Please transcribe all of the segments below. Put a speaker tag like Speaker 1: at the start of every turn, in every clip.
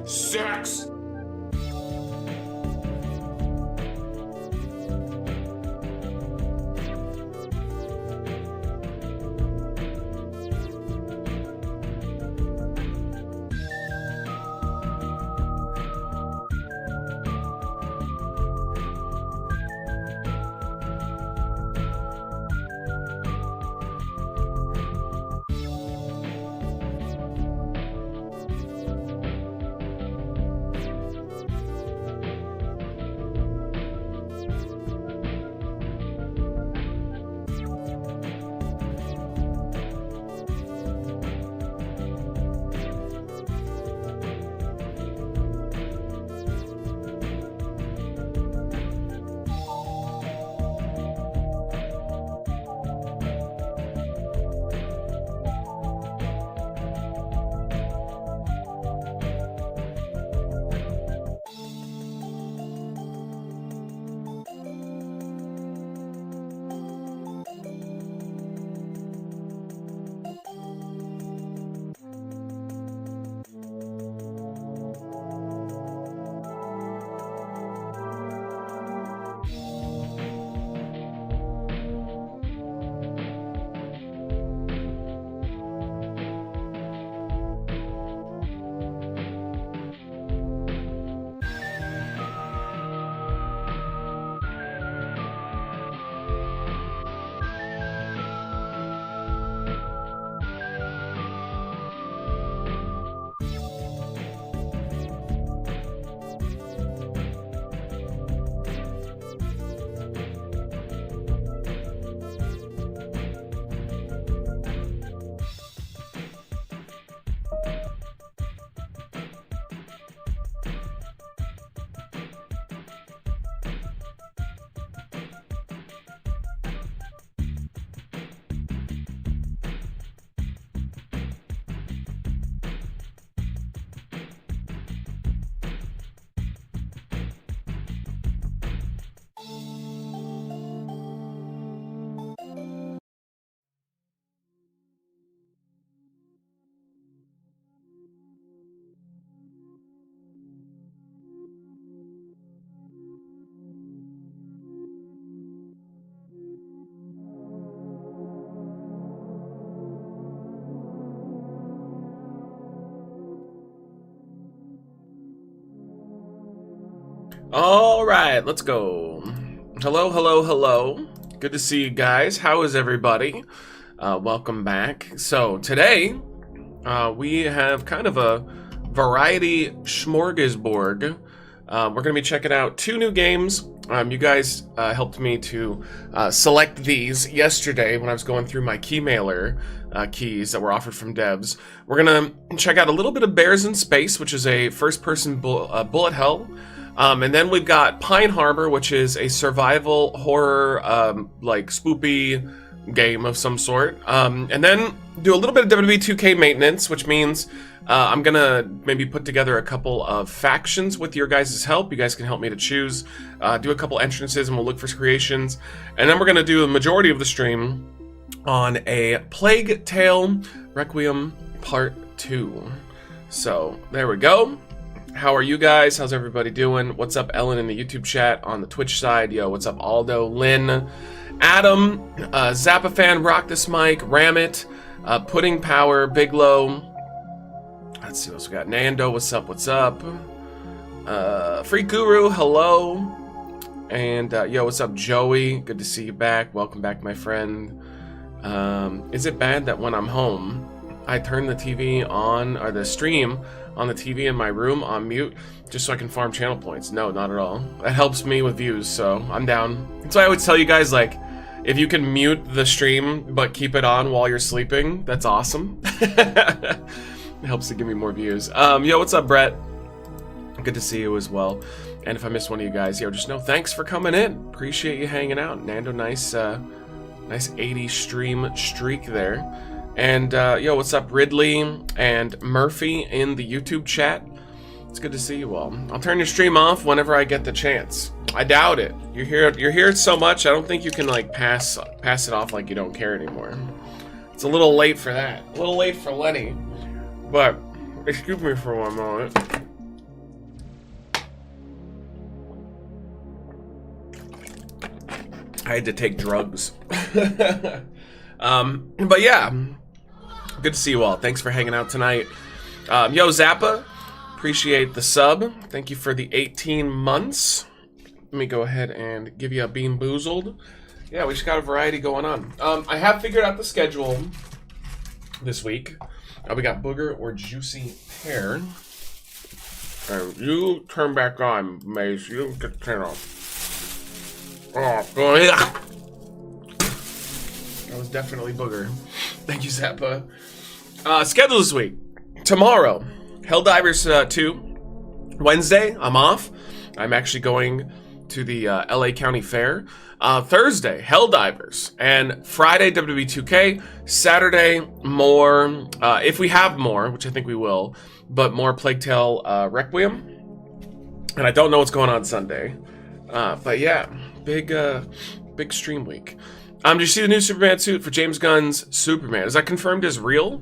Speaker 1: Sex! All right, let's go. Hello, hello, hello. Good to see you guys. How is everybody? Welcome back. So today, we have kind of a variety smorgasbord. We're going to be checking out 2 new games. You guys helped me to select these yesterday when I was going through my keymailer keys that were offered from devs. We're going to check out a little bit of Bears in Space, which is a first-person bullet hell. And then we've got Pine Harbor, which is a survival horror, like spoopy game of some sort. And then do a little bit of WWE 2K maintenance, which means I'm gonna maybe put together a couple of factions with your guys' help. You guys can help me to choose, do a couple entrances, and we'll look for creations. And then we're gonna do a majority of the stream on a Plague Tale Requiem Part 2. So there we go. How are you guys? How's everybody doing? What's up, Ellen, in the YouTube chat? On the Twitch side, yo, what's up, Aldo, Lynn, Adam, Zappafan, Rock This Mic, Ramit, Pudding Power, Biglow. Let's see what else we got. Nando, what's up, what's up? Free Guru, hello. And, yo, what's up, Joey? Good to see you back. Welcome back, my friend. Is it bad that when I'm home, I turn the TV on, or the stream on the TV in my room on mute, just so I can farm channel points? No, not at all. That helps me with views, so I'm down. That's why I always tell you guys, like, if you can mute the stream but keep it on while you're sleeping, that's awesome. It helps to give me more views. Yo, what's up, Brett? Good to see you as well. And if I missed one of you guys, yo, just know thanks for coming in. Appreciate you hanging out. Nando, nice 80 stream streak there. And, yo, what's up, Ridley and Murphy in the YouTube chat? It's good to see you all. I'll turn your stream off whenever I get the chance. I doubt it. You're here so much, I don't think you can, like, pass it off like you don't care anymore. It's a little late for that. A little late for Lenny. But, excuse me for one moment. I had to take drugs. But yeah, good to see you all. Thanks for hanging out tonight. Yo, Zappa, appreciate the sub. Thank you for the 18 months. Let me go ahead and give you a bean boozled. Yeah, we just got a variety going on. I have figured out the schedule this week. We got booger or juicy pear. You turn back on, Maze. You can turn off. Oh, go ahead. That was definitely booger. Thank you, Zappa. Schedule this week. Tomorrow, Helldivers 2. Wednesday, I'm off. I'm actually going to the LA County Fair. Thursday, Helldivers. And Friday, WWE 2K. Saturday, more, if we have more, which I think we will, but more Plague Tale Requiem. And I don't know what's going on Sunday. But yeah, big stream week. Did you see the new Superman suit for James Gunn's Superman? Is that confirmed as real?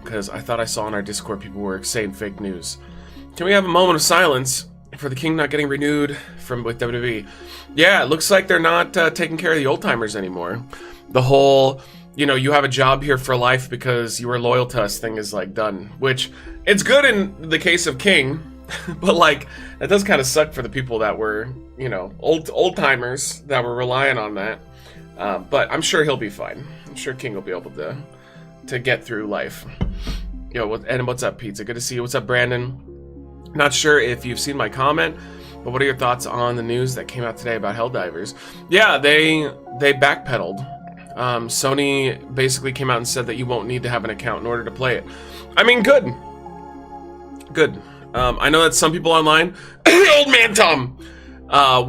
Speaker 1: Because I thought I saw in our Discord people were saying fake news. Can we have a moment of silence for the King not getting renewed with WWE? Yeah, it looks like they're not taking care of the old timers anymore. The whole, you have a job here for life because you were loyal to us thing is like done. Which, it's good in the case of King, but like, that does kind of suck for the people that were, old timers that were relying on that. But I'm sure he'll be fine. I'm sure King will be able to get through life. And what's up, Pizza? Good to see you. What's up, Brandon? Not sure if you've seen my comment, but what are your thoughts on the news that came out today about Helldivers? Yeah, they backpedaled. Sony basically came out and said that you won't need to have an account in order to play it. I mean, good. Good. I know that some people online, old man Tom,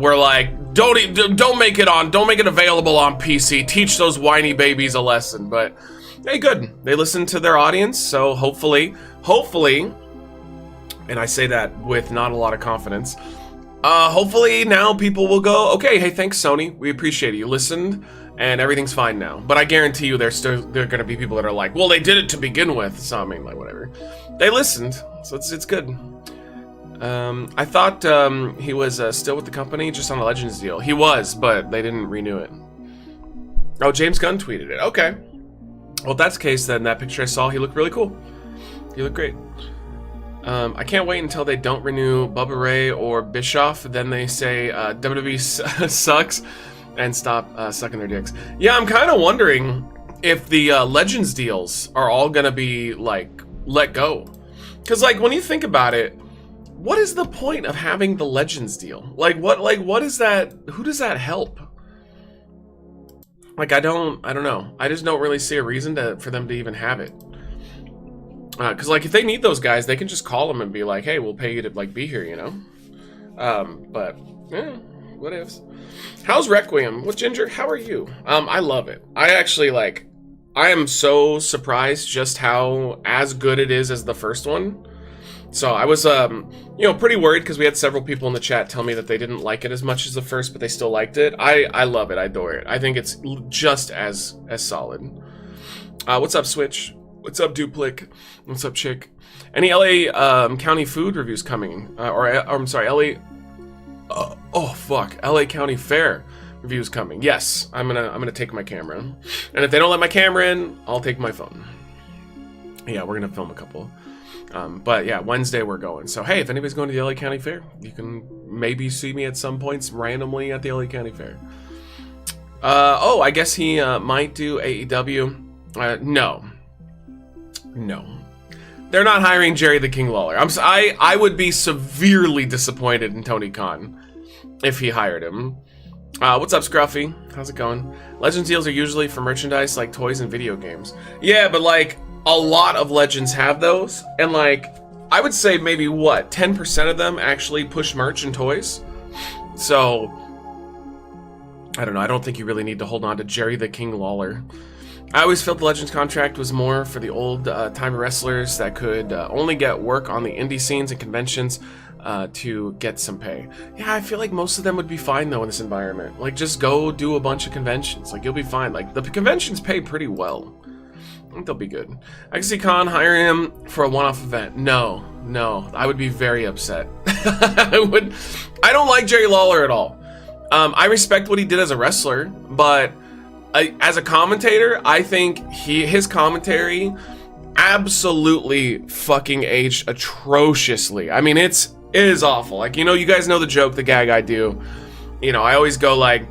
Speaker 1: were like, don't make it available on PC. Teach those whiny babies a lesson. But hey, good. They listened to their audience, so hopefully, and I say that with not a lot of confidence, hopefully now people will go, okay, hey, thanks, Sony. We appreciate it. You listened, and everything's fine now. But I guarantee you there are going to be people that are like, well, they did it to begin with. So, I mean, like, whatever. They listened, so it's good. I thought he was still with the company, just on a Legends deal. He was, but they didn't renew it. Oh, James Gunn tweeted it. Okay. Well, if that's the case, then that picture I saw, he looked really cool. He looked great. I can't wait until they don't renew Bubba Ray or Bischoff. Then they say WWE sucks and stop sucking their dicks. Yeah, I'm kind of wondering if the Legends deals are all gonna be like let go. Because like when you think about it, what is the point of having the Legends deal? Like what is that? Who does that help? Like I don't know. I just don't really see a reason for them to even have it. Because like if they need those guys, they can just call them and be like, "Hey, we'll pay you to like be here," But yeah, what ifs? How's Requiem with Ginger? How are you? I love it. I actually I am so surprised just how as good it is as the first one. So I was pretty worried because we had several people in the chat tell me that they didn't like it as much as the first, but they still liked it. I love it. I adore it. I think it's just as solid. What's up, Switch? What's up, Duplic? What's up, Chick? Any LA County food reviews coming? I'm sorry, LA. LA County Fair reviews coming. Yes, I'm gonna take my camera, and if they don't let my camera in, I'll take my phone. Yeah, we're gonna film a couple. But yeah, Wednesday we're going. So hey, if anybody's going to the LA County Fair, you can maybe see me at some points randomly at the LA County Fair. I guess he might do AEW. No. They're not hiring Jerry the King Lawler. I would be severely disappointed in Tony Khan if he hired him. What's up, Scruffy? How's it going? Legends deals are usually for merchandise like toys and video games. Yeah, but like a lot of Legends have those, and like I would say maybe 10% of them actually push merch and toys. So I don't know. I don't think you really need to hold on to Jerry the King Lawler. I always felt the Legends contract was more for the old time wrestlers that could only get work on the indie scenes and conventions to get some pay. Yeah, I feel like most of them would be fine though in this environment. Like just go do a bunch of conventions. Like you'll be fine. Like the conventions pay pretty well. I think they'll be good. I can see Khan hiring him for a one-off event. No, I would be very upset. I don't like Jerry Lawler at all. I respect what he did as a wrestler, but as a commentator, I think his commentary absolutely fucking aged atrociously. I mean, it is awful. Like, you know, you guys know the joke, the gag I do. You know, I always go like,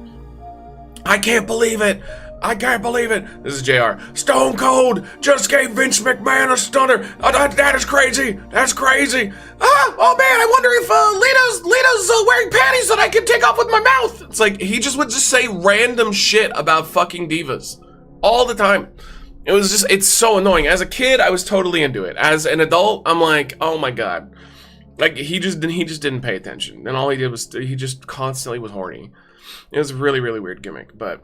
Speaker 1: I can't believe it. I can't believe it. This is JR. Stone Cold just gave Vince McMahon a stunner. That is crazy. That's crazy. Oh man, I wonder if Lita's wearing panties that I can take off with my mouth. It's like, he just would just say random shit about fucking divas all the time. It was just, it's so annoying. As a kid, I was totally into it. As an adult, I'm like, oh my god. Like, he just didn't pay attention. And all he did was, he just constantly was horny. It was a really, really weird gimmick, but...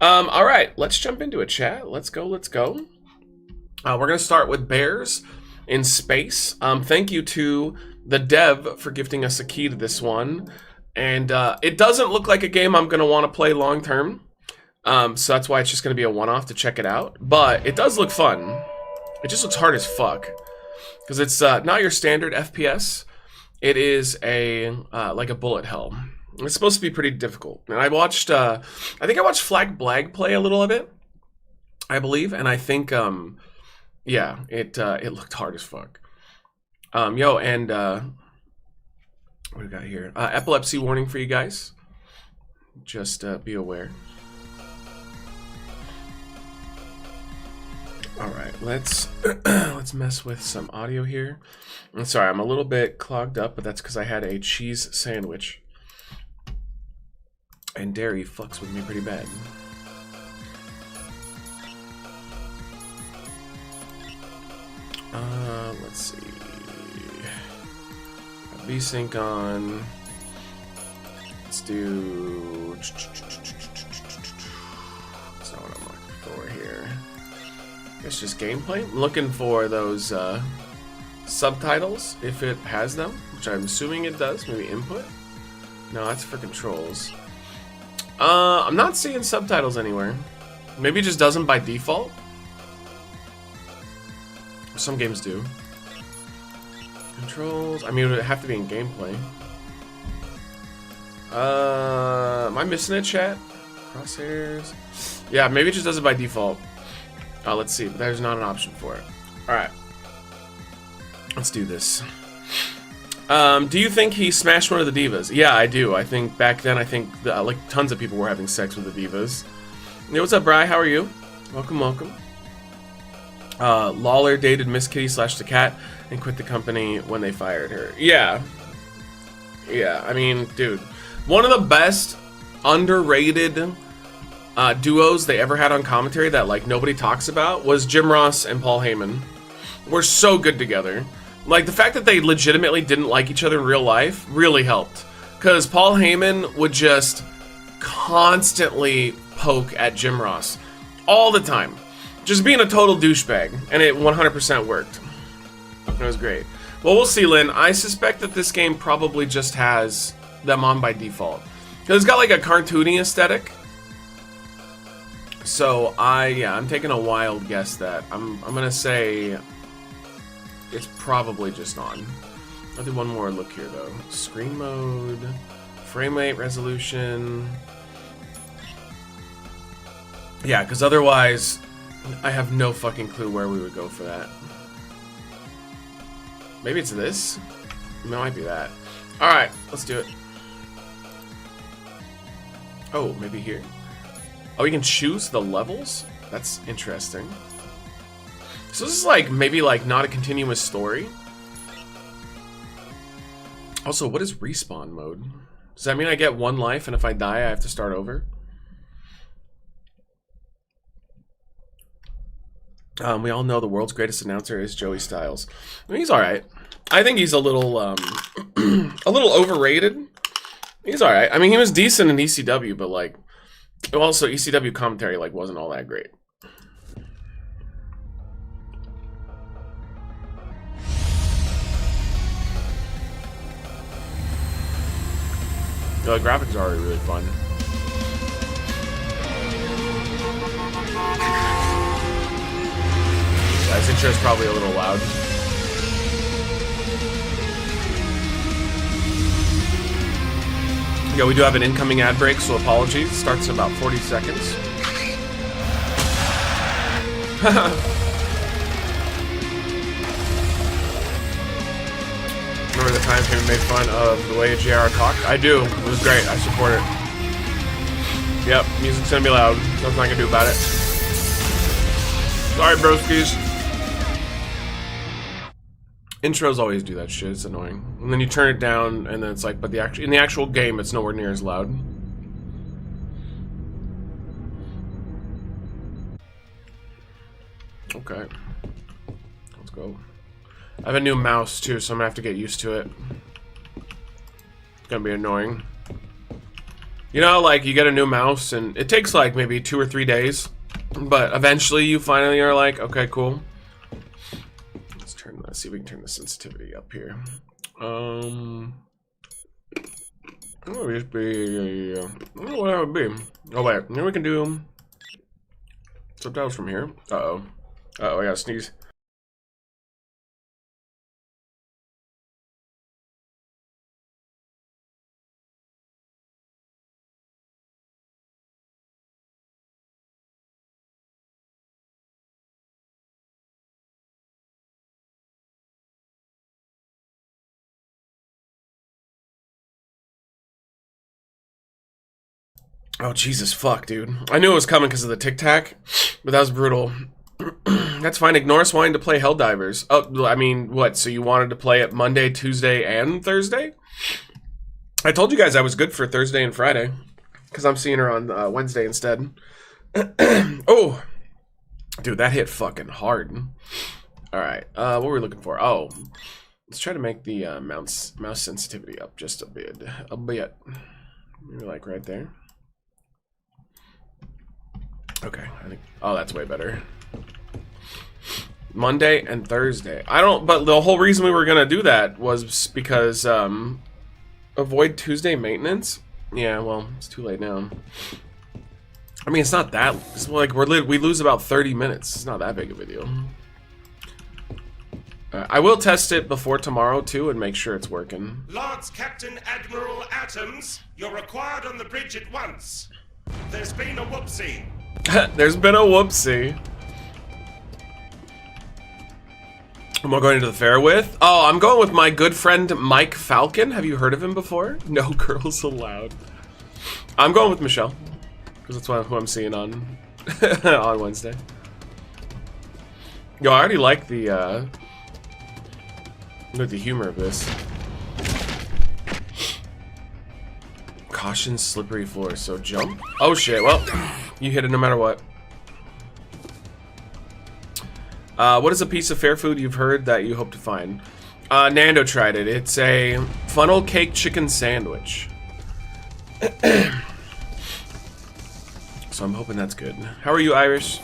Speaker 1: all right, let's jump into it, chat. Let's go. We're going to start with Bears in Space. Thank you to the dev for gifting us a key to this one. And it doesn't look like a game I'm going to want to play long term. So that's why it's just going to be a one-off to check it out. But it does look fun. It just looks hard as fuck. Because it's not your standard FPS. It is like a bullet hell. It's supposed to be pretty difficult. And I watched, I think I watched Flag Blag play a little of it, I believe. And I think, yeah, it looked hard as fuck. And what do we got here? Epilepsy warning for you guys. Just be aware. All right, let's mess with some audio here. I'm sorry, I'm a little bit clogged up, but that's because I had a cheese sandwich. And dairy fucks with me pretty bad. Let's see. Got VSync on. Let's do. That's not what I'm looking for here. It's just gameplay. I'm looking for those subtitles if it has them, which I'm assuming it does. Maybe input. No, that's for controls. I'm not seeing subtitles anywhere. Maybe it just doesn't by default. Some games do. Controls. I mean, it would have to be in gameplay. Am I missing it, chat? Crosshairs. Yeah, maybe it just does it by default. Let's see. But there's not an option for it. All right. Let's do this. Do you think he smashed one of the divas? Yeah, I do. I think back then, like tons of people were having sex with the divas. Hey, what's up, Bri? How are you? Welcome, welcome. Lawler dated Miss Kitty / the cat and quit the company when they fired her. Yeah. Yeah, I mean, dude. One of the best underrated duos they ever had on commentary that, like, nobody talks about was Jim Ross and Paul Heyman. We're so good together. Like, the fact that they legitimately didn't like each other in real life really helped. Because Paul Heyman would just constantly poke at Jim Ross. All the time. Just being a total douchebag. And it 100% worked. It was great. Well, we'll see, Lynn. I suspect that this game probably just has them on by default. Because it's got, like, a cartoony aesthetic. So, I'm taking a wild guess that. I'm going to say... it's probably just on. I'll do one more look here, though. Screen mode, frame rate, resolution. Yeah, because otherwise, I have no fucking clue where we would go for that. Maybe it's this? It might be that. Alright, let's do it. Oh, maybe here. Oh, we can choose the levels? That's interesting. So this is like, maybe like not a continuous story. Also, what is respawn mode? Does that mean I get one life and if I die I have to start over? We all know the world's greatest announcer is Joey Styles. I mean, he's alright. I think he's a little a little overrated. He's alright. I mean, he was decent in ECW, but like, also ECW commentary like wasn't all that great. The graphics are really fun. This intro is probably a little loud. Yeah, we do have an incoming ad break, so apologies. Starts in about 40 seconds. Remember the time Jamie made fun of the way JR talked? I do. It was great. I support it. Yep, music's gonna be loud. Nothing I can do about it. Sorry, broskies. Intros always do that shit. It's annoying. And then you turn it down, and then it's like, but in the actual game, it's nowhere near as loud. Okay. Let's go. I have a new mouse, too, so I'm gonna have to get used to it. It's gonna be annoying. You know, like, you get a new mouse, and it takes, like, maybe 2 or 3 days. But eventually, you finally are like, okay, cool. Let's see if we can turn the sensitivity up here. What would it be? What that would be? Oh wait, now we can do subtitles from here. Uh-oh. Uh-oh, I gotta sneeze. Oh, Jesus, fuck, dude. I knew it was coming because of the Tic Tac, but that was brutal. That's fine. Ignore us wanting to play Helldivers. Oh, I mean, what? So you wanted to play it Monday, Tuesday, and Thursday? I told you guys I was good for Thursday and Friday because I'm seeing her on Wednesday instead. Oh, dude, that hit fucking hard. All right, what were we looking for? Oh, let's try to make the mouse sensitivity up just a bit. Maybe like right there. Okay, I think. Oh, that's way better. Monday and Thursday. But the whole reason we were gonna do that was because avoid Tuesday maintenance. Yeah, well, it's too late now. I mean, it's not that. It's like we lose about 30 minutes. It's not that big of a deal. I will test it before tomorrow too and make sure it's working.
Speaker 2: Lords Captain Admiral Atoms, you're required on the bridge at once. There's been a whoopsie.
Speaker 1: There's been a whoopsie. Am I going to the fair with? Oh, I'm going with my good friend Mike Falcon. Have you heard of him before? No girls allowed. I'm going with Michelle because that's who I'm seeing on on Wednesday. Yo, I already like the humor of this. Caution, slippery floor. So jump. Oh shit. Well, you hit it no matter what. What is a piece of fair food you've heard that you hope to find? Nando tried it. It's a funnel cake chicken sandwich. So I'm hoping that's good. How are you, Irish?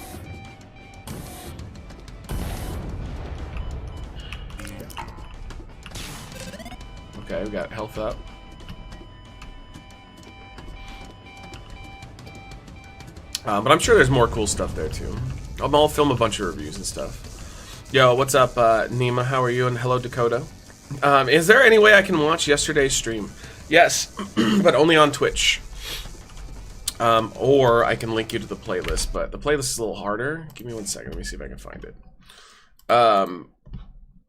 Speaker 1: Okay, we got health up. But I'm sure there's more cool stuff there too. I'll film a bunch of reviews and stuff. Yo, what's up, Nima? How are you? And hello, Dakota. Is there any way I can watch yesterday's stream? Yes, but only on Twitch. Or I can link you to the playlist, but the playlist is a little harder. Give me 1 second. Let me see if I can find it.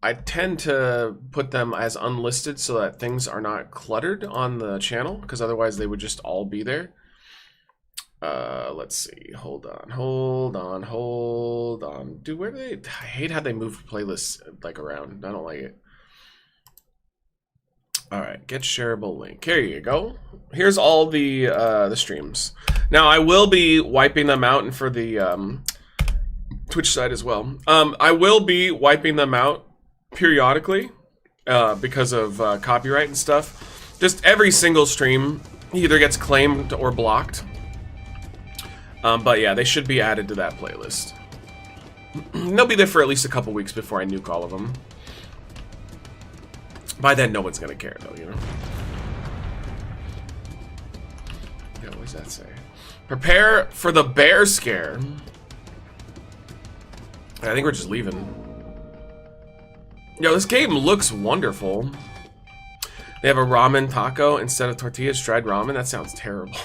Speaker 1: I tend to put them as unlisted so that things are not cluttered on the channel, because otherwise they would just all be there. Let's see. Hold on. Dude, where do they? I hate how they move playlists like around. I don't like it. All right, get shareable link. Here you go. Here's all the streams. Now I will be wiping them out, and for the Twitch side as well. I will be wiping them out periodically because of copyright and stuff. Just every single stream either gets claimed or blocked. But yeah, they should be added to that playlist. They'll be there for at least a couple weeks before I nuke all of them. By then, no one's gonna care, though, you know? Yeah, what does that say? Prepare for the bear scare. I think we're just leaving. Yo, this game looks wonderful. They have a ramen taco instead of tortillas, dried ramen. That sounds terrible.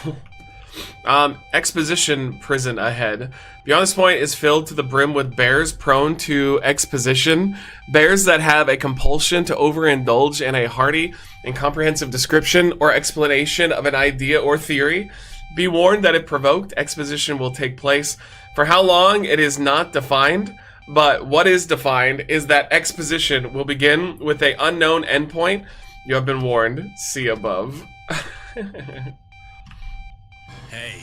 Speaker 1: Exposition prison ahead. Beyond this point is filled to the brim with bears prone to exposition. Bears that have a compulsion to overindulge in a hearty and comprehensive description or explanation of an idea or theory. Be warned that if provoked, exposition will take place. For how long, it is not defined, but what is defined is that exposition will begin with an unknown endpoint. You have been warned. See above.
Speaker 3: Hey,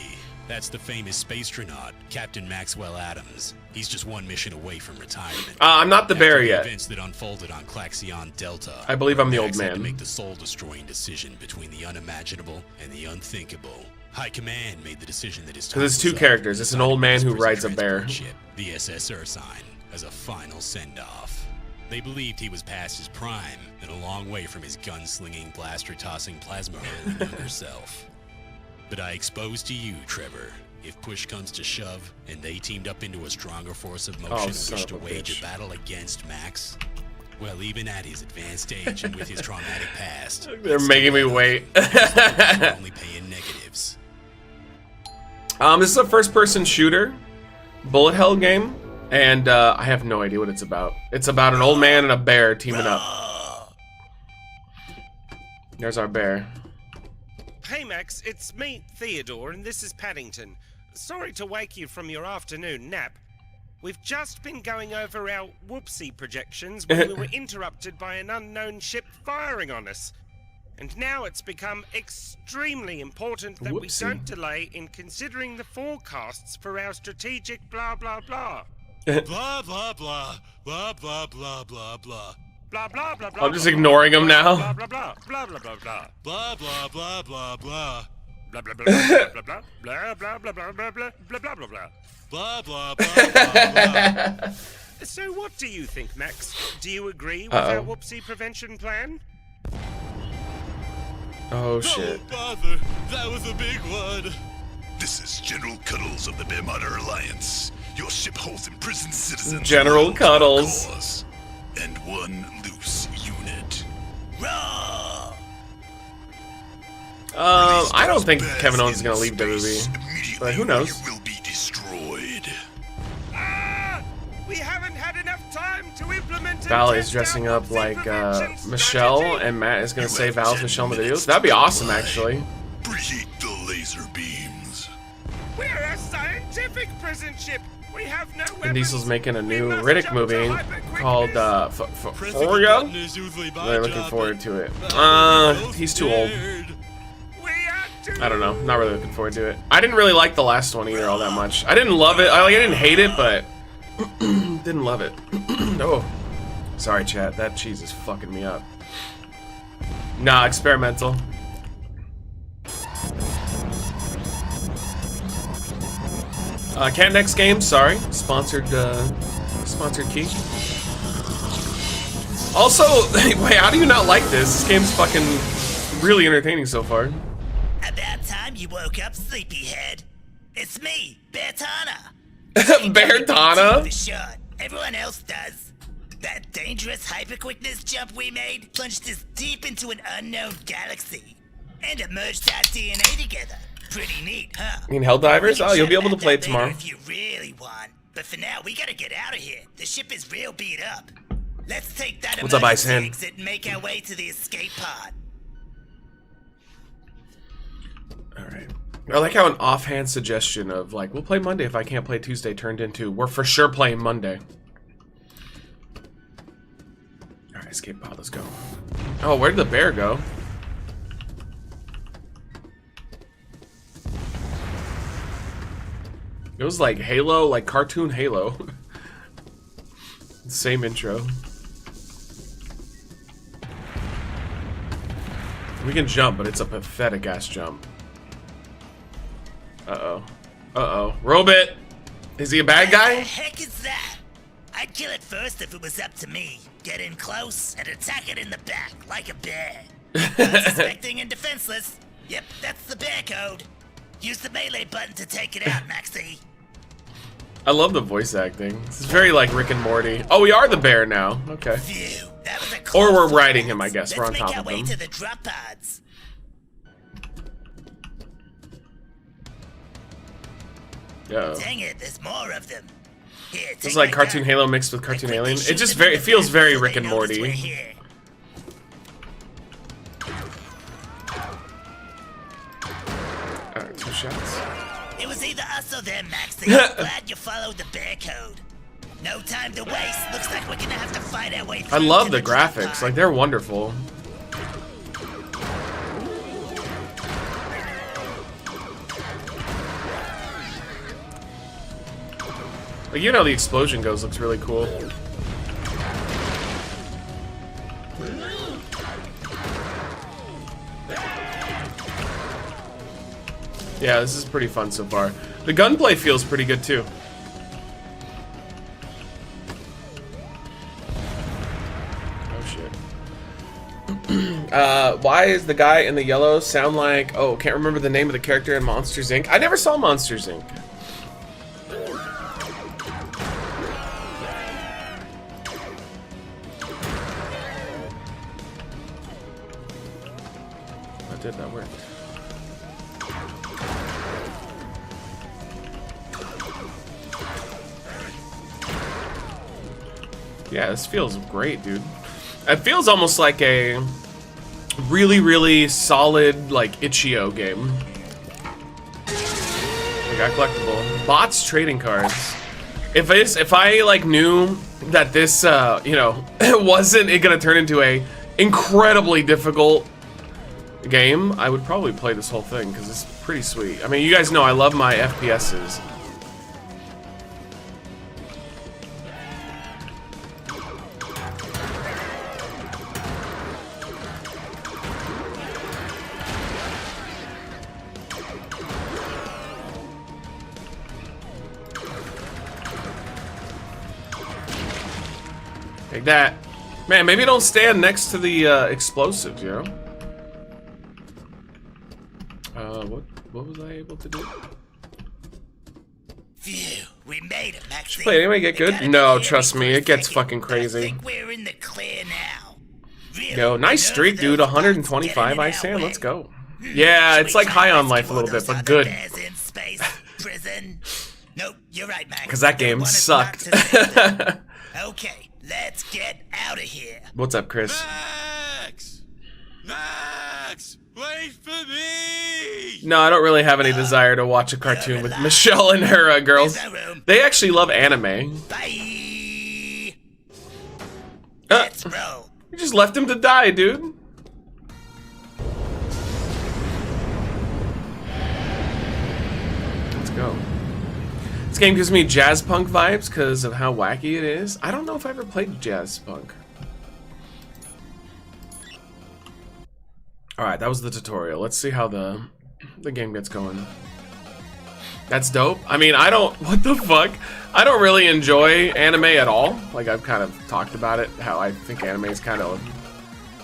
Speaker 3: that's the famous spacetronaut, Captain Maxwell Adams. He's just one mission away from retirement.
Speaker 1: I'm not the bear yet.
Speaker 3: Events that unfolded on Klaxion Delta.
Speaker 1: I believe I'm the old
Speaker 3: Max had to
Speaker 1: man.
Speaker 3: make the soul-destroying decision between the unimaginable and the unthinkable. High Command made the decision that his time
Speaker 1: Because it's two
Speaker 3: was up.
Speaker 1: characters. It's an old man who rides a bear.
Speaker 3: Ship, the SS Ursine, as a final send-off. They believed he was past his prime and a long way from his gun-slinging, blaster-tossing, plasma-hurling younger self. But I expose to you, Trevor, if push comes to shove and they teamed up into a stronger force of motion and wished to wage a battle against Max, well, even at his advanced age and with his traumatic past,
Speaker 1: They're making me wait.
Speaker 3: only paying negatives.
Speaker 1: This is a first-person shooter, bullet hell game, and I have no idea what it's about. It's about an old man and a bear teaming up. There's our bear.
Speaker 2: Hey Max, it's me, Theodore, and this is Paddington. Sorry to wake you from your afternoon nap. We've just been going over our whoopsie projections when we were interrupted by an unknown ship firing on us. And now it's become extremely important that we don't delay in considering the forecasts for our strategic blah blah blah.
Speaker 3: Blah, blah, blah, blah, blah, blah, blah, blah.
Speaker 2: Blah blah blah blah.
Speaker 1: I'm just ignoring him now.
Speaker 2: Blah blah blah blah blah blah blah.
Speaker 3: Blah, blah, blah, blah, blah.
Speaker 2: Blah blah blah blah blah blah blah blah blah blah blah blah blah blah blah.
Speaker 3: Blah, blah, blah, blah, blah.
Speaker 2: So what do you think, Max? Do you agree with our whoopsie prevention plan?
Speaker 1: Oh shit.
Speaker 3: Oh, bother. That was a big one.
Speaker 4: This is General Cuddles of the Bearminer Alliance. Your ship holds imprisoned citizens.
Speaker 1: General
Speaker 4: loyal to our
Speaker 1: Cuddles.
Speaker 4: cause, and one loose unit.
Speaker 3: Raw.
Speaker 1: I don't think
Speaker 4: Bears
Speaker 1: Kevin Owens is
Speaker 4: in
Speaker 1: gonna leave
Speaker 4: space.
Speaker 1: WWE.
Speaker 4: Immediately
Speaker 1: But who
Speaker 4: or
Speaker 1: knows?
Speaker 4: You will be destroyed.
Speaker 2: Ah! We haven't had enough time to implement.
Speaker 1: Val is dressing up like Michelle, and Matt is gonna say Val's Michelle in the videos. That'd be awesome, actually.
Speaker 4: Preheat the laser beams.
Speaker 2: We're a scientific prison ship. We have no weapons.
Speaker 1: Vin Diesel's making a
Speaker 2: We
Speaker 1: new
Speaker 2: must
Speaker 1: Riddick
Speaker 2: jump
Speaker 1: movie
Speaker 2: to hyper-quickness.
Speaker 1: called
Speaker 3: Pressing the
Speaker 1: Oreo.
Speaker 3: button is usually my
Speaker 1: Really looking
Speaker 3: job,
Speaker 1: forward
Speaker 3: but
Speaker 1: to it.
Speaker 3: I'm so
Speaker 1: He's too old.
Speaker 3: scared.
Speaker 2: We are too.
Speaker 1: I don't know. Not really looking forward to it. I didn't really like the last one either all that much. I didn't love it. I didn't hate it, but didn't love it. Oh, sorry, chat. That cheese is fucking me up. Nah, experimental. Cat Next Game, sorry. Sponsored key. Also, wait, how do you not like this? This game's fucking really entertaining so far.
Speaker 5: About time you woke up, sleepyhead. It's me, Bertana.
Speaker 1: Bertana?
Speaker 5: For sure. Everyone else does. That dangerous hyperquickness jump we made plunged us deep into an unknown galaxy and emerged our DNA together. Pretty neat, huh?
Speaker 1: You mean Helldivers? Oh, you'll be able to play it tomorrow.
Speaker 5: If you really want. But for now, we gotta get out of here. The ship is real beat up. Let's take that
Speaker 1: What's up,
Speaker 5: emergency
Speaker 1: Icehan?
Speaker 5: exit and make our way to the escape pod.
Speaker 1: Alright. I like how an offhand suggestion of, like, we'll play Monday if I can't play Tuesday turned into, we're for sure playing Monday. Alright, escape pod, let's go. Oh, where did the bear go? It was like Halo, like cartoon Halo. Same intro. We can jump, but it's a pathetic ass jump. Uh-oh. Uh-oh. Robot! Is he a bad
Speaker 5: What the
Speaker 1: guy?
Speaker 5: heck is that? I'd kill it first if it was up to me. Get in close and attack it in the back like a bear. Unsuspecting and defenseless. Yep, that's the bear code. Use the melee button to take it out, Maxie.
Speaker 1: I love the voice acting. This is very like Rick and Morty. Oh, we are the bear now. Okay.
Speaker 5: Phew, that was a
Speaker 1: Or
Speaker 5: close
Speaker 1: we're
Speaker 5: one.
Speaker 1: riding him, I guess. We're on
Speaker 5: Let's
Speaker 1: top
Speaker 5: make our
Speaker 1: of
Speaker 5: way
Speaker 1: him.
Speaker 5: to the drop pods.
Speaker 1: Yeah.
Speaker 5: Dang it, there's more of them. Here,
Speaker 1: This
Speaker 5: take
Speaker 1: is like
Speaker 5: my
Speaker 1: Cartoon
Speaker 5: gun.
Speaker 1: Halo mixed with
Speaker 5: I
Speaker 1: Cartoon
Speaker 5: quickly
Speaker 1: Alien.
Speaker 5: shoot
Speaker 1: It just
Speaker 5: them in
Speaker 1: very
Speaker 5: the
Speaker 1: it feels
Speaker 5: back
Speaker 1: very
Speaker 5: so
Speaker 1: Rick
Speaker 5: they
Speaker 1: and
Speaker 5: notice we're
Speaker 1: Morty.
Speaker 5: here.
Speaker 1: Alright, 2 shots.
Speaker 5: It was either us or them, Maxie. Glad you followed the bear code. No time to waste. Looks like we're gonna have to fight our way through.
Speaker 1: I love
Speaker 5: to
Speaker 1: the
Speaker 5: drop
Speaker 1: graphics.
Speaker 5: pod.
Speaker 1: Like they're wonderful. Like, you know, the explosion goes looks really cool. Yeah, this is pretty fun so far. The gunplay feels pretty good too. Oh shit. Why is the guy in the yellow sound like... Oh, can't remember the name of the character in Monsters, Inc. I never saw Monsters, Inc. That worked. Yeah, this feels great, dude. It feels almost like a really, really solid, like, Itch.io game. We got collectible. Bots trading cards. If I, like, knew that this, you know, wasn't gonna turn into a incredibly difficult game, I would probably play this whole thing because it's pretty sweet. I mean, you guys know I love my FPSs. Take that. Man, maybe don't stand next to the explosives, you know? What was I able to do?
Speaker 5: Phew, we made it, Maxie.
Speaker 1: Wait, anybody get
Speaker 5: We
Speaker 1: good?
Speaker 5: gotta
Speaker 1: No,
Speaker 5: be
Speaker 1: trust
Speaker 5: here
Speaker 1: me,
Speaker 5: for a
Speaker 1: it gets
Speaker 5: second,
Speaker 1: fucking
Speaker 5: but
Speaker 1: crazy.
Speaker 5: I think we're in the clear now. Really,
Speaker 1: Yo, nice
Speaker 5: none
Speaker 1: streak,
Speaker 5: of
Speaker 1: dude.
Speaker 5: those bots
Speaker 1: 125
Speaker 5: get in
Speaker 1: ice
Speaker 5: our
Speaker 1: sand.
Speaker 5: way.
Speaker 1: Let's go. Yeah,
Speaker 5: Should
Speaker 1: it's
Speaker 5: we
Speaker 1: like
Speaker 5: try
Speaker 1: high on
Speaker 5: rescue
Speaker 1: life a
Speaker 5: all
Speaker 1: little bit,
Speaker 5: those
Speaker 1: but
Speaker 5: other
Speaker 1: good.
Speaker 5: bears in space prison? Nope, you're right, Max.
Speaker 1: 'Cause that
Speaker 5: They
Speaker 1: game
Speaker 5: want us not
Speaker 1: sucked.
Speaker 5: to save them. Okay, let's get out of here.
Speaker 1: What's up, Chris?
Speaker 3: Max! Max! Wait for me!
Speaker 1: No, I don't really have any desire to watch a cartoon with Michelle and her girls.
Speaker 5: There's no room.
Speaker 1: They actually love anime.
Speaker 5: Bye.
Speaker 1: Uh,
Speaker 5: Let's roll.
Speaker 1: you just left him to die, dude. Let's go. This game gives me jazz punk vibes because of how wacky it is. I don't know if I ever played jazz punk. Alright, that was the tutorial. Let's see how the game gets going. That's dope. I mean, I don't... What the fuck? I don't really enjoy anime at all. Like, I've kind of talked about it, how I think anime is kind of...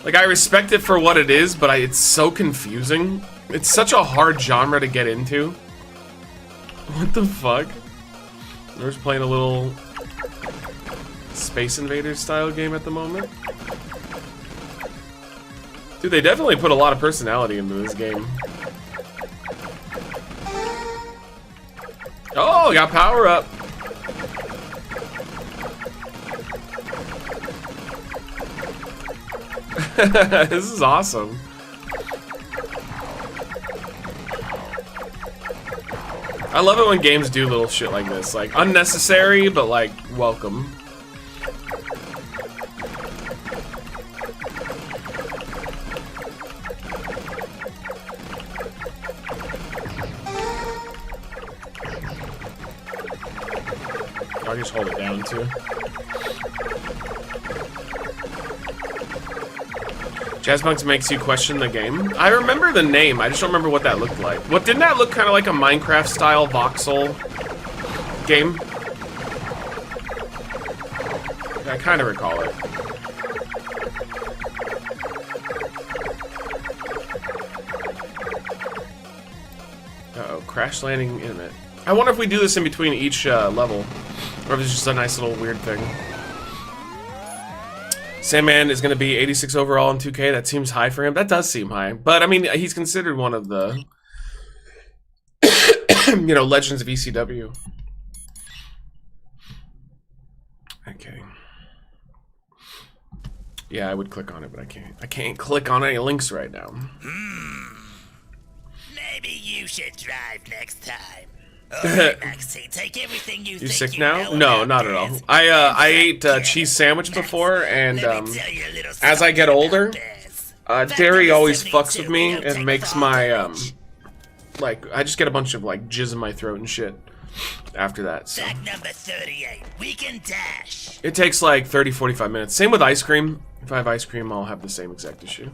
Speaker 1: Like, I respect it for what it is, but it's so confusing. It's such a hard genre to get into. What the fuck? We're just playing a little... Space Invaders style game at the moment. Dude, they definitely put a lot of personality into this game. Oh, got power up. This is awesome. I love it when games do little shit like this. Like, unnecessary, but like, welcome. I'll just hold it down too. Jazzbugs makes you question the game. I remember the name, I just don't remember what that looked like. What, didn't that look kind of like a Minecraft style voxel game? I kind of recall it. Uh-oh, crash landing intimate. I wonder if we do this in between each level, or if it's just a nice little weird thing. Sandman is going to be 86 overall in 2K. That seems high for him. That does seem high. But, I mean, he's considered one of the, you know, legends of ECW. Okay. Yeah, I would click on it, but I can't. I can't click on any links right now.
Speaker 5: Maybe you should drive next time. Alright, Maxie, take everything you think
Speaker 1: sick
Speaker 5: you
Speaker 1: now?
Speaker 5: know
Speaker 1: No,
Speaker 5: about
Speaker 1: not at all.
Speaker 5: Bez
Speaker 1: I
Speaker 5: and
Speaker 1: ate
Speaker 5: forget
Speaker 1: cheese
Speaker 5: it.
Speaker 1: sandwich
Speaker 5: Max,
Speaker 1: before, and
Speaker 5: let me tell you a little
Speaker 1: as I get
Speaker 5: something
Speaker 1: older,
Speaker 5: about Bez. Back
Speaker 1: dairy
Speaker 5: in the
Speaker 1: always fucks
Speaker 5: 72,
Speaker 1: with me
Speaker 5: we don't
Speaker 1: and
Speaker 5: take
Speaker 1: makes my
Speaker 5: farmers.
Speaker 1: like I just get a bunch of like jizz in my throat and shit after that. So
Speaker 5: Fact number 38. We can dash.
Speaker 1: it takes like 30-45 minutes. Same with ice cream. If I have ice cream, I'll have the same exact issue.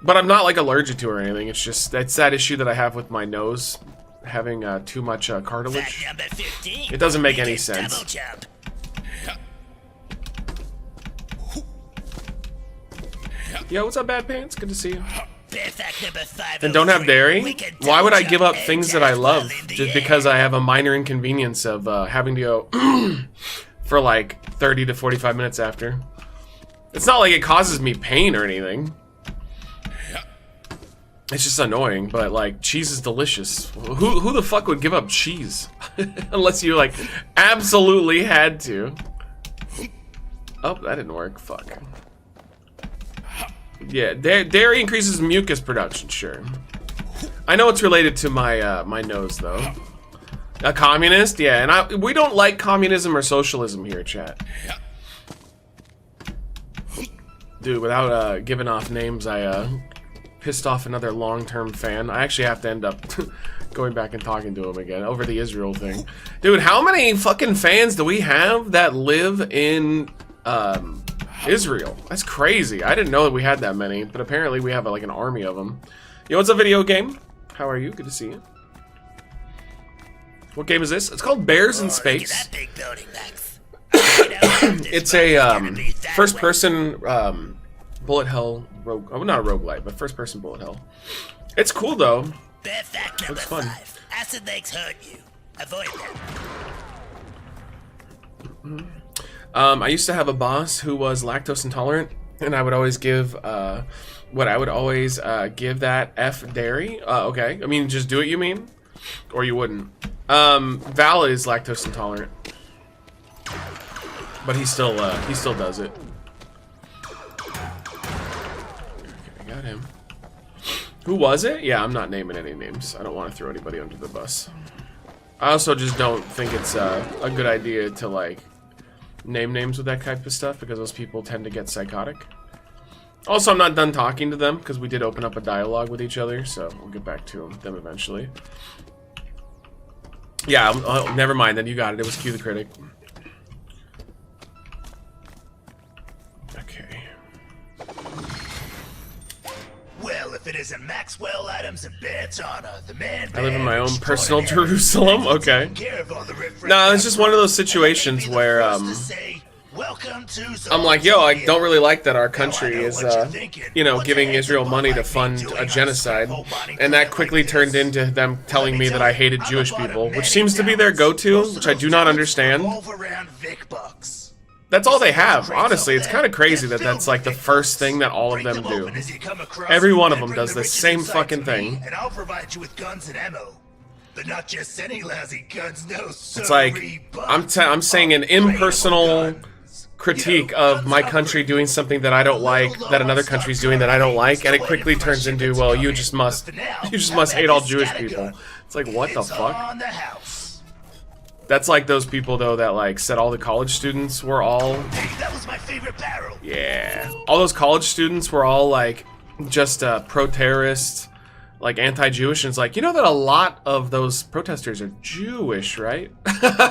Speaker 1: But I'm not like allergic to it or anything. It's just that's that issue that I have with my nose having too much cartilage.
Speaker 5: Fact number 15.
Speaker 1: It doesn't make
Speaker 5: we
Speaker 1: any
Speaker 5: can
Speaker 1: sense.
Speaker 5: Double jump.
Speaker 1: Yo, what's up, Bad Pants? Good to see you.
Speaker 5: Bear fact number 5.
Speaker 1: And don't have dairy?
Speaker 5: We can
Speaker 1: Why would I
Speaker 5: double
Speaker 1: give up
Speaker 5: jump
Speaker 1: things
Speaker 5: and
Speaker 1: that I
Speaker 5: dash
Speaker 1: love
Speaker 5: while in the
Speaker 1: just
Speaker 5: air.
Speaker 1: because I have a minor inconvenience of having to go for like 30 to 45 minutes after? It's not like it causes me pain or anything. It's just annoying, but like cheese is delicious. Who the fuck would give up cheese? Unless you like absolutely had to. Oh, that didn't work. Fuck. Yeah, dairy increases mucus production, sure. I know it's related to my my nose though. A communist? Yeah, and we don't like communism or socialism here, chat. Dude, without giving off names, I pissed off another long-term fan. I actually have to end up going back and talking to him again over the Israel thing. Dude, how many fucking fans do we have that live in Israel? That's crazy. I didn't know that we had that many, but apparently we have like an army of them. Yo, what's a video game? How are you? Good to see you. What game is this? It's called Bears in
Speaker 5: Look at
Speaker 1: Space.
Speaker 5: that big building, Max. You know, this
Speaker 1: It's
Speaker 5: road's
Speaker 1: a
Speaker 5: gonna be that way.
Speaker 1: first-person bullet hell rogue. Oh, not a roguelite, but first-person bullet hell. It's cool though.
Speaker 5: Bear fact number
Speaker 1: Looks fun.
Speaker 5: 5. Acid legs hurt you. Avoid them.
Speaker 1: I used to have a boss who was lactose intolerant, and I would always give give that F dairy. Okay, I mean just do it. You mean, or you wouldn't? Val is lactose intolerant, but he still does it. Okay, I got him. Who was it? Yeah, I'm not naming any names. I don't want to throw anybody under the bus. I also just don't think it's a good idea to like name names with that type of stuff because those people tend to get psychotic. Also, I'm not done talking to them because we did open up a dialogue with each other, so we'll get back to them eventually. Yeah, never mind then. You got it. It was Q the Critic. Okay.
Speaker 4: Well, if it isn't Maxwell Adams and Baird's honor, the man.
Speaker 1: I live in my own personal Jerusalem. Okay. No, it's just one of those situations where I'm like, yo, I don't really like that our country is, you know, giving Israel money to fund a genocide, and that quickly turned into them telling me that I hated Jewish people, which seems to be their go-to, which I do not understand. That's all they have, honestly. It's kind of crazy that that's like the first thing that all of them do. Every one of them does the same fucking thing.
Speaker 4: And I'll provide you with guns and ammo. But not just any lousy guns, no.
Speaker 1: It's like I'm saying an impersonal critique of my country doing something that I don't like, that another country's doing that I don't like, and it quickly turns into, well, you just must hate all Jewish people. It's like, what the fuck? That's like those people though that like said all the college students were all
Speaker 4: That was my favorite barrel.
Speaker 1: yeah, all those college students were all like just pro-terrorist, like anti-Jewish, and it's like, you know that a lot of those protesters are Jewish, right?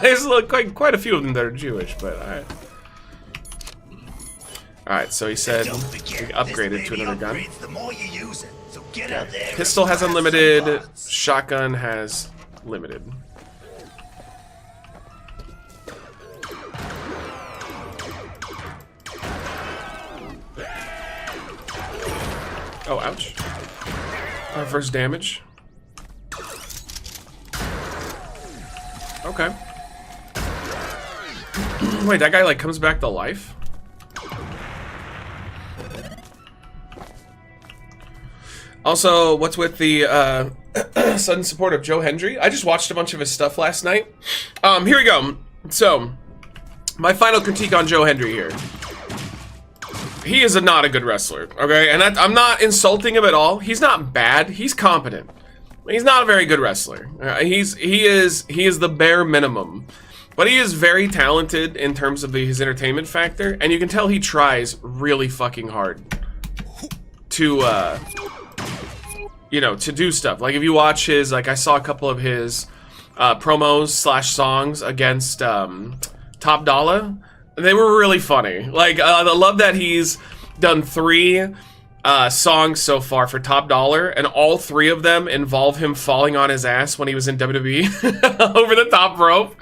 Speaker 1: There's like quite a few of them that are Jewish, but alright. Alright, so he said we upgraded to another gun. Yeah. Pistol has unlimited, shotgun has limited. Oh, ouch. Our first damage. Okay. Wait, that guy like comes back to life? Also, what's with the sudden support of Joe Hendry? I just watched a bunch of his stuff last night. Here we go. So, my final critique on Joe Hendry here. He is not a good wrestler, okay? And I'm not insulting him at all. He's not bad. He's competent. He's not a very good wrestler. He is the bare minimum. But he is very talented in terms of his entertainment factor, and you can tell he tries really fucking hard to you know, to do stuff. Like if you watch his, like I saw a couple of his promos / songs against Top Dollar. They were really funny. Like I love that he's done 3 songs so far for Top Dollar, and all 3 of them involve him falling on his ass when he was in WWE over the top rope.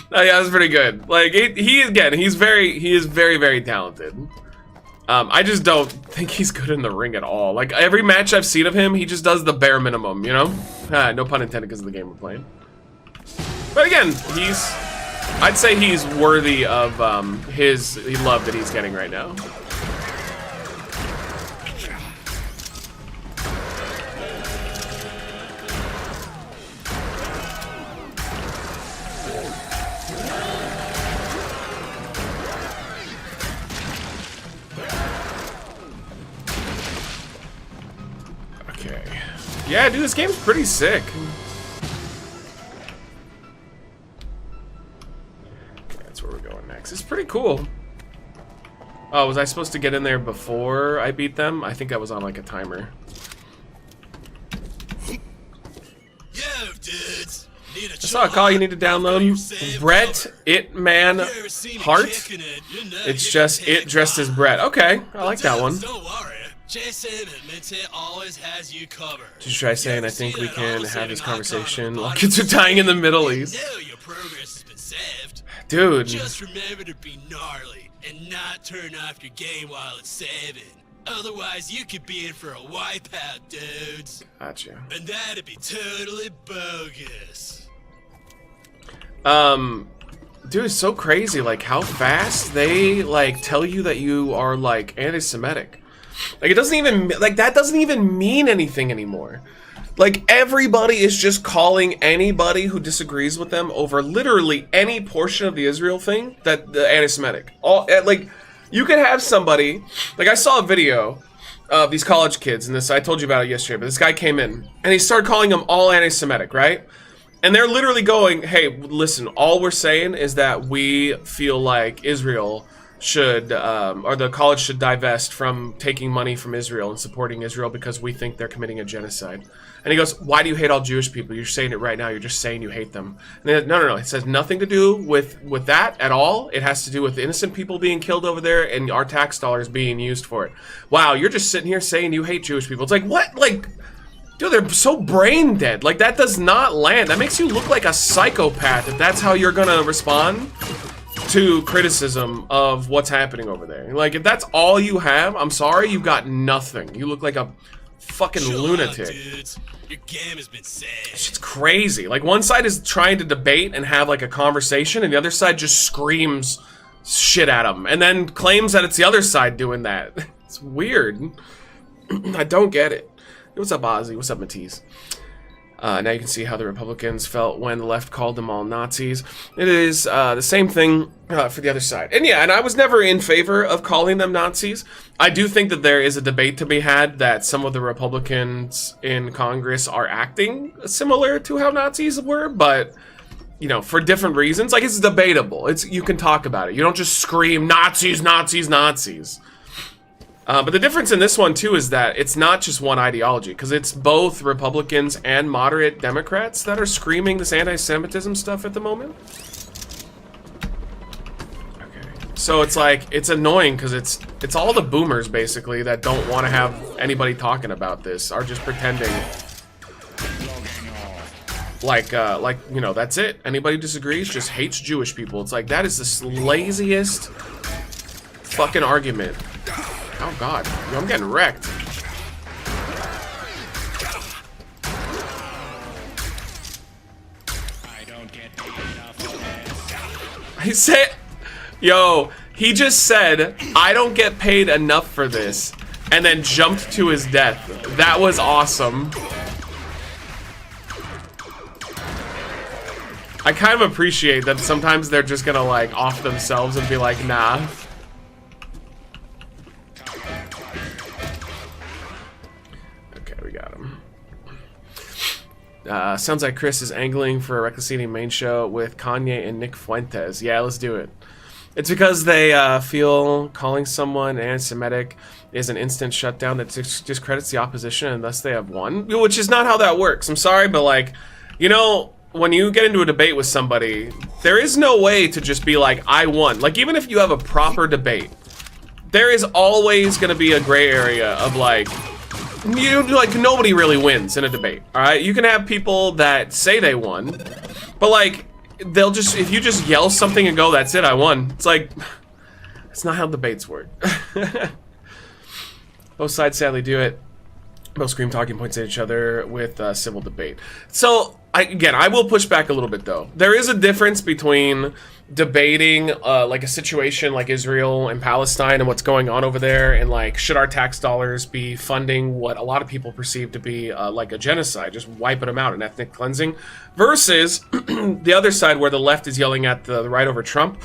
Speaker 1: Yeah, that was pretty good. Like he is very, very talented. I just don't think he's good in the ring at all. Like every match I've seen of him, he just does the bare minimum, you know? No pun intended because of the game we're playing. But again, I'd say he's worthy of his love that he's getting right now. Yeah, dude, this game's pretty sick. Okay, that's where we're going next. It's pretty cool. Oh, was I supposed to get in there before I beat them? I think I was on like a timer.
Speaker 3: Yo, dudes. I
Speaker 1: saw a call you need to download. Brett Itman Hart. It's just it dressed as Brett. Okay, I like that one.
Speaker 3: Don't worry. Jason admits always has you covered.
Speaker 1: Just try saying I think we can have this conversation while kids are dying in the Middle East.
Speaker 3: Your progress has been saved.
Speaker 1: Dude.
Speaker 3: Just remember to be gnarly and not turn off your game while it's saving. Otherwise, you could be in for a wipeout, dudes.
Speaker 1: Gotcha.
Speaker 3: And that'd be totally bogus.
Speaker 1: Dude, it's so crazy, like, how fast they, like, tell you that you are, like, anti-Semitic. Like, it doesn't even, like, that doesn't even mean anything anymore. Like, everybody is just calling anybody who disagrees with them over literally any portion of the Israel thing that the anti-Semitic. Like, you could have somebody, like, I saw a video of these college kids, and this, I told you about it yesterday, but this guy came in, and he started calling them all anti-Semitic, right? And they're literally going, hey, listen, all we're saying is that we feel like Israel should, or the college should divest from taking money from Israel and supporting Israel because we think they're committing a genocide. And he goes, why do you hate all Jewish people? You're saying it right now. You're just saying you hate them. And they, no. It says nothing to do with that at all. It has to do with innocent people being killed over there and our tax dollars being used for it. Wow, you're just sitting here saying you hate Jewish people. It's like, what? Like, dude, they're so brain dead. Like, that does not land. That makes you look like a psychopath if that's how you're gonna respond to criticism of what's happening over there. Like, if that's all you have, I'm sorry, you've got nothing. You look like a fucking lunatic.
Speaker 3: Dudes. Your game has been saved.
Speaker 1: It's crazy. Like, one side is trying to debate and have like a conversation, and the other side just screams shit at them, and then claims that it's the other side doing that. It's weird. I don't get it. What's up, Ozzy? What's up, Matisse? Now you can see how the Republicans felt when the left called them all Nazis. It is the same thing for the other side. And yeah, and I was never in favor of calling them Nazis. I do think that there is a debate to be had that some of the Republicans in Congress are acting similar to how Nazis were, but, you know, for different reasons. Like, it's debatable. You can talk about it. You don't just scream, Nazis, Nazis, Nazis. But the difference in this one, too, is that it's not just one ideology, because it's both Republicans and moderate Democrats that are screaming this anti-Semitism stuff at the moment. Okay. So it's like, it's annoying, because it's all the boomers, basically, that don't want to have anybody talking about this, are just pretending like, you know, that's it. Anybody who disagrees just hates Jewish people. It's like, that is the laziest fucking argument. Oh god, I'm getting wrecked.
Speaker 6: I don't
Speaker 1: He said, yo, he just said, I don't get paid enough for this, and then jumped to his death. That was awesome. I kind of appreciate that sometimes they're just gonna like off themselves and be like, nah. Okay, we got him. Sounds like Chris is angling for a Reckless Eating main show with Kanye and Nick Fuentes. Yeah, let's do it. It's because they feel calling someone anti-Semitic is an instant shutdown that discredits the opposition and thus they have won. Which is not how that works. I'm sorry, but like, you know, when you get into a debate with somebody, there is no way to just be like, I won. Like, even if you have a proper debate, there is always going to be a gray area of like, like nobody really wins in a debate, all right? You can have people that say they won, but like, they'll just, if you just yell something and go, that's it, I won. It's like, it's not how debates work. Both sides sadly do it. Both scream talking points at each other with civil debate. So, again, I will push back a little bit though. There is a difference between debating like a situation like Israel and Palestine and what's going on over there, and like, should our tax dollars be funding what a lot of people perceive to be like a genocide, just wiping them out, an ethnic cleansing, versus the other side where the left is yelling at the right over Trump.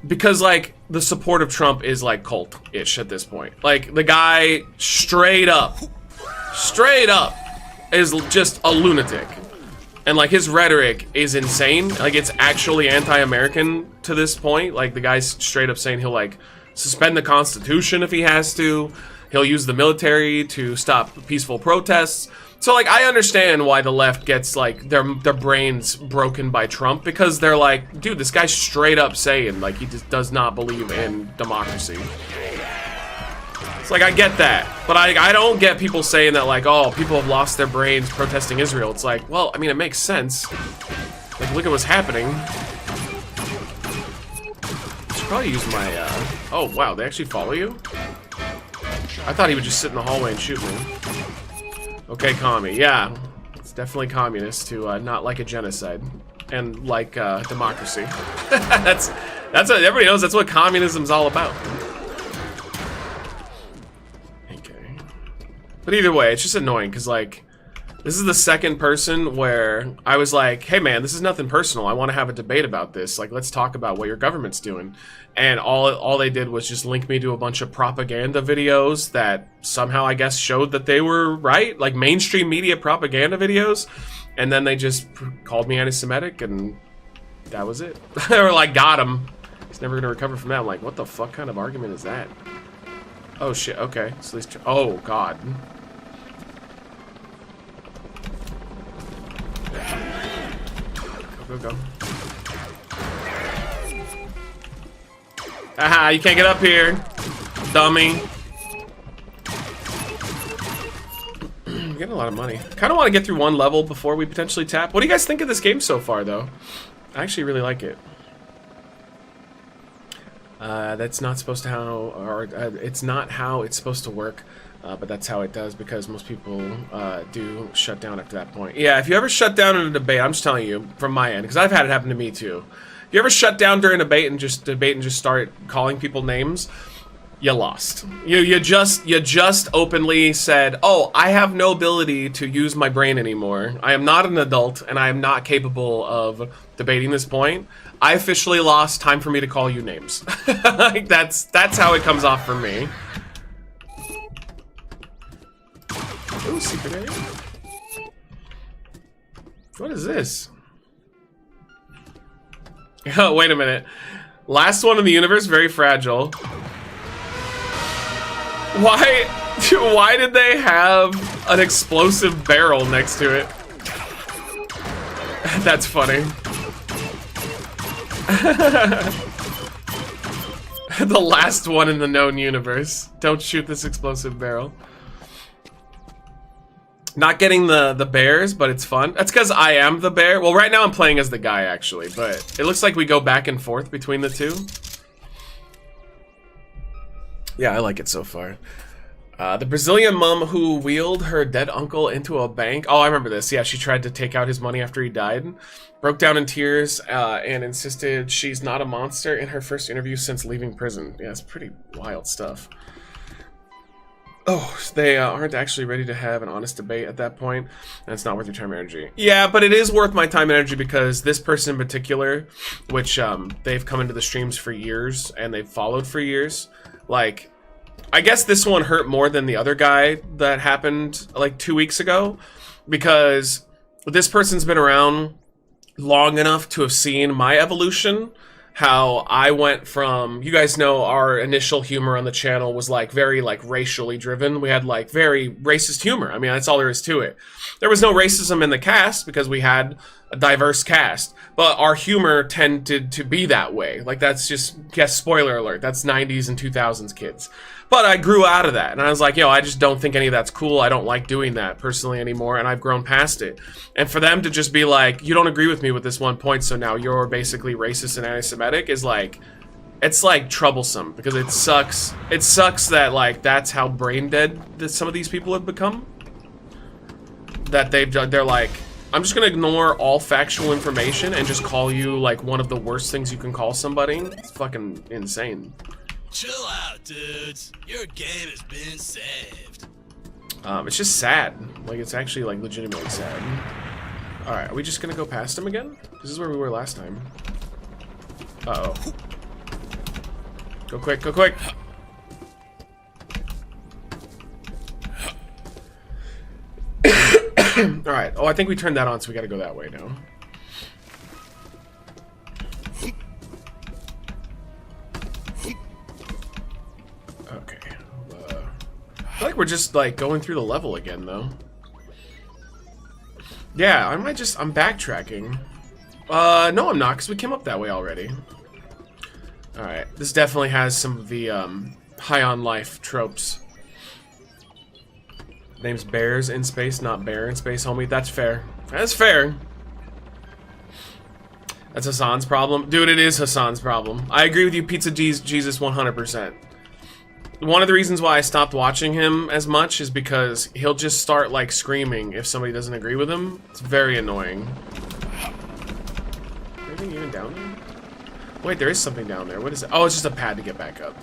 Speaker 1: Because, like, the support of Trump is, like, cult-ish at this point. Like, the guy straight up is just a lunatic. And, like, his rhetoric is insane. Like, it's actually anti-American to this point. Like, the guy's straight up saying he'll, like, suspend the Constitution if he has to. He'll use the military to stop peaceful protests. So, like, I understand why the left gets, like, their brains broken by Trump, because they're like, dude, this guy's straight up saying, like, he just does not believe in democracy. It's like, I get that, but I don't get people saying that, like, oh, people have lost their brains protesting Israel. It's like, well, I mean, it makes sense. Like, look at what's happening. I should probably use my, oh, wow, they actually follow you? I thought he would just sit in the hallway and shoot me. Okay, commie. Yeah, it's definitely communist to not like a genocide and like democracy. that's what everybody knows. That's what communism's all about. Okay, but either way, it's just annoying because like this is the second person where I was like, hey man, this is nothing personal. I want to have a debate about this. Like, let's talk about what your government's doing. And all they did was just link me to a bunch of propaganda videos that somehow I guess showed that they were right, like mainstream media propaganda videos, and then they just called me anti-Semitic, and that was it. Or like, got him. He's never gonna recover from that. I'm like, what the fuck kind of argument is that? Oh shit. Okay, so at least. Oh god. Go go go. Aha, you can't get up here, dummy. I'm getting a lot of money. Kind of want to get through one level before we potentially tap. What do you guys think of this game so far, though? I actually really like it. That's not supposed to how, or it's not how it's supposed to work, but that's how it does because most people do shut down after that point. Yeah, if you ever shut down in a debate, I'm just telling you from my end, because I've had it happen to me too. If you ever shut down during a debate and just start calling people names, you lost. You just openly said, "Oh, I have no ability to use my brain anymore. I am not an adult and I am not capable of debating this point. I officially lost. Time for me to call you names." Like that's how it comes off for me. Ooh, secret area. What is this? Oh, wait a minute. Last one in the universe, very fragile. Why did they have an explosive barrel next to it? That's funny. The last one in the known universe. Don't shoot this explosive barrel. Not getting the bears, but it's fun. That's because I am the bear. Well, right now I'm playing as the guy, actually, but it looks like we go back and forth between the two. Yeah, I like it so far. The Brazilian mom who wheeled her dead uncle into a bank. Oh, I remember this. Yeah, she tried to take out his money after he died. Broke down in tears and insisted she's not a monster in her first interview since leaving prison. Yeah, it's pretty wild stuff. Oh, they aren't actually ready to have an honest debate at that point, and it's not worth your time and energy. Yeah, but it is worth my time and energy because this person in particular, which they've come into the streams for years and they've followed for years, like, I guess this one hurt more than the other guy that happened like 2 weeks ago, because this person's been around long enough to have seen my evolution. How I went from, you guys know our initial humor on the channel was like very like racially driven. We had like very racist humor. I mean, that's all there is to it. There was no racism in the cast because we had a diverse cast, but our humor tended to be that way. Like that's just, guess spoiler alert, that's 90s and 2000s kids. But I grew out of that, and I was like, yo, I just don't think any of that's cool. I don't like doing that personally anymore, and I've grown past it. And for them to just be like, you don't agree with me with this one point, so now you're basically racist and anti-Semitic, is like, it's like troublesome, because it sucks. It sucks that like that's how brain dead that some of these people have become. That they're like, I'm just gonna ignore all factual information and just call you like one of the worst things you can call somebody. It's fucking insane.
Speaker 3: Chill out, dudes. Your game has been saved.
Speaker 1: It's just sad. Like, it's actually, like, legitimately sad. Alright, are we just gonna go past him again? This is where we were last time. Uh-oh. Go quick, go quick! Alright, oh, I think we turned that on, so we gotta go that way now. Okay. I feel like we're just, like, going through the level again, though. Yeah, I'm backtracking. No, I'm not, because we came up that way already. Alright, this definitely has some of the, high on life tropes. Name's Bears in Space, not Bear in Space, homie. That's fair. That's fair. That's Hassan's problem. Dude, it is Hassan's problem. I agree with you, Pizza Jesus 100%. One of the reasons why I stopped watching him as much is because he'll just start, like, screaming if somebody doesn't agree with him. It's very annoying. Anything even down there? Wait, there is something down there. What is it? Oh, it's just a pad to get back up.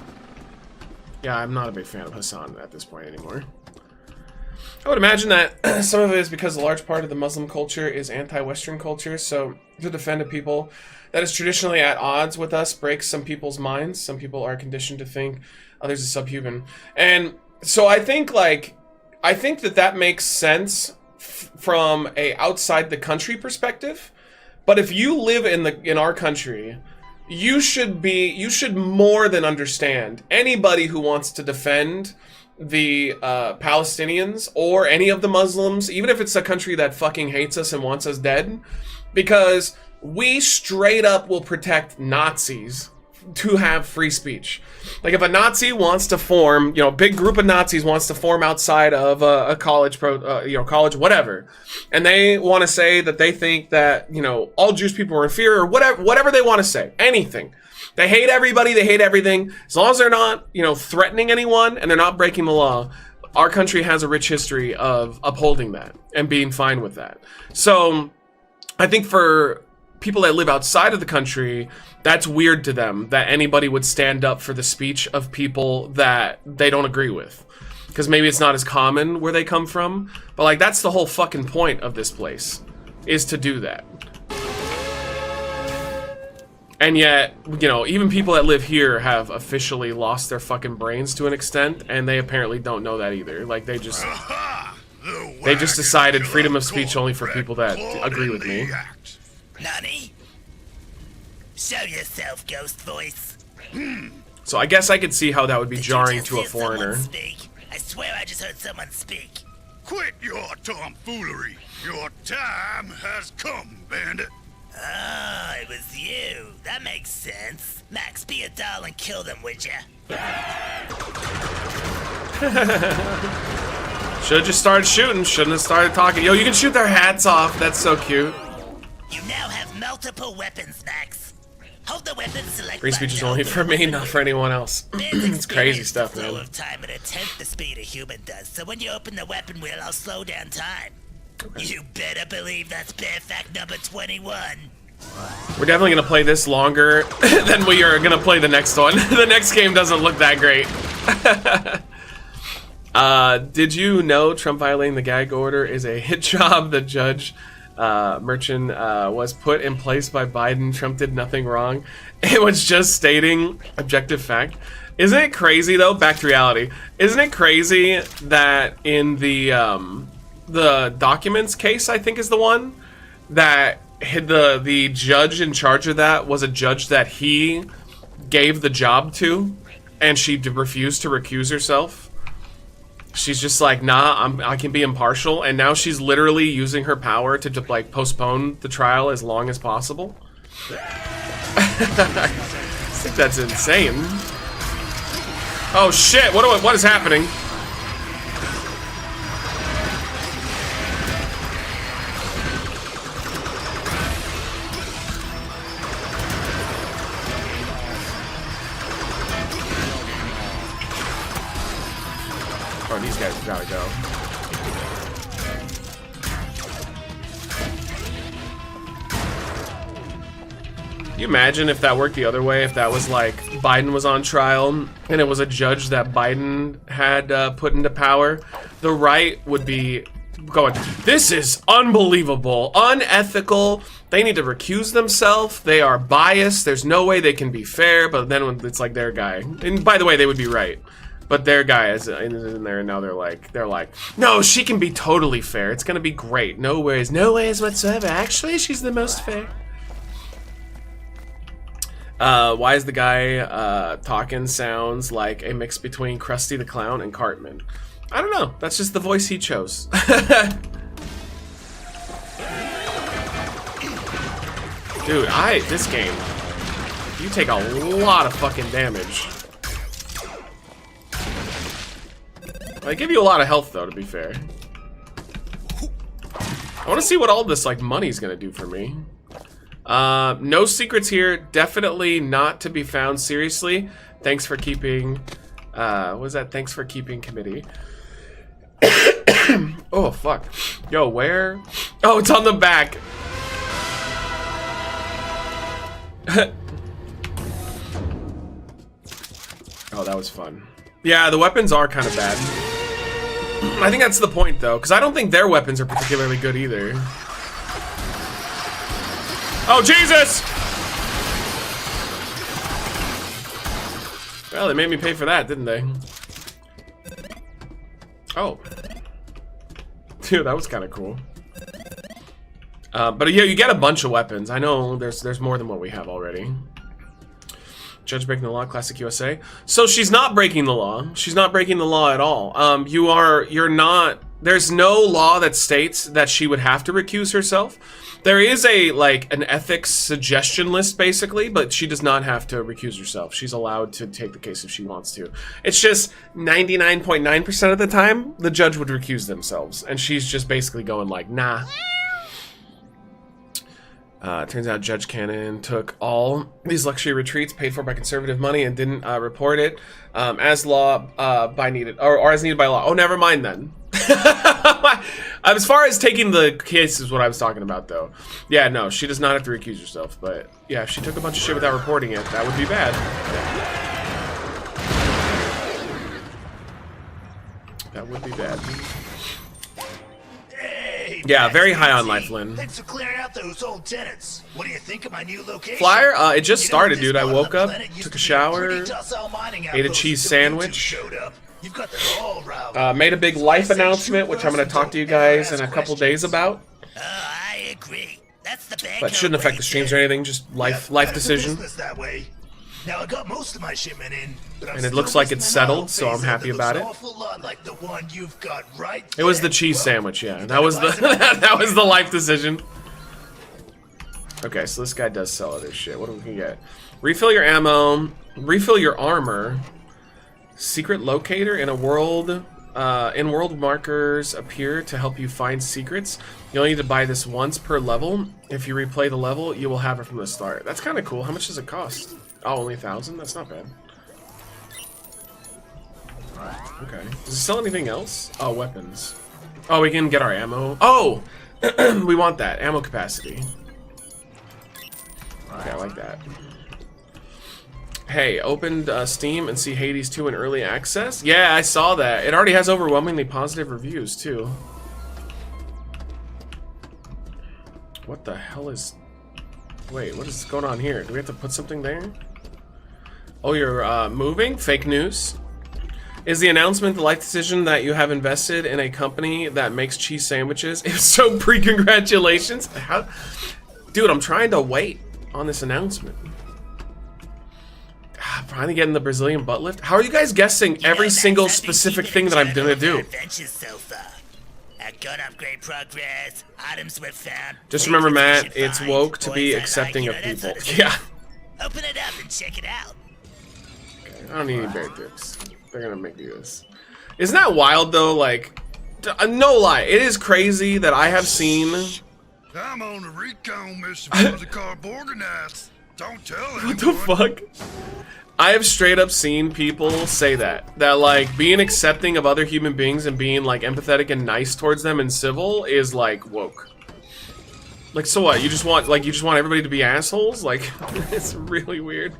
Speaker 1: Yeah, I'm not a big fan of Hassan at this point anymore. I would imagine that some of it is because a large part of the Muslim culture is anti-Western culture, so to defend a people that is traditionally at odds with us breaks some people's minds. Some people are conditioned to think others are subhuman. And so I think that makes sense from a outside the country perspective. But if you live in our country, you should more than understand anybody who wants to defend the Palestinians or any of the Muslims, even if it's a country that fucking hates us and wants us dead, because we straight up will protect Nazis to have free speech. Like if a Nazi wants to form, a big group of Nazis wants to form outside of a college, college, whatever, and they want to say that they think that, all Jewish people are inferior, or whatever they want to say, anything. They hate everybody, they hate everything. As long as they're not, threatening anyone and they're not breaking the law, our country has a rich history of upholding that and being fine with that. So I think for people that live outside of the country, that's weird to them that anybody would stand up for the speech of people that they don't agree with. Because maybe it's not as common where they come from. But like, that's the whole fucking point of this place, is to do that. And yet, even people that live here have officially lost their fucking brains to an extent, and they apparently don't know that either. Like, they just decided freedom of speech only for people that agree with me.
Speaker 5: Nani? Show yourself, ghost voice.
Speaker 1: So I guess I could see how that would be
Speaker 5: Did
Speaker 1: jarring
Speaker 5: you just
Speaker 1: to a
Speaker 5: hear someone
Speaker 1: foreigner.
Speaker 5: Speak? I swear I just heard someone speak.
Speaker 4: Quit your tomfoolery. Your time has come, bandit.
Speaker 5: Oh, it was you. That makes sense. Max, be a doll and kill them, would ya?
Speaker 1: Should've just started shooting, shouldn't have started talking. Yo, you can shoot their hats off, that's so cute.
Speaker 5: You now have multiple weapons, Max. Hold the weapon select
Speaker 1: Free speech
Speaker 5: button
Speaker 1: is
Speaker 5: to
Speaker 1: only
Speaker 5: open
Speaker 1: for
Speaker 5: the
Speaker 1: me,
Speaker 5: weapon
Speaker 1: not
Speaker 5: menu.
Speaker 1: for anyone else. It's crazy stuff,
Speaker 5: The flow
Speaker 1: man.
Speaker 5: of time at a tenth the speed a human does, so when you open the weapon wheel, I'll slow down time. You better believe that's bear fact number 21.
Speaker 1: We're definitely gonna play this longer than we are gonna play the next one. The next game doesn't look that great. Did you know Trump violating the gag order is a hit job? The judge Merchant was put in place by Biden. Trump did nothing wrong. It was just stating objective fact. Isn't it crazy though? Back to reality. Isn't it crazy that in the documents case, I think is the one that the judge in charge of that was a judge that he gave the job to, and she refused to recuse herself. She's just like, nah, I can be impartial, and now she's literally using her power to like postpone the trial as long as possible. I think that's insane. Oh shit! What is happening? Oh, these guys gotta go. Can you imagine if that worked the other way? If that was like Biden was on trial and it was a judge that Biden had put into power, the right would be going, this is unbelievable, unethical. They need to recuse themselves. They are biased. There's no way they can be fair. But then when it's like their guy, and by the way, they would be right. But their guy is in there, and now they're like, no, she can be totally fair. It's gonna be great. No ways whatsoever. Actually, she's the most fair. Why is the guy talking sounds like a mix between Krusty the Clown and Cartman? I don't know. That's just the voice he chose. Dude, this game, you take a lot of fucking damage. I give you a lot of health, though, to be fair. I want to see what all this, like, money's gonna do for me. No secrets here. Definitely not to be found. Seriously. Thanks for keeping... what was that? Thanks for keeping committee. Oh, fuck. Yo, where? Oh, it's on the back. Oh, that was fun. Yeah, the weapons are kind of bad. I think that's the point, though, because I don't think their weapons are particularly good either. Oh, Jesus! Well, they made me pay for that, didn't they? Oh. Dude, that was kind of cool. But yeah, you get a bunch of weapons. I know there's more than what we have already. Judge breaking the law, classic USA. So she's not breaking the law. She's not breaking the law at all. You're not. There's no law that states that she would have to recuse herself. There is an ethics suggestion list basically, but she does not have to recuse herself. She's allowed to take the case if she wants to. It's just 99.9% of the time the judge would recuse themselves, and she's just basically going like, nah. Turns out Judge Cannon took all these luxury retreats paid for by conservative money and didn't report it as law by needed or as needed by law. Oh, never mind then. As far as taking the case is what I was talking about, though. Yeah, no, she does not have to recuse herself. But yeah, if she took a bunch of shit without reporting it, that would be bad. That would be bad.
Speaker 4: Hey,
Speaker 1: Yeah,
Speaker 4: Max,
Speaker 1: very high on
Speaker 4: Nancy.
Speaker 1: life, Lynn.
Speaker 4: Thanks for clearing out those old tenants. What do you think of my new location?
Speaker 1: Flyer, it just
Speaker 4: You know,
Speaker 1: started,
Speaker 4: this
Speaker 1: dude. I
Speaker 4: part of
Speaker 1: woke
Speaker 4: the
Speaker 1: up,
Speaker 4: planet used
Speaker 1: took
Speaker 4: to
Speaker 1: a
Speaker 4: be
Speaker 1: shower,
Speaker 4: pretty docile mining
Speaker 1: ate a
Speaker 4: outpost
Speaker 1: cheese
Speaker 4: until you two
Speaker 1: sandwich.
Speaker 4: showed up. You've got them all riled.
Speaker 1: made a big life announcement, which I'm going to talk to you guys in a couple days about.
Speaker 5: Oh, I agree. That's the bad
Speaker 1: But shouldn't affect the streams or anything, just life decision.
Speaker 4: That way. Now I got most of my shipment in, but I'm
Speaker 1: And it
Speaker 4: still
Speaker 1: looks like
Speaker 4: missing
Speaker 1: it's
Speaker 4: an
Speaker 1: settled,
Speaker 4: aisle
Speaker 1: so I'm
Speaker 4: phaser
Speaker 1: happy
Speaker 4: that
Speaker 1: about
Speaker 4: looks
Speaker 1: it.
Speaker 4: an awful lot like the one you've got right
Speaker 1: It was the
Speaker 4: there.
Speaker 1: cheese
Speaker 4: Well,
Speaker 1: sandwich, yeah. That was the that was the life decision. Okay, so this guy does sell other shit. What do we can get? Refill your ammo, refill your armor, secret locator in a world In-world markers appear to help you find secrets. You'll need to buy this once per level. If you replay the level, you will have it from the start. That's kind of cool. How much does it cost? Oh, only 1,000? That's not bad. Okay. Does it sell anything else? Oh, weapons. Oh, we can get our ammo. Oh! We want that. Ammo capacity. Okay, I like that. Hey, opened Steam and see Hades 2 in early access? Yeah, I saw that. It already has overwhelmingly positive reviews, too. What the hell is... Wait, what is going on here? Do we have to put something there? Oh, you're moving? Fake news. Is the announcement the life decision that you have invested in a company that makes cheese sandwiches? If so, pre-congratulations. How... Dude, I'm trying to wait on this announcement. Finally getting the Brazilian butt lift. How are you guys guessing every single specific thing that I'm gonna do?
Speaker 5: So far. Gun upgrade progress, items were found.
Speaker 1: Just remember, Matt, it's woke to be accepting of people. Yeah.
Speaker 5: Open it up and check it out.
Speaker 1: Okay, I don't need any bear tips. They're gonna make me this. Isn't that wild though? Like, no lie, it is crazy that I have seen.
Speaker 4: I'm on a recon mission for the Carborganites. Don't tell anyone.
Speaker 1: What the fuck? I have straight up seen people say that like being accepting of other human beings and being like empathetic and nice towards them and civil is like woke. Like, so what? You just want everybody to be assholes? Like, it's really weird.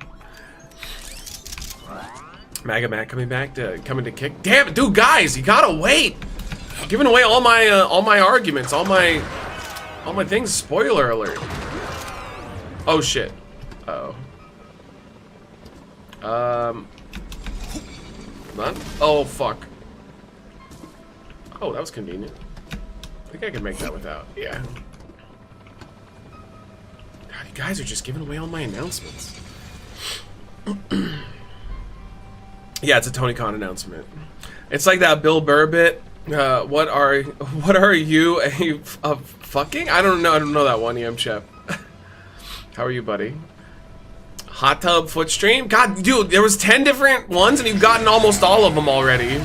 Speaker 1: MAGA Matt coming to kick. Damn it, dude, guys, you gotta wait. I'm giving away all my arguments, all my things. Spoiler alert. Oh shit. Uh oh. None? Oh fuck. Oh, that was convenient. I think I can make that without. Yeah. God, you guys are just giving away all my announcements. Yeah, it's a Tony Khan announcement. It's like that Bill Burr bit. What are you a fucking? I don't know that one, EM Chef. How are you, buddy? Hot tub foot stream? God, dude, there was 10 different ones and you've gotten almost all of them already.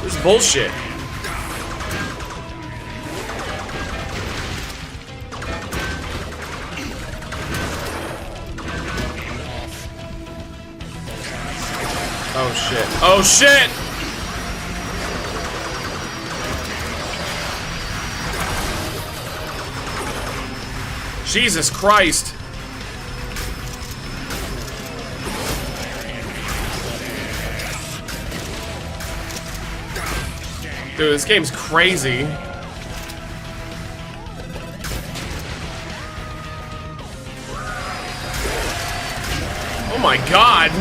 Speaker 1: This is bullshit. Oh shit. Oh shit! Jesus Christ. Dude, this game's crazy. Oh my god.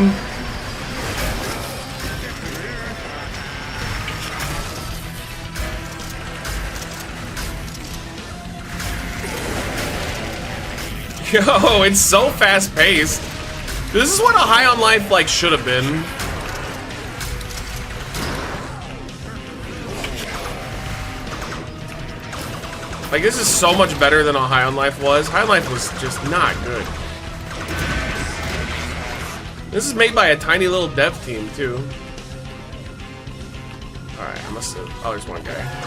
Speaker 1: Yo, it's so fast-paced. This is what a High on Life, like, should have been. Like, this is so much better than a High on Life was. High on Life was just not good. This is made by a tiny little dev team, too. Alright, I must have... Oh, there's one guy.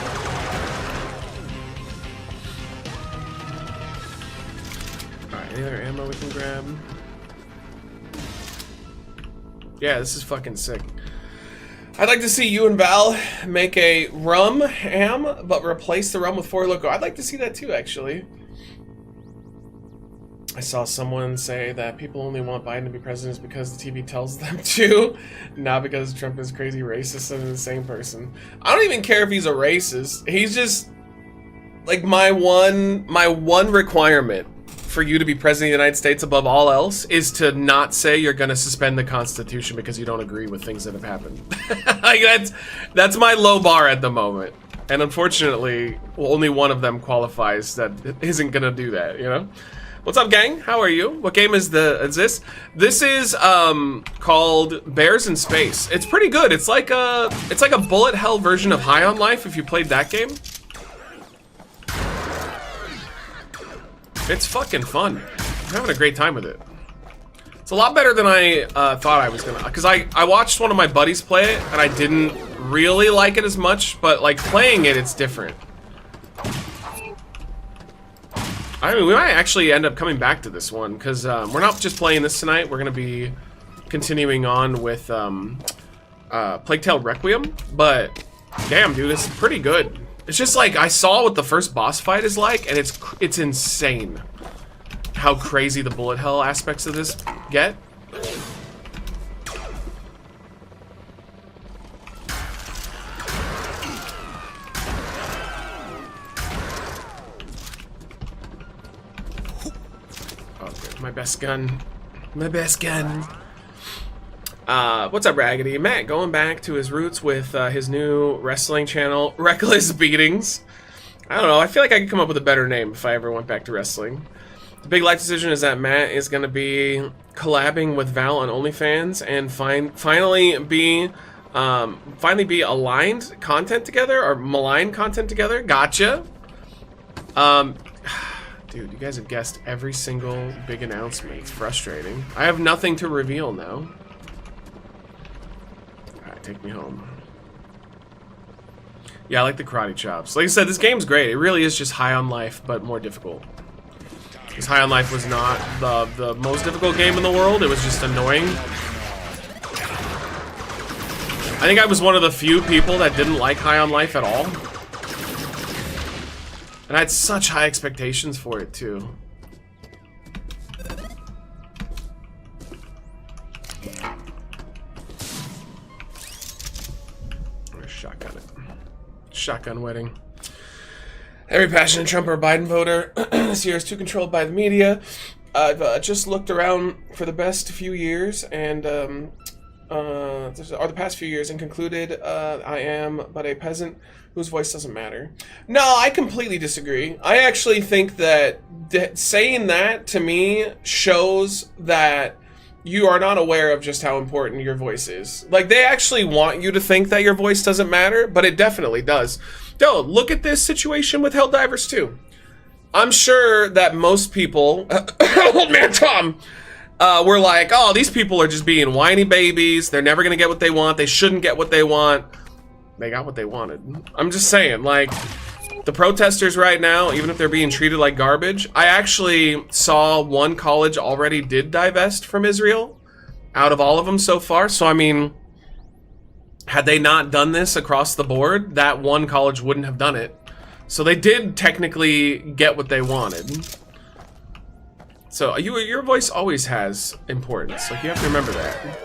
Speaker 1: Any other ammo we can grab? Yeah, this is fucking sick. I'd like to see you and Val make a rum ham, but replace the rum with Four Loko. I'd like to see that too, actually. I saw someone say that people only want Biden to be president because the TV tells them to, not because Trump is crazy racist and an insane person. I don't even care if he's a racist. He's just like my one requirement for you to be president of the United States above all else is to not say you're gonna suspend the Constitution because you don't agree with things that have happened. Like that's my low bar at the moment. And unfortunately, only one of them qualifies that isn't gonna do that, you know? What's up, gang? How are you? What game is this? This is called Bears in Space. It's pretty good. It's like a bullet hell version of High on Life if you played that game. It's fucking fun. I'm having a great time with it. It's a lot better than I thought I was gonna, because I watched one of my buddies play it and I didn't really like it as much, but like playing it, it's different. I mean, we might actually end up coming back to this one because we're not just playing this tonight. We're gonna be continuing on with Plague Tale Requiem, but damn, dude, it's pretty good. It's just like I saw what the first boss fight is like, and it's insane how crazy the bullet hell aspects of this get. Okay, my best gun. My best gun. What's up, Raggedy? Matt going back to his roots with his new wrestling channel, Reckless Beatings. I don't know, I feel like I could come up with a better name if I ever went back to wrestling. The big life decision is that Matt is going to be collabing with Val on OnlyFans and finally be aligned content together, or maligned content together. Gotcha. Dude, you guys have guessed every single big announcement. It's frustrating. I have nothing to reveal now. Alright, take me home. Yeah, I like the karate chops. Like I said, this game's great. It really is just High on Life, but more difficult. Because High on Life was not the most difficult game in the world. It was just annoying. I think I was one of the few people that didn't like High on Life at all. And I had such high expectations for it, too. Shotgun it. Shotgun wedding. Every passionate Trump or Biden voter this year is too controlled by the media. I've just looked around for the best few years and or the past few years and concluded I am but a peasant whose voice doesn't matter. No, I completely disagree. I actually think that saying that to me shows that you are not aware of just how important your voice is. Like, they actually want you to think that your voice doesn't matter, but it definitely does. Yo, look at this situation with Helldivers 2. I'm sure that most people, old man Tom, were like, oh, these people are just being whiny babies. They're never going to get what they want. They shouldn't get what they want. They got what they wanted. I'm just saying, like, the protesters right now, even if they're being treated like garbage, I actually saw one college already did divest from Israel out of all of them so far. So, I mean, had they not done this across the board, that one college wouldn't have done it. So they did technically get what they wanted. So your voice always has importance. Like, you have to remember that.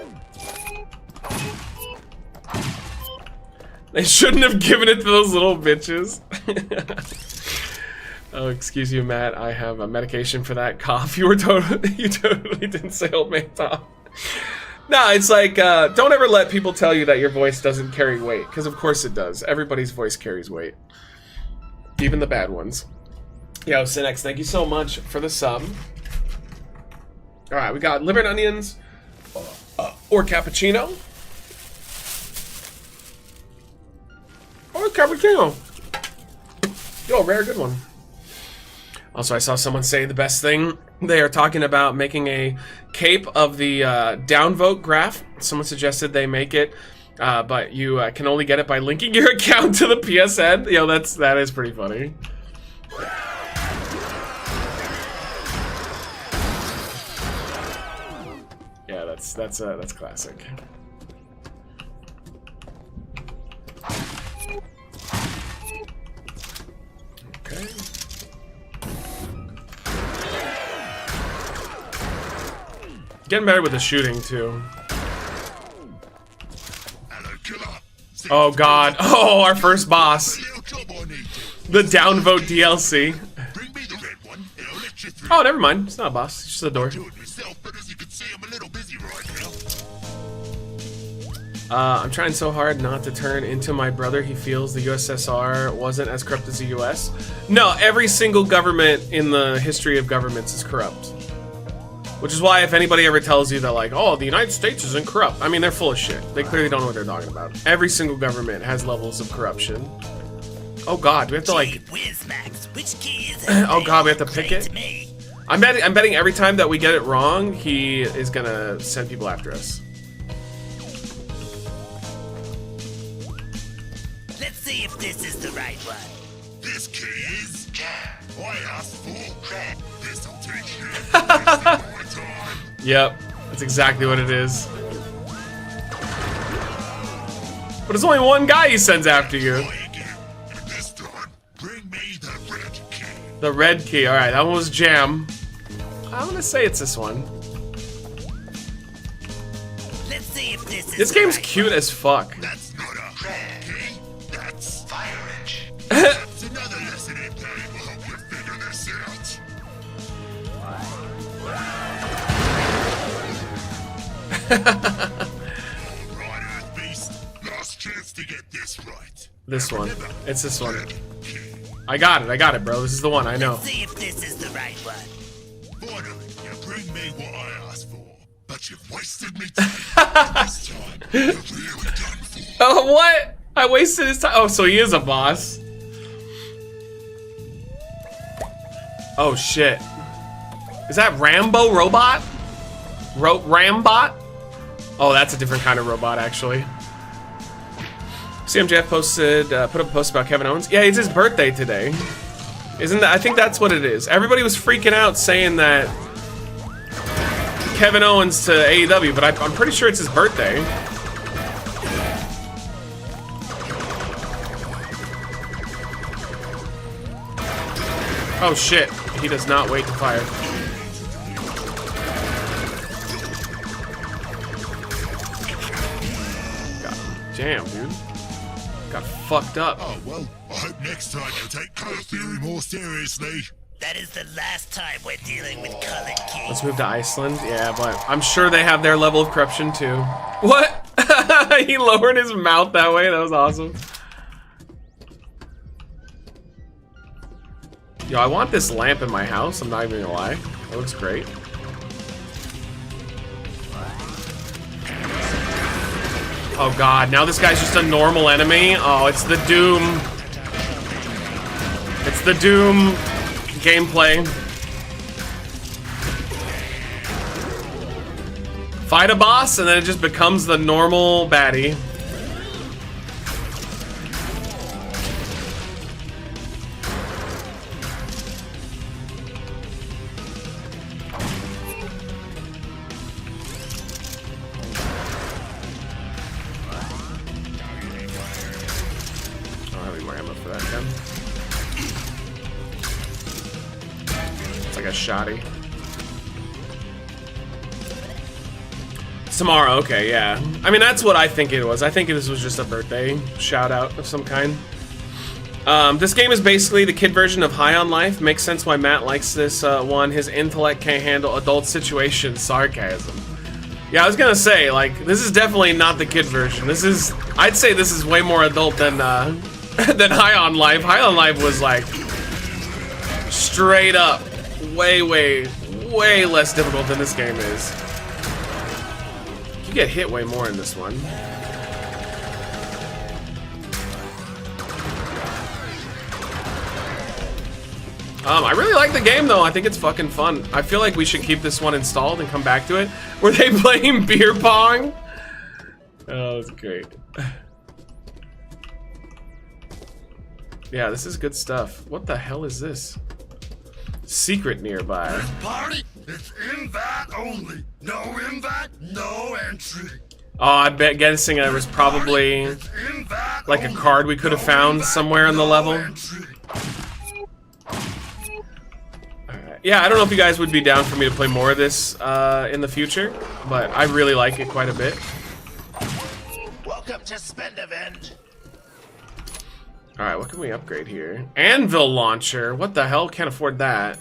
Speaker 1: They shouldn't have given it to those little bitches. Oh, excuse you, Matt. I have a medication for that cough. You totally didn't say old man Tom. No, it's like, don't ever let people tell you that your voice doesn't carry weight, because of course it does. Everybody's voice carries weight. Even the bad ones. Yo, Cinex, thank you so much for the sub. Alright, we got liver and onions, or cappuccino. Or cappuccino. Yo, rare good one. Also, I saw someone say the best thing. They are talking about making a cape of the downvote graph. Someone suggested they make it, but you can only get it by linking your account to the PSN. Yo, that is pretty funny. Yeah, that's classic. Okay. Getting better with the shooting too. Oh god. Oh, our first boss. The downvote DLC. Oh, never mind. It's not a boss. It's just a door. I'm trying so hard not to turn into my brother. He feels the USSR wasn't as corrupt as the US. No, every single government in the history of governments is corrupt. Which is why if anybody ever tells you that, like, oh, the United States isn't corrupt, I mean, they're full of shit. They clearly don't know what they're talking about. Every single government has levels of corruption. Oh god, we have to, like...
Speaker 5: Whiz, Max, which key is
Speaker 1: oh god, we have to pick it? I'm betting every time that we get it wrong, he is gonna send people after us.
Speaker 5: Let's see if this is the right one.
Speaker 4: This key is I asked for. This'll teach you. Wasting my time.
Speaker 1: Yep, that's exactly what it is. But it's only one guy he sends after you.
Speaker 4: Try again. This time, bring me the red key.
Speaker 1: The red key. All right, that one was jam. I'm gonna say it's this one.
Speaker 5: Let's see if this is
Speaker 1: This
Speaker 5: the
Speaker 1: game's
Speaker 5: right
Speaker 1: cute as fuck.
Speaker 4: That's not a red key. That's fire edge.
Speaker 1: Oh
Speaker 4: That's another lesson in pain will help you figure this out. Alright, Earth Beast. Last chance to get this right.
Speaker 1: This one. It's this one.
Speaker 4: Red key.
Speaker 1: I got it, bro. This is the one. I know.
Speaker 5: Let's see if this is the right one.
Speaker 4: Finally, you bring me what I asked for. But you've wasted me time. This time, you're really done for.
Speaker 1: Oh, what? I wasted his time. Oh, so he is a boss. Oh shit. Is that Rambo robot? Rambot? Oh, that's a different kind of robot, actually. CMJF posted, put up a post about Kevin Owens. Yeah, it's his birthday today. Isn't that? I think that's what it is. Everybody was freaking out saying that Kevin Owens to AEW, but I'm pretty sure it's his birthday. Oh shit, he does not wait to fire. God damn, dude. Got fucked up.
Speaker 4: Oh, well, I hope next time you'll take color theory more seriously.
Speaker 5: That is the last time we're dealing with colored keys.
Speaker 1: Let's move to Iceland. Yeah, but I'm sure they have their level of corruption too. What? He lowered his mouth that way? That was awesome. Yo, I want this lamp in my house. I'm not even gonna lie. That looks great. Oh god, now this guy's just a normal enemy? Oh, it's the Doom. It's the Doom gameplay. Fight a boss and then it just becomes the normal baddie. Shoddy. Tomorrow, okay, yeah. I mean, that's what I think it was. I think this was just a birthday shout out of some kind. This game is basically the kid version of High on Life. Makes sense why Matt likes this one. His intellect can't handle adult situations. Sarcasm. Yeah, I was gonna say, like, this is definitely not the kid version. This is, I'd say this is way more adult than than High on Life. High on Life was like straight up way less difficult than this game is. You get hit way more in this one. I really like the game though. I think it's fucking fun. I feel like we should keep this one installed and come back to it. Were they playing beer pong? Oh, that's great. Yeah, this is good stuff. What the hell is this? Secret nearby.
Speaker 4: Party, it's invite only. No invite, no entry.
Speaker 1: Oh, I bet guessing it was probably like a card we could have found somewhere in the level. Alright. Yeah, I don't know if you guys would be down for me to play more of this in the future, but I really like it quite a bit.
Speaker 5: Welcome to Spendavend.
Speaker 1: Alright, what can we upgrade here? Anvil launcher. What the hell? Can't afford that.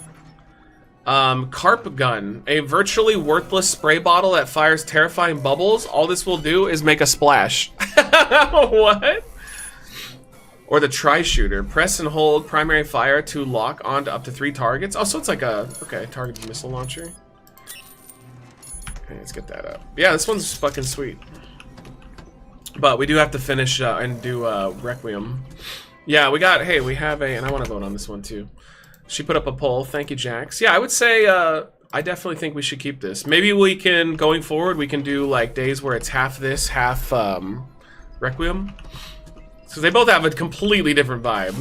Speaker 1: Carp gun. A virtually worthless spray bottle that fires terrifying bubbles. All this will do is make a splash. What? Or the tri-shooter. Press and hold primary fire to lock onto up to 3 targets. Oh, so it's like a, okay, targeted missile launcher. Okay, let's get that up. Yeah, this one's fucking sweet. But we do have to finish and do Requiem. Yeah, we got, hey, we have a, and I want to vote on this one too. She put up a poll. Thank you, Jax. Yeah, I would say I definitely think we should keep this. Maybe we can, going forward, we can do like days where it's half this, half Requiem. Because they both have a completely different vibe.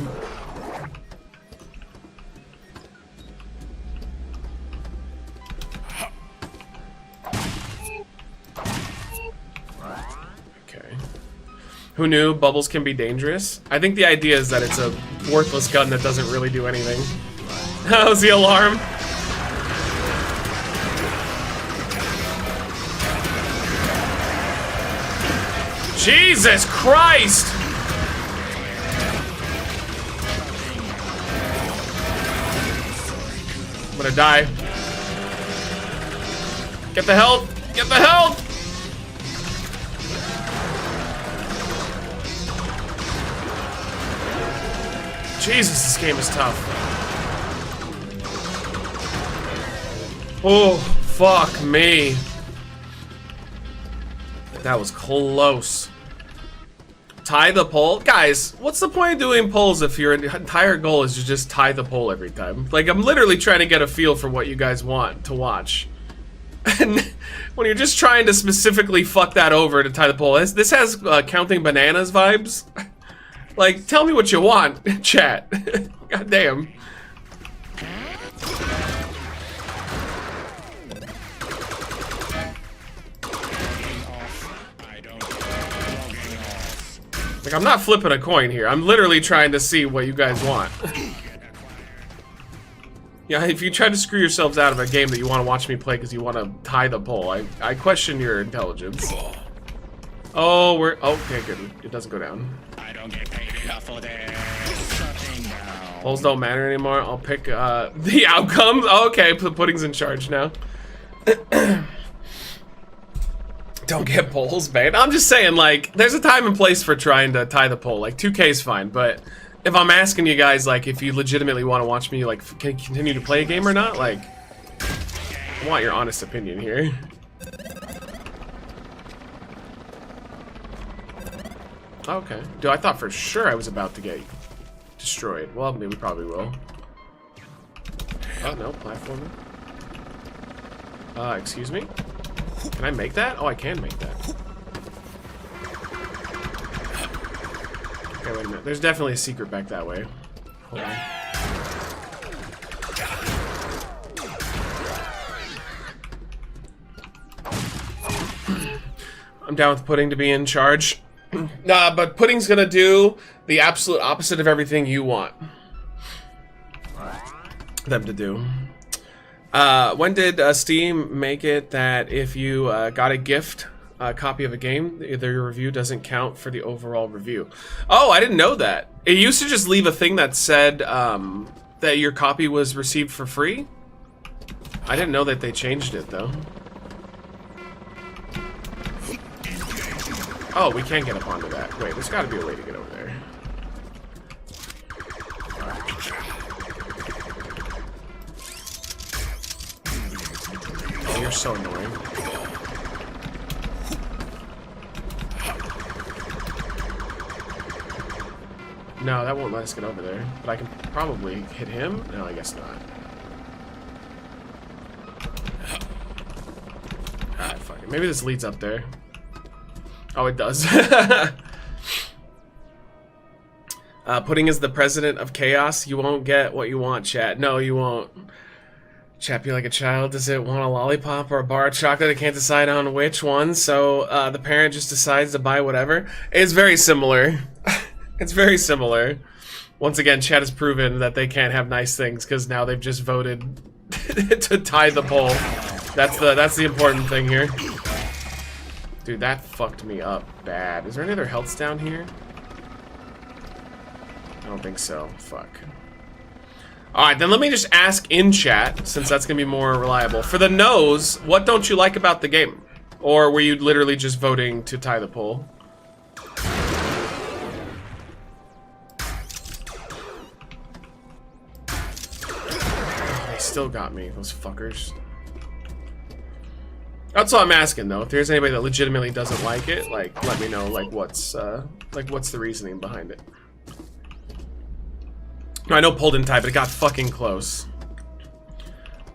Speaker 1: Okay. Who knew bubbles can be dangerous? I think the idea is that it's a worthless gun that doesn't really do anything. How's the alarm? Jesus Christ! I'm gonna die. Get the health! Get the health! Jesus, this game is tough. Oh, fuck me. That was close. Tie the pole? Guys, what's the point of doing polls if your entire goal is to just tie the pole every time? Like, I'm literally trying to get a feel for what you guys want to watch. And when you're just trying to specifically fuck that over to tie the pole, this has counting bananas vibes. Like, tell me what you want, chat. God damn. Like, I'm not flipping a coin here. I'm literally trying to see what you guys want. Yeah, if you try to screw yourselves out of a game that you want to watch me play because you want to tie the pole, I question your intelligence. Oh, we're... Okay, good. It doesn't go down.
Speaker 6: I don't get paid enough for this.
Speaker 1: Polls don't matter anymore. I'll pick the outcome. Oh, okay, Pudding's in charge now. Don't get polls, man. I'm just saying, like, there's a time and place for trying to tie the poll. Like, 2K is fine, but if I'm asking you guys, like, if you legitimately want to watch me, like, can continue to play a game or not, like, I want your honest opinion here. Okay. Dude, I thought for sure I was about to get destroyed. Well, maybe we probably will. Oh, no, platforming. Excuse me? Can I make that? Oh, I can make that. Okay, wait a minute. There's definitely a secret back that way. Hold on. I'm down with Pudding to be in charge. Nah, but Pudding's gonna do the absolute opposite of everything you want them to do. When did Steam make it that if you got a gift copy of a game, your review doesn't count for the overall review? Oh, I didn't know that. It used to just leave a thing that said that your copy was received for free. I didn't know that they changed it, though. Oh, we can't get up onto that. Wait, there's got to be a way to get over there. Oh, you're so annoying. No, that won't let us get over there. But I can probably hit him? No, I guess not. Alright, fuck it. Maybe this leads up there. Oh, it does. Pudding is the president of chaos. You won't get what you want, chat. No, you won't. Chat, be like a child. Does it want a lollipop or a bar of chocolate? It can't decide on which one, so the parent just decides to buy whatever. It's very similar. It's very similar. Once again, chat has proven that they can't have nice things because now they've just voted to tie the poll. That's the important thing here. Dude, that fucked me up bad. Is there any other healths down here? I don't think so. Fuck. Alright, then let me just ask in chat, since that's gonna be more reliable. For the no's, what don't you like about the game? Or were you literally just voting to tie the poll? Oh, they still got me, those fuckers. That's all I'm asking, though. If there's anybody that legitimately doesn't like it, like, let me know, like, what's the reasoning behind it. I know pull didn't type, but it got fucking close.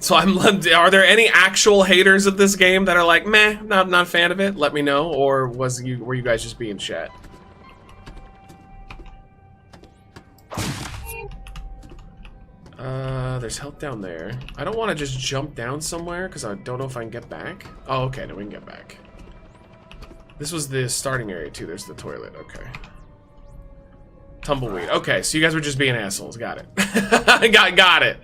Speaker 1: So are there any actual haters of this game that are like, meh, not a fan of it? Let me know, or were you guys just being chat? There's health down there. I don't want to just jump down somewhere because I don't know if I can get back. Oh, okay, no, we can get back. This was the starting area too. There's the toilet. Okay. Tumbleweed. Okay, so you guys were just being assholes. Got it. got it.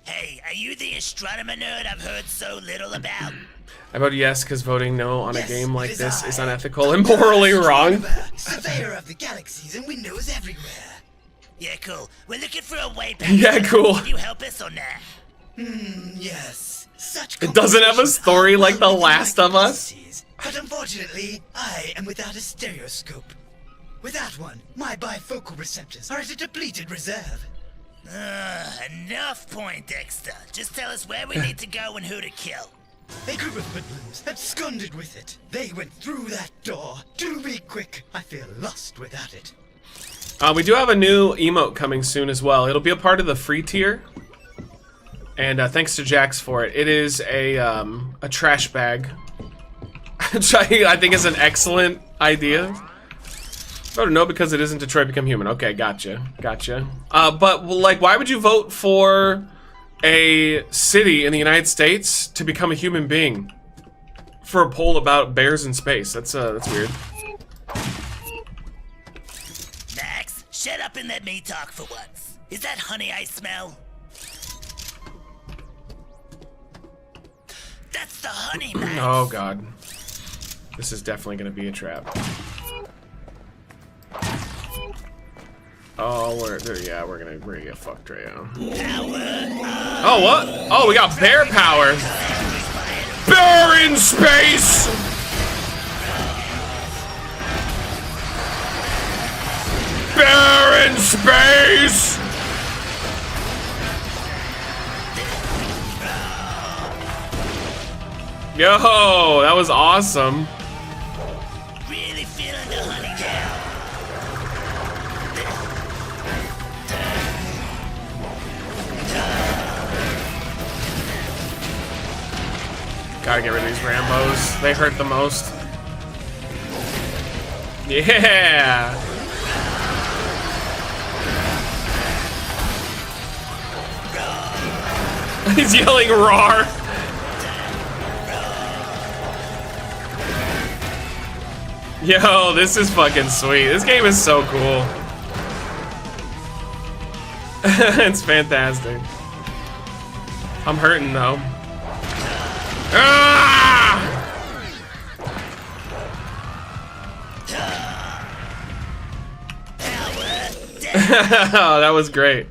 Speaker 5: Hey, are you the astronomer nerd I've heard so little about?
Speaker 1: I vote yes because voting no on a game like this is unethical and morally wrong.
Speaker 5: Surveyor of the galaxies and windows everywhere. Yeah, cool. We're looking for a way back.
Speaker 1: Yeah, cool.
Speaker 5: Can you help us on that?
Speaker 7: Yes. Such
Speaker 1: It doesn't have a story like The Last of Us.
Speaker 7: But unfortunately, I am without a stereoscope. Without one, my bifocal receptors are at a depleted reserve.
Speaker 5: Enough, Poindexter. Just tell us where we need to go and who to kill.
Speaker 7: A group of hoodlums absconded with it. They went through that door. Do be quick. I feel lost without it.
Speaker 1: We do have a new emote coming soon as well. It'll be a part of the free tier. And thanks to Jax for it. It is a trash bag. Which I think is an excellent idea. Oh, no, because it isn't Detroit Become Human. Okay, gotcha. But, like, why would you vote for a city in the United States to become a human being for a poll about bears in space? That's weird.
Speaker 5: Max, shut up and let me talk for once. Is that honey I smell? That's the honey, Max.
Speaker 1: Oh, God. This is definitely going to be a trap. Oh, we're gonna get fucked right now. Oh, what? Oh, we got bear power. Bear in space. Bear in space. Yo, that was awesome.
Speaker 5: Really feeling the honey now.
Speaker 1: Gotta get rid of these Rambos. They hurt the most. Yeah! He's yelling roar! Yo, this is fucking sweet. This game is so cool. It's fantastic. I'm hurting though. Ah! Oh, that was great.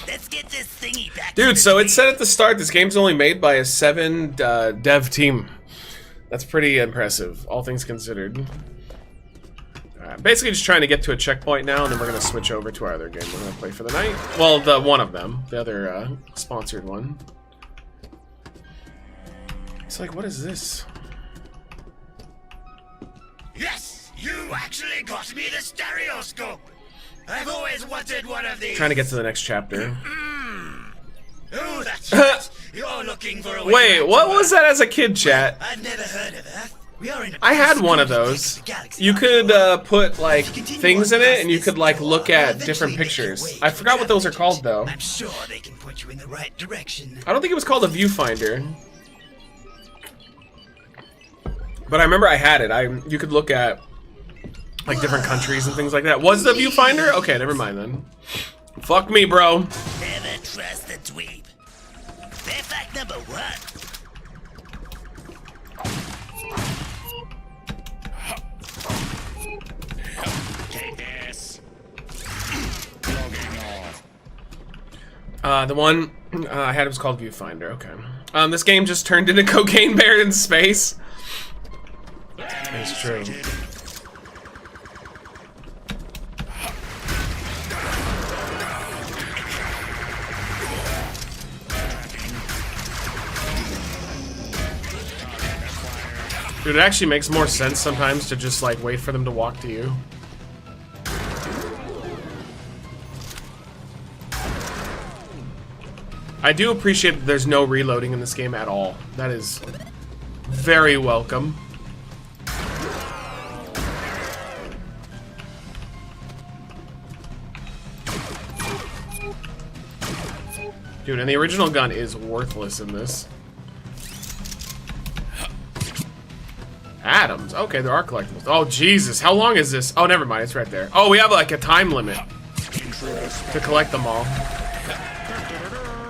Speaker 5: Let's get this thingy back.
Speaker 1: Dude, so it said at the start this game's only made by a 7 dev team. That's pretty impressive, all things considered. Basically just trying to get to a checkpoint now, and then we're going to switch over to our other game we're going to play for the night. Well, one of them. The other sponsored one. It's like, what is this?
Speaker 5: Yes, you actually got me the stereoscope. I've always wanted one of these.
Speaker 1: Trying to get to the next chapter.
Speaker 5: Oh, that's right. You're looking for a way.
Speaker 1: Wait, what was that as a kid, chat?
Speaker 5: I've never heard of that. We are in a
Speaker 1: I had one of those. You could put like things in it, and you could like look at different pictures. I forgot what those are called though.
Speaker 5: I'm sure they can point you in the right direction.
Speaker 1: I don't think it was called a viewfinder, but I remember I had it. You could look at like different countries and things like that. Was the viewfinder? Okay, never mind then. Fuck me, bro.
Speaker 5: Never trust a dweeb. Bear fact number 1.
Speaker 6: Take this. Logging off.
Speaker 1: The one I had was called Viewfinder. Okay. This game just turned into Cocaine Bear in space. It's true. Dude, it actually makes more sense sometimes to just, like, wait for them to walk to you. I do appreciate that there's no reloading in this game at all. That is very welcome. Dude, and the original gun is worthless in this. Atoms. Okay, there are collectibles. Oh, Jesus. How long is this? Oh, never mind. It's right there. Oh, we have, like, a time limit to collect them all.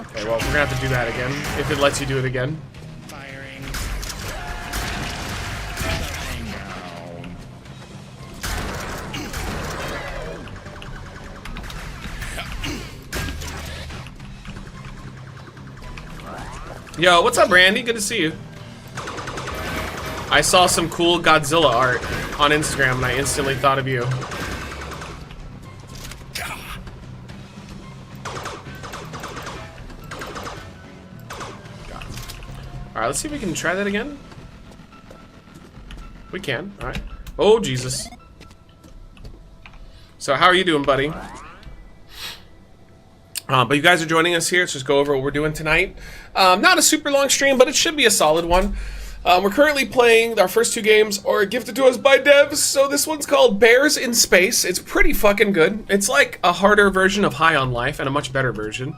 Speaker 1: Okay, well, we're gonna have to do that again, if it lets you do it again.
Speaker 6: Firing.
Speaker 1: Yo, what's up, Randy? Good to see you. I saw some cool Godzilla art on Instagram, and I instantly thought of you. Alright, let's see if we can try that again. We can, alright. Oh, Jesus. So, how are you doing, buddy? But you guys are joining us here. Let's just go over what we're doing tonight. Not a super long stream, but it should be a solid one. We're currently playing, our first two games are gifted to us by devs. So this one's called Bears in Space. It's pretty fucking good. It's like a harder version of High on Life and a much better version.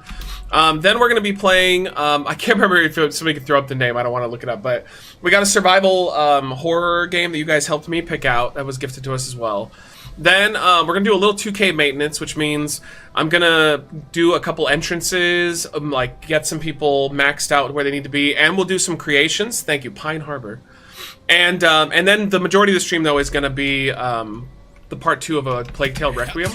Speaker 1: Then we're going to be playing, I can't remember if somebody could throw up the name. I don't want to look it up. But we got a survival horror game that you guys helped me pick out that was gifted to us as well. Then we're going to do a little 2K maintenance, which means I'm going to do a couple entrances, like get some people maxed out where they need to be, and we'll do some creations. Thank you, Pine Harbor. And then the majority of the stream, though, is going to be the part 2 of a Plague Tale Requiem.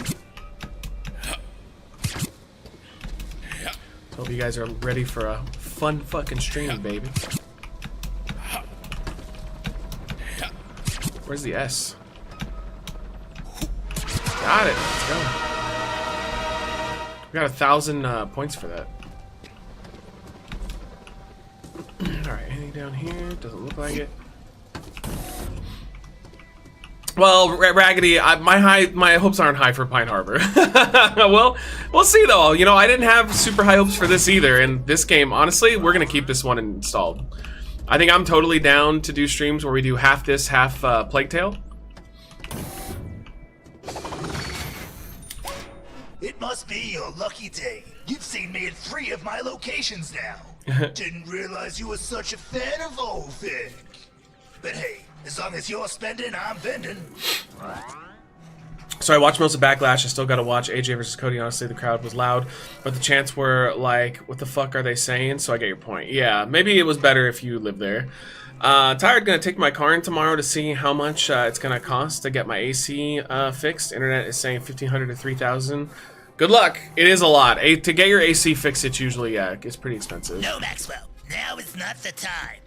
Speaker 1: Hope you guys are ready for a fun fucking stream, baby. Where's the S? Got it. Let's go. We got 1,000 points for that. Alright, anything down here? Doesn't look like it. Well, Raggedy, my hopes aren't high for Pine Harbor. Well, we'll see though. You know, I didn't have super high hopes for this either. And this game, honestly, we're gonna keep this one installed. I think I'm totally down to do streams where we do half this, half Plague Tale.
Speaker 5: It must be your lucky day. You've seen me at 3 of my locations now. Didn't realize you were such a fan of old Vic. But hey, as long as you're spending, I'm bending.
Speaker 1: So I watched most of Backlash. I still got to watch AJ versus Cody. Honestly, the crowd was loud, but the chants were like, "What the fuck are they saying?" So I get your point. Yeah, maybe it was better if you lived there. Tired, gonna take my car in tomorrow to see how much it's gonna cost to get my AC fixed. Internet is saying 1,500 to 3,000. Good luck. It is a lot. To get your AC fixed, it's usually it's pretty expensive.
Speaker 5: No, Maxwell. Now is not the time.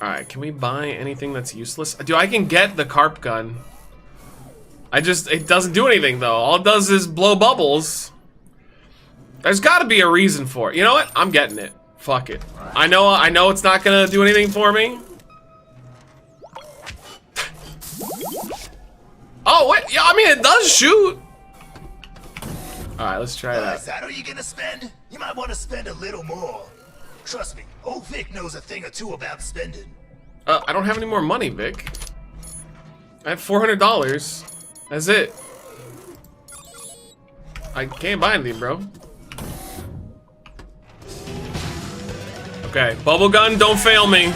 Speaker 1: All right, can we buy anything that's useless? Dude, I can get the carp gun. It doesn't do anything though. All it does is blow bubbles. There's got to be a reason for it. You know what? I'm getting it. Fuck it. I know it's not gonna do anything for me. Oh wait, yeah, I mean it does shoot. All right, let's try that.
Speaker 5: Is that all you're gonna spend? You might want to spend a little more. Trust me, old Vic knows a thing or two about spending.
Speaker 1: I don't have any more money, Vic. I have $400. That's it. I can't buy anything, bro. Okay, bubble gun, don't fail me.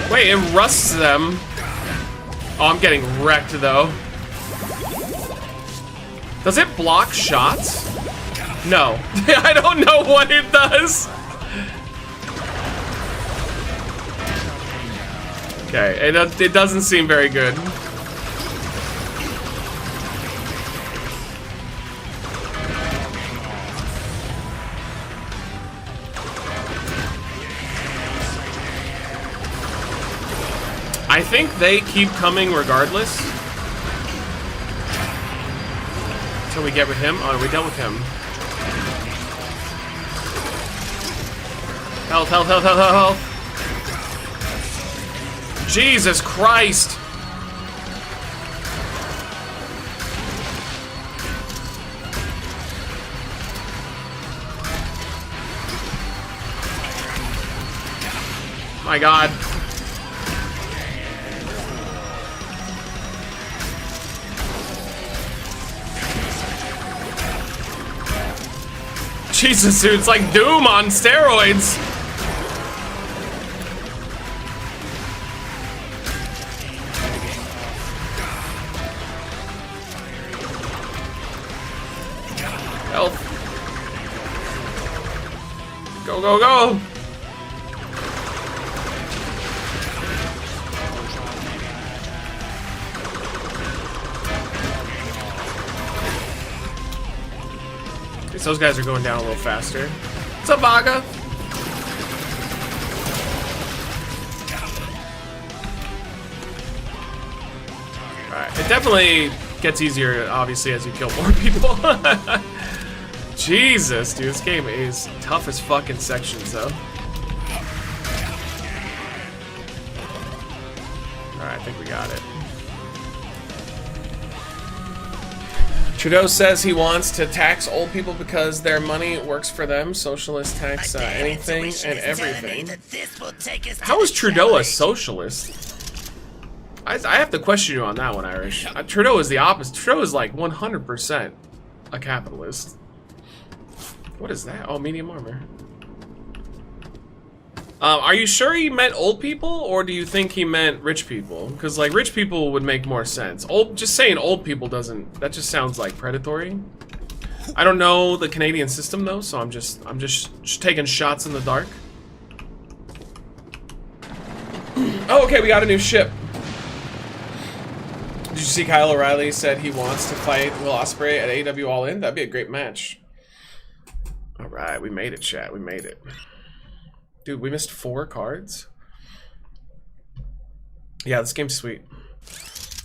Speaker 1: Wait, it rusts them. Oh, I'm getting wrecked though. Does it block shots? No. I don't know what it does. Okay, it doesn't seem very good. I think they keep coming regardless. Until we get with him. Oh, we dealt with him. Health, health, health, health, health, health. Jesus Christ. My God. Jesus, dude, it's like Doom on steroids. Health. Go, go, go. Those guys are going down a little faster. What's up, Vaga? Alright, it definitely gets easier, obviously, as you kill more people. Jesus, dude, this game is tough as fucking sections, though. Alright, I think we got it. Trudeau says he wants to tax old people because their money works for them. Socialists tax anything and everything. How is Trudeau a socialist? I have to question you on that one, Irish. Trudeau is the opposite. Trudeau is like 100% a capitalist. What is that? Oh, medium armor. Are you sure he meant old people, or do you think he meant rich people? Because like rich people would make more sense. Just saying old people doesn't. That just sounds like predatory. I don't know the Canadian system though, so I'm just taking shots in the dark. Oh, okay, we got a new ship. Did you see Kyle O'Reilly said he wants to fight Will Ospreay at AEW All In? That'd be a great match. All right, we made it, chat. We made it. Dude, we missed 4 cards? Yeah, this game's sweet.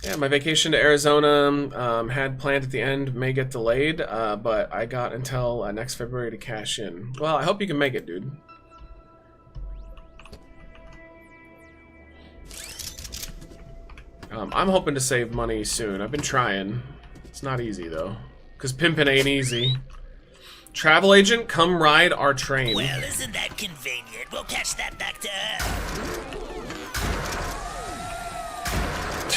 Speaker 1: Yeah, my vacation to Arizona had planned at the end, may get delayed, but I got until next February to cash in. Well, I hope you can make it, dude. I'm hoping to save money soon. I've been trying. It's not easy, though. Because pimping ain't easy. Travel agent, come ride our train.
Speaker 5: Well, isn't that convenient? We'll catch that back to Earth.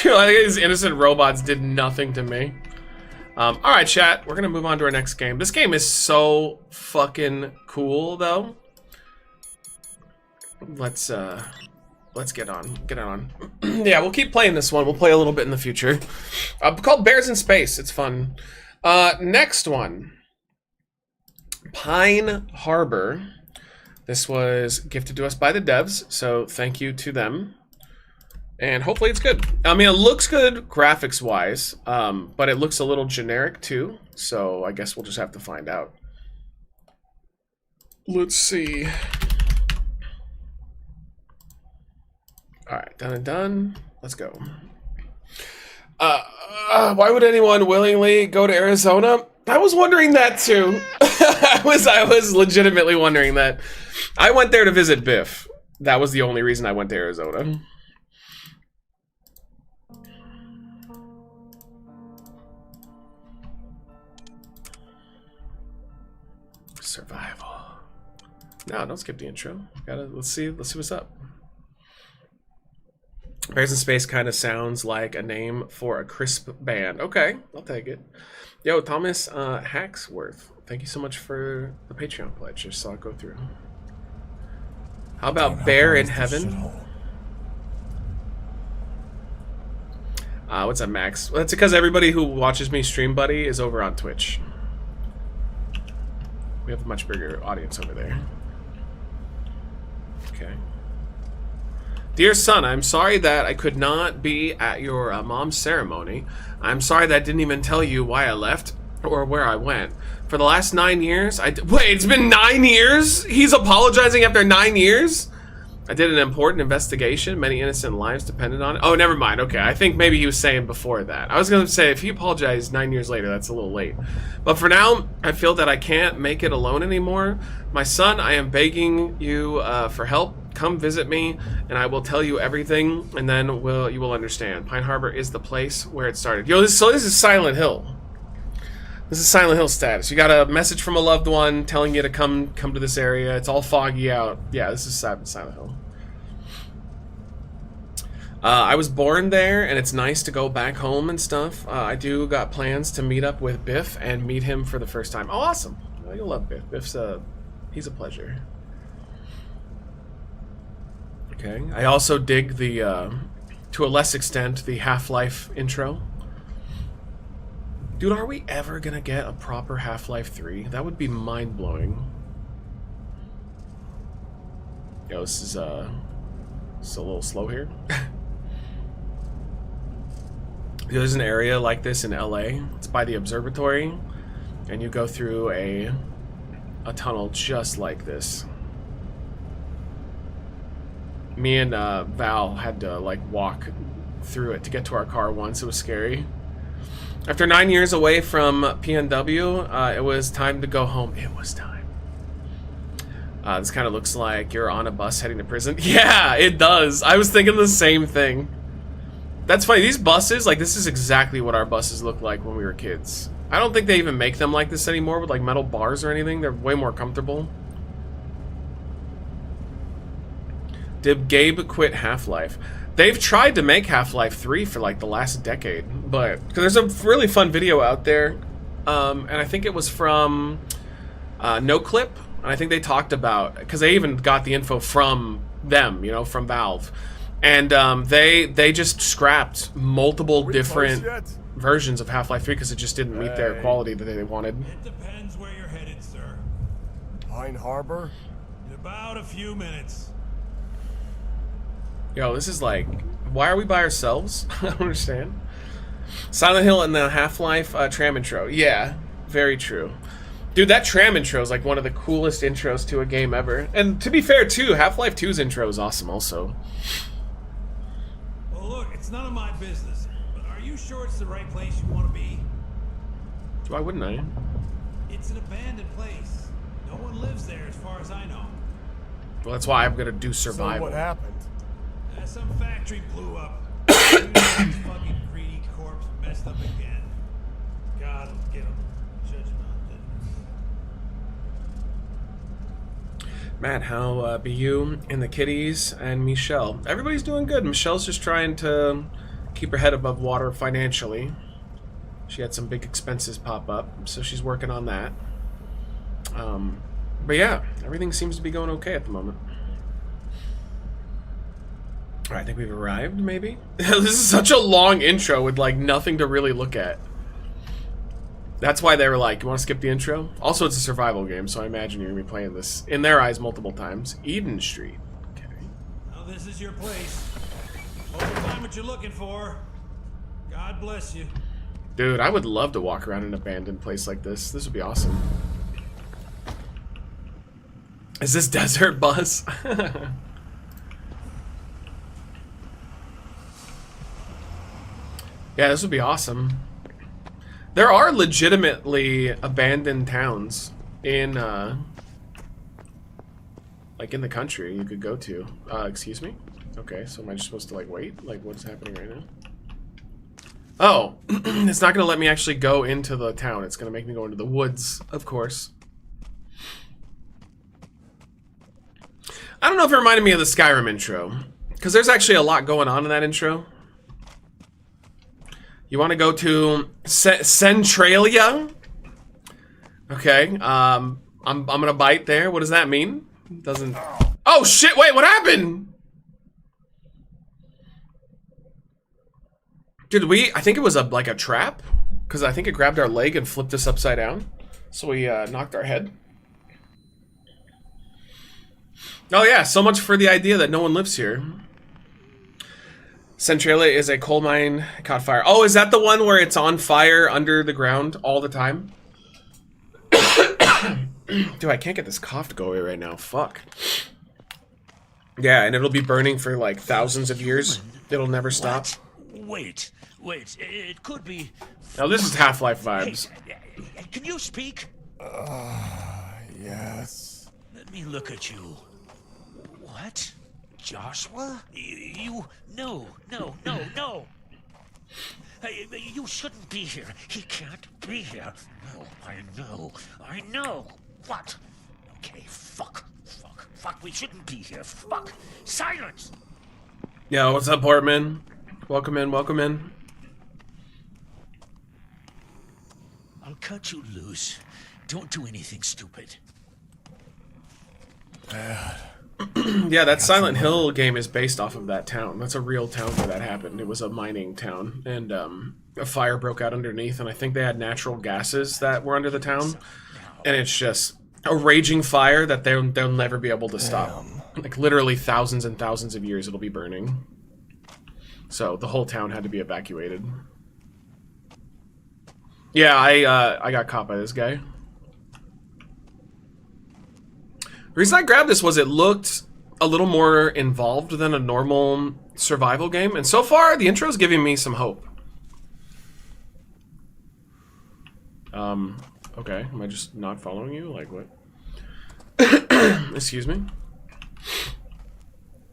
Speaker 1: Dude, I think these innocent robots did nothing to me. Alright, chat. We're gonna move on to our next game. This game is so fucking cool, though. Let's get on. Yeah, we'll keep playing this one. We'll play a little bit in the future. Called Bears in Space. It's fun. Next one. Pine Harbor. This was gifted to us by the devs, so thank you to them. And hopefully it's good. I mean, it looks good graphics-wise, but it looks a little generic too, so I guess we'll just have to find out. Let's see. Alright, done and done. Let's go. Why would anyone willingly go to Arizona? I was wondering that too. I was legitimately wondering that. I went there to visit Biff. That was the only reason I went to Arizona. Survival. No, don't skip the intro. Let's see what's up. Bears in Space kind of sounds like a name for a crisp band. Okay, I'll take it. Yo, Thomas Hacksworth, thank you so much for the Patreon pledge. Just saw it go through. How about Bear in Heaven? What's up, Max? Well, that's because everybody who watches me stream, buddy, is over on Twitch. We have a much bigger audience over there. Okay. Dear son, I'm sorry that I could not be at your mom's ceremony. I'm sorry that I didn't even tell you why I left or where I went. For the last 9 years, wait, it's been 9 years? He's apologizing after 9 years? I did an important investigation. Many innocent lives depended on it. Oh, never mind. Okay, I think maybe he was saying before that. I was going to say, if he apologized 9 years later, that's a little late. But for now, I feel that I can't make it alone anymore. My son, I am begging you for help. Come visit me, and I will tell you everything, and then you will understand. Pine Harbor is the place where it started. Yo, this is Silent Hill. This is Silent Hill status. You got a message from a loved one telling you to come to this area. It's all foggy out. Yeah, this is Silent Hill. I was born there, and it's nice to go back home and stuff. I do got plans to meet up with Biff and meet him for the first time. Oh, awesome. You'll love Biff. He's a pleasure. Okay. I also dig the, to a less extent, the Half-Life intro. Dude, are we ever gonna get a proper Half-Life 3? That would be mind-blowing. Yo, this is a little slow here. There's an area like this in LA. It's by the observatory, and you go through a tunnel just like this. Me and Val had to like walk through it to get to our car once. It was scary. After 9 years away from PNW, it was time to go home. It was time. This kind of looks like you're on a bus heading to prison. Yeah, it does. I was thinking the same thing. That's funny. These buses, like, this is exactly what our buses looked like when we were kids. I don't think they even make them like this anymore with, like, metal bars or anything. They're way more comfortable. Did Gabe quit Half-Life? They've tried to make Half-Life 3 for, like, the last decade. But, because there's a really fun video out there. And I think it was from NoClip. And I think they talked about, because they even got the info from them, you know, from Valve. And they just scrapped multiple different versions of Half-Life 3 because it just didn't meet their quality that they wanted.
Speaker 8: It depends where you're headed, sir.
Speaker 9: Pine Harbor?
Speaker 8: In about a few minutes.
Speaker 1: Yo, this is like, why are we by ourselves? I don't understand. Silent Hill and the Half-Life tram intro. Yeah, very true. Dude, that tram intro is like one of the coolest intros to a game ever. And to be fair, too, Half-Life 2's intro is awesome also.
Speaker 8: Well, look, it's none of my business, but are you sure it's the right place you want to be?
Speaker 1: Why wouldn't I?
Speaker 8: It's an abandoned place. No one lives there as far as I know.
Speaker 1: Well, that's why I'm gonna do survival.
Speaker 9: So what happened?
Speaker 8: Some factory blew up. Fucking greedy corpse messed up again. God will get him. Judgment.
Speaker 1: Matt, how be you and the kitties and Michelle? Everybody's doing good. Michelle's just trying to keep her head above water financially. She had some big expenses pop up, so she's working on that. But yeah, everything seems to be going okay at the moment. Alright, I think we've arrived, maybe? This is such a long intro with, like, nothing to really look at. That's why they were like, you want to skip the intro? Also, it's a survival game, so I imagine you're going to be playing this, in their eyes, multiple times. Eden Street. Okay.
Speaker 8: Now this is your place. Hope you find what you're looking for. God bless you.
Speaker 1: Dude, I would love to walk around an abandoned place like this. This would be awesome. Is this Desert Bus? Yeah, this would be awesome. There are legitimately abandoned towns in, like, in the country you could go to. Excuse me? Okay, so am I just supposed to, like, wait? Like, what's happening right now? Oh, it's not going to let me actually go into the town. It's going to make me go into the woods, of course. I don't know if it reminded me of the Skyrim intro, because there's actually a lot going on in that intro. You want to go to Centralia? Okay, I'm gonna bite there. What does that mean? Doesn't... Oh shit, wait, what happened? Did we... I think it was like a trap, because I think it grabbed our leg and flipped us upside down. So we knocked our head. Oh yeah, so much for the idea that no one lives here. Centralia is a coal mine, caught fire. Oh, is that the one where it's on fire under the ground all the time? Dude, I can't get this cough to go away right now. Fuck. Yeah, and it'll be burning for like thousands of years. It'll never stop.
Speaker 6: Wait, it could be.
Speaker 1: Now this is Half-Life vibes.
Speaker 6: Hey, can you speak?
Speaker 9: Yes.
Speaker 6: Let me look at you. What? Joshua? No. Hey, you shouldn't be here. He can't be here. No, I know. What? Okay, fuck. We shouldn't be here. Fuck. Silence!
Speaker 1: Yo, what's up, Portman? Welcome in.
Speaker 6: I'll cut you loose. Don't do anything stupid.
Speaker 1: Yeah, that Silent Hill game is based off of that town. That's a real town where that happened. It was a mining town, and a fire broke out underneath, and I think they had natural gases that were under the town, and it's just a raging fire that they'll never be able to stop. Like, literally thousands and thousands of years it'll be burning. So the whole town had to be evacuated. Yeah, I got caught by this guy. The reason I grabbed this was it looked a little more involved than a normal survival game, and so far the intro is giving me some hope. Okay, am I just not following you? Like, what? Excuse me?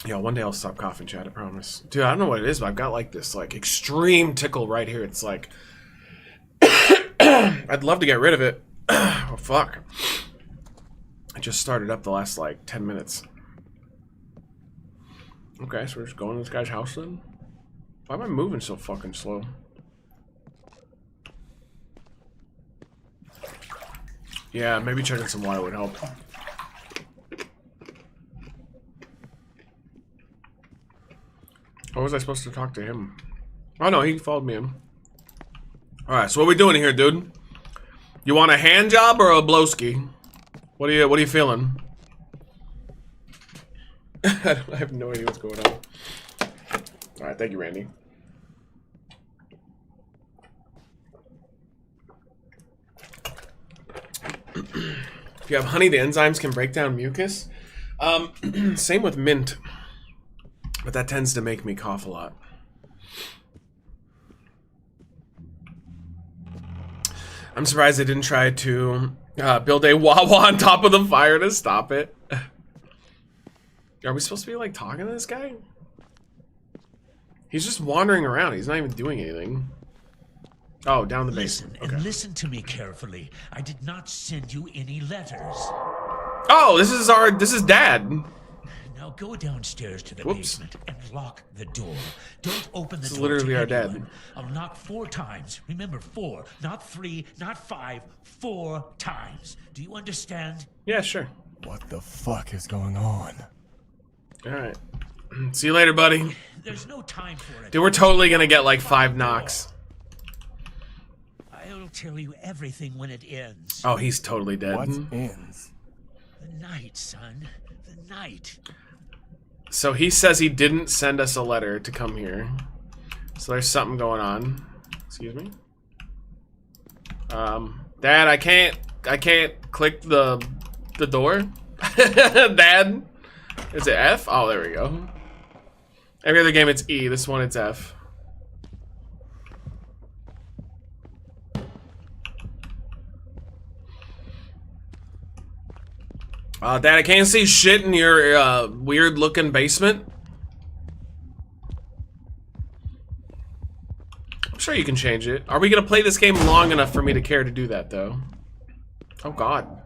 Speaker 1: Yeah, one day I'll stop coughing, chat, I promise. Dude, I don't know what it is, but I've got, like, this, like, extreme tickle right here. It's like... I'd love to get rid of it. Oh, fuck. I just started up the last, like, 10 minutes. Okay, so we're just going to this guy's house, then? Why am I moving so fucking slow? Yeah, maybe checking some water would help. Or was I supposed to talk to him? Oh no, he followed me in. Alright, so what are we doing here, dude? You want a hand job or a blowski? What are you feeling? I have no idea what's going on. Alright, thank you, Randy. If you have honey, the enzymes can break down mucus. Same with mint. But that tends to make me cough a lot. I'm surprised they didn't try to build a Wawa on top of the fire to stop it. Are we supposed to be, like, talking to this guy? He's just wandering around. He's not even doing anything. Oh, down the basement.
Speaker 6: Listen, and listen to me carefully. I did not send you any letters.
Speaker 1: Oh, this is Dad.
Speaker 6: Now go downstairs to the
Speaker 1: Whoops.
Speaker 6: basement and lock the door. Don't open the
Speaker 1: This is
Speaker 6: door
Speaker 1: literally
Speaker 6: to
Speaker 1: our dad.
Speaker 6: anyone. I'll knock 4 times. Remember, 4, not 3, not 5, 4 times. Do you understand?
Speaker 1: Yeah, sure.
Speaker 9: What the fuck is going on?
Speaker 1: Alright. See you later, buddy.
Speaker 6: There's no time for it.
Speaker 1: Dude, we're totally gonna get like 5 knocks.
Speaker 6: I'll tell you everything when it ends.
Speaker 1: Oh, he's totally dead.
Speaker 9: What ends?
Speaker 6: The night, son. The night.
Speaker 1: So he says he didn't send us a letter to come here. So there's something going on. Excuse me. Dad, I can't click the door. Dad, is it F? Oh, there we go. Every other game it's E. This one it's F. Dad, I can't see shit in your weird-looking basement. I'm sure you can change it. Are we gonna play this game long enough for me to care to do that, though? Oh, God.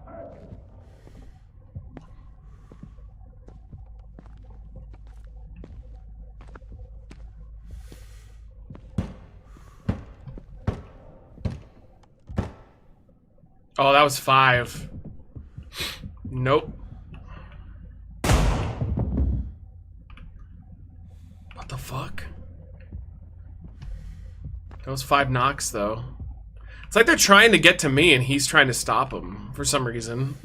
Speaker 1: Oh, that was 5. Nope. What the fuck? That was 5 knocks, though. It's like they're trying to get to me and he's trying to stop them for some reason.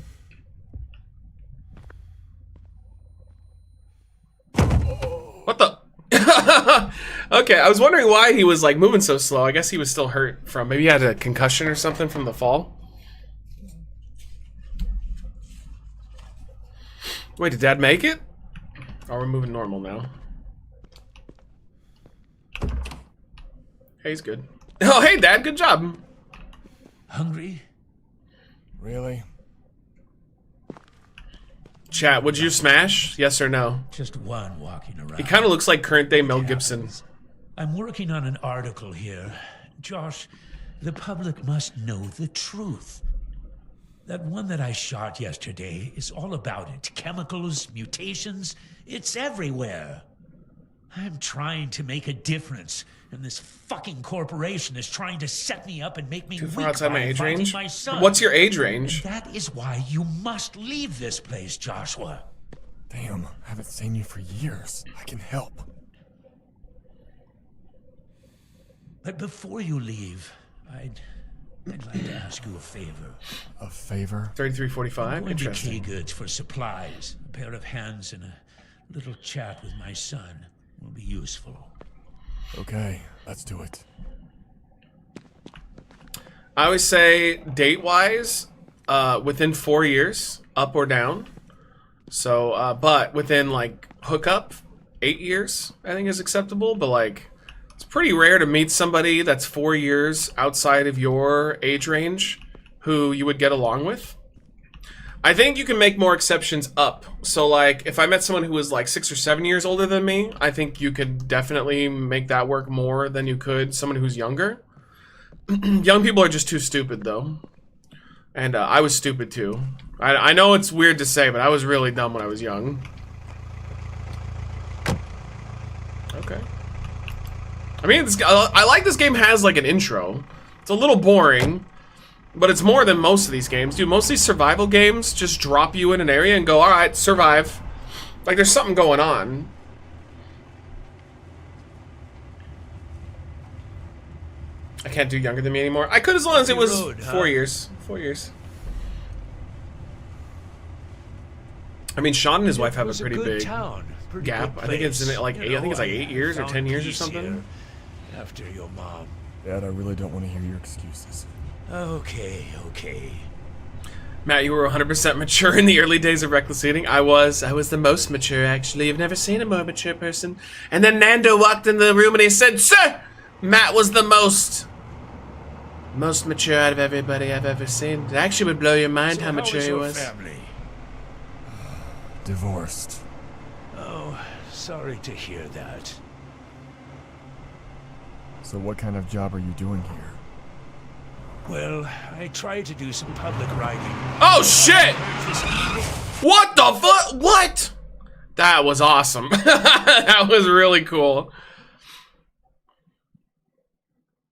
Speaker 1: What the? Okay, I was wondering why he was like moving so slow. I guess he was still hurt from, maybe he had a concussion or something from the fall. Wait, did Dad make it? Oh, we're moving normal now. Hey, he's good. Oh, hey, Dad, good job.
Speaker 6: Hungry?
Speaker 9: Really?
Speaker 1: Chat, would you smash? Yes or no?
Speaker 6: Just one walking around.
Speaker 1: He kind of looks like current day Mel Gibson.
Speaker 6: I'm working on an article here. Josh, the public must know the truth. That one that I shot yesterday is all about it. Chemicals, mutations, it's everywhere. I'm trying to make a difference, and this fucking corporation is trying to set me up and make me
Speaker 1: Too
Speaker 6: weak
Speaker 1: far outside my
Speaker 6: by
Speaker 1: age
Speaker 6: fighting
Speaker 1: range?
Speaker 6: my son.
Speaker 1: What's your age range?
Speaker 6: That is why you must leave this place, Joshua.
Speaker 9: Damn, I haven't seen you for years. I can help.
Speaker 6: But before you leave, I'd like to ask you a favor.
Speaker 9: A favor?
Speaker 1: 3345?
Speaker 6: Going to
Speaker 1: Interesting.
Speaker 6: K-Goods for supplies. A pair of hands and a little chat with my son will be useful.
Speaker 9: Okay, let's do it.
Speaker 1: I always say, date-wise, within 4 years, up or down. So, but within, like, hookup, 8 years, I think is acceptable. But, like, it's pretty rare to meet somebody that's 4 years outside of your age range who you would get along with. I think you can make more exceptions up. So, like, if I met someone who was, like, 6 or 7 years older than me, I think you could definitely make that work more than you could someone who's younger. Young people are just too stupid, though. And I was stupid, too. I know it's weird to say, but I was really dumb when I was young. Okay. I mean, I like this game has, like, an intro. It's a little boring, but it's more than most of these games. Dude, most of these survival games just drop you in an area and go, alright, survive. Like, there's something going on. I can't do younger than me anymore. I could as long as it was 4 years. 4 years. I mean, Sean and his wife have a pretty big gap. I think it's in like 8. I think it's like 8 years or 10 years or something.
Speaker 6: After your mom.
Speaker 9: Dad, I really don't want to hear your excuses.
Speaker 6: Okay, okay.
Speaker 1: Matt, you were 100% mature in the early days of Reckless Eating. I was the most mature, actually. I've never seen a more mature person. And then Nando walked in the room and he said, "Sir, Matt was the most mature out of everybody I've ever seen." It actually would blow your mind how mature he was.
Speaker 6: Family?
Speaker 9: Divorced.
Speaker 6: Oh, sorry to hear that.
Speaker 9: So what kind of job are you doing here?
Speaker 6: Well, I tried to do some public writing.
Speaker 1: Oh shit! What the fuck? What? That was awesome. That was really cool.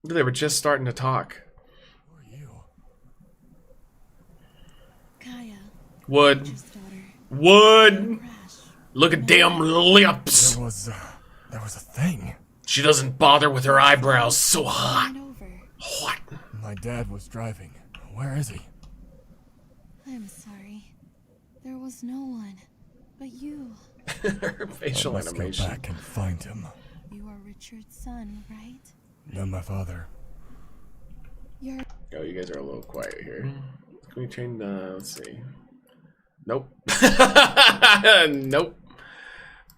Speaker 1: They were just starting to talk.
Speaker 9: Who are you?
Speaker 10: Kaya,
Speaker 1: Wood.
Speaker 10: just daughter.
Speaker 1: Wood.
Speaker 10: Crash.
Speaker 1: Look at damn lips.
Speaker 9: There was a thing.
Speaker 1: She doesn't bother with her eyebrows. So hot.
Speaker 10: Right over.
Speaker 1: What?
Speaker 9: My dad was driving. Where is he?
Speaker 10: I'm sorry. There was no one but you.
Speaker 1: Her facial
Speaker 9: I must
Speaker 1: animation.
Speaker 9: go back and find him.
Speaker 10: You are Richard's son, right?
Speaker 9: No, my father.
Speaker 10: You're
Speaker 1: Oh, you guys are a little quiet here. Can we change the... let's see. Nope. Nope.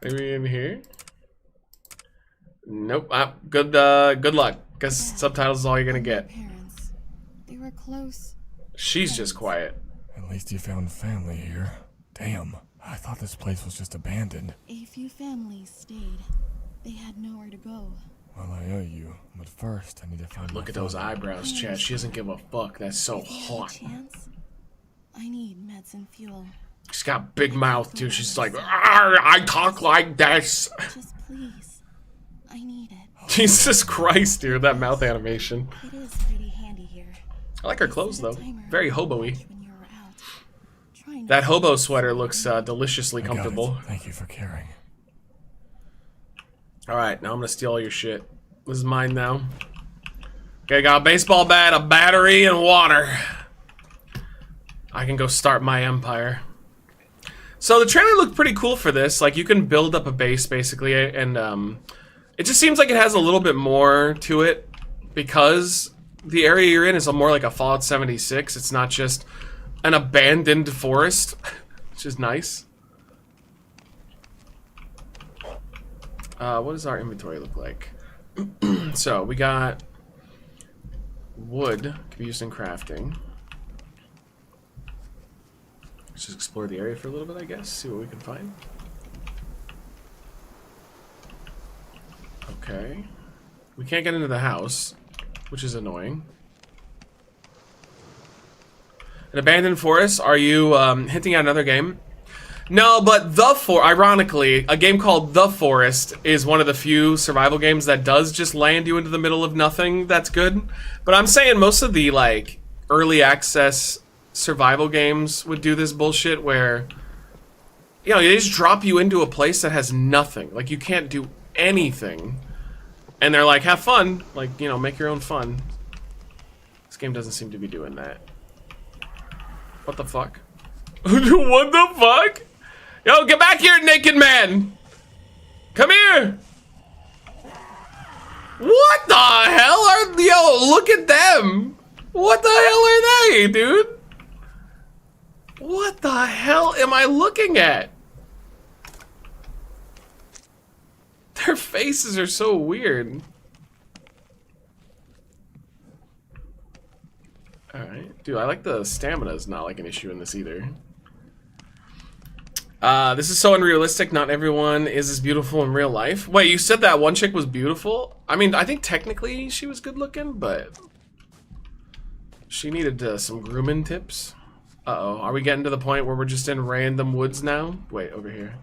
Speaker 1: Maybe in here? Nope. Good luck. Guess subtitles is all you're gonna get.
Speaker 10: parents. They were close.
Speaker 1: She's just quiet.
Speaker 9: At least you found family here. Damn, I thought this place was just abandoned.
Speaker 10: A few families stayed. They had nowhere to go.
Speaker 9: Well, I owe you, but first I need to find
Speaker 1: Look
Speaker 9: my
Speaker 1: at those
Speaker 9: father.
Speaker 1: eyebrows, Chad. She doesn't give a fuck. That's so
Speaker 10: If you have a
Speaker 1: hot.
Speaker 10: chance, I need meds and fuel.
Speaker 1: She's got a big mouth, too. She's like, I talk like this.
Speaker 10: Just please. I need it.
Speaker 1: Jesus Christ, dude. That mouth animation.
Speaker 10: It is pretty handy here.
Speaker 1: I like her clothes, though. Very hobo-y.
Speaker 10: When you were out. Trying
Speaker 1: That
Speaker 10: to-
Speaker 1: hobo sweater looks deliciously
Speaker 9: I got it.
Speaker 1: comfortable.
Speaker 9: Thank you for caring.
Speaker 1: Alright, now I'm gonna steal all your shit. This is mine now. Okay, got a baseball bat, a battery, and water. I can go start my empire. So the trailer looked pretty cool for this. Like, you can build up a base, basically, and it just seems like it has a little bit more to it because the area you're in is more like a Fallout 76. It's not just an abandoned forest, which is nice. What does our inventory look like? So we got wood, can be used in crafting. Let's just explore the area for a little bit, I guess. See what we can find. Okay. We can't get into the house, which is annoying. An abandoned forest? Are you hinting at another game? No, but ironically, a game called The Forest is one of the few survival games that does just land you into the middle of nothing. That's good. But I'm saying most of the, like, early access survival games would do this bullshit where, you know, they just drop you into a place that has nothing. Like, you can't do anything. And they're like, have fun. Like, you know, make your own fun. This game doesn't seem to be doing that. What the fuck? What the fuck? Yo, get back here, naked man! Come here! What the hell are... Yo, look at them! What the hell are they, dude? What the hell am I looking at? Their faces are so weird. Alright. Dude, I like the stamina's not like an issue in this either. This is so unrealistic. Not everyone is as beautiful in real life. Wait, you said that one chick was beautiful? I mean, I think technically she was good looking, but she needed some grooming tips. Uh-oh. Are we getting to the point where we're just in random woods now? Wait, over here.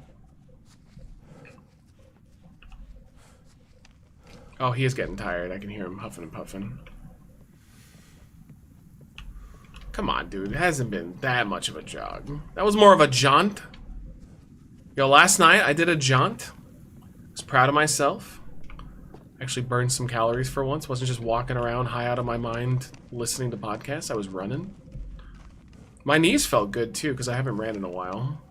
Speaker 1: Oh, he is getting tired. I can hear him huffing and puffing. Come on, dude. It hasn't been that much of a jog. That was more of a jaunt. Yo, last night I did a jaunt. I was proud of myself. Actually burned some calories for once. Wasn't just walking around high out of my mind listening to podcasts. I was running. My knees felt good too because I haven't ran in a while.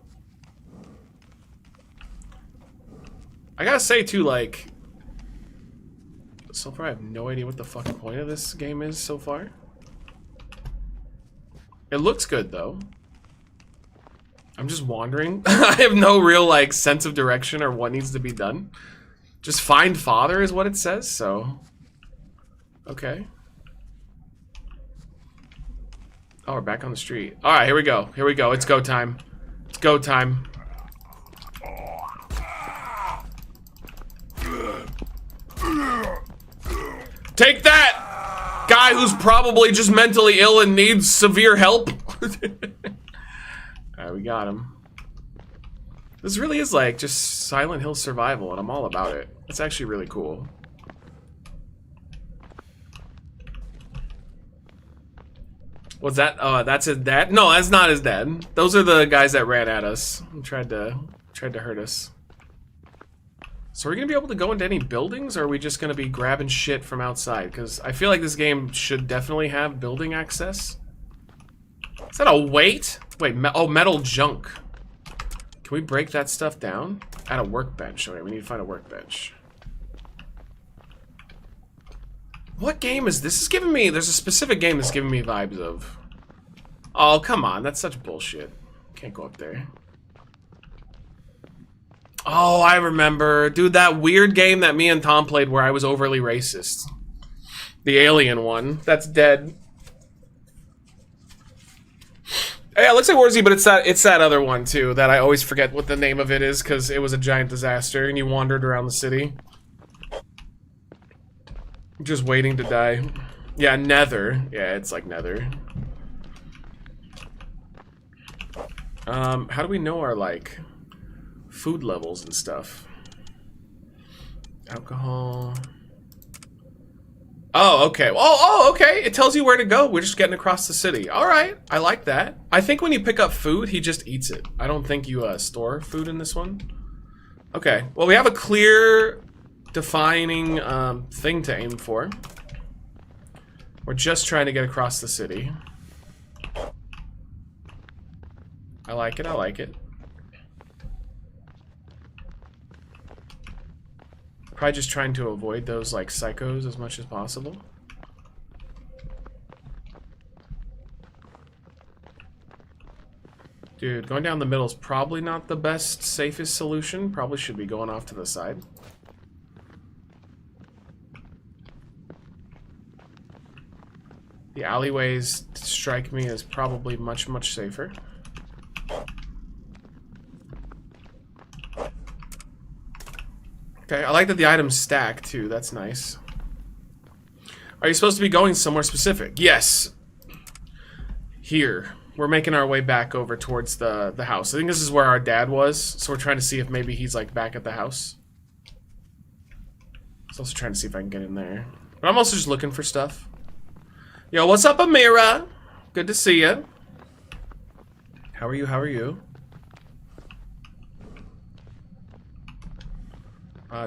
Speaker 1: I gotta say too, like, so far I have no idea what the fucking point of this game is so far. It looks good though. I'm just wandering. I have no real like sense of direction or what needs to be done. Just find father is what it says, so okay. Oh, we're back on the street. Alright, here we go. Here we go. It's go time. It's go time. Take that! Guy who's probably just mentally ill and needs severe help. Alright, we got him. This really is like just Silent Hill survival, and I'm all about it. It's actually really cool. What's that? Oh, that's his dad? No, that's not his dad. Those are the guys that ran at us and tried to hurt us. So are we gonna be able to go into any buildings, or are we just gonna be grabbing shit from outside? Because I feel like this game should definitely have building access. Is that a weight? Wait, oh, metal junk. Can we break that stuff down? At a workbench. Okay, we need to find a workbench. What game is this? This is giving me... There's a specific game that's giving me vibes of... Oh, come on. That's such bullshit. Can't go up there. Oh, I remember. Dude, that weird game that me and Tom played where I was overly racist. The alien one. That's dead. Yeah, it looks like Warzy, but it's that other one too that I always forget what the name of it is because it was a giant disaster and you wandered around the city. Just waiting to die. Yeah, Nether. Yeah, it's like Nether. How do we know our like food levels and stuff? Alcohol. Oh, okay. Oh, okay. It tells you where to go. We're just getting across the city. All right. I like that. I think when you pick up food, he just eats it. I don't think you store food in this one. Okay. Well, we have a clear, defining thing to aim for. We're just trying to get across the city. I like it. I like it. Probably just trying to avoid those like psychos as much as possible. Dude, going down the middle is probably not the best, safest solution. Probably should be going off to the side. The alleyways strike me as probably much, much safer. Okay, I like that the items stack too. That's nice. Are you supposed to be going somewhere specific? Yes. Here. We're making our way back over towards the house. I think this is where our dad was, so we're trying to see if maybe he's like back at the house. I was also trying to see if I can get in there. But I'm also just looking for stuff. Yo, what's up, Amira? Good to see you. How are you? How are you?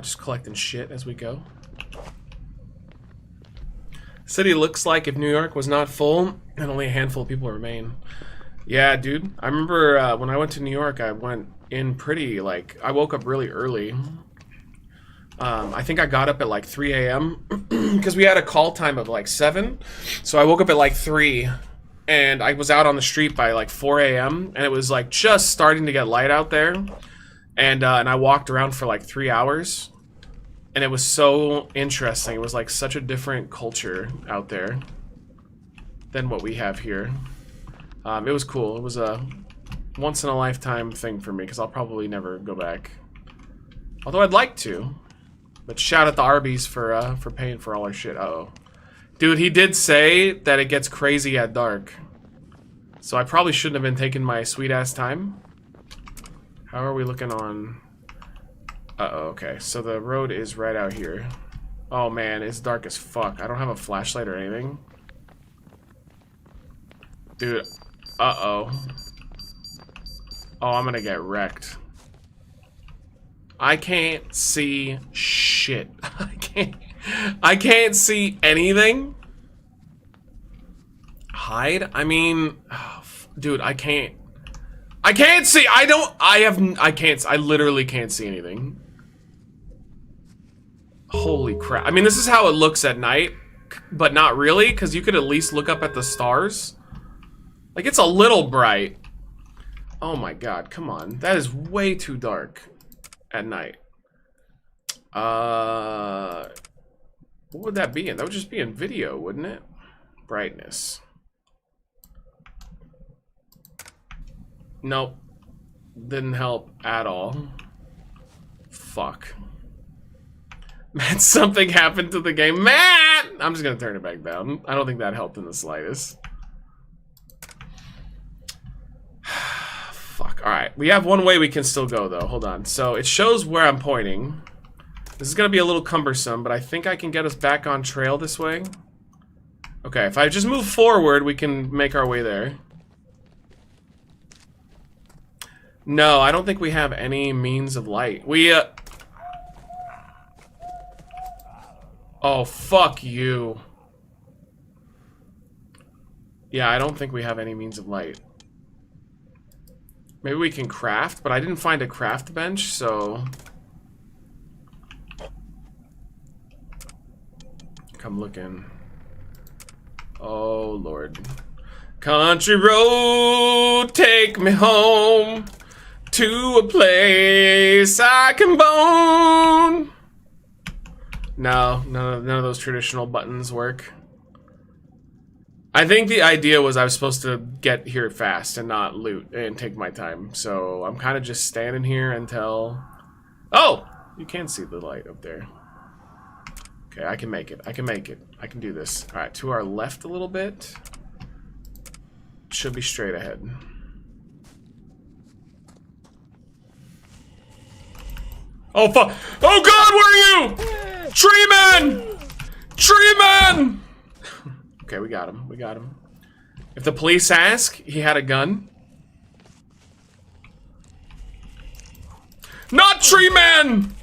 Speaker 1: Just collecting shit as we go. City looks like if New York was not full and only a handful of people remain. Yeah, dude. I remember when I went to New York, I went in pretty, like, I woke up really early. I think I got up at like 3 a.m. because we had a call time of like 7. So I woke up at like 3 and I was out on the street by like 4 a.m. and it was like just starting to get light out there. And I walked around for like 3 hours. And it was so interesting. It was like such a different culture out there than what we have here. It was cool. It was a once-in-a-lifetime thing for me because I'll probably never go back. Although I'd like to. But shout out to Arby's for paying for all our shit. Uh-oh. Dude, he did say that it gets crazy at dark. So I probably shouldn't have been taking my sweet-ass time. How are we looking on... Uh-oh, okay. So the road is right out here. Oh, man, it's dark as fuck. I don't have a flashlight or anything. Dude, uh-oh. Oh, I'm gonna get wrecked. I can't see shit. I can't see anything. Hide? I mean, oh, dude, I can't see. I literally can't see anything. Holy crap. I mean, this is how it looks at night, but not really, because you could at least look up at the stars. Like, it's a little bright. Oh my god, come on. That is way too dark at night. What would that be in? That would just be in video, wouldn't it? Brightness. Nope. Didn't help at all. Fuck. Matt, something happened to the game. Matt! I'm just gonna turn it back down. I don't think that helped in the slightest. Fuck. Alright. We have one way we can still go, though. Hold on. So, it shows where I'm pointing. This is gonna be a little cumbersome, but I think I can get us back on trail this way. Okay, if I just move forward, we can make our way there. No, I don't think we have any means of light. Oh, fuck you. Yeah, I don't think we have any means of light. Maybe we can craft, but I didn't find a craft bench, so... Come looking. Oh, Lord. Country road, take me home to a place I can bone. No, none of those traditional buttons work. I think the idea was I was supposed to get here fast and not loot and take my time. So I'm kind of just standing here until... Oh! You can see the light up there. Okay, I can make it. I can make it. I can do this. Alright, to our left a little bit. Should be straight ahead. Oh, fuck! Oh, God, where are you? Tree man! Tree man! Okay, we got him. We got him. If the police ask, he had a gun. Not Tree Man!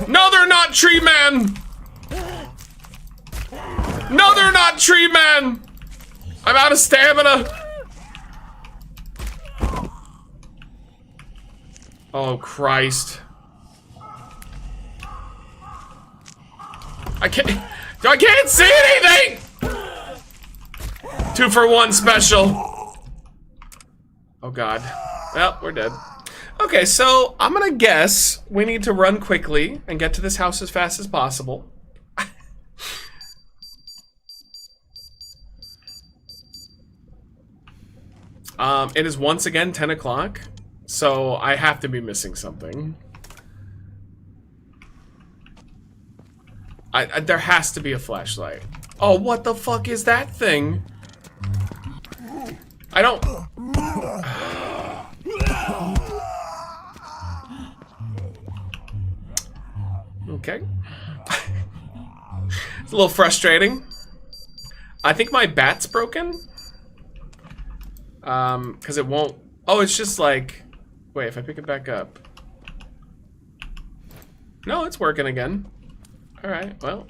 Speaker 1: No, they're not Tree Man! No, they're not Tree Man! I'm out of stamina! Oh, Christ. I can't see anything! 2-for-1 special. Oh, God. Well, we're dead. Okay, so I'm gonna guess we need to run quickly and get to this house as fast as possible. It is once again 10 o'clock, so I have to be missing something. There has to be a flashlight. Oh, what the fuck is that thing? I don't... Okay. It's a little frustrating. I think my bat's broken. Because it won't... Oh, it's just like... Wait, if I pick it back up... No, it's working again. Alright, well...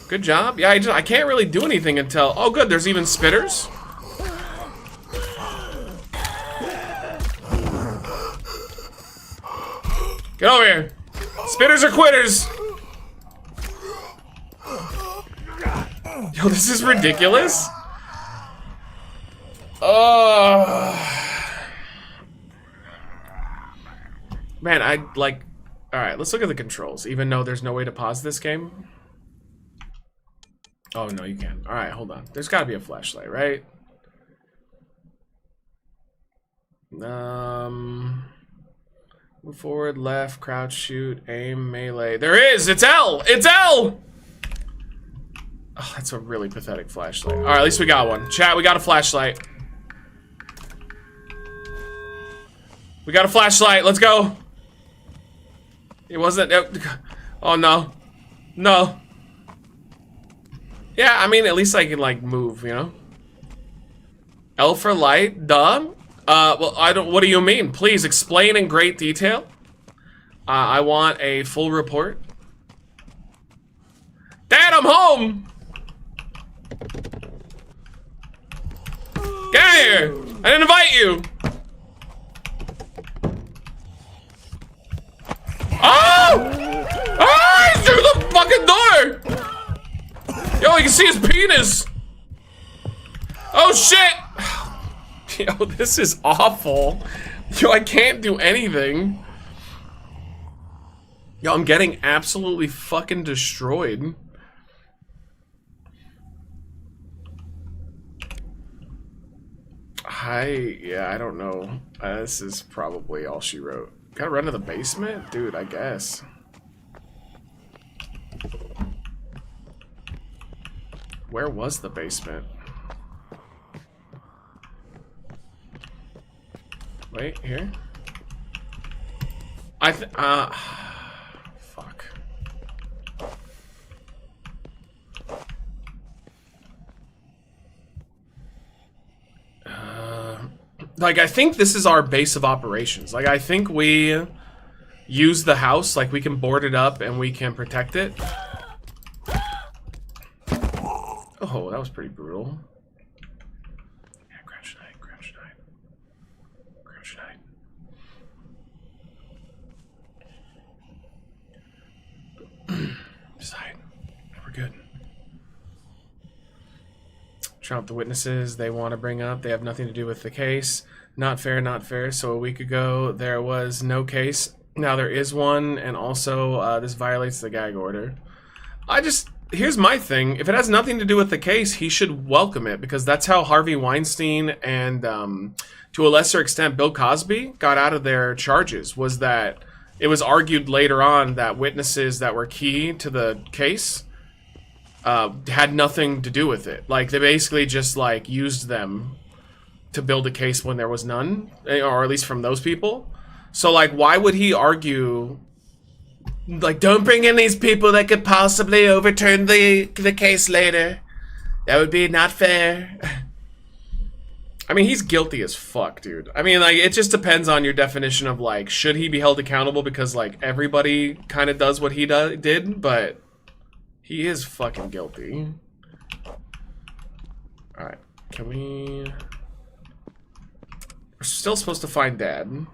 Speaker 1: Good job. Yeah, I can't really do anything until... Oh, good, there's even spitters. Get over here. Spitters are quitters. Yo, this is ridiculous. Man, I like... Alright, let's look at the controls, even though there's no way to pause this game. Oh, no, you can. Alright, hold on. There's gotta be a flashlight, right? Move forward, left, crouch, shoot, aim, melee. There is! It's L! It's L! Oh, that's a really pathetic flashlight. Alright, at least we got one. Chat, we got a flashlight. We got a flashlight. Let's go. It wasn't... Oh, no. No. Yeah, I mean, at least I can, like, move, you know? L for light? Duh? Well, I don't... What do you mean? Please explain in great detail. I want a full report. Dad, I'm home! Get out of here! I didn't invite you! Oh! Oh! He's through the fucking door! Yo, you can see his penis! Oh, shit! Yo, this is awful. Yo, I can't do anything. Yo, I'm getting absolutely fucking destroyed. Yeah, I don't know. This is probably all she wrote. Gotta run to the basement? Dude, I guess. Where was the basement? Wait, here? Fuck. Like, I think this is our base of operations. Like, I think we use the house, like, we can board it up and we can protect it. Oh, that was pretty brutal. Yeah, crouch and hide, crouch and hide. Crouch and hide. Just hide. We're good. Trump the witnesses they want to bring up. They have nothing to do with the case. Not fair, not fair. So a week ago, there was no case. Now there is one, and also this violates the gag order. Here's my thing. If it has nothing to do with the case, he should welcome it, because that's how Harvey Weinstein and, to a lesser extent, Bill Cosby got out of their charges, was that it was argued later on that witnesses that were key to the case had nothing to do with it. Like, they basically just, like, used them to build a case when there was none, or at least from those people. So, like, why would he argue, like, don't bring in these people that could possibly overturn the case later? That would be not fair. I mean, he's guilty as fuck, dude. I mean, like, it just depends on your definition of, like, should he be held accountable because, like, everybody kind of does what he did, but he is fucking guilty. Alright, can we... We're still supposed to find Dad.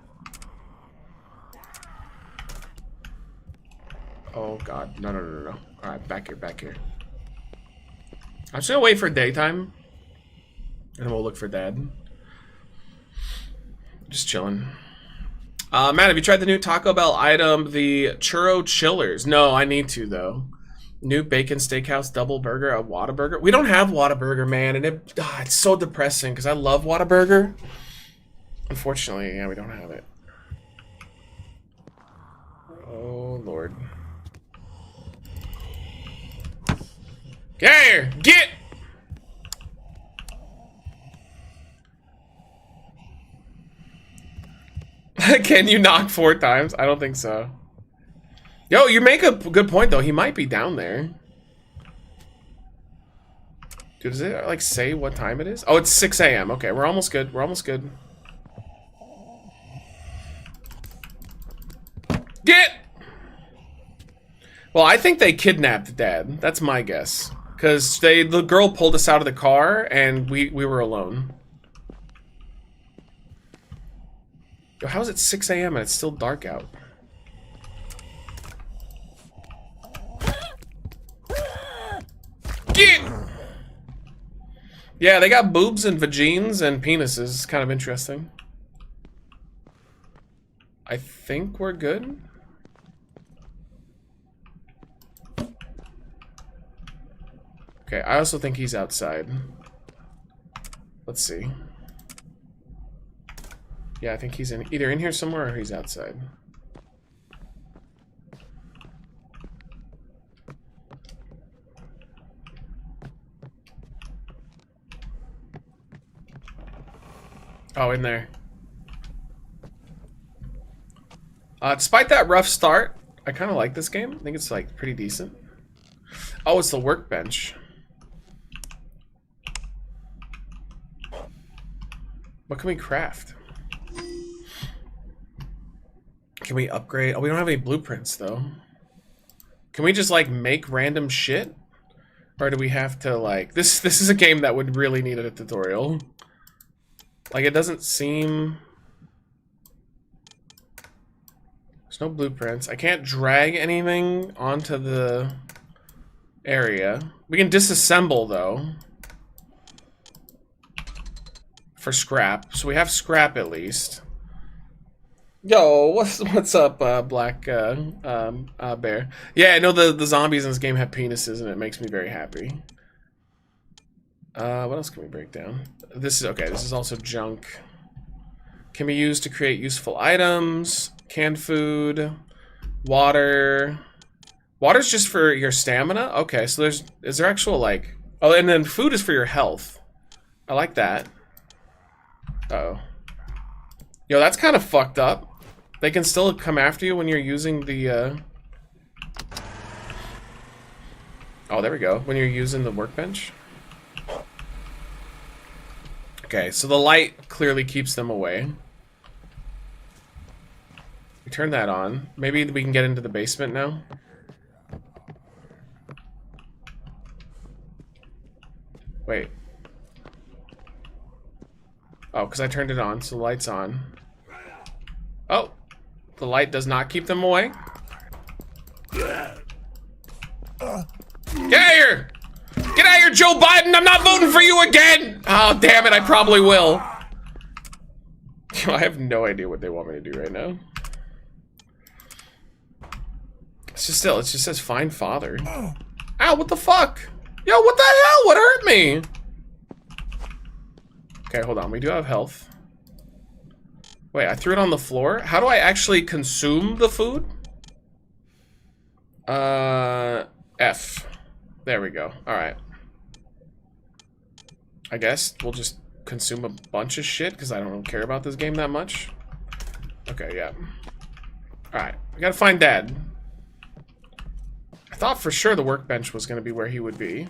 Speaker 1: Oh god, no. Alright, back here. I'm just gonna wait for daytime. And then we'll look for Dad. Just chilling. Matt, have you tried the new Taco Bell item, the Churro Chillers? No, I need to, though. New bacon steakhouse double burger, a Whataburger. We don't have Whataburger, man, and it's so depressing because I love Whataburger. Unfortunately, yeah, we don't have it. Oh Lord. Get here! Get! Can you knock 4 times? I don't think so. Yo, you make a good point though. He might be down there. Dude, does it like say what time it is? Oh, it's 6 a.m. Okay, we're almost good. We're almost good. Get! Well, I think they kidnapped Dad. That's my guess. Because the girl pulled us out of the car and we were alone. Yo, how is it 6 a.m. and it's still dark out? Get! Yeah, they got boobs and vagines and penises. It's kind of interesting. I think we're good. Okay, I also think he's outside. Let's see. Yeah, I think he's either in here somewhere or he's outside. Oh, in there. Despite that rough start, I kind of like this game. I think it's like pretty decent. Oh, it's the workbench. What can we craft? Can we upgrade? Oh, we don't have any blueprints though. Can we just like make random shit? Or do we have to like... This is a game that would really need a tutorial. Like, it doesn't seem... There's no blueprints. I can't drag anything onto the area. We can disassemble, though. For scrap. So we have scrap, at least. Yo, what's up, Black Bear? Yeah, I know the zombies in this game have penises, and it makes me very happy. What else can we break down? This is okay. This is also junk. Can be used to create useful items. Canned food, water. Water's just for your stamina. Okay, so is there actual like? Oh, and then food is for your health. I like that. Uh-oh. Yo, that's kind of fucked up. They can still come after you when you're using the. Oh, there we go. When you're using the workbench. Okay, so the light clearly keeps them away. We turn that on. Maybe we can get into the basement now. Wait. Oh, because I turned it on, so the light's on. Oh! The light does not keep them away. Get out of here! Get out of here, Joe Biden! I'm not voting for you again! Oh, damn it, I probably will. I have no idea what they want me to do right now. It's just still, it just says find father. Ow, what the fuck? Yo, what the hell? What hurt me? Okay, hold on, we do have health. Wait, I threw it on the floor? How do I actually consume the food? F. There we go, alright. I guess we'll just consume a bunch of shit because I don't care about this game that much. Okay, yeah. Alright, we gotta find Dad. I thought for sure the workbench was gonna be where he would be.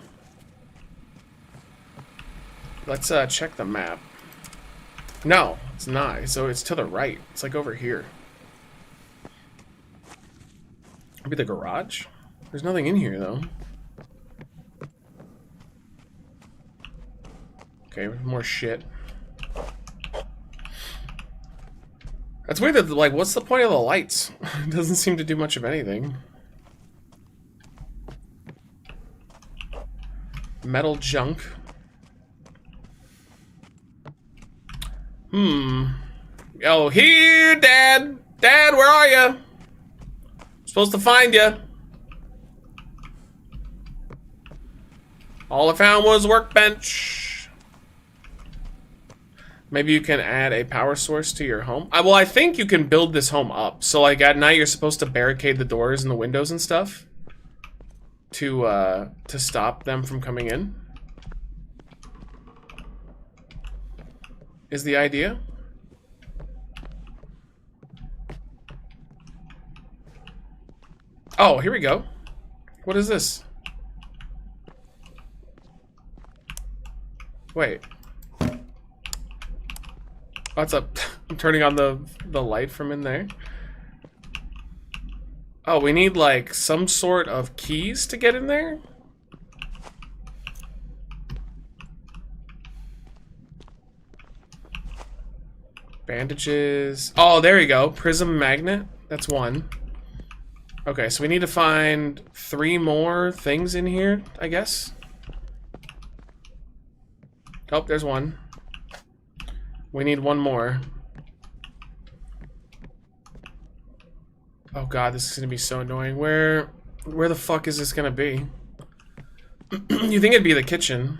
Speaker 1: Let's check the map. No, it's not. So it's to the right. It's like over here. Maybe the garage? There's nothing in here though. Okay, more shit. That's weird that, like, what's the point of the lights? It doesn't seem to do much of anything. Metal junk. Oh, here, Dad! Dad, where are you? Supposed to find you. All I found was a workbench. Maybe you can add a power source to your home. Well, I think you can build this home up. So, like, at night you're supposed to barricade the doors and the windows and stuff to stop them from coming in. Is the idea? Oh, here we go. What is this? Wait. What's up? I'm turning on the light from in there. Oh, we need like some sort of keys to get in there? Bandages. Oh, there you go. Prism magnet. That's one. Okay, so we need to find 3 more things in here, I guess. Oh, there's one. We need 1 more. Oh god, this is gonna be so annoying. Where the fuck is this gonna be? You think it'd be the kitchen?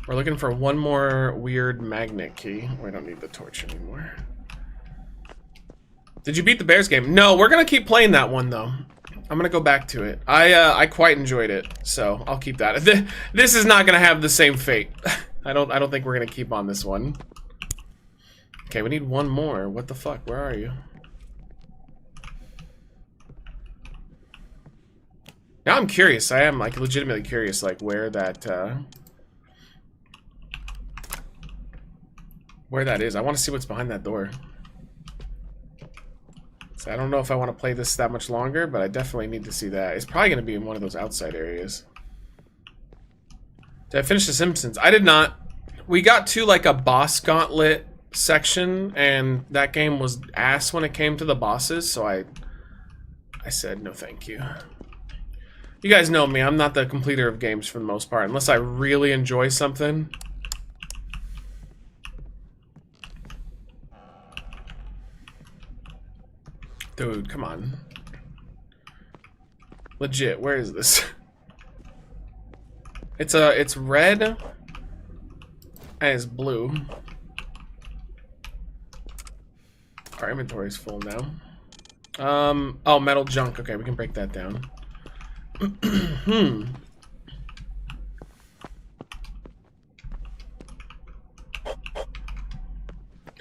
Speaker 1: We're looking for 1 more weird magnet key. We don't need the torch anymore. Did you beat the Bears game? No, we're gonna keep playing that one though. I'm gonna go back to it. I quite enjoyed it, so I'll keep that. This is not gonna have the same fate. I don't think we're gonna keep on this one. Okay, we need 1 more. What the fuck? Where are you? Now I'm curious. I am like legitimately curious, like where that is. I want to see what's behind that door. So I don't know if I want to play this that much longer, but I definitely need to see that. It's probably going to be in one of those outside areas. Did I finish The Simpsons? I did not. We got to like a boss gauntlet section, and that game was ass when it came to the bosses, so I said no thank you. You guys know me. I'm not the completer of games for the most part, unless I really enjoy something. Dude, come on. Legit, where is this? It's red and it's blue. Our inventory's full now. Oh, metal junk. Okay, we can break that down.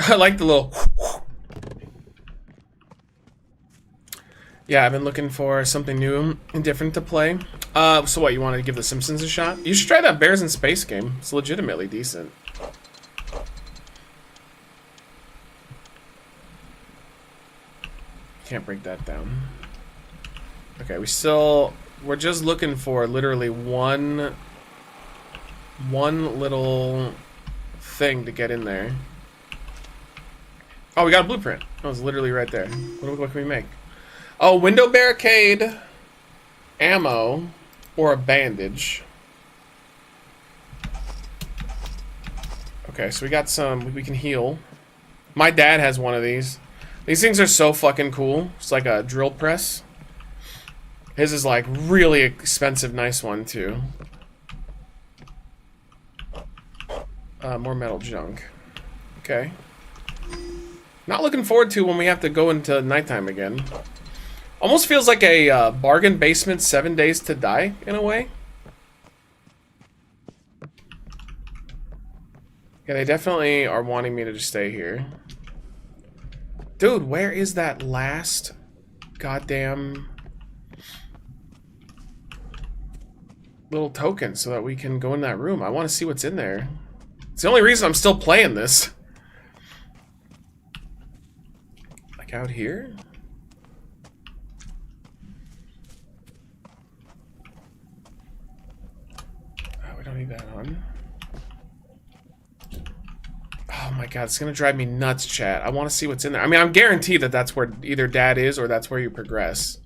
Speaker 1: I like the little... Yeah, I've been looking for something new and different to play. So what, you want to give The Simpsons a shot? You should try that Bears in Space game. It's legitimately decent. Can't break that down. Okay, we're just looking for literally one little thing to get in there. Oh, we got a blueprint. Oh, it's literally right there. What can we make? Oh, window barricade, ammo, or a bandage. Okay, so we got some, we can heal. My dad has one of these. These things are so fucking cool. It's like a drill press. His is like really expensive, nice one too. More metal junk. Okay. Not looking forward to when we have to go into nighttime again. Almost feels like a bargain basement 7 Days to Die in a way. Yeah, they definitely are wanting me to just stay here. Dude, where is that last goddamn little token so that we can go in that room? I want to see what's in there. It's the only reason I'm still playing this. Like out here? Oh, we don't need that on. Oh my god, it's gonna drive me nuts, chat. I want to see what's in there. I mean, I'm guaranteed that that's where either Dad is or that's where you progress.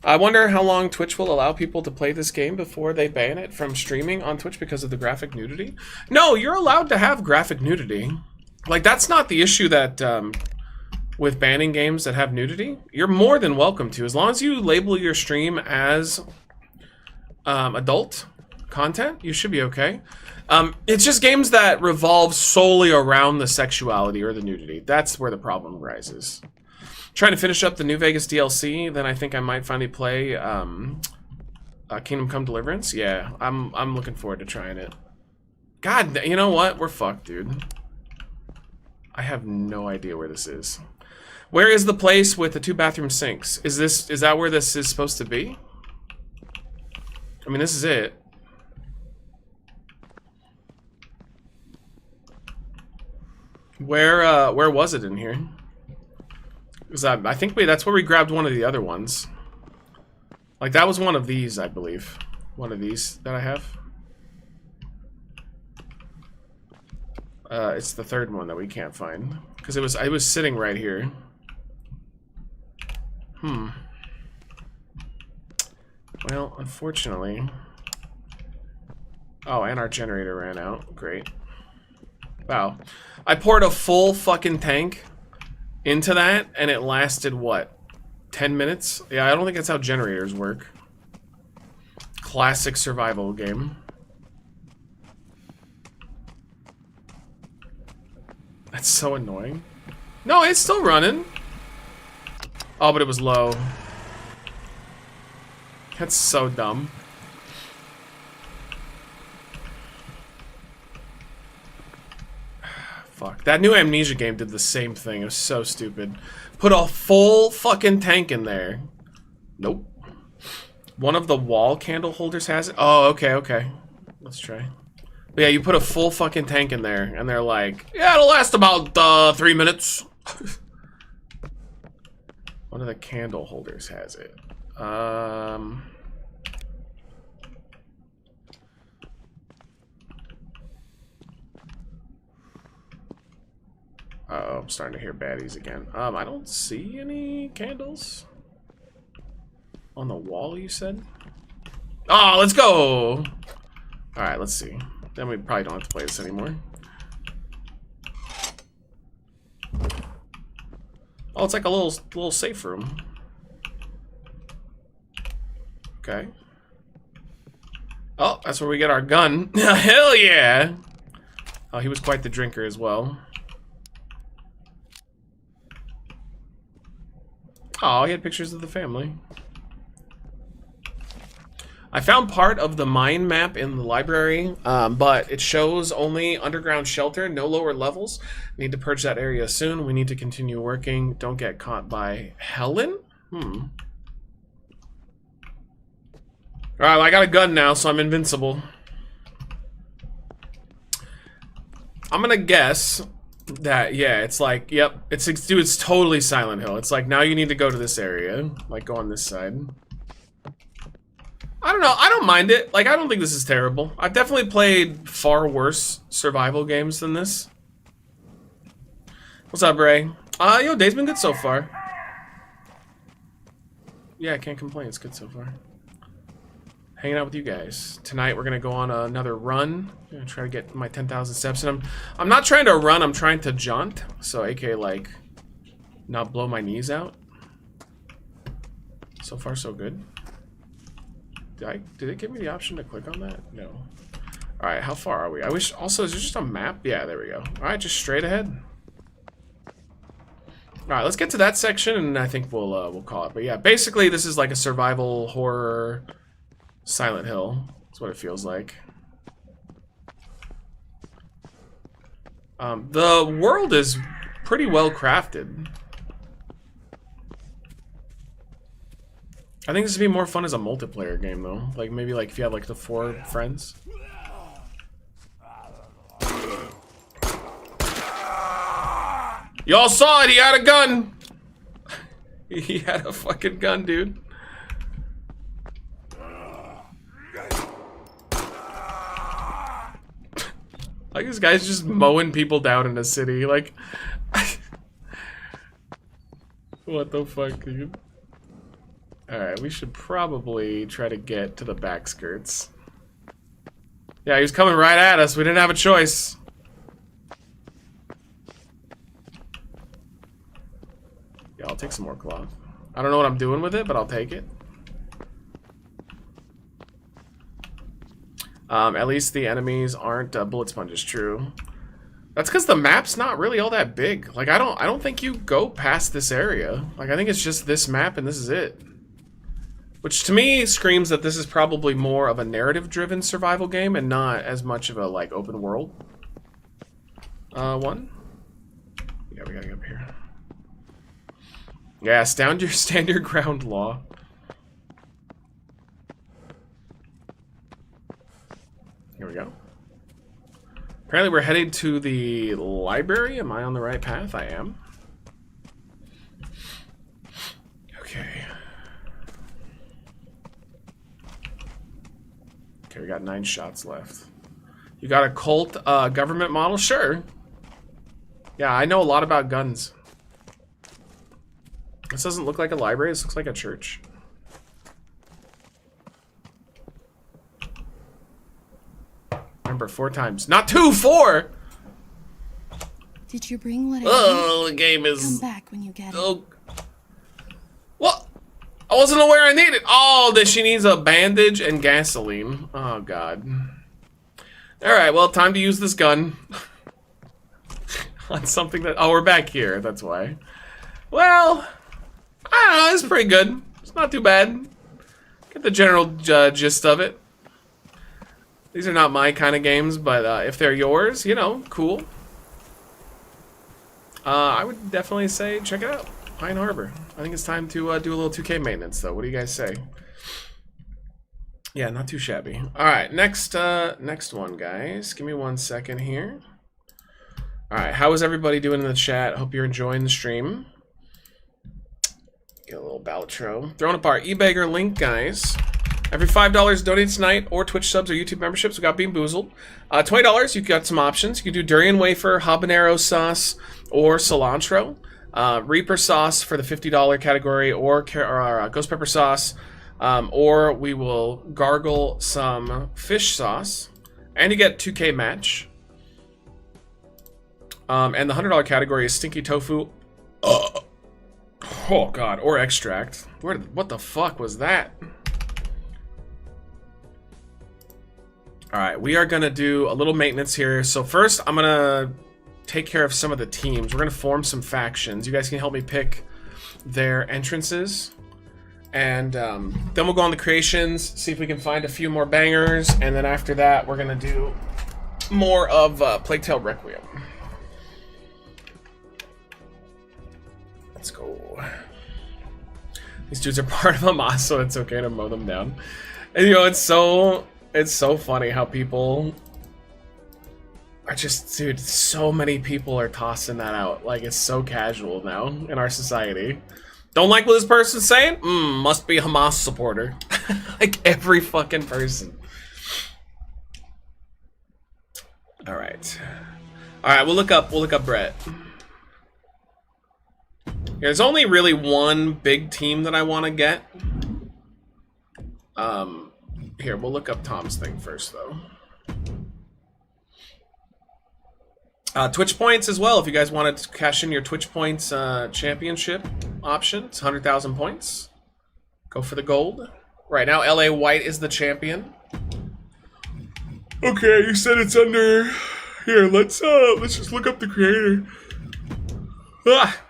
Speaker 1: I wonder how long Twitch will allow people to play this game before they ban it from streaming on Twitch because of the graphic nudity. No, you're allowed to have graphic nudity. Like, that's not the issue that with banning games that have nudity? You're more than welcome to, as long as you label your stream as adult content, you should be okay. It's just games that revolve solely around the sexuality or the nudity. That's where the problem rises. Trying to finish up the New Vegas DLC, then I think I might finally play Kingdom Come Deliverance. Yeah, I'm looking forward to trying it. God, you know what? We're fucked, dude. I have no idea where this is. Where is the place with the 2 bathroom sinks? Is that where this is supposed to be? I mean, this is it. Where was it in here? Because I think that's where we grabbed one of the other ones. Like, that was one of these, I believe. One of these that I have. It's the third one that we can't find. Because it was sitting right here. Well, unfortunately... Oh, and our generator ran out. Great. Wow. I poured a full fucking tank into that, and it lasted, what? 10 minutes? Yeah, I don't think that's how generators work. Classic survival game. That's so annoying. No, it's still running. Oh, but it was low. That's so dumb. Fuck. That new Amnesia game did the same thing. It was so stupid. Put a full fucking tank in there. Nope. One of the wall candle holders has it. Oh, okay. Let's try. But yeah, you put a full fucking tank in there, and they're like, yeah, it'll last about 3 minutes. One of the candle holders has it. Uh-oh, I'm starting to hear baddies again. I don't see any candles. On the wall, you said? Oh, let's go! Alright, let's see. Then we probably don't have to play this anymore. Oh, it's like a little safe room. Okay. Oh, that's where we get our gun. Hell yeah! Oh, he was quite the drinker as well. Oh, he had pictures of the family. I found part of the mine map in the library, but it shows only underground shelter, no lower levels. Need to purge that area soon. We need to continue working. Don't get caught by Helen? Alright, well, I got a gun now, so I'm invincible. I'm gonna guess that, yeah, it's like, yep, dude, it's totally Silent Hill. It's like, now you need to go to this area. Like, go on this side. I don't know, I don't mind it. Like, I don't think this is terrible. I've definitely played far worse survival games than this. What's up, Ray? Yo, day's been good so far. Yeah, I can't complain, it's good so far. Hanging out with you guys. Tonight we're gonna go on another run. I'm gonna try to get my 10,000 steps, and I'm not trying to run, I'm trying to jaunt. So, aka, like, not blow my knees out. So far, so good. Did it give me the option to click on that? No. Alright, how far are we? I wish, also, is there just a map? Yeah, there we go. Alright, just straight ahead. Alright, let's get to that section, and I think we'll call it. But yeah, basically, this is like a survival horror Silent Hill. That's what it feels like. The world is pretty well crafted. I think this would be more fun as a multiplayer game, though. Like, maybe, like, if you had, like, the 4 friends. Y'all saw it! He had a gun! He had a fucking gun, dude. Like, this guy's just mowing people down in a city. Like, what the fuck, dude? Alright, we should probably try to get to the back skirts. Yeah, he was coming right at us. We didn't have a choice. take some more cloth. I don't know what I'm doing with it, but I'll take it. At least the enemies aren't bullet sponges. True. That's because the map's not really all that big. Like I don't think you go past this area. Like I think it's just this map and this is it. Which to me screams that this is probably more of a narrative-driven survival game and not as much of a like open world one. Yeah, we gotta get up here. Yeah, stand your ground law. Here we go. Apparently we're headed to the library. Am I on the right path? I am. Okay. Okay, we got 9 shots left. You got a cult government model? Sure. Yeah, I know a lot about guns. This doesn't look like a library. This looks like a church. Remember, 4 times. Not 2, 4!
Speaker 10: Did you bring what I
Speaker 1: Oh, the game is...
Speaker 10: Come back when you get it.
Speaker 1: Oh. What? I wasn't aware I needed... Oh, that she needs a bandage and gasoline. Oh, God. Alright, well, time to use this gun. On something that... Oh, we're back here. That's why. Well... I don't know, it's pretty good. It's not too bad. Get the general gist of it. These are not my kind of games, but if they're yours, you know, cool. I would definitely say check it out. Pine Harbor. I think it's time to do a little 2K maintenance, though. What do you guys say? Yeah, not too shabby. All right, next one, guys. Give me 1 second here. All right, how is everybody doing in the chat? Hope you're enjoying the stream. Get a little Baltro. Throwing apart eBagger link, guys. Every $5 donated tonight, or Twitch subs or YouTube memberships, we got Bean Boozled. $20, you've got some options. You can do durian wafer, habanero sauce, or cilantro. Reaper sauce for the $50 category, or ghost pepper sauce. Or we will gargle some fish sauce. And you get 2K match. And the $100 category is stinky tofu. Oh god, or extract. What the fuck was that? Alright, we are gonna do a little maintenance here. So first, I'm gonna take care of some of the teams. We're gonna form some factions. You guys can help me pick their entrances. And then we'll go on the creations, see if we can find a few more bangers. And then after that, we're gonna do more of Plague Tale Requiem. Let's go. These dudes are part of a moss, so it's okay to mow them down. And you know, it's so funny how people are just, dude, so many people are tossing that out. Like, it's so casual now in our society. Don't like what this person's saying? Must be a Hamas supporter. Like, every fucking person. Alright. Alright, we'll look up Brett. There's only really one big team that I want to get. Here, we'll look up Tom's thing first, though. Twitch points as well. If you guys want to cash in your Twitch points championship option, it's 100,000 points. Go for the gold. Right now, LA White is the champion. Okay, you said it's under. Here, let's just look up the creator. Ah.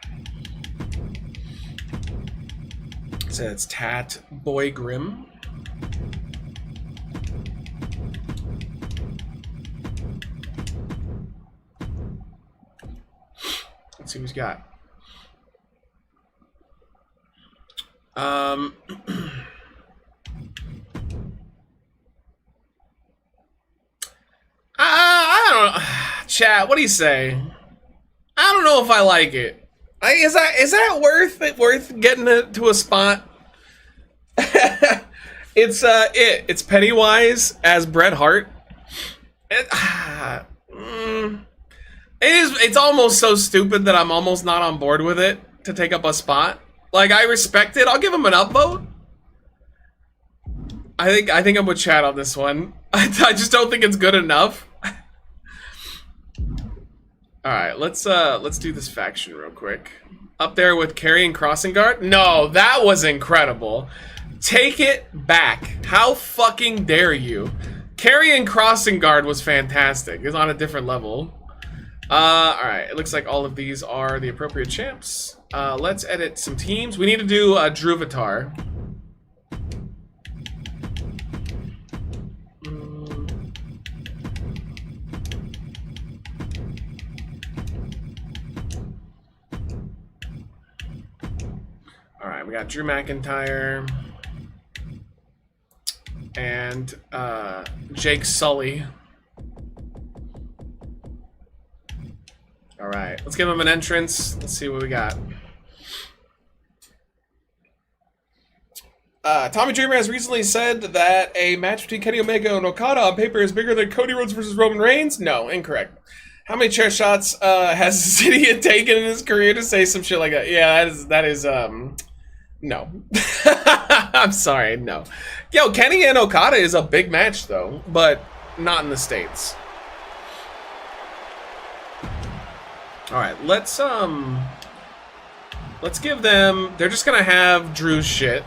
Speaker 1: So it's Tat Boy Grim. Let's see who's got. I don't know. Chat, what do you say? I don't know if I like it. Is that worth getting to a spot? It's Pennywise as Bret Hart. It's almost so stupid that I'm almost not on board with it to take up a spot. Like, I respect it. I'll give him an upvote. I think I'm with Chad on this one. I just don't think it's good enough. All right, let's do this faction real quick. Up there with carrying crossing guard? No, that was incredible. Take it back. How fucking dare you? Carrying crossing guard was fantastic. It's on a different level. Alright, it looks like all of these are the appropriate champs. Let's edit some teams. We need to do Druvatar. Alright, we got Drew McIntyre and Jake Sully. Alright, let's give him an entrance. Let's see what we got. Tommy Dreamer has recently said that a match between Kenny Omega and Okada on paper is bigger than Cody Rhodes versus Roman Reigns. No, incorrect. How many chair shots has this idiot taken in his career to say some shit like that? Yeah, that is no. I'm sorry, no. Yo, Kenny and Okada is a big match though, but not in the States. Alright, let's give them, they're just gonna have Drew's shit,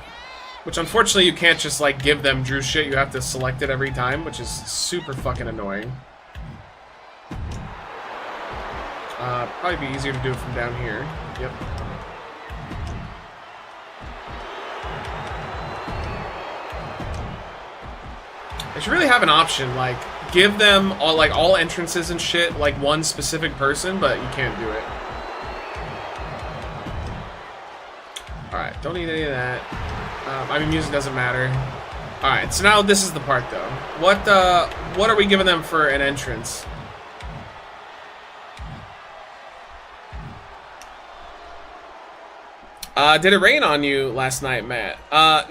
Speaker 1: which unfortunately you can't just like give them Drew's shit, you have to select it every time, which is super fucking annoying. Probably be easier to do it from down here. Yep. They should really have an option, like, give them all entrances and shit, like one specific person, but you can't do it. Alright, don't need any of that. I mean, music doesn't matter. Alright, so now this is the part, though. What are we giving them for an entrance? Did it rain on you last night, Matt?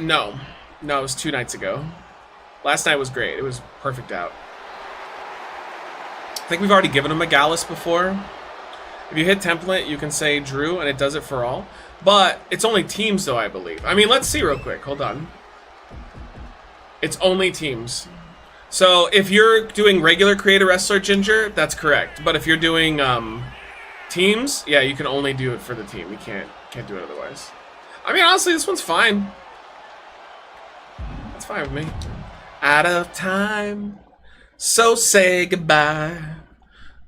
Speaker 1: No. No, it was 2 nights ago. Last night was great. It was perfect out. I think we've already given him a Gallus before. If you hit template, you can say Drew, and it does it for all. But it's only teams, though, I believe. I mean, let's see real quick. Hold on. It's only teams. So if you're doing regular Create a Wrestler Ginger, that's correct. But if you're doing teams, yeah, you can only do it for the team. You can't do it otherwise. I mean, honestly, this one's fine. That's fine with me. Out of time, so say goodbye.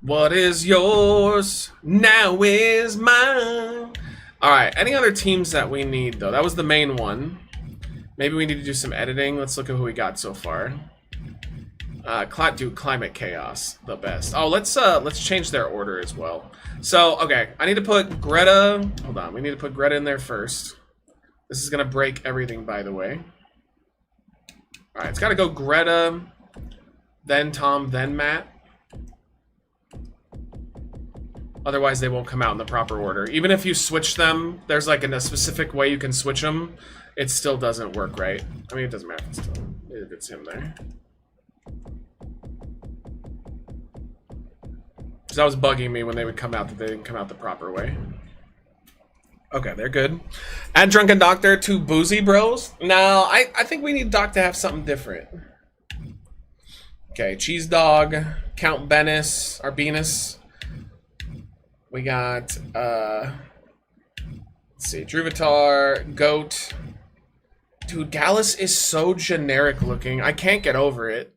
Speaker 1: What is yours now is mine. Alright, any other teams that we need, though? That was the main one. Maybe we need to do some editing. Let's look at who we got so far. Do Climate Chaos, the best. Oh, let's change their order as well. So, okay, I need to put Greta. Hold on, we need to put Greta in there first. This is gonna break everything, by the way. Alright, it's gotta go Greta, then Tom, then Matt. Otherwise, they won't come out in the proper order. Even if you switch them, there's like a specific way you can switch them. It still doesn't work right. I mean, it doesn't matter if it's him there. So that was bugging me when they would come out that they didn't come out the proper way. Okay, they're good. Add Drunken Doctor to Boozy Bros. No, I think we need Doc to have something different. Okay, Cheese Dog, Count Benis, Arbenus. We got, let's see, Druvatar, Goat. Dude, Gallus is so generic looking. I can't get over it.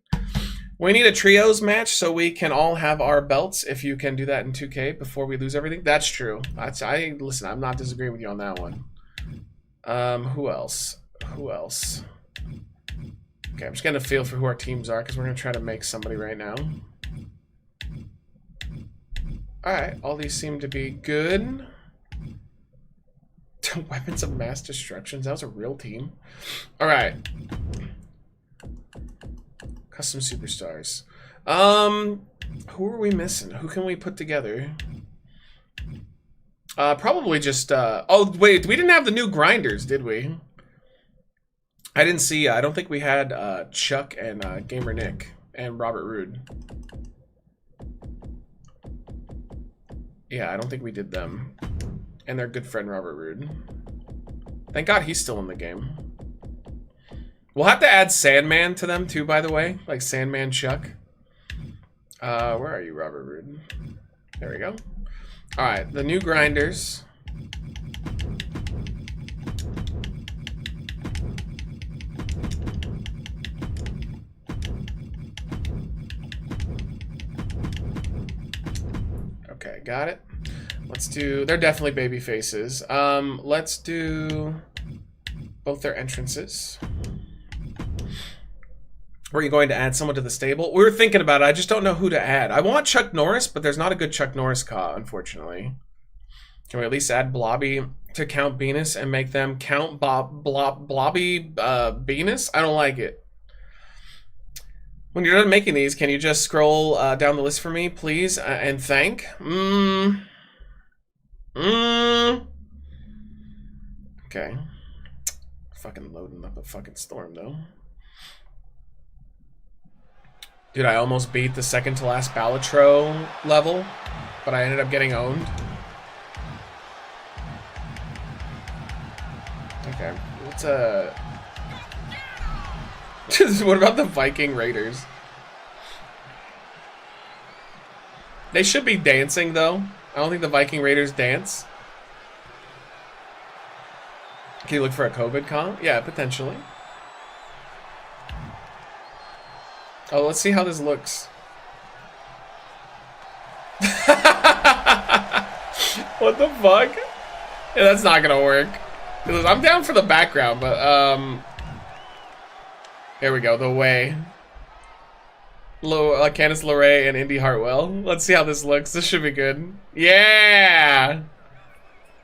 Speaker 1: We need a trios match so we can all have our belts, if you can do that in 2K before we lose everything. That's true. Listen, I'm not disagreeing with you on that one. Who else? Who else? Okay, I'm just getting a feel for who our teams are because we're going to try to make somebody right now. Alright, all these seem to be good. Weapons of Mass Destruction. That was a real team. Alright. Custom Superstars. Who are we missing? Who can we put together? Probably just, oh, wait, we didn't have the new grinders, did we? I didn't see, I don't think we had, Chuck and, Gamer Nick and Robert Roode. Yeah, I don't think we did them. And their good friend, Robert Roode. Thank God he's still in the game. We'll have to add Sandman to them, too, by the way. Like Sandman Chuck. Where are you, Robert Roode? There we go. Alright, the new grinders. Okay, got it. Let's do... They're definitely baby faces. Let's do both their entrances. Were you going to add someone to the stable? We were thinking about it. I just don't know who to add. I want Chuck Norris, but there's not a good Chuck Norris car, unfortunately. Can we at least add Blobby to Count Venus and make them Count Blobby Venus? I don't like it. When you're done making these, can you just scroll down the list for me, please, and thank? Okay. Fucking loading up a fucking storm, though. Dude, I almost beat the second to last Balatro level, but I ended up getting owned. Okay, let's what about the Viking Raiders? They should be dancing, though. I don't think the Viking Raiders dance. Can you look for a COVID comp? Yeah, potentially. Oh, let's see how this looks. What the fuck? Yeah, that's not gonna work. I'm down for the background, but here we go. The Way. Candice LeRae and Indy Hartwell. Let's see how this looks. This should be good. Yeah!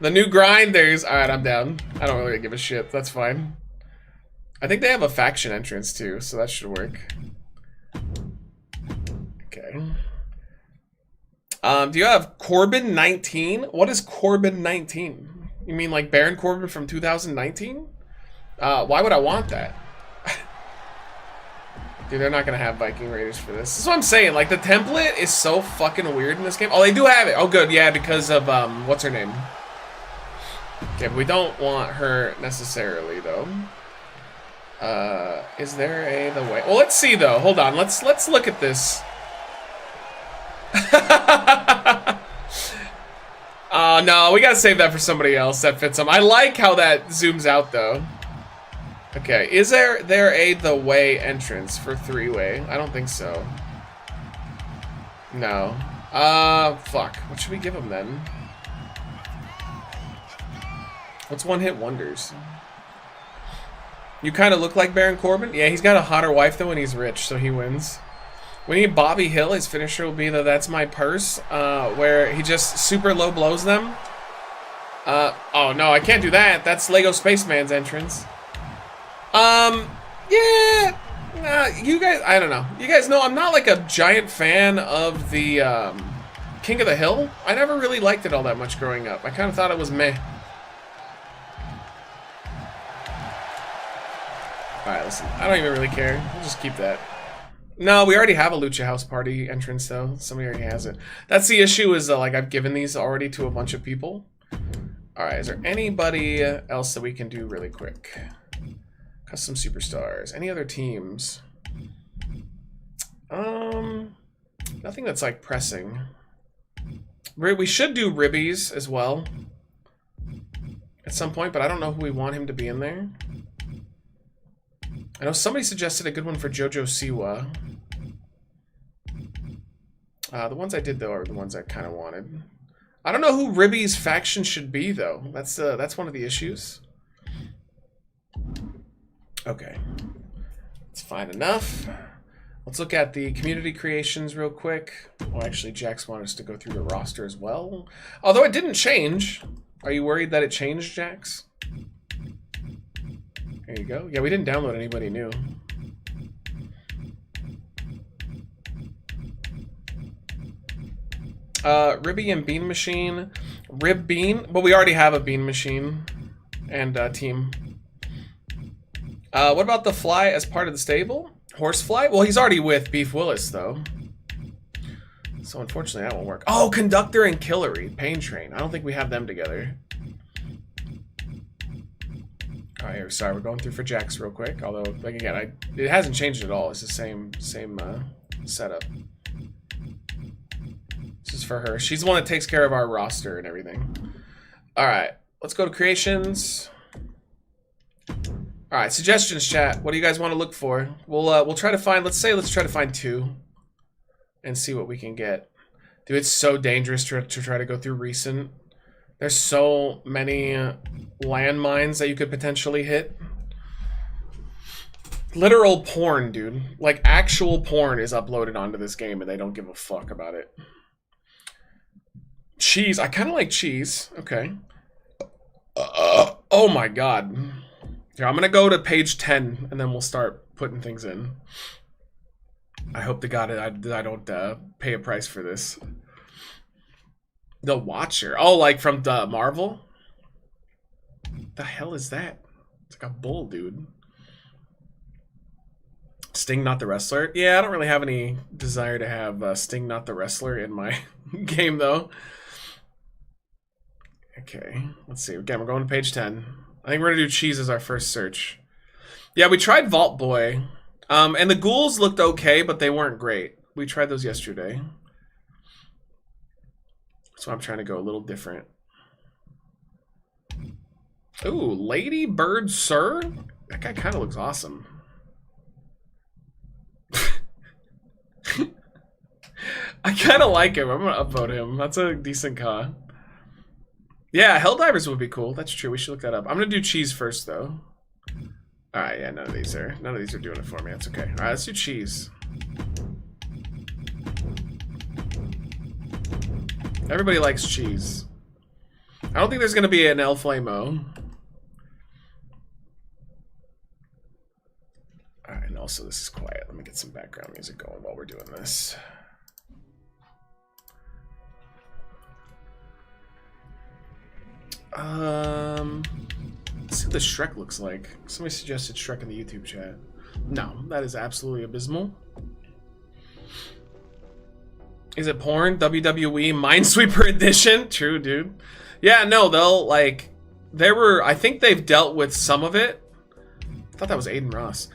Speaker 1: The new grinders. Alright, I'm down. I don't really give a shit. That's fine. I think they have a faction entrance too, so that should work. Okay. Do you have Corbin 19? What is Corbin 19? You mean like Baron Corbin from 2019? Why would I want that? Dude, they're not gonna have Viking Raiders for this. This is what I'm saying. Like, the template is so fucking weird in this game. Oh, they do have it. Oh, good. Yeah, because of, what's her name? Okay, but we don't want her necessarily, though. Is there the way? Well, let's see, though. Hold on. Let's look at this. No, we gotta save that for somebody else that fits them. I like how that zooms out, though. Okay, is there the way entrance for three-way? I don't think so. No. Fuck. What should we give him then? What's one-hit wonders? You kind of look like Baron Corbin? Yeah, he's got a hotter wife though and he's rich, so he wins. We need Bobby Hill. His finisher will be the That's My Purse, where he just super low blows them. Oh no, I can't do that. That's Lego Spaceman's entrance. Yeah, you guys, I don't know. You guys know I'm not like a giant fan of the King of the Hill. I never really liked it all that much growing up. I kind of thought it was meh. Alright, listen, I don't even really care. We'll just keep that. No, we already have a Lucha House Party entrance though. Somebody already has it. That's the issue is like I've given these already to a bunch of people. Alright, is there anybody else that we can do really quick? Custom superstars. Any other teams? Nothing that's like pressing. We should do Ribbies as well at some point, but I don't know who we want him to be in there. I know somebody suggested a good one for Jojo Siwa. The ones I did though are the ones I kind of wanted. I don't know who Ribby's faction should be though. That's one of the issues. Okay, it's fine enough. Let's look at the community creations real quick. Oh, actually, Jax wanted us to go through the roster as well. Although it didn't change. Are you worried that it changed, Jax? There you go. Yeah, we didn't download anybody new. Ribby and Bean Machine. Rib Bean? But we already have a Bean Machine and team. What about the Fly as part of the stable? Horsefly? Well, he's already with Beef Willis, though. So unfortunately, that won't work. Oh, Conductor and Killery. Pain Train. I don't think we have them together. Alright, sorry, we're going through for Jax real quick. Although, like again, it hasn't changed at all. It's the same setup. This is for her. She's the one that takes care of our roster and everything. Alright, let's go to creations. Alright, suggestions, chat. What do you guys want to look for? We'll try to find, let's try to find 2. And see what we can get. Dude, it's so dangerous to try to go through recent. There's so many landmines that you could potentially hit. Literal porn, dude. Like, actual porn is uploaded onto this game and they don't give a fuck about it. Cheese. I kind of like cheese. Okay. Oh my god. Here, I'm gonna go to page 10 and then we'll start putting things in. I hope to God I don't pay a price for this. The Watcher. Oh, like from the Marvel? The hell is that? It's like a bull, dude. Sting Not the Wrestler? Yeah, I don't really have any desire to have Sting Not the Wrestler in my game, though. Okay, let's see. Again, we're going to page 10. I think we're going to do cheese as our first search. Yeah, we tried Vault Boy. And the ghouls looked okay, but they weren't great. We tried those yesterday. So I'm trying to go a little different. Ooh, Lady Bird Sir? That guy kind of looks awesome. I kind of like him. I'm going to upvote him. That's a decent car. Yeah, Helldivers would be cool. That's true. We should look that up. I'm going to do cheese first, though. Alright, yeah, none of these are doing it for me. That's okay. Alright, let's do cheese. Everybody likes cheese. I don't think there's gonna be an El Flamo. Alright, and also this is quiet. Let me get some background music going while we're doing this. Let's see what the Shrek looks like. Somebody suggested Shrek in the YouTube chat. No, that is absolutely abysmal. Is it porn? WWE Minesweeper Edition? True, dude. Yeah, no, they'll, like, I think they've dealt with some of it. I thought that was Aiden Ross.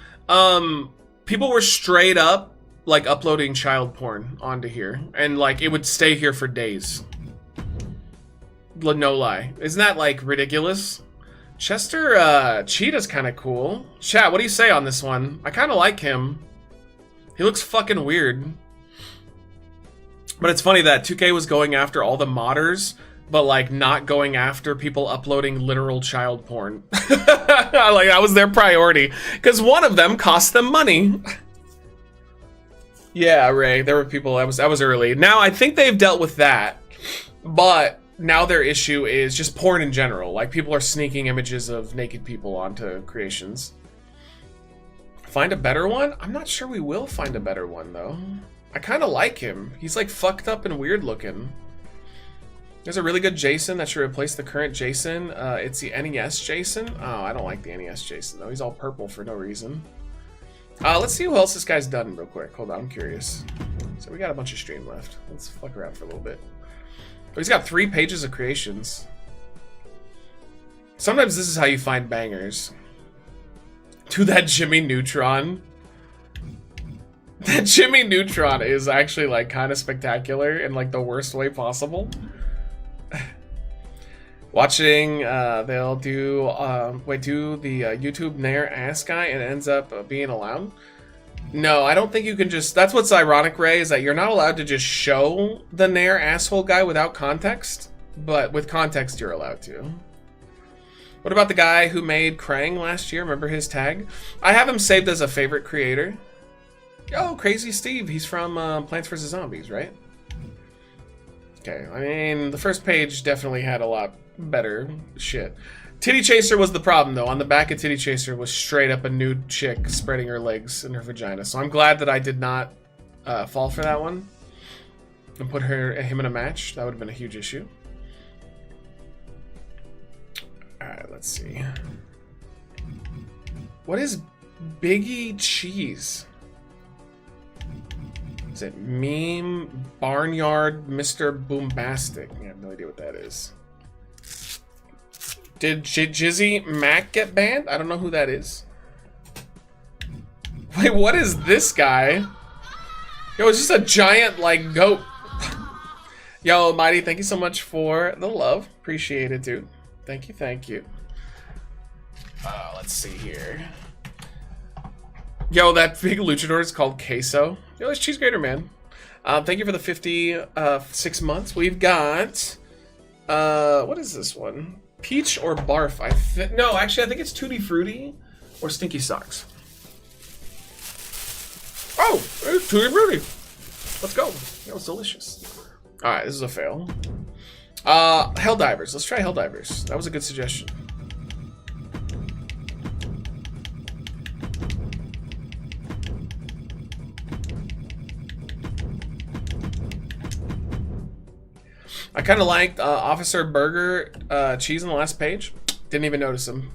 Speaker 1: People were straight up, like, uploading child porn onto here. And, like, it would stay here for days. No lie. Isn't that, like, ridiculous? Chester, Cheetah's kind of cool. Chat, what do you say on this one? I kind of like him. He looks fucking weird. But it's funny that 2K was going after all the modders, but, like, not going after people uploading literal child porn. Like, that was their priority. Because one of them cost them money. Yeah, Ray, there were people, I was early. Now, I think they've dealt with that. But now their issue is just porn in general. Like, people are sneaking images of naked people onto creations. Find a better one? I'm not sure we will find a better one, though. I kind of like him. He's, like, fucked up and weird looking. There's a really good Jason that should replace the current Jason. It's the NES Jason. Oh, I don't like the NES Jason, though. He's all purple for no reason. Let's see who else this guy's done real quick. Hold on, I'm curious. So we got a bunch of stream left. Let's fuck around for a little bit. Oh, he's got 3 pages of creations. Sometimes this is how you find bangers. To that Jimmy Neutron. That Jimmy Neutron is actually, like, kind of spectacular in, like, the worst way possible. Watching, they'll do the YouTube Nair ass guy and it ends up being allowed. No, I don't think you can just... That's what's ironic, Ray, is that you're not allowed to just show the Nair asshole guy without context. But with context, you're allowed to. What about the guy who made Krang last year? Remember his tag? I have him saved as a favorite creator. Oh, Crazy Steve. He's from Plants vs. Zombies, right? Okay, I mean, the first page definitely had a lot better shit. Titty Chaser was the problem, though. On the back of Titty Chaser was straight up a nude chick spreading her legs in her vagina. So I'm glad that I did not fall for that one and put him in a match. That would have been a huge issue. Alright, let's see. What is Biggie Cheese? Is it Meme Barnyard Mr. Boombastic? I have no idea what that is. Did Jizzy Mac get banned? I don't know who that is. Wait, what is this guy? Yo, it's just a giant, like, goat. Yo, Mighty, thank you so much for the love. Appreciate it, dude. Thank you, thank you. Let's see here. Yo, that big luchador is called Queso. Yo, it's Cheese Grater, man. Thank you for the 56 months. We've got what is this one? Peach or Barf? No, actually, I think it's Tutti Frutti or Stinky Socks. Oh, it's Tutti Frutti. Let's go. That was delicious. All right, this is a fail. Helldivers. Let's try Helldivers. That was a good suggestion. I kind of liked Officer Burger cheese on the last page. Didn't even notice him.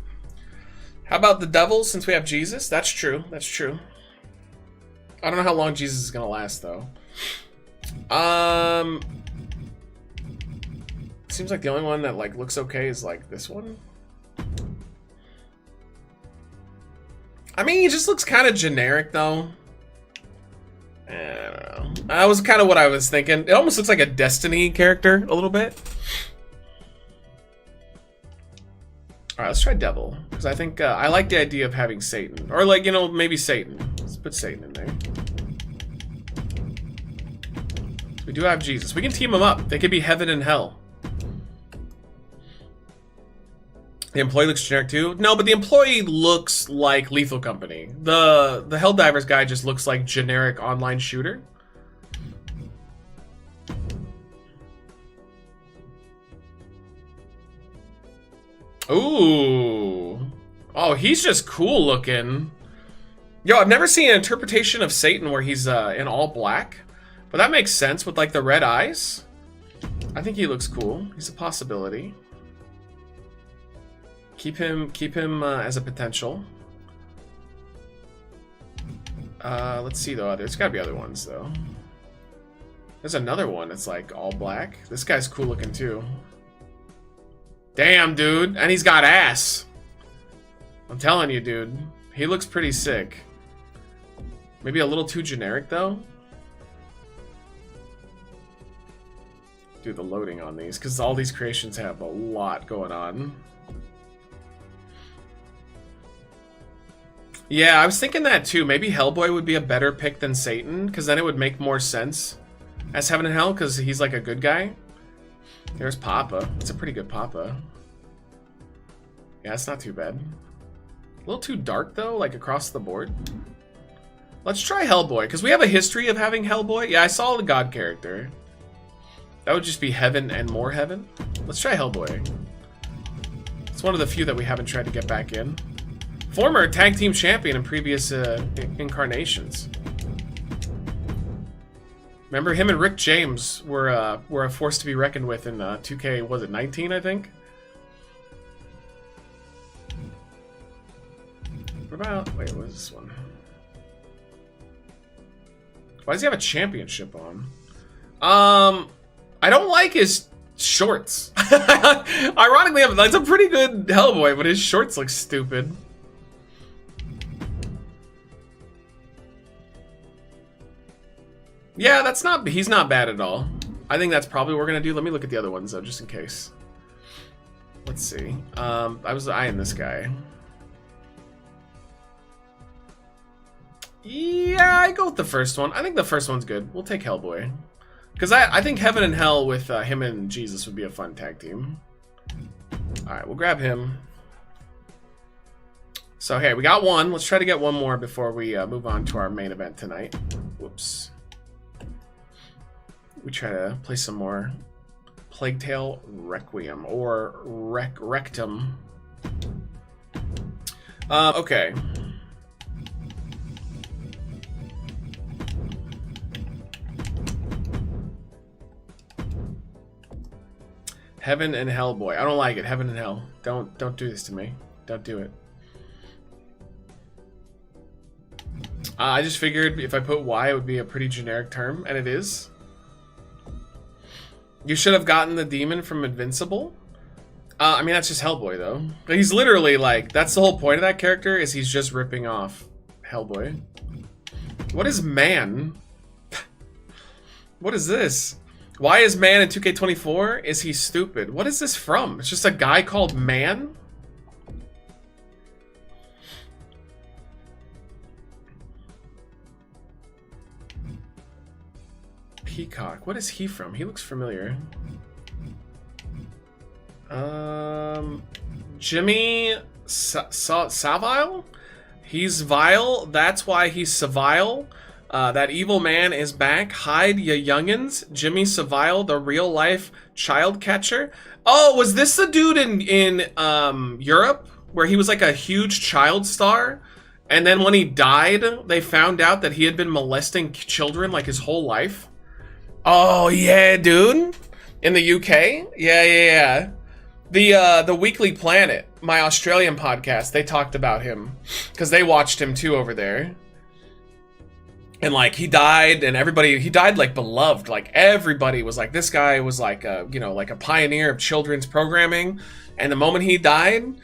Speaker 1: How about the Devils since we have Jesus? That's true. That's true. I don't know how long Jesus is going to last, though. Seems like the only one that like looks okay is like this one. I mean, he just looks kind of generic, though. I don't know. That was kind of what I was thinking. It almost looks like a Destiny character a little bit. All right, let's try Devil because I think I like the idea of having Satan, or like, you know, maybe Satan. Let's put Satan in there. We do have Jesus. We can team them up. They could be heaven and hell. The employee looks generic too. No, but the employee looks like Lethal Company. The Helldivers guy just looks like generic online shooter. Ooh. Oh, he's just cool looking. Yo, I've never seen an interpretation of Satan where he's in all black. But that makes sense with like the red eyes. I think he looks cool. He's a possibility. Keep him as a potential. Let's see though. There's gotta be other ones though. There's another one that's like all black. This guy's cool looking too. Damn, dude. And he's got ass. I'm telling you, dude. He looks pretty sick. Maybe a little too generic though. Do the loading on these because all these creations have a lot going on. Yeah, I was thinking that too. Maybe Hellboy would be a better pick than Satan because then it would make more sense as Heaven and Hell because he's like a good guy. There's Papa. It's a pretty good Papa. Yeah, it's not too bad. A little too dark though, like across the board. Let's try Hellboy because we have a history of having Hellboy. Yeah, I saw the God character. That would just be heaven and more heaven. Let's try Hellboy. It's one of the few that we haven't tried to get back in. Former tag team champion in previous incarnations. Remember him and Rick James were a force to be reckoned with in 2K, was it 19, I think? What about, wait, what is this one? Why does he have a championship on? I don't like his shorts. Ironically, that's a pretty good Hellboy, but his shorts look stupid. Yeah, he's not bad at all. I think that's probably what we're gonna do. Let me look at the other ones though, just in case. Let's see. I was eyeing this guy. Yeah, I go with the first one. I think the first one's good. We'll take Hellboy. Because I think Heaven and Hell with him and Jesus would be a fun tag team. Alright, we'll grab him. So, hey, we got one. Let's try to get one more before we move on to our main event tonight. Whoops. We try to play some more Plague Tale Requiem or Rectum. Okay. Heaven and Hellboy. I don't like it. Heaven and Hell. Don't do this to me. Don't do it. I just figured if I put Y, it would be a pretty generic term, and it is. You should have gotten the demon from Invincible. I mean, that's just Hellboy, though. He's literally like, that's the whole point of that character, is he's just ripping off Hellboy. What is man? What is this? Why is man in 2K24? Is he stupid? What is this from? It's just a guy called Man? Peacock. What is he from? He looks familiar. Jimmy Savile? He's vile. That's why he's Savile. That evil man is back. Hide ya youngins. Jimmy Savile, the real life child catcher. Oh, was this the dude in Europe where he was like a huge child star? And then when he died, they found out that he had been molesting children like his whole life. Oh yeah, dude. In the UK? Yeah. The Weekly Planet, my Australian podcast, they talked about him because they watched him too over there. And like he died, and he died like beloved. Like everybody was like, this guy was like a, you know, like a pioneer of children's programming. And the moment he died,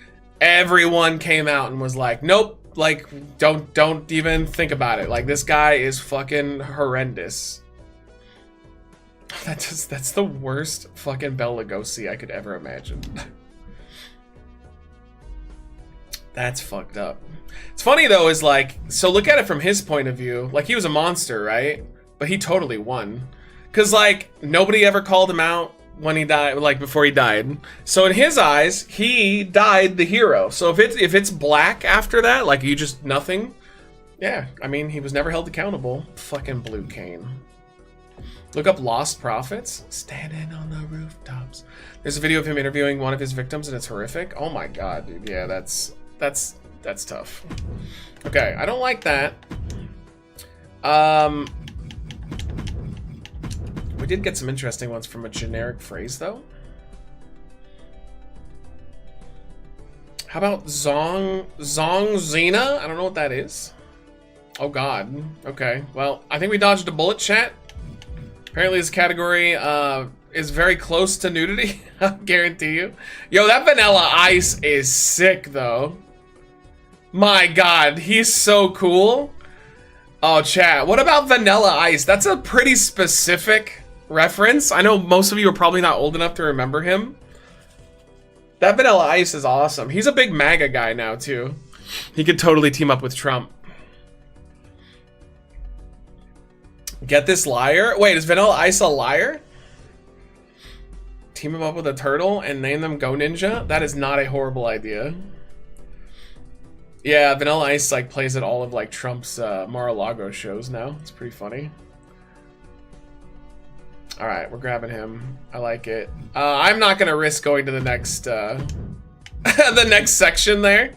Speaker 1: everyone came out and was like, nope, like don't even think about it. Like this guy is fucking horrendous. That's the worst fucking Bela Lugosi I could ever imagine. That's fucked up. It's funny though, is like, so look at it from his point of view. Like he was a monster, right? But he totally won. Cause like nobody ever called him out when he died, like before he died. So in his eyes, he died the hero. So if it's black after that, like you just nothing. Yeah, I mean he was never held accountable. Fucking Blue Cane. Look up Lost Prophets. Standing on the rooftops. There's a video of him interviewing one of his victims, and it's horrific. Oh my god, dude. Yeah, that's tough. Okay, I don't like that. We did get some interesting ones from a generic phrase, though. How about Zongzina? I don't know what that is. Oh god. Okay. Well, I think we dodged a bullet, chat. Apparently this category is very close to nudity. I guarantee you. Yo, that Vanilla Ice is sick, though. My god, he's so cool. Oh, chat. What about Vanilla Ice? That's a pretty specific reference. I know most of you are probably not old enough to remember him. That Vanilla Ice is awesome. He's a big MAGA guy now, too. He could totally team up with Trump. Get this liar? Wait, is Vanilla Ice a liar? Team him up with a turtle and name them Go Ninja? That is not a horrible idea. Yeah, Vanilla Ice like plays at all of like Trump's Mar-a-Lago shows now. It's pretty funny. All right, we're grabbing him. I like it. I'm not gonna risk going to the next the next section there.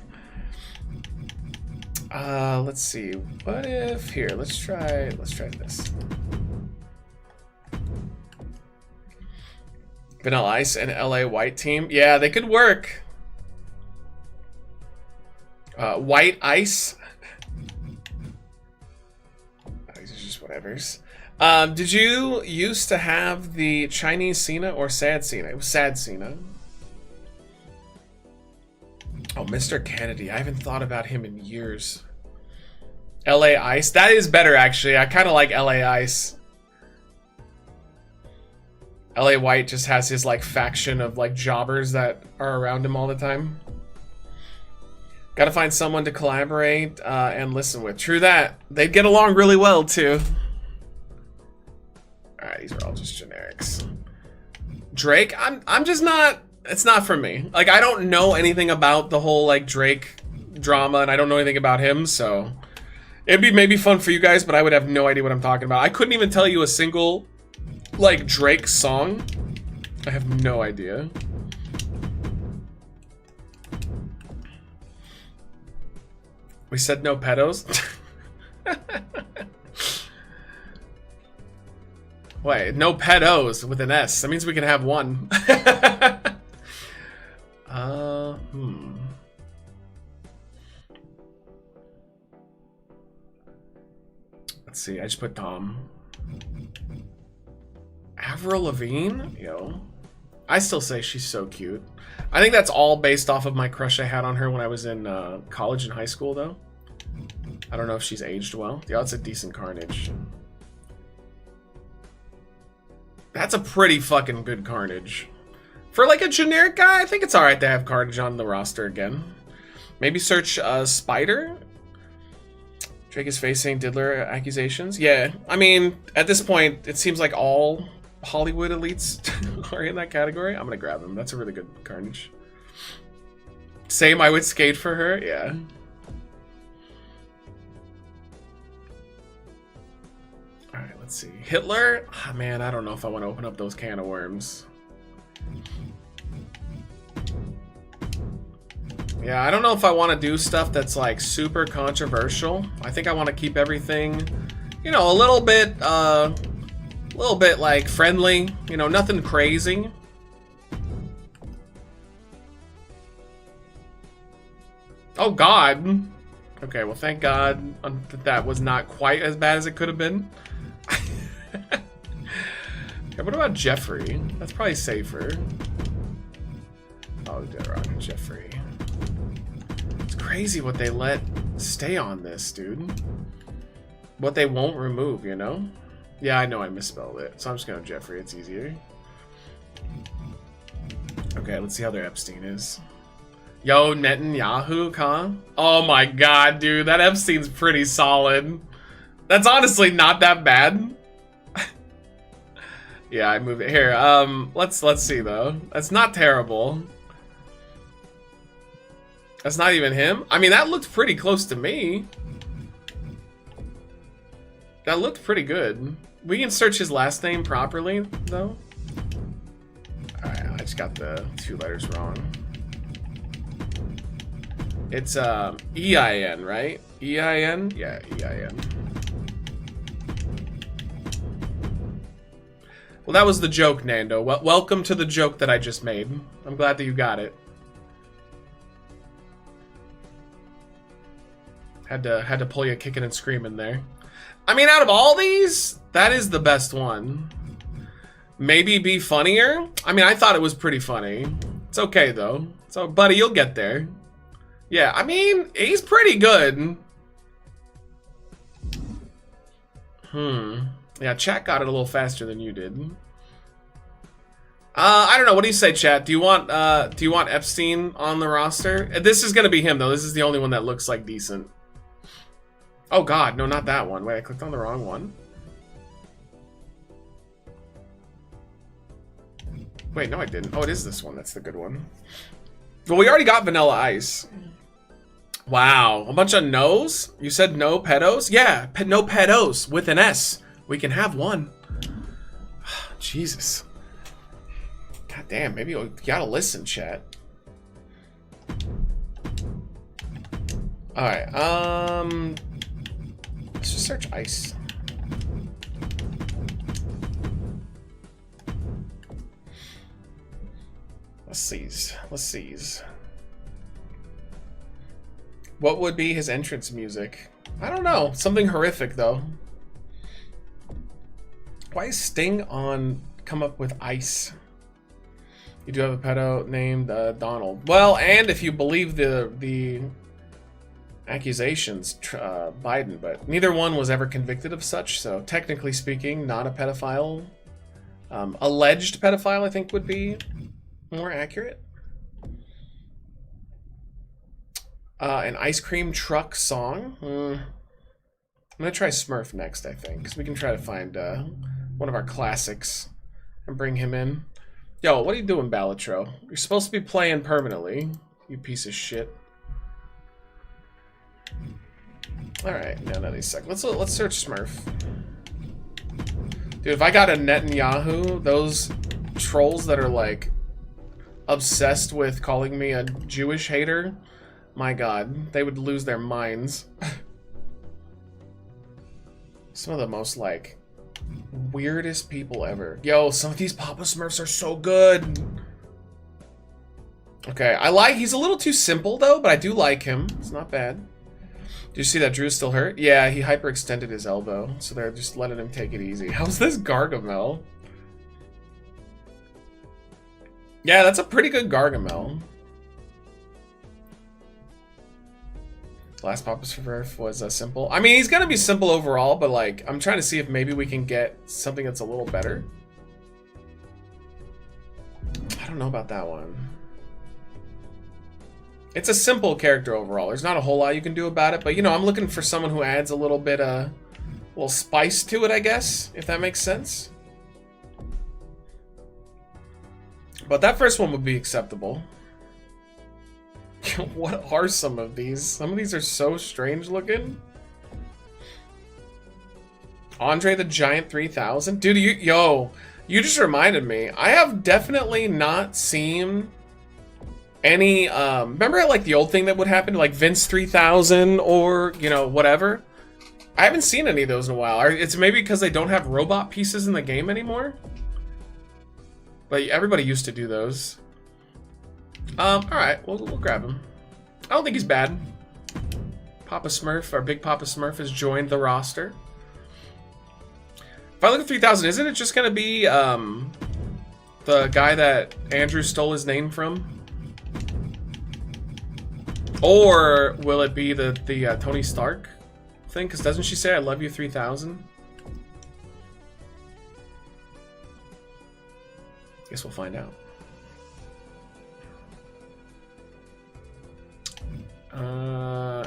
Speaker 1: Let's see. What if here? Let's try this. Vanilla Ice and LA White team. Yeah, they could work. White Ice. These are just whatevers. Did you used to have the Chinese Cena or Sad Cena? It was Sad Cena. Oh, Mr. Kennedy. I haven't thought about him in years. LA Ice. That is better, actually. I kind of like LA Ice. LA White just has his, like, faction of, like, jobbers that are around him all the time. Gotta find someone to collaborate and listen with. True that. They'd get along really well, too. Alright, these are all just generics. Drake? I'm just not... It's not for me. Like, I don't know anything about the whole, like, Drake drama, and I don't know anything about him, so... It'd be maybe fun for you guys, but I would have no idea what I'm talking about. I couldn't even tell you a single, like, Drake song. I have no idea. We said no pedos? Wait, no pedos with an S. That means we can have one. Let's see, I just put Tom. Avril Lavigne? Yo. I still say she's so cute. I think that's all based off of my crush I had on her when I was in college and high school, though. I don't know if she's aged well. Yeah, that's a decent Carnage. That's a pretty fucking good Carnage. For like a generic guy, I think it's alright to have Carnage on the roster again. Maybe search Spider? Drake is facing diddler accusations. Yeah, I mean, at this point, it seems like all Hollywood elites are in that category. I'm gonna grab him. That's a really good Carnage. Same, I would skate for her. Yeah. All right, let's see. Hitler. Oh, man, I don't know if I want to open up those can of worms. Yeah, I don't know if I want to do stuff that's like super controversial. I think I want to keep everything, you know, a little bit like friendly, you know, nothing crazy. Oh God. Okay, well thank God that was not quite as bad as it could have been. Okay, what about Jeffrey? That's probably safer. Oh, dead rock, Jeffrey. It's crazy what they let stay on this, dude. What they won't remove, you know? Yeah, I know I misspelled it, so I'm just going to Jeffrey. It's easier. Okay, let's see how their Epstein is. Yo, Netanyahu, huh? Oh my God, dude, that Epstein's pretty solid. That's honestly not that bad. Yeah, I moved it here. Let's see though. That's not terrible. That's not even him. I mean, that looked pretty close to me. That looked pretty good. We can search his last name properly though. All right, I just got the 2 letters wrong. It's E-I-N, right? E-I-N? Yeah, E-I-N. Well, that was the joke, Nando. Well, welcome to the joke that I just made. I'm glad that you got it. Had to pull you kicking and screaming there. I mean, out of all these, that is the best one. Maybe be funnier? I mean, I thought it was pretty funny. It's okay, though. So, buddy, you'll get there. Yeah, I mean, he's pretty good. Yeah, chat got it a little faster than you did. I don't know. What do you say, chat? Do you want Epstein on the roster? This is gonna be him though. This is the only one that looks like decent. Oh God, no, not that one. Wait, I clicked on the wrong one. Wait, no, I didn't. Oh, it is this one. That's the good one. Well, we already got Vanilla Ice. Wow, a bunch of no's? You said no pedos? Yeah, no pedos with an S. We can have one. Jesus. God damn, maybe you gotta listen, chat. Alright, let's just search ice. Let's seize. What would be his entrance music? I don't know. Something horrific, though. Why is Sting on come up with ice? You do have a pedo named Donald. Well, and if you believe the accusations, Biden, but neither one was ever convicted of such, so technically speaking, not a pedophile. Alleged pedophile, I think, would be more accurate. An ice cream truck song. I'm gonna try Smurf next, I think, because we can try to find one of our classics and bring him in. Yo, what are you doing, Balatro? You're supposed to be playing permanently, you piece of shit. All right, no, not a sec. Let's search Smurf. Dude, if I got a Netanyahu, those trolls that are like obsessed with calling me a Jewish hater. My God, they would lose their minds. Some of the most, like, weirdest people ever. Yo, some of these Papa Smurfs are so good. Okay, he's a little too simple, though, but I do like him. It's not bad. Do you see that Drew's still hurt? Yeah, he hyperextended his elbow, so they're just letting him take it easy. How's this Gargamel? Yeah, that's a pretty good Gargamel. Last Papa Smurf was simple. I mean, he's gonna be simple overall, but like, I'm trying to see if maybe we can get something that's a little better. I don't know about that one. It's a simple character overall. There's not a whole lot you can do about it, but you know, I'm looking for someone who adds a little bit little spice to it, I guess, if that makes sense. But that first one would be acceptable. What are some of these? Some of these are so strange looking. Andre the Giant 3000? Dude, you just reminded me. I have definitely not seen any, remember like the old thing that would happen, like Vince 3000 or, you know, whatever? I haven't seen any of those in a while. It's maybe because they don't have robot pieces in the game anymore? But everybody used to do those. Alright, we'll grab him. I don't think he's bad. Papa Smurf, our big Papa Smurf, has joined the roster. If I look at 3000, isn't it just gonna be the guy that Andrew stole his name from? Or will it be the Tony Stark thing? Because doesn't she say I love you 3000? Guess we'll find out.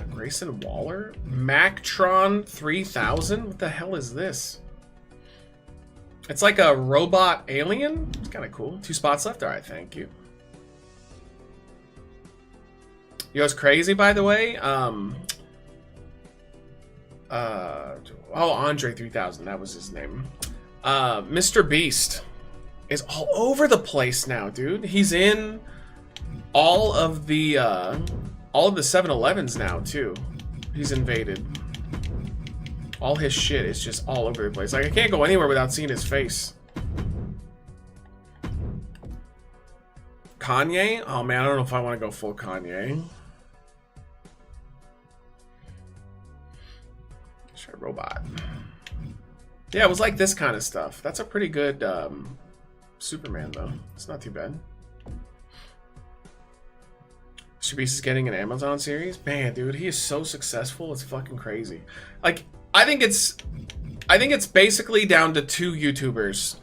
Speaker 1: Grayson Waller? Mactron 3000? What the hell is this? It's like a robot alien? It's kind of cool. 2 spots left? Alright, thank you. You know what's crazy, by the way? Andre 3000, that was his name. Mr. Beast is all over the place now, dude. He's in all of the 7-Elevens now, too. He's invaded. All his shit is just all over the place. Like, I can't go anywhere without seeing his face. Kanye? Oh, man, I don't know if I want to go full Kanye. Sure, robot. Yeah, it was like this kind of stuff. That's a pretty good Superman, though. It's not too bad. Mr. Beast is getting an Amazon series? Man, dude, he is so successful. It's fucking crazy. Like, I think it's basically down to 2 YouTubers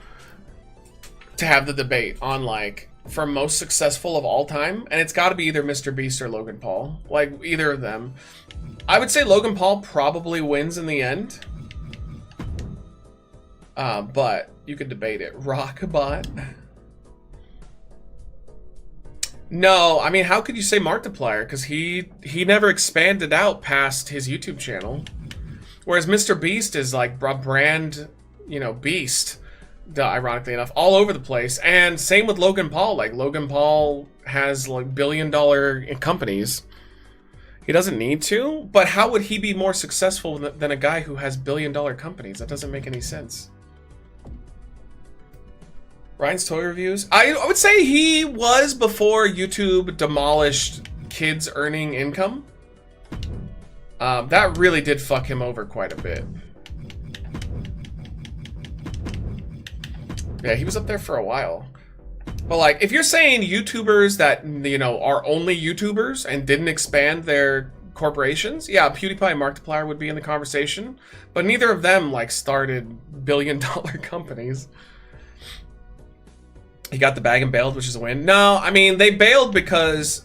Speaker 1: to have the debate on, like, for most successful of all time, and it's got to be either Mr. Beast or Logan Paul. Like, either of them. I would say Logan Paul probably wins in the end. But you could debate it. Rockbot. No, I mean, how could you say Markiplier? Because he never expanded out past his YouTube channel. Whereas Mr. Beast is like a brand, you know, beast, ironically enough, all over the place. And same with Logan Paul. Like, Logan Paul has like billion-dollar companies. He doesn't need to, but how would he be more successful than a guy who has billion-dollar companies? That doesn't make any sense. Ryan's Toy Reviews? I would say he was before YouTube demolished kids earning income. That really did fuck him over quite a bit. Yeah, he was up there for a while. But like, if you're saying YouTubers that, you know, are only YouTubers and didn't expand their corporations, yeah, PewDiePie and Markiplier would be in the conversation. But neither of them, like, started billion-dollar companies. He got the bag and bailed, which is a win. No, I mean, they bailed because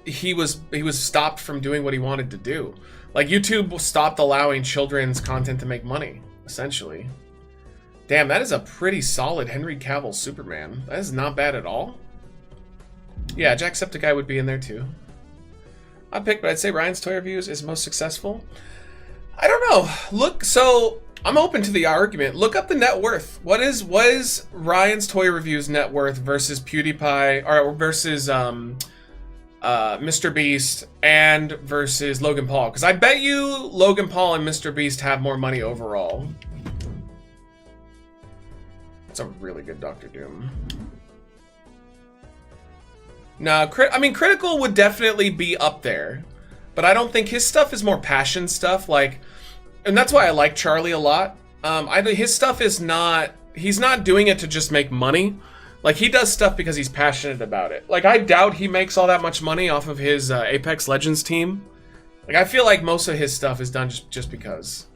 Speaker 1: he was stopped from doing what he wanted to do. Like, YouTube stopped allowing children's content to make money, essentially. Damn, that is a pretty solid Henry Cavill Superman. That is not bad at all. Yeah, Jacksepticeye would be in there too. I'd pick, but I'd say Ryan's Toy Reviews is most successful. I don't know. Look, so I'm open to the argument. Look up the net worth. What is Ryan's Toy Reviews net worth versus PewDiePie, or versus Mr. Beast and versus Logan Paul? Because I bet you Logan Paul and Mr. Beast have more money overall. That's a really good Dr. Doom. No, I mean, Critical would definitely be up there, but I don't think his stuff is more passion stuff. Like, and that's why I like Charlie a lot. I think his stuff is not. He's not doing it to just make money. Like, he does stuff because he's passionate about it. Like, I doubt he makes all that much money off of his Apex Legends team. Like, I feel like most of his stuff is done just because.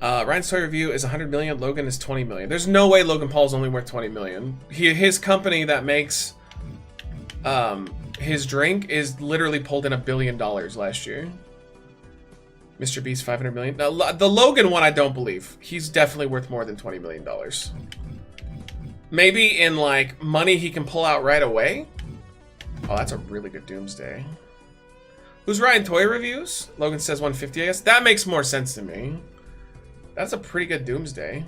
Speaker 1: Ryan's Toy Review is 100 million. Logan is 20 million. There's no way Logan Paul's only worth 20 million. His company that makes His drink is literally pulled in $1 billion last year. Mr. Beast 500 million. Now, the Logan one, I don't believe. He's definitely worth more than $20 million. Maybe in like money he can pull out right away. Oh, that's a really good Doomsday. Who's writing toy reviews? Logan says 150, I guess. That makes more sense to me. That's a pretty good Doomsday.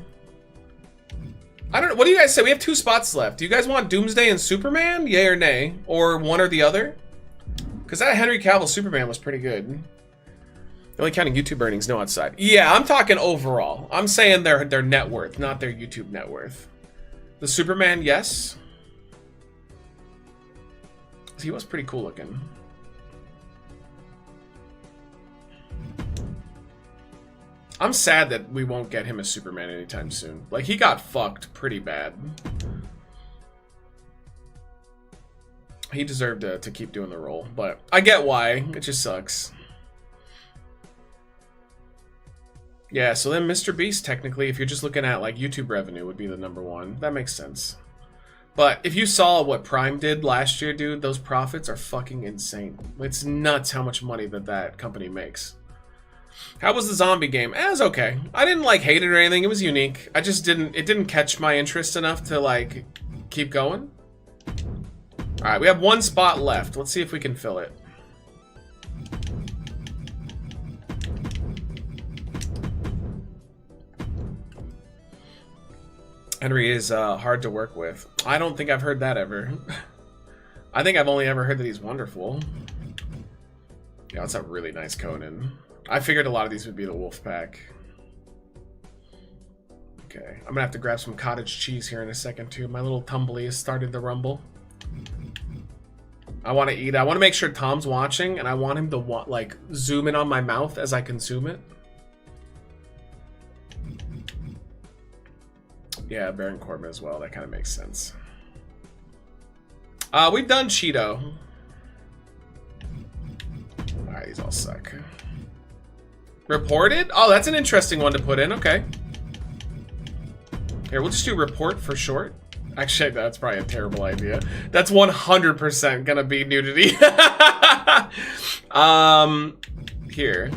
Speaker 1: I don't know. What do you guys say? We have 2 spots left. Do you guys want Doomsday and Superman? Yay or nay? Or one or the other? Because that Henry Cavill Superman was pretty good. Only counting YouTube earnings, no outside. Yeah, I'm talking overall. I'm saying their net worth, not their YouTube net worth. The Superman, yes. He was pretty cool looking. I'm sad that we won't get him as Superman anytime soon. Like, he got fucked pretty bad. He deserved to keep doing the role, but I get why. It just sucks. Yeah, so then Mr. Beast, technically, if you're just looking at, like, YouTube revenue, would be the #1. That makes sense. But if you saw what Prime did last year, dude, those profits are fucking insane. It's nuts how much money that company makes. How was the zombie game? It was okay. I didn't, like, hate it or anything. It was unique. I just it didn't catch my interest enough to, like, keep going. Alright, we have 1 spot left. Let's see if we can fill it. Henry is hard to work with. I don't think I've heard that ever. I think I've only ever heard that he's wonderful. Yeah, that's a really nice Conan. I figured a lot of these would be the wolf pack. Okay, I'm gonna have to grab some cottage cheese here in a second too. My little tumbly has started to rumble. I want to eat. I want to make sure Tom's watching, and I want him to like zoom in on my mouth as I consume it. Yeah, Baron Corbin as well. That kind of makes sense. We've done Cheeto. Alright, these all suck. Reported? Oh, that's an interesting one to put in. Okay. Here, we'll just do report for short. Actually, that's probably a terrible idea. That's 100% gonna be nudity. Here.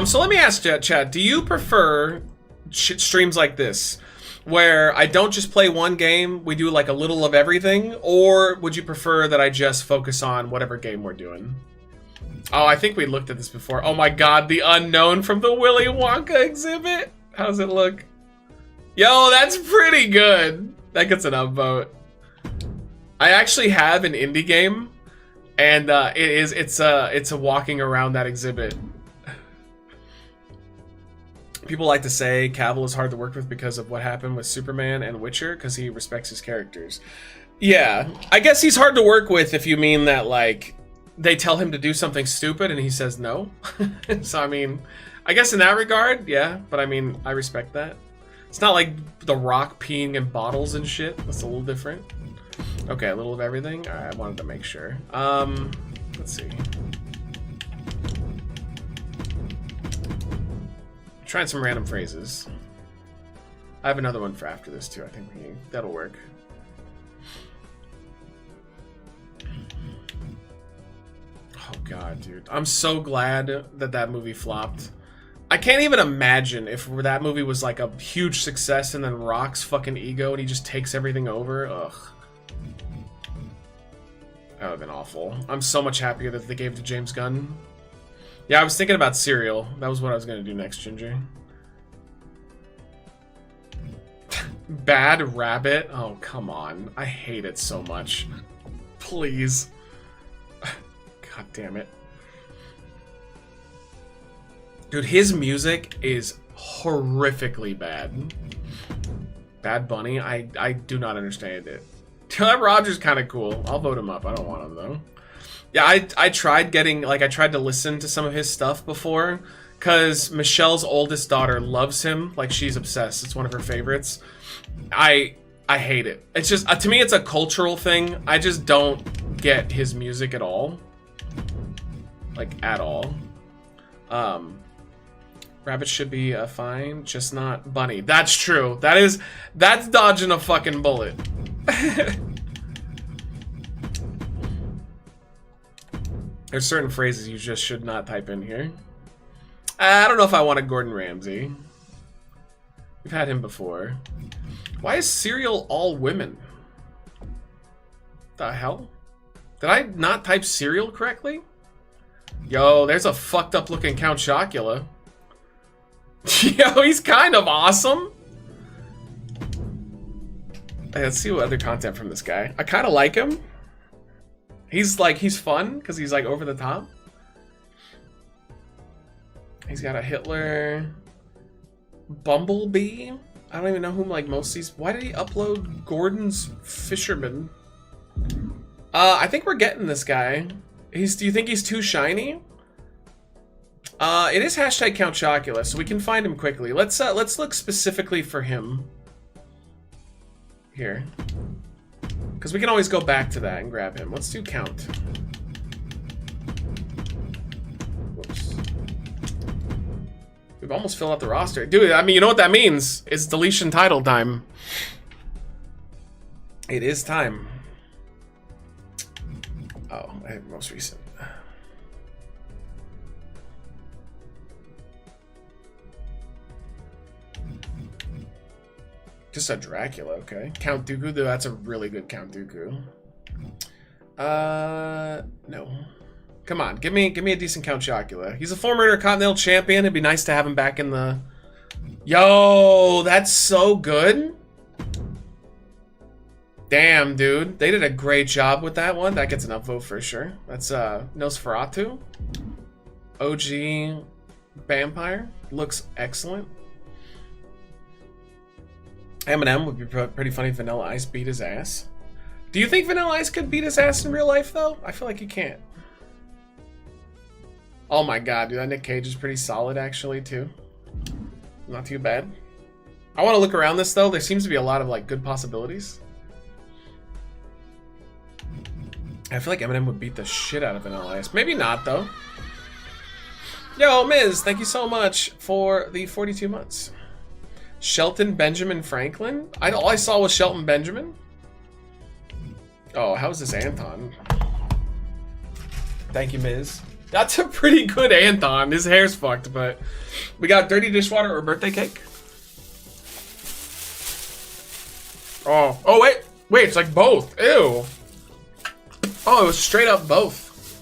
Speaker 1: So let me ask Chad, do you prefer streams like this, where I don't just play one game, we do like a little of everything, or would you prefer that I just focus on whatever game we're doing? Oh, I think we looked at this before. Oh my god, the unknown from the Willy Wonka exhibit. How's it look? Yo, that's pretty good. That gets an upvote. I actually have an indie game, and it's a walking around that exhibit. People like to say Cavill is hard to work with because of what happened with Superman and Witcher, because he respects his characters. Yeah, I guess he's hard to work with if you mean that, like, they tell him to do something stupid and he says no. So, I mean, I guess in that regard, yeah, but I mean, I respect that. It's not like The Rock peeing in bottles and shit. That's a little different. Okay, a little of everything. All right, I wanted to make sure. Let's see. Trying some random phrases. I have another one for after this too. I think that'll work. Oh god, dude. I'm so glad that movie flopped. I can't even imagine if that movie was like a huge success and then Rock's fucking ego and he just takes everything over. Ugh. That would have been awful. I'm so much happier that they gave it to James Gunn. Yeah, I was thinking about Serial. That was what I was going to do next, Ginger. Bad Rabbit? Oh, come on. I hate it so much. Please. God damn it. Dude, his music is horrifically bad. Bad Bunny? I do not understand it. That Roger's kind of cool. I'll vote him up. I don't want him, though. Yeah, I tried getting, like, I tried to listen to some of his stuff before, because Michelle's oldest daughter loves him. Like, she's obsessed. It's one of her favorites. I hate it. It's just, to me, it's a cultural thing. I just don't get his music at all. Like, at all. Rabbit should be fine, just not bunny. That's true. That's dodging a fucking bullet. There's certain phrases you just should not type in here. I don't know if I want a Gordon Ramsay. We've had him before. Why is cereal all women? The hell? Did I not type cereal correctly? Yo, there's a fucked up looking Count Chocula. Yo, he's kind of awesome. Hey, let's see what other content from this guy. I kind of like him. He's fun because he's like over the top. He's got a Hitler, Bumblebee. I don't even know whom like most of these. Why did he upload Gordon's Fisherman? I think we're getting this guy. Do you think he's too shiny? It is hashtag Count Chocula, so we can find him quickly. Let's look specifically for him here, because we can always go back to that and grab him. Let's do Count. Whoops. We've almost filled out the roster, dude. I mean, you know what that means? It's deletion title time. It is time. Oh, I have most recent. Just a Dracula, okay. Count Dooku, though, that's a really good Count Dooku. No. Come on, give me a decent Count Chocula. He's a former Intercontinental Champion. It'd be nice to have him back in the... Yo, that's so good. Damn, dude. They did a great job with that one. That gets an upvote for sure. That's Nosferatu. OG Vampire. Looks excellent. Eminem would be pretty funny if Vanilla Ice beat his ass. Do you think Vanilla Ice could beat his ass in real life, though? I feel like he can't. Oh my god, dude. That Nick Cage is pretty solid, actually, too. Not too bad. I want to look around this, though. There seems to be a lot of, like, good possibilities. I feel like Eminem would beat the shit out of Vanilla Ice. Maybe not, though. Yo, Miz, thank you so much for the 42 months. Shelton Benjamin Franklin? All I saw was Shelton Benjamin. Oh, how's this Anton? Thank you, Miz. That's a pretty good Anton. His hair's fucked, but we got Dirty Dishwater or Birthday Cake. Oh, wait, it's like both. Ew. Oh, it was straight up both.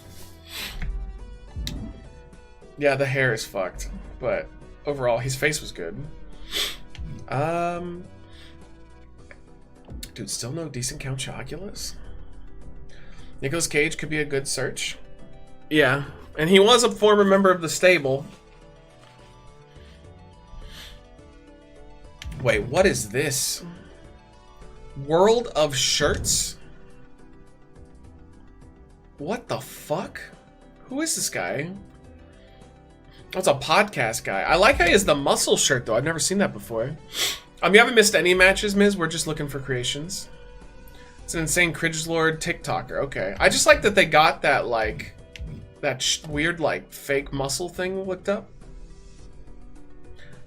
Speaker 1: Yeah, the hair is fucked, but overall, his face was good. Dude, still no decent Count Choculas? Nicolas Cage could be a good search. Yeah, and he was a former member of the stable. Wait, what is this? World of Shirts? What the fuck? Who is this guy? Oh, it's a podcast guy. I like how he has the muscle shirt, though. I've never seen that before. You haven't missed any matches, Miz. We're just looking for creations. It's an insane Cridgelord TikToker. Okay. I just like that they got that, like, weird, like, fake muscle thing looked up.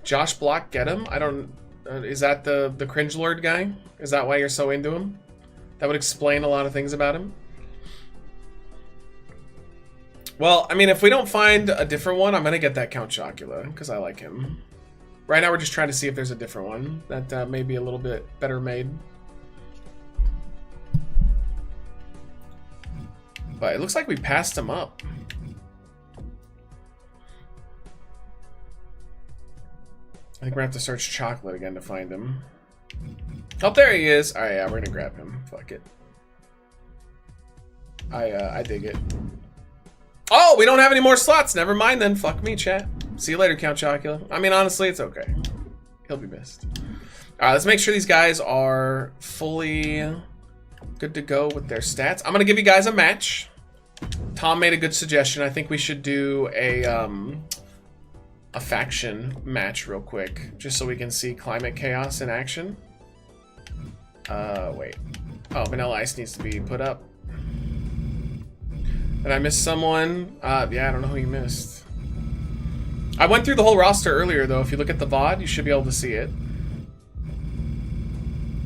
Speaker 1: Josh Block, get him? I don't... is that the Cringelord guy? Is that why you're so into him? That would explain a lot of things about him. Well, I mean, if we don't find a different one, I'm going to get that Count Chocula, because I like him. Right now, we're just trying to see if there's a different one that may be a little bit better made. But it looks like we passed him up. I think we're going to have to search chocolate again to find him. Oh, there he is. All right, yeah, we're going to grab him. Fuck it. I dig it. Oh, we don't have any more slots. Never mind then. Fuck me, chat. See you later, Count Chocula. I mean, honestly, it's okay. He'll be missed. All right, let's make sure these guys are fully good to go with their stats. I'm going to give you guys a match. Tom made a good suggestion. I think we should do a faction match real quick, just so we can see Climate Chaos in action. Wait. Oh, Vanilla Ice needs to be put up. Did I miss someone? Yeah, I don't know who you missed. I went through the whole roster earlier, though. If you look at the VOD, you should be able to see it.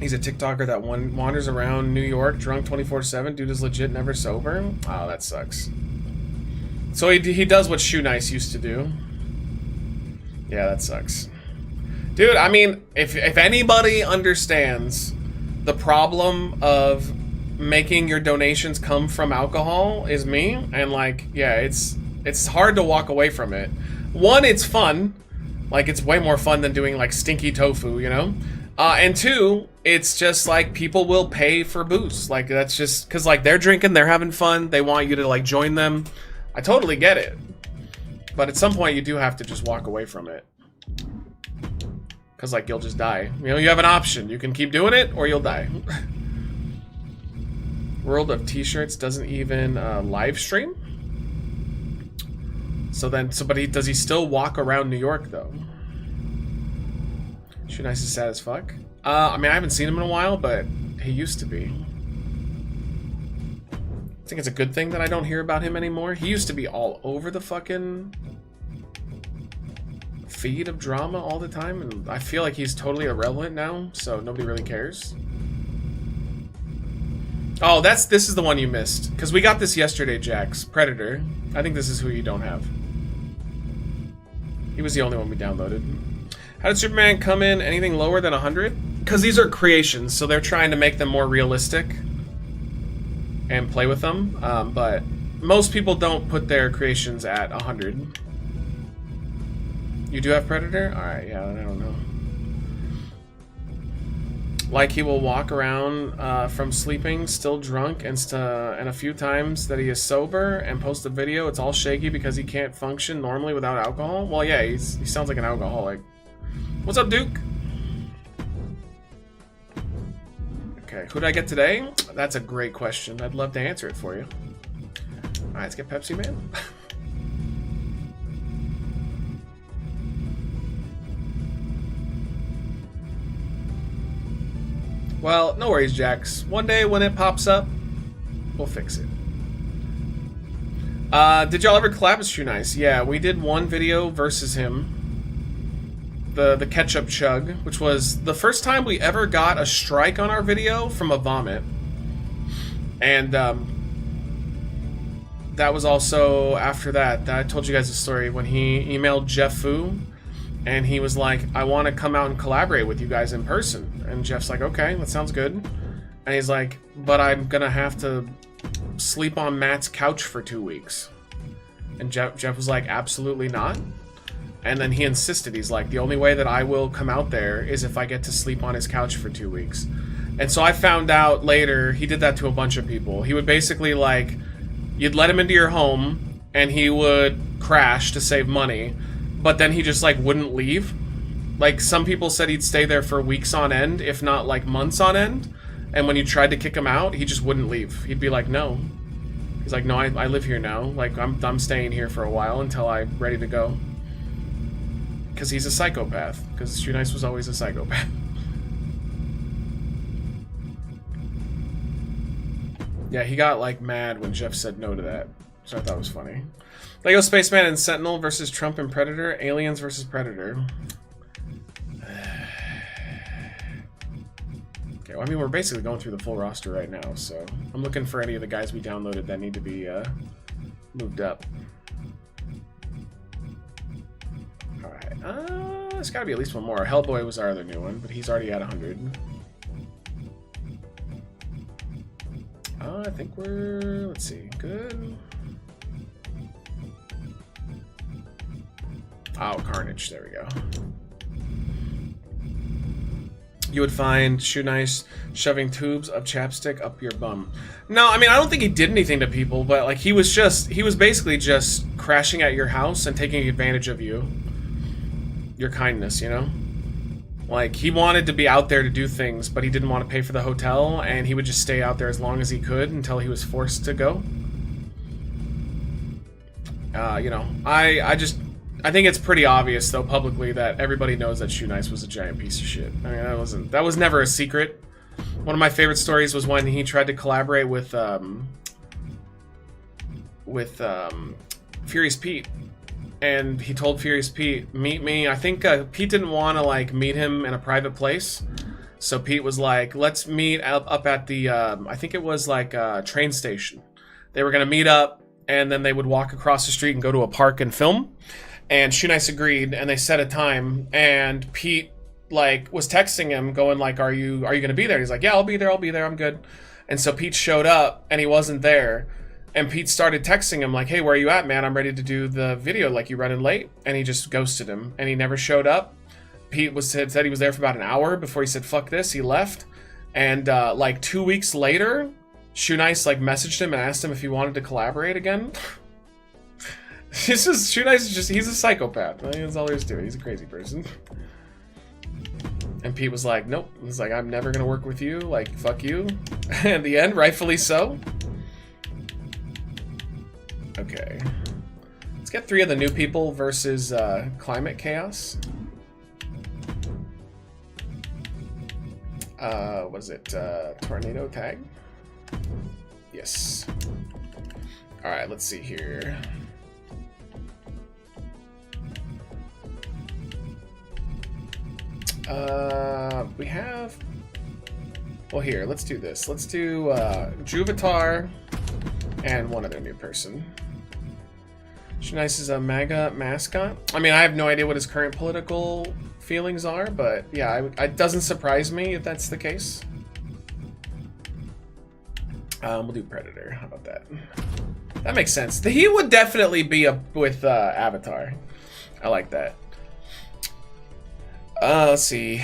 Speaker 1: He's a TikToker that wanders around New York drunk 24/7. Dude is legit never sober. Oh, that sucks. So he does what Shoe Nice used to do. Yeah, that sucks. Dude, I mean, if anybody understands the problem of making your donations come from alcohol is me, and like, yeah, it's hard to walk away from it. One, it's fun. Like, it's way more fun than doing like stinky tofu, you know? And two, it's just like people will pay for booze. Like, that's just because like they're drinking, they're having fun, they want you to like join them. I totally get it. But at some point you do have to just walk away from it. Because like you'll just die. You know, you have an option. You can keep doing it or you'll die. World of T-shirts doesn't even live stream. So then, does he still walk around New York though? Shoe Nice is sad as fuck. I mean, I haven't seen him in a while, but he used to be. I think it's a good thing that I don't hear about him anymore. He used to be all over the fucking feed of drama all the time, and I feel like he's totally irrelevant now, so nobody really cares. Oh, this is the one you missed. Because we got this yesterday, Jax. Predator. I think this is who you don't have. He was the only one we downloaded. How did Superman come in anything lower than 100? Because these are creations, so they're trying to make them more realistic and play with them. But most people don't put their creations at 100. You do have Predator? Alright, yeah, I don't know. Like he will walk around from sleeping, still drunk, and a few times that he is sober and post a video. It's all shaky because he can't function normally without alcohol. Well, yeah, he sounds like an alcoholic. What's up, Duke? Okay, who did I get today? That's a great question. I'd love to answer it for you. Alright, let's get Pepsi Man. Well, no worries, Jax. One day when it pops up, we'll fix it. Did y'all ever collab with Shoe Nice? Yeah, we did one video versus him. The ketchup chug, which was the first time we ever got a strike on our video from a vomit. And that was also after that I told you guys the story when he emailed Jeff Fu and he was like, I want to come out and collaborate with you guys in person. And Jeff's like, okay, that sounds good. And he's like, but I'm gonna have to sleep on Matt's couch for 2 weeks. And Jeff was like, absolutely not. And then he insisted, he's like, the only way that I will come out there is if I get to sleep on his couch for 2 weeks. And so I found out later, he did that to a bunch of people. He would basically like, you'd let him into your home and he would crash to save money, but then he just like wouldn't leave. Like some people said he'd stay there for weeks on end, if not like months on end. And when you tried to kick him out, he just wouldn't leave. He'd be like, no. He's like, no, I live here now. Like I'm staying here for a while until I'm ready to go. Because he's a psychopath. Because Shoe Nice was always a psychopath. Yeah, he got like mad when Jeff said no to that, so I thought it was funny. Lego Spaceman and Sentinel versus Trump and Predator. Aliens versus Predator. Okay, well, I mean, we're basically going through the full roster right now, so I'm looking for any of the guys we downloaded that need to be moved up. Alright, there's gotta be at least one more. Hellboy was our other new one, but he's already at 100. I think we're, let's see, good. Oh, Carnage, there we go. You would find Shoe Nice shoving tubes of chapstick up your bum. No, I mean, I don't think he did anything to people, but like he was basically just crashing at your house and taking advantage of you. Your kindness, you know? Like, he wanted to be out there to do things, but he didn't want to pay for the hotel, and he would just stay out there as long as he could until he was forced to go. You know, I think it's pretty obvious, though, publicly, that everybody knows that Shoe Nice was a giant piece of shit. I mean, that was never a secret. One of my favorite stories was when he tried to collaborate with Furious Pete. and he told Furious Pete, meet me. I think Pete didn't want to like meet him in a private place. So Pete was like, let's meet up at the, I think it was like a train station. They were going to meet up, and then they would walk across the street and go to a park and film. And Shoe Nice agreed, and they set a time, and Pete like was texting him going like, are you going to be there? He's like, yeah, I'll be there, I'm good. And so Pete showed up, and he wasn't there. And Pete started texting him like, hey, where are you at, man? I'm ready to do the video, like, you running late? And he just ghosted him, and he never showed up. Pete said he was there for about an hour before he said, fuck this, he left. And like 2 weeks later, Shoe Nice like messaged him and asked him if he wanted to collaborate again. Shoe Nice is just, he's a psychopath. That's all there is to it. He's a crazy person. And Pete was like, nope. He's like, I'm never gonna work with you. Like, fuck you. At the end, rightfully so. Okay. Let's get 3 of the new people versus Climate Chaos. Was it Tornado Tag? Yes. Alright, let's see here. We have... Well, here, let's do this. Let's do Juvitar and one other new person. Shoe Nice is a MAGA mascot. I mean, I have no idea what his current political feelings are, but yeah, it doesn't surprise me if that's the case. We'll do Predator. How about that? That makes sense. He would definitely be with Avatar. I like that. Let's see.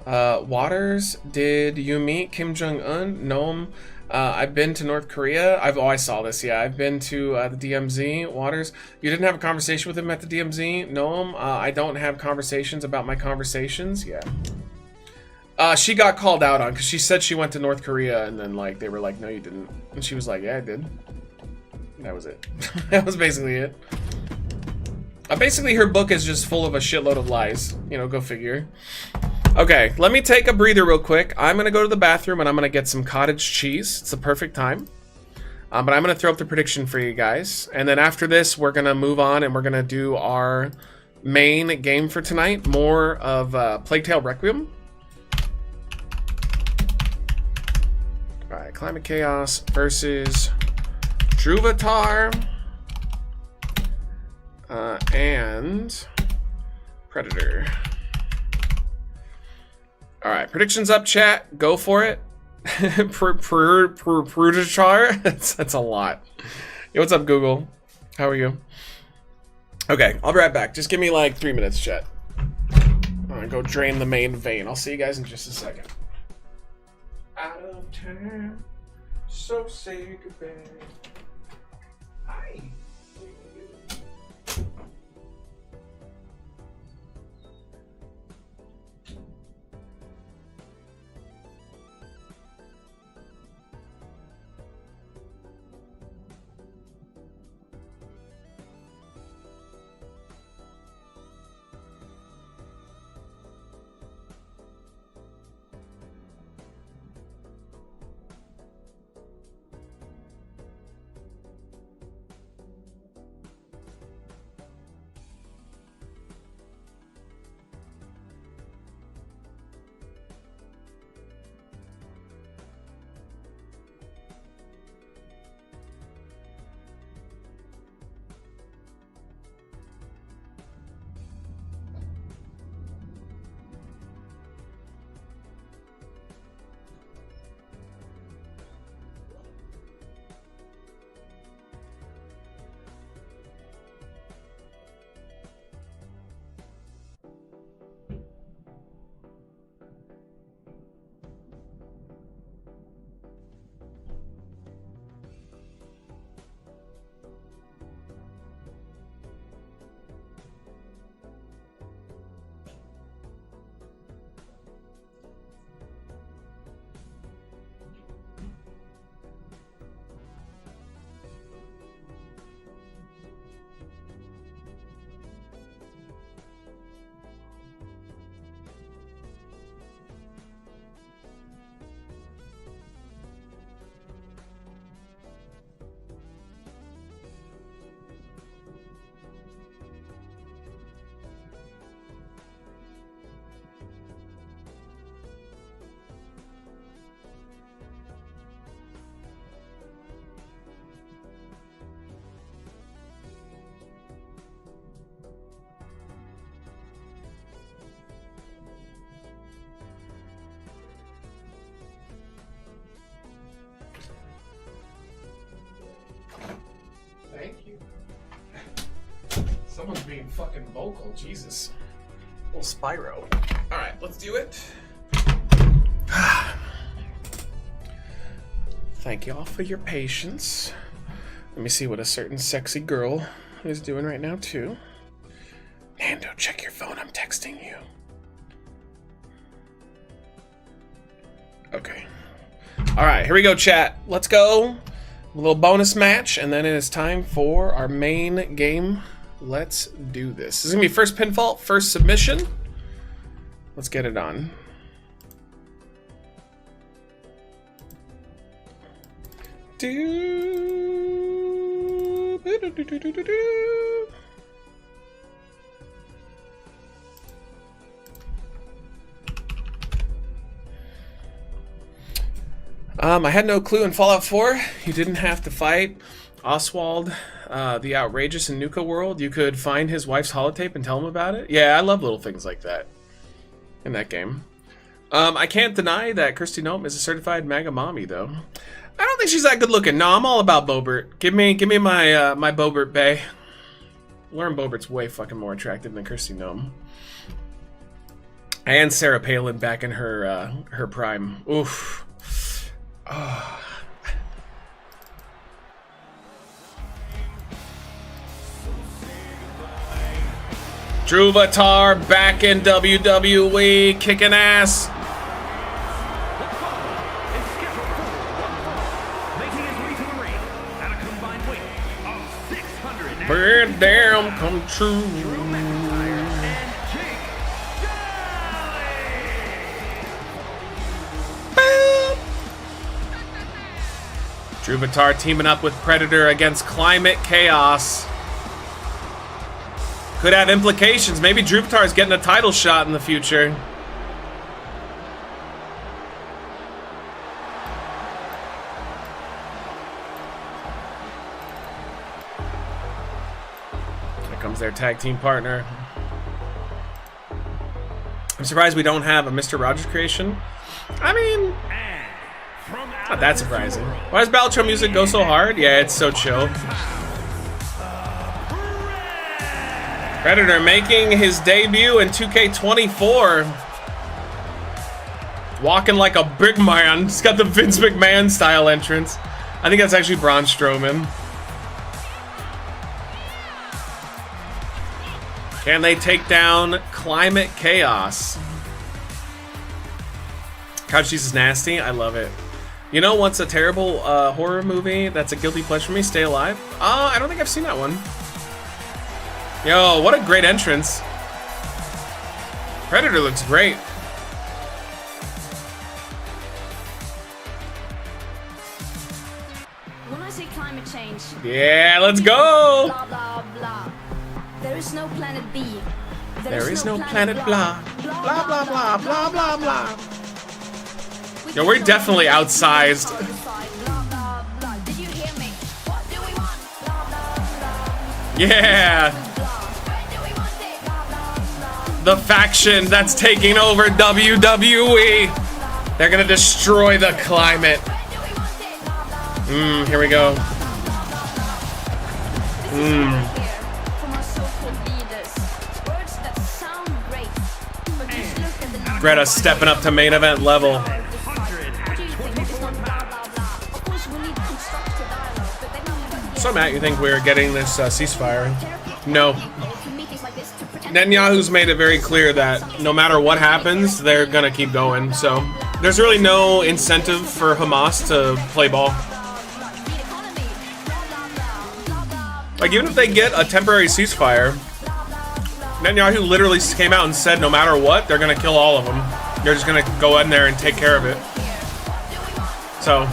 Speaker 1: Waters, did you meet Kim Jong-un? Noam. I've been to North Korea. I saw this. Yeah, I've been to the DMZ. Waters, you didn't have a conversation with him at the DMZ? Noam. I don't have conversations about my conversations. Yeah. She got called out on because she said she went to North Korea, and then like they were like, no, you didn't, and she was like, yeah, I did. And that was it. That was basically it. Basically, her book is just full of a shitload of lies. You know, go figure. Okay, let me take a breather real quick. I'm gonna go to the bathroom and I'm gonna get some cottage cheese. It's the perfect time. But I'm gonna throw up the prediction for you guys, and then after this, we're gonna move on and we're gonna do our main game for tonight. More of Plague Tale Requiem. All right, Climate Chaos versus Druvatar. And Predator. Alright, predictions up, chat. Go for it. Predator? That's a lot. Yo, what's up, Google? How are you? Okay, I'll be right back. Just give me like 3 minutes, chat. I'm gonna go drain the main vein. I'll see you guys in just a second. Out of time, so say goodbye. Hi. Someone's being fucking vocal, Jesus. Little Spyro. Alright, let's do it. Thank y'all for your patience. Let me see what a certain sexy girl is doing right now, too. Nando, check your phone. I'm texting you. Okay. Alright, here we go, chat. Let's go. A little bonus match, and then it is time for our main game. Let's do this. This is going to be first pinfall, first submission. Let's get it on. I had no clue in Fallout 4 you didn't have to fight Oswald the Outrageous in Nuka World. You could find his wife's holotape and tell him about it. Yeah, I love little things like that in that game. I can't deny that Kirsty Nome is a certified MAGA mommy, though. I don't think she's that good looking. No, I'm all about Bobert. Give me my my Bobert bae. Lauren Bobert's way fucking more attractive than Kirsty Nome. And Sarah Palin back in her her prime. Oof. Oh. Drew Vatar back in WWE, kicking ass. Bad damn come true. Drew Vatar teaming up with Predator against Climate Chaos. Could have implications. Maybe Drew Vatar is getting a title shot in the future. Here comes their tag team partner. I'm surprised we don't have a Mr. Rogers creation. I mean, not that surprising. Why does Battletron music go so hard? Yeah, it's so chill. Predator making his debut in 2K24. Walking like a big man. He's got the Vince McMahon style entrance. I think that's actually Braun Strowman. Can they take down Climate Chaos? Couch Cheese is nasty. I love it. You know what's a terrible horror movie that's a guilty pleasure for me? Stay Alive? I don't think I've seen that one. Yo, what a great entrance. Predator looks great.
Speaker 11: When I say climate change,
Speaker 1: Yeah, let's go.
Speaker 11: blah blah blah. There is no planet B.
Speaker 1: There is no planet blah. Blah, blah, blah, blah, blah, blah. Yo, we're definitely outsized.
Speaker 11: Did you hear me? What do we want? Blah blah blah.
Speaker 1: Yeah. The faction that's taking over WWE. They're gonna destroy the climate. Here we go. Greta stepping up to main event level. So Matt, you think we're getting this ceasefire? No. Netanyahu's made it very clear that no matter what happens, they're gonna keep going. So there's really no incentive for Hamas to play ball. Like, even if they get a temporary ceasefire, Netanyahu literally came out and said no matter what, they're gonna kill all of them. They're just gonna go in there and take care of it. So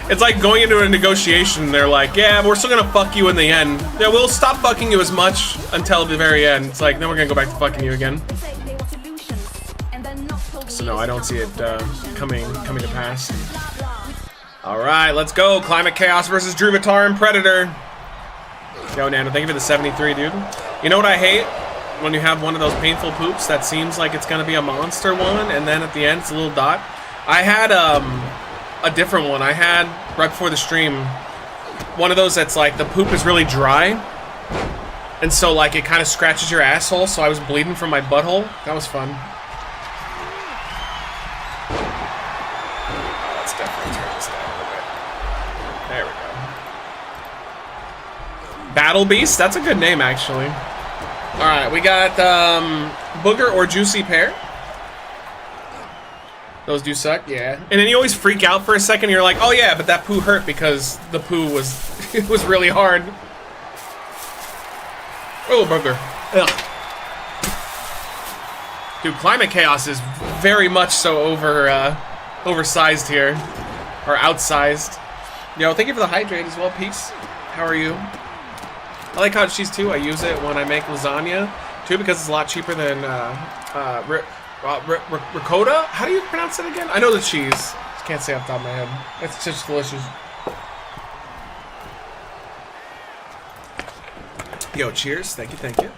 Speaker 1: it's like going into a negotiation. They're like, yeah, we're still gonna fuck you in the end. Yeah, we'll stop fucking you as much until the very end. It's like, then we're gonna go back to fucking you again. So no, I don't see it coming to pass. All right, let's go. Climate Chaos versus Drew Vatar and Predator. Yo, Nando, thank you for the 73, dude. You know what I hate? When you have one of those painful poops that seems like it's gonna be a monster one, and then at the end it's a little dot. I had a different one. I had right before the stream one of those that's like the poop is really dry, And so, like, it kind of scratches your asshole, so I was bleeding from my butthole. That was fun. Let's definitely turn this down a little bit. There we go. Battle Beast? That's a good name, actually. Alright, we got Booger or Juicy Pear. Those do suck, yeah. And then you always freak out for a second, and you're like, oh yeah, but that poo hurt because the poo was, it was really hard. Oh, Booger. Ugh. Dude, Climate Chaos is very much so oversized here. Or outsized. Yo, thank you for the hydrate as well, Peace. How are you? I like cottage cheese too. I use it when I make lasagna too because it's a lot cheaper than ricotta? How do you pronounce it again? I know the cheese. Just can't say off the top of my head. It's just delicious. Yo, cheers. Thank you, thank you.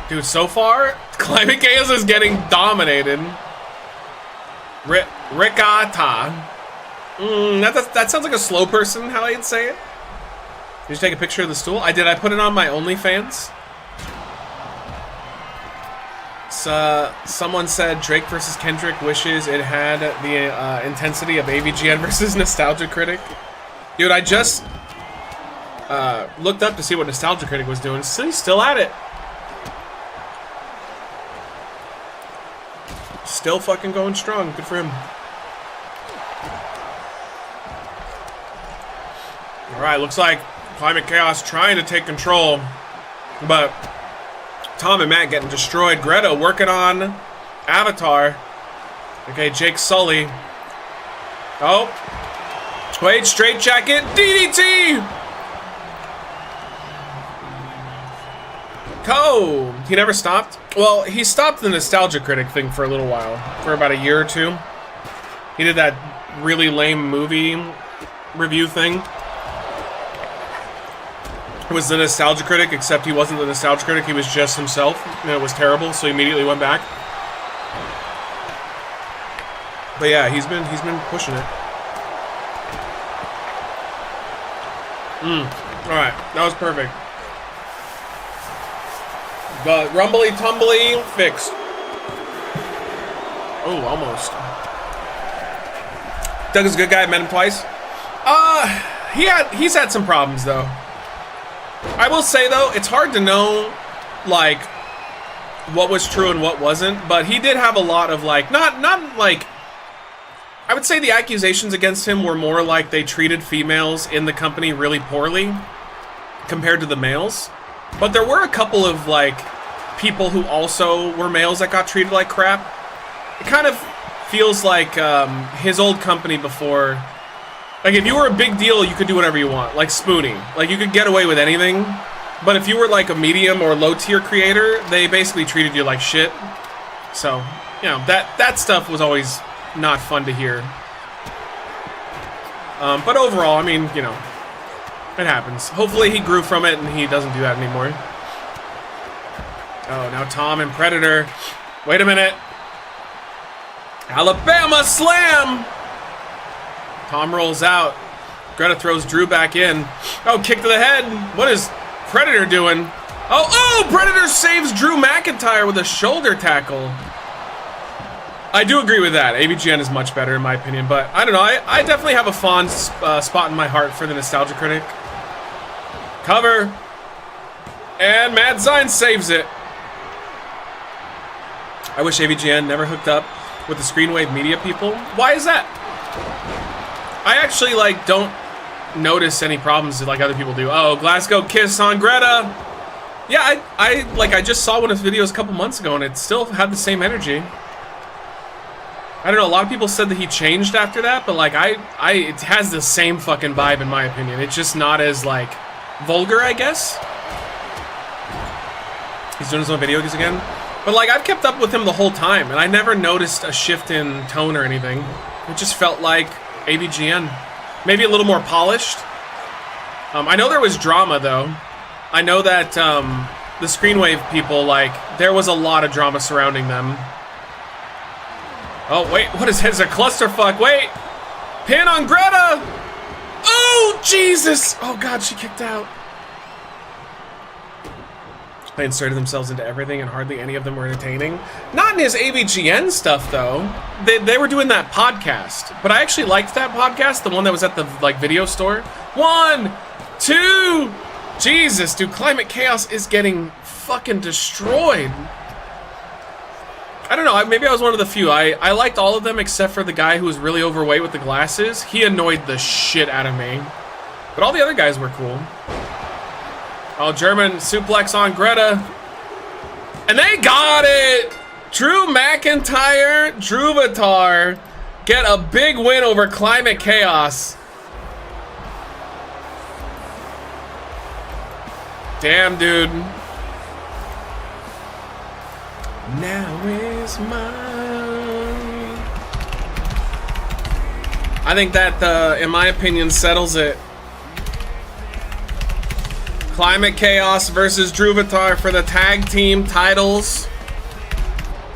Speaker 1: Dude, so far, Climate Chaos is getting dominated. Ricotta. That sounds like a slow person, how I'd say it. Did you take a picture of the stool? I did. I put it on my OnlyFans. Someone said Drake versus Kendrick wishes it had the intensity of AVGN versus Nostalgia Critic. Dude, I just looked up to see what Nostalgia Critic was doing. So he's still at it. Still fucking going strong. Good for him. Alright, looks like Climate Chaos trying to take control. But Tom and Matt getting destroyed. Greta working on Avatar. Okay, Jake Sully. Oh. Wait, straight jacket. DDT! Oh, he never stopped? Well, he stopped the Nostalgia Critic thing for a little while. For about a year or two. He did that really lame movie review thing. It was the Nostalgia Critic, except he wasn't the Nostalgia Critic, he was just himself. And it was terrible, so he immediately went back. But yeah, he's been pushing it. Alright, that was perfect. But rumbly tumbly fixed. Oh, almost. Doug is a good guy, met him twice. He's had some problems though. I will say though, it's hard to know like what was true and what wasn't, but he did have a lot of like not like I would say the accusations against him were more like they treated females in the company really poorly compared to the males. But there were a couple of like people who also were males that got treated like crap. It kind of feels like his old company before. Like if you were a big deal, you could do whatever you want. Like Spoonie, like you could get away with anything. But if you were like a medium or low tier creator, they basically treated you like shit. So you know that stuff was always not fun to hear. But overall, I mean, you know, it happens. Hopefully he grew from it and he doesn't do that anymore. Oh, now Tom and Predator. Wait a minute. Alabama slam! Tom rolls out. Greta throws Drew back in. Oh, kick to the head. What is Predator doing? Oh, Predator saves Drew McIntyre with a shoulder tackle. I do agree with that. AVGN is much better in my opinion, but I don't know. I definitely have a fond spot in my heart for the Nostalgia Critic. Cover. And Mad Sign saves it. I wish AVGN never hooked up with the Screenwave Media people. Why is that? I actually like don't notice any problems like other people do. Oh, Glasgow kiss on Greta. Yeah, I just saw one of his videos a couple months ago and it still had the same energy. I don't know, a lot of people said that he changed after that, but like it has the same fucking vibe in my opinion. It's just not as like vulgar, I guess. He's doing his own videos again. But like I've kept up with him the whole time and I never noticed a shift in tone or anything. It just felt like AVGN. Maybe a little more polished. I know there was drama though. I know that the Screenwave people, like, there was a lot of drama surrounding them. Oh, wait, what is this? A clusterfuck? Wait! Pin on Greta! Oh, Jesus! Oh god, she kicked out. They inserted themselves into everything and hardly any of them were entertaining. Not in his AVGN stuff, though. They were doing that podcast. But I actually liked that podcast, the one that was at the, like, video store. 1, 2... Jesus, dude, Climate Chaos is getting fucking destroyed. I don't know, maybe I was one of the few. I liked all of them except for the guy who was really overweight with the glasses. He annoyed the shit out of me. But all the other guys were cool. Oh, German suplex on Greta. And they got it! Drew McIntyre, Druvatar get a big win over Climate Chaos. Damn, dude. Now is mine. I think that, in my opinion, settles it. Climate Chaos versus Druvatar for the tag team titles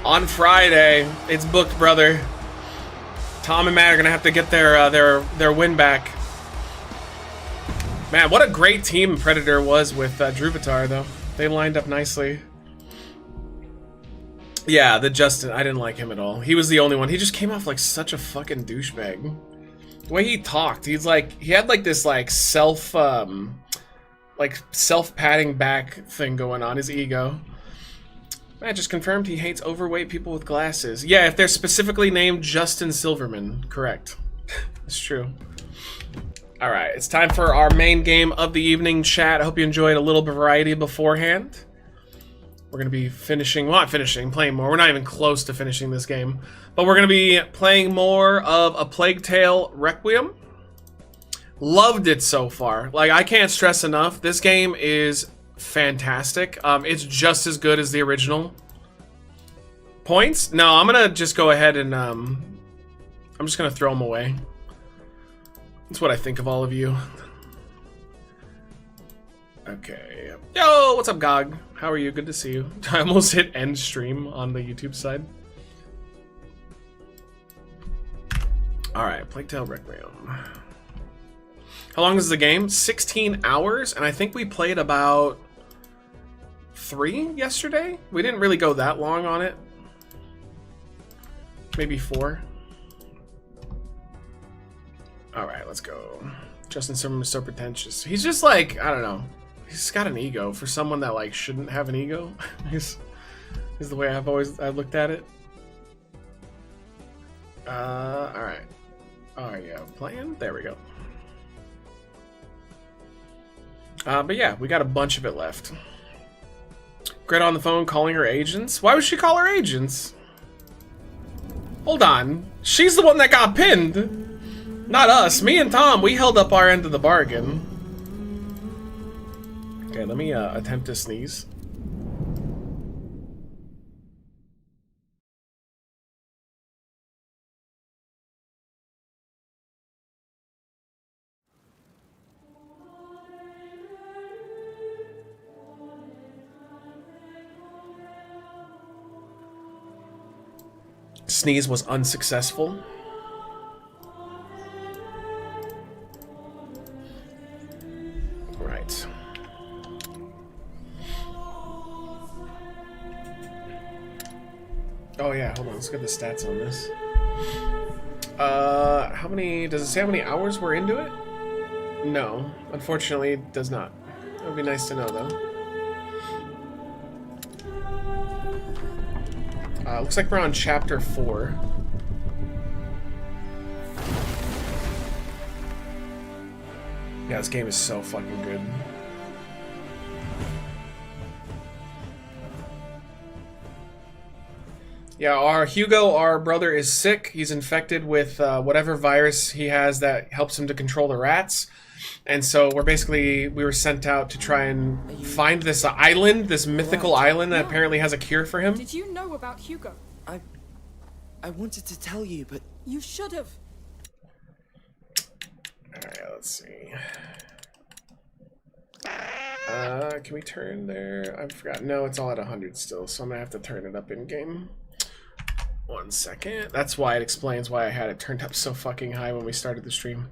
Speaker 1: on Friday. It's booked, brother. Tom and Matt are gonna have to get their win back. Man, what a great team Predator was with Druvatar, though. They lined up nicely. Yeah, the Justin, I didn't like him at all. He was the only one. He just came off like such a fucking douchebag. The way he talked, he's like, he had like this like self-patting back thing going on, his ego. Matt just confirmed he hates overweight people with glasses. Yeah, if they're specifically named Justin Silverman, correct. It's true. Alright, it's time for our main game of the evening, chat. I hope you enjoyed a little bit of variety beforehand. We're going to be finishing, well, not finishing, playing more. We're not even close to finishing this game. But we're going to be playing more of A Plague Tale Requiem. Loved it so far. Like, I can't stress enough, this game is fantastic. It's just as good as the original. Points? No, I'm going to just go ahead and, I'm just going to throw them away. That's what I think of all of you. Okay. Yo, what's up, Gog? How are you? Good to see you. I almost hit end stream on the YouTube side. Alright, Plague Tale Requiem. How long is the game? 16 hours, and I think we played about 3 yesterday? We didn't really go that long on it. Maybe 4. Alright, let's go. Justin Silverman is so pretentious. He's just like, I don't know. He's got an ego for someone that like shouldn't have an ego. is the way I've looked at it. Alright. Oh yeah, playing? There we go. But yeah, we got a bunch of it left. Greta on the phone calling her agents. Why would she call her agents? Hold on. She's the one that got pinned. Not us. Me and Tom, we held up our end of the bargain. Okay, let me attempt to sneeze. Sneeze was unsuccessful. Right. Oh yeah, hold on, let's get the stats on this. How many, does it say how many hours we're into it? No, unfortunately it does not. It would be nice to know though. Looks like we're on chapter 4. Yeah, this game is so fucking good. Yeah, our Hugo, our brother, is sick. He's infected with whatever virus he has that helps him to control the rats. And so we were sent out to try and find this island, this mythical island that apparently has a cure for him.
Speaker 12: Did you know about Hugo?
Speaker 13: I wanted to tell you, but...
Speaker 12: You should have.
Speaker 1: Alright, let's see. Can we turn there? I forgot. No, it's all at 100 still, so I'm gonna have to turn it up in game. 1 second. That's why it explains why I had it turned up so fucking high when we started the stream.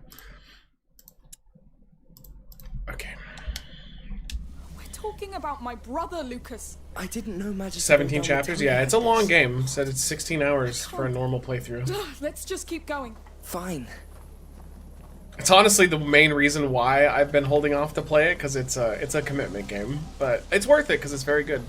Speaker 12: talking about my brother, Lucas.
Speaker 13: I didn't know Magister
Speaker 1: 17
Speaker 13: Odin would
Speaker 1: chapters?
Speaker 13: tell me
Speaker 1: Yeah,
Speaker 13: like
Speaker 1: it's a long
Speaker 13: this.
Speaker 1: game. Said it's 16 hours for a normal playthrough.
Speaker 12: Let's just keep going.
Speaker 13: Fine.
Speaker 1: It's honestly the main reason why I've been holding off to play it, because it's a commitment game. But it's worth it, because it's very good.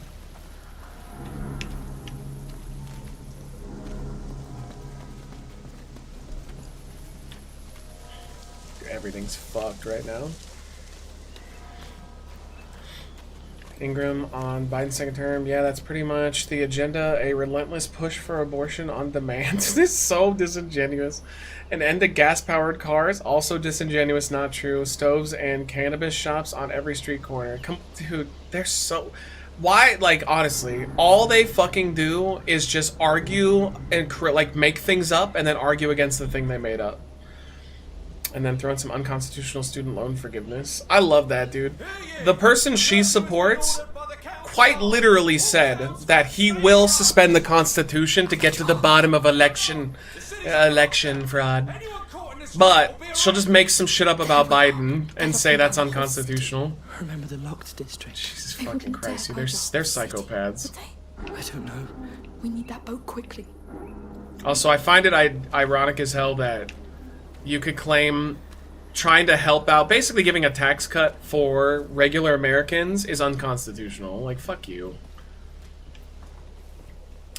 Speaker 1: Everything's fucked right now. Ingram on Biden's second term. Yeah, that's pretty much the agenda. A relentless push for abortion on demand. This is so disingenuous. An end to gas-powered cars. Also disingenuous, not true. Stoves and cannabis shops on every street corner. Dude, they're so... Why, like, honestly, all they fucking do is just argue and, like, make things up and then argue against the thing they made up. And then throw in some unconstitutional student loan forgiveness. I love that, dude. The person she supports quite literally said that he will suspend the Constitution to get to the bottom of election fraud. But she'll just make some shit up about Biden and say that's unconstitutional.
Speaker 13: Remember the locked district?
Speaker 1: Jesus fucking Christ, dude. They're psychopaths.
Speaker 13: I don't know.
Speaker 12: We need that boat quickly.
Speaker 1: Also, I find it ironic as hell that you could claim trying to help out, basically giving a tax cut for regular Americans is unconstitutional. Like, fuck you.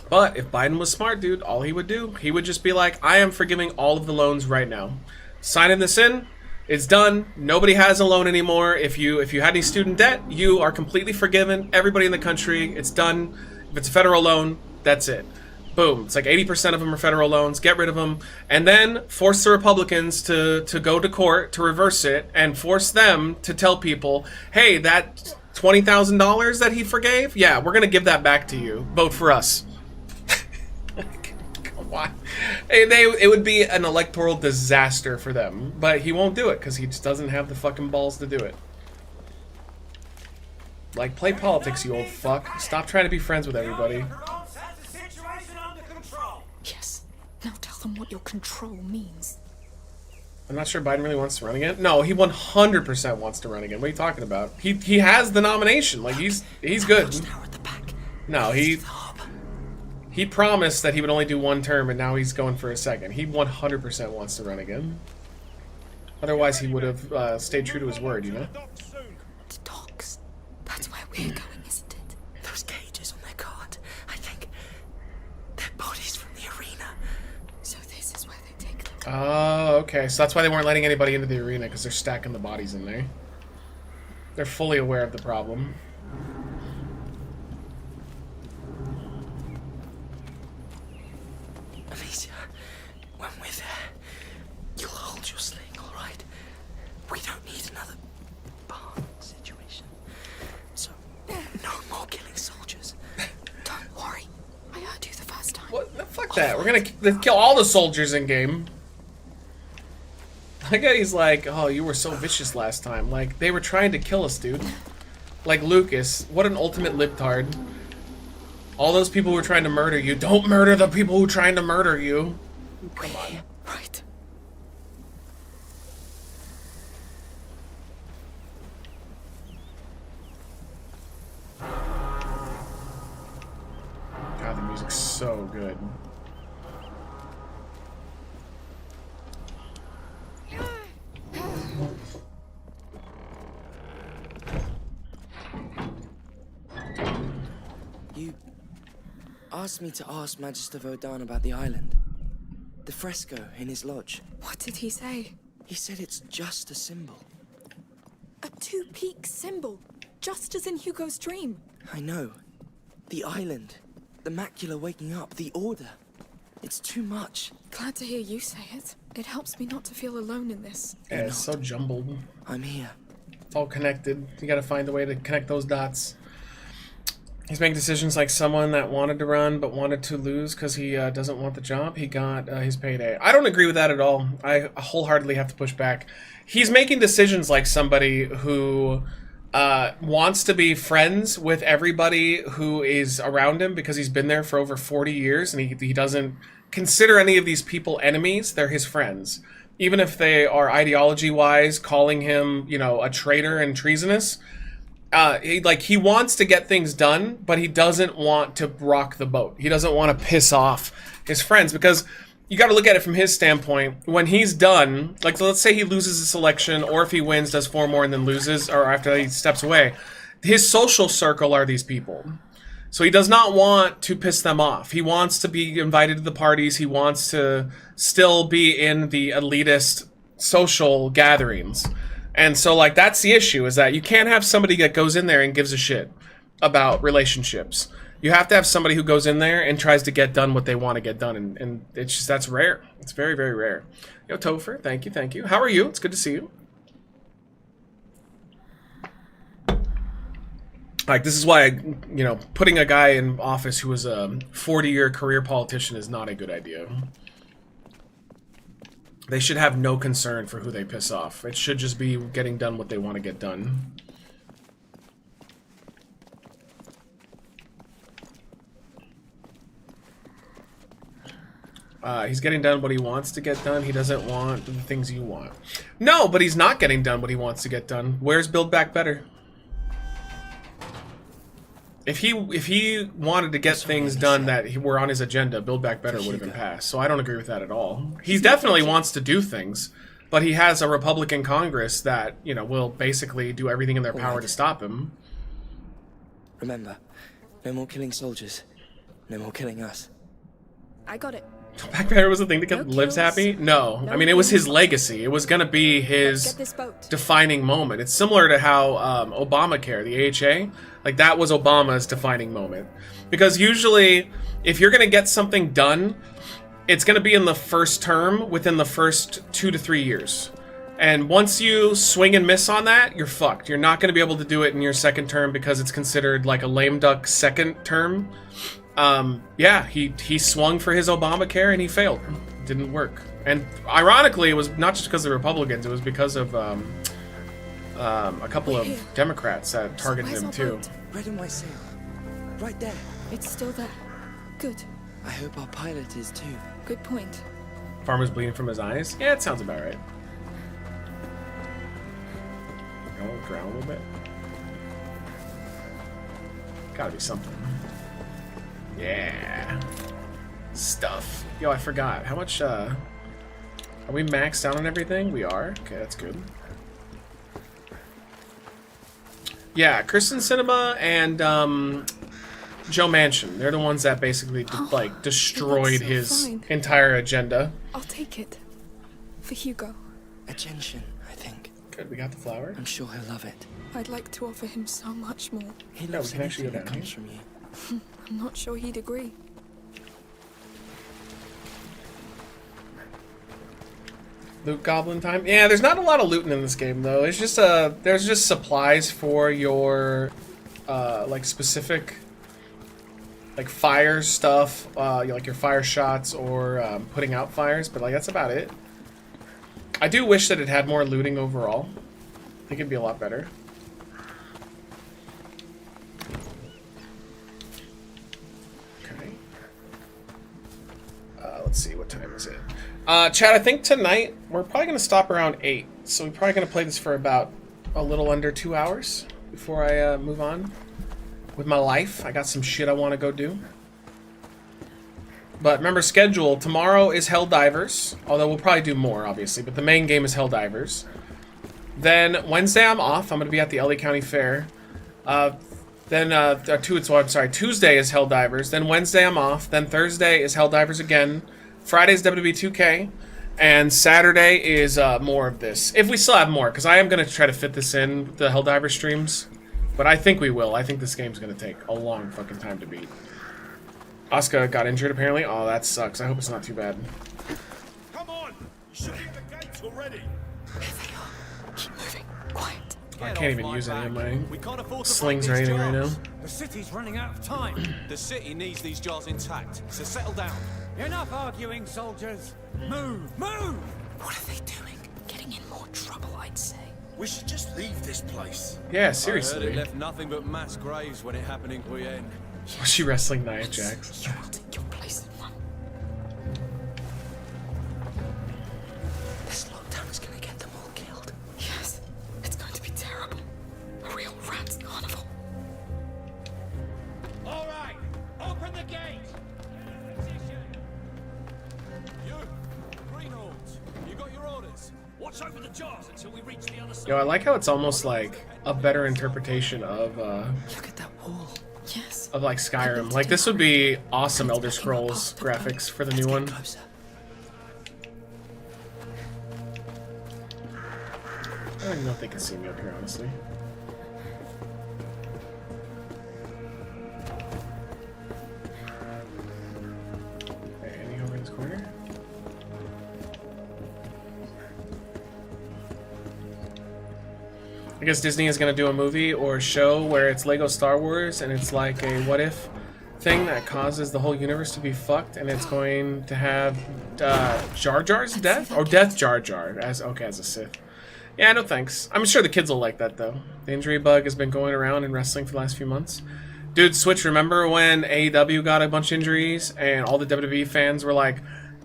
Speaker 1: But if Biden was smart, dude, all he would do, he would just be like, I am forgiving all of the loans right now. Signing this in, it's done. Nobody has a loan anymore. If you had any student debt, you are completely forgiven. Everybody in the country, it's done. If it's a federal loan, that's it. Boom. It's like 80% of them are federal loans. Get rid of them. And then force the Republicans to go to court to reverse it and force them to tell people, hey, that $20,000 that he forgave, yeah, we're going to give that back to you. Vote for us. Why? It would be an electoral disaster for them. But he won't do it because he just doesn't have the fucking balls to do it. Like, play politics, you old fuck. Stop trying to be friends with everybody.
Speaker 12: Yes. Now tell them what your control means.
Speaker 1: I'm not sure Biden really wants to run again. No, he 100% wants to run again. What are you talking about? He has the nomination. Like, he's good. No, he promised that he would only do one term, and now he's going for a second. He 100% wants to run again. Otherwise, he would have stayed true to his word, you know?
Speaker 12: The dogs. That's where we're going, isn't it?
Speaker 13: Those cages on their cart. I think they're bodies from the arena.
Speaker 12: So this is where they take them.
Speaker 1: Oh, okay. So that's why they weren't letting anybody into the arena, because they're stacking the bodies in there. They're fully aware of the problem.
Speaker 13: Alicia, when we're there, you'll hold your sling, all right? We don't need another barn situation. So, no more killing soldiers.
Speaker 12: Don't worry. I heard you the first time.
Speaker 1: What? No, fuck that. We're gonna kill all the soldiers in game. I guess he's like, oh, you were so vicious last time. Like, they were trying to kill us, dude. Like Lucas. What an ultimate libtard. All those people who were trying to murder you. Don't murder the people who are trying to murder you. Come on.
Speaker 12: Right.
Speaker 1: God, the music's so good.
Speaker 13: You asked me to ask Magister Vodan about the island. The fresco in his lodge.
Speaker 12: What did he say?
Speaker 13: He said it's just a symbol.
Speaker 12: A two-peak symbol. Just as in Hugo's dream.
Speaker 13: I know. The island. The macula waking up. The order. It's too much.
Speaker 12: Glad to hear you say it. It helps me not to feel alone in this.
Speaker 1: Yeah, it's so jumbled.
Speaker 13: I'm here.
Speaker 1: It's all connected. You gotta find a way to connect those dots. He's making decisions like someone that wanted to run but wanted to lose because he doesn't want the job. He got his payday. I don't agree with that at all. I wholeheartedly have to push back. He's making decisions like somebody who wants to be friends with everybody who is around him because he's been there for over 40 years and he doesn't consider any of these people enemies. They're his friends. Even if they are ideology-wise calling him, you know, a traitor and treasonous, he wants to get things done, but he doesn't want to rock the boat. He doesn't want to piss off his friends, because you got to look at it from his standpoint. When he's done, like, let's say he loses this election, or if he wins, does 4 more and then loses, or after he steps away, his social circle are these people. So he does not want to piss them off. He wants to be invited to the parties. He wants to still be in the elitist social gatherings. And so, like, that's the issue, is that you can't have somebody that goes in there and gives a shit about relationships. You have to have somebody who goes in there and tries to get done what they want to get done. And it's just, that's rare. It's very, very rare. Yo, Topher, thank you, thank you. How are you? It's good to see you. Like, this is why, you know, putting a guy in office who was a 40-year career politician is not a good idea. They should have no concern for who they piss off. It should just be getting done what they want to get done. He's getting done what he wants to get done. He doesn't want the things you want. No, but he's not getting done what he wants to get done. Where's Build Back Better? If he wanted to get things done that were on his agenda, Build Back Better would have been passed. So I don't agree with that at all. He definitely wants to do things, but he has a Republican Congress that, you know, will basically do everything in their power to stop him.
Speaker 13: Remember, no more killing soldiers. No more killing us.
Speaker 12: I got it.
Speaker 1: Build Back Better was the thing that kept Lives happy? No. I mean, it was his legacy. It was going to be his defining moment. It's similar to how Obamacare, the AHA, like, that was Obama's defining moment. Because usually, if you're going to get something done, it's going to be in the first term, within the first 2 to 3 years. And once you swing and miss on that, you're fucked. You're not going to be able to do it in your second term because it's considered like a lame duck second term. Yeah, he swung for his Obamacare and he failed. It didn't work. And ironically, it was not just because of the Republicans, it was because of a couple of Democrats that targeted him too.
Speaker 13: Red and white sail. Right there.
Speaker 12: It's still there. Good.
Speaker 13: I hope our pilot is too.
Speaker 12: Good point.
Speaker 1: Farmer's bleeding from his eyes? Yeah, it sounds about right. I'll drown a little bit. Gotta be something. Yeah. Stuff. Yo, I forgot. How much, are we maxed out on everything? We are. Okay, that's good. Yeah, Kristen Cinema and, Joe Manchin. They're the ones that basically, like, destroyed his entire agenda.
Speaker 12: I'll take it. For Hugo.
Speaker 13: A gentian, I think.
Speaker 1: Good, we got the flower.
Speaker 13: I'm sure he'll love it.
Speaker 12: I'd like to offer him so much more.
Speaker 13: He loves anything that comes from you.
Speaker 12: I'm not sure he'd agree.
Speaker 1: Loot goblin time? Yeah, there's not a lot of looting in this game though. It's just there's just supplies for your like specific like fire stuff, like your fire shots or putting out fires, but like that's about it. I do wish that it had more looting overall. I think it'd be a lot better. Okay. Let's see, what time is it? Chad, I think tonight we're probably going to stop around 8. So we're probably going to play this for about a little under 2 hours before I move on with my life. I got some shit I want to go do. But remember, schedule. Tomorrow is Helldivers. Although we'll probably do more, obviously. But the main game is Helldivers. Then Wednesday I'm off. I'm going to be at the LA County Fair. Tuesday is Helldivers. Then Wednesday I'm off. Then Thursday is Helldivers again. Friday's WWE 2K. And Saturday is more of this. If we still have more. Because I am going to try to fit this in, the Helldivers streams. But I think we will. I think this game's going to take a long fucking time to beat. Asuka got injured apparently. Oh, that sucks. I hope it's not too bad.
Speaker 8: Come on! You should be at the gates already!
Speaker 12: There they are. Keep moving. Quiet.
Speaker 1: I can't even use any of my slings or anything right now.
Speaker 8: The city's running out of time.
Speaker 14: The city needs these jars intact, so settle down.
Speaker 8: Enough arguing, soldiers. Move! Move!
Speaker 6: What are they doing? Getting in more trouble, I'd say.
Speaker 14: We should just leave this place.
Speaker 1: Yeah, seriously.
Speaker 14: I heard it left nothing but mass graves when it happened in Requiem.
Speaker 1: Was she wrestling Nia Jax?
Speaker 6: You will take your place in one. This lockdown is gonna get them all killed.
Speaker 12: Yes, it's going to be terrible. A real rat's carnival.
Speaker 8: Watch over the jars until we reach the other side.
Speaker 1: Yo, I like how it's almost like a better interpretation of
Speaker 13: Look at that wall.
Speaker 12: Yes.
Speaker 1: of like Skyrim. Like this would be awesome Elder Scrolls graphics for the new one. I don't even know if they can see me up here, honestly. Okay, any over in this corner? I guess Disney is going to do a movie or a show where it's Lego Star Wars and it's like a what if thing that causes the whole universe to be fucked, and it's going to have Jar Jar's death or Death Jar Jar as a Sith. Yeah, no thanks. I'm sure the kids will like that though. The injury bug has been going around in wrestling for the last few months. Dude, Switch, remember when AEW got a bunch of injuries and all the WWE fans were like,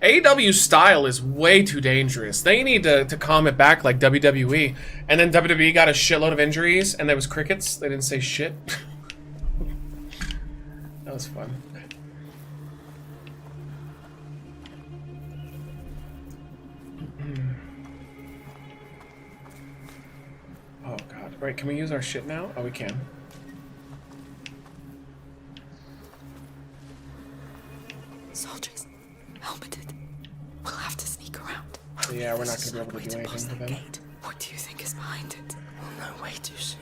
Speaker 1: AEW's style is way too dangerous. They need to calm it back like WWE. And then WWE got a shitload of injuries and there was crickets. They didn't say shit. That was fun. Oh god. Right, can we use our shit now? Oh, we can.
Speaker 12: Soldiers, helmeted. We'll have to sneak around.
Speaker 1: Yeah, we're not gonna be able to do anything for them.
Speaker 12: What do you think is behind it?
Speaker 13: We'll know way too soon.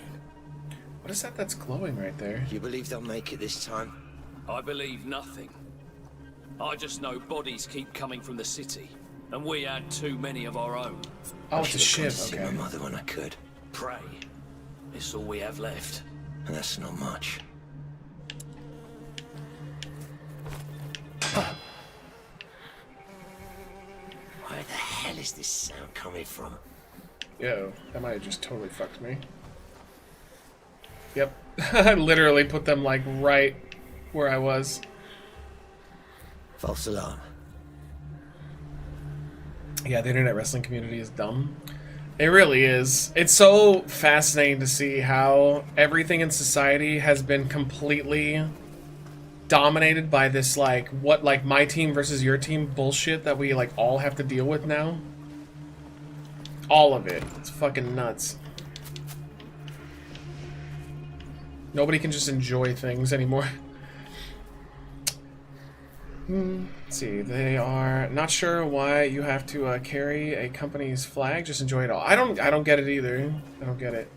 Speaker 1: What is that that's glowing right there?
Speaker 15: You believe they'll make it this time?
Speaker 16: I believe nothing. I just know bodies keep coming from the city, and we had too many of our own.
Speaker 1: Oh, it's a ship,
Speaker 15: See
Speaker 1: okay.
Speaker 15: my mother when I could.
Speaker 16: Pray. It's all we have left.
Speaker 15: And that's not much. Where the hell is this sound coming from?
Speaker 1: Yo, that might have just totally fucked me. Yep. I literally put them like right where I was.
Speaker 15: False alarm.
Speaker 1: Yeah, the internet wrestling community is dumb. It really is. It's so fascinating to see how everything in society has been completely dominated by this like my team versus your team bullshit that we like all have to deal with now. All of it. It's fucking nuts. Nobody can just enjoy things anymore. Let's see, they are not sure why you have to carry a company's flag. Just enjoy it all. I don't get it either. I don't get it.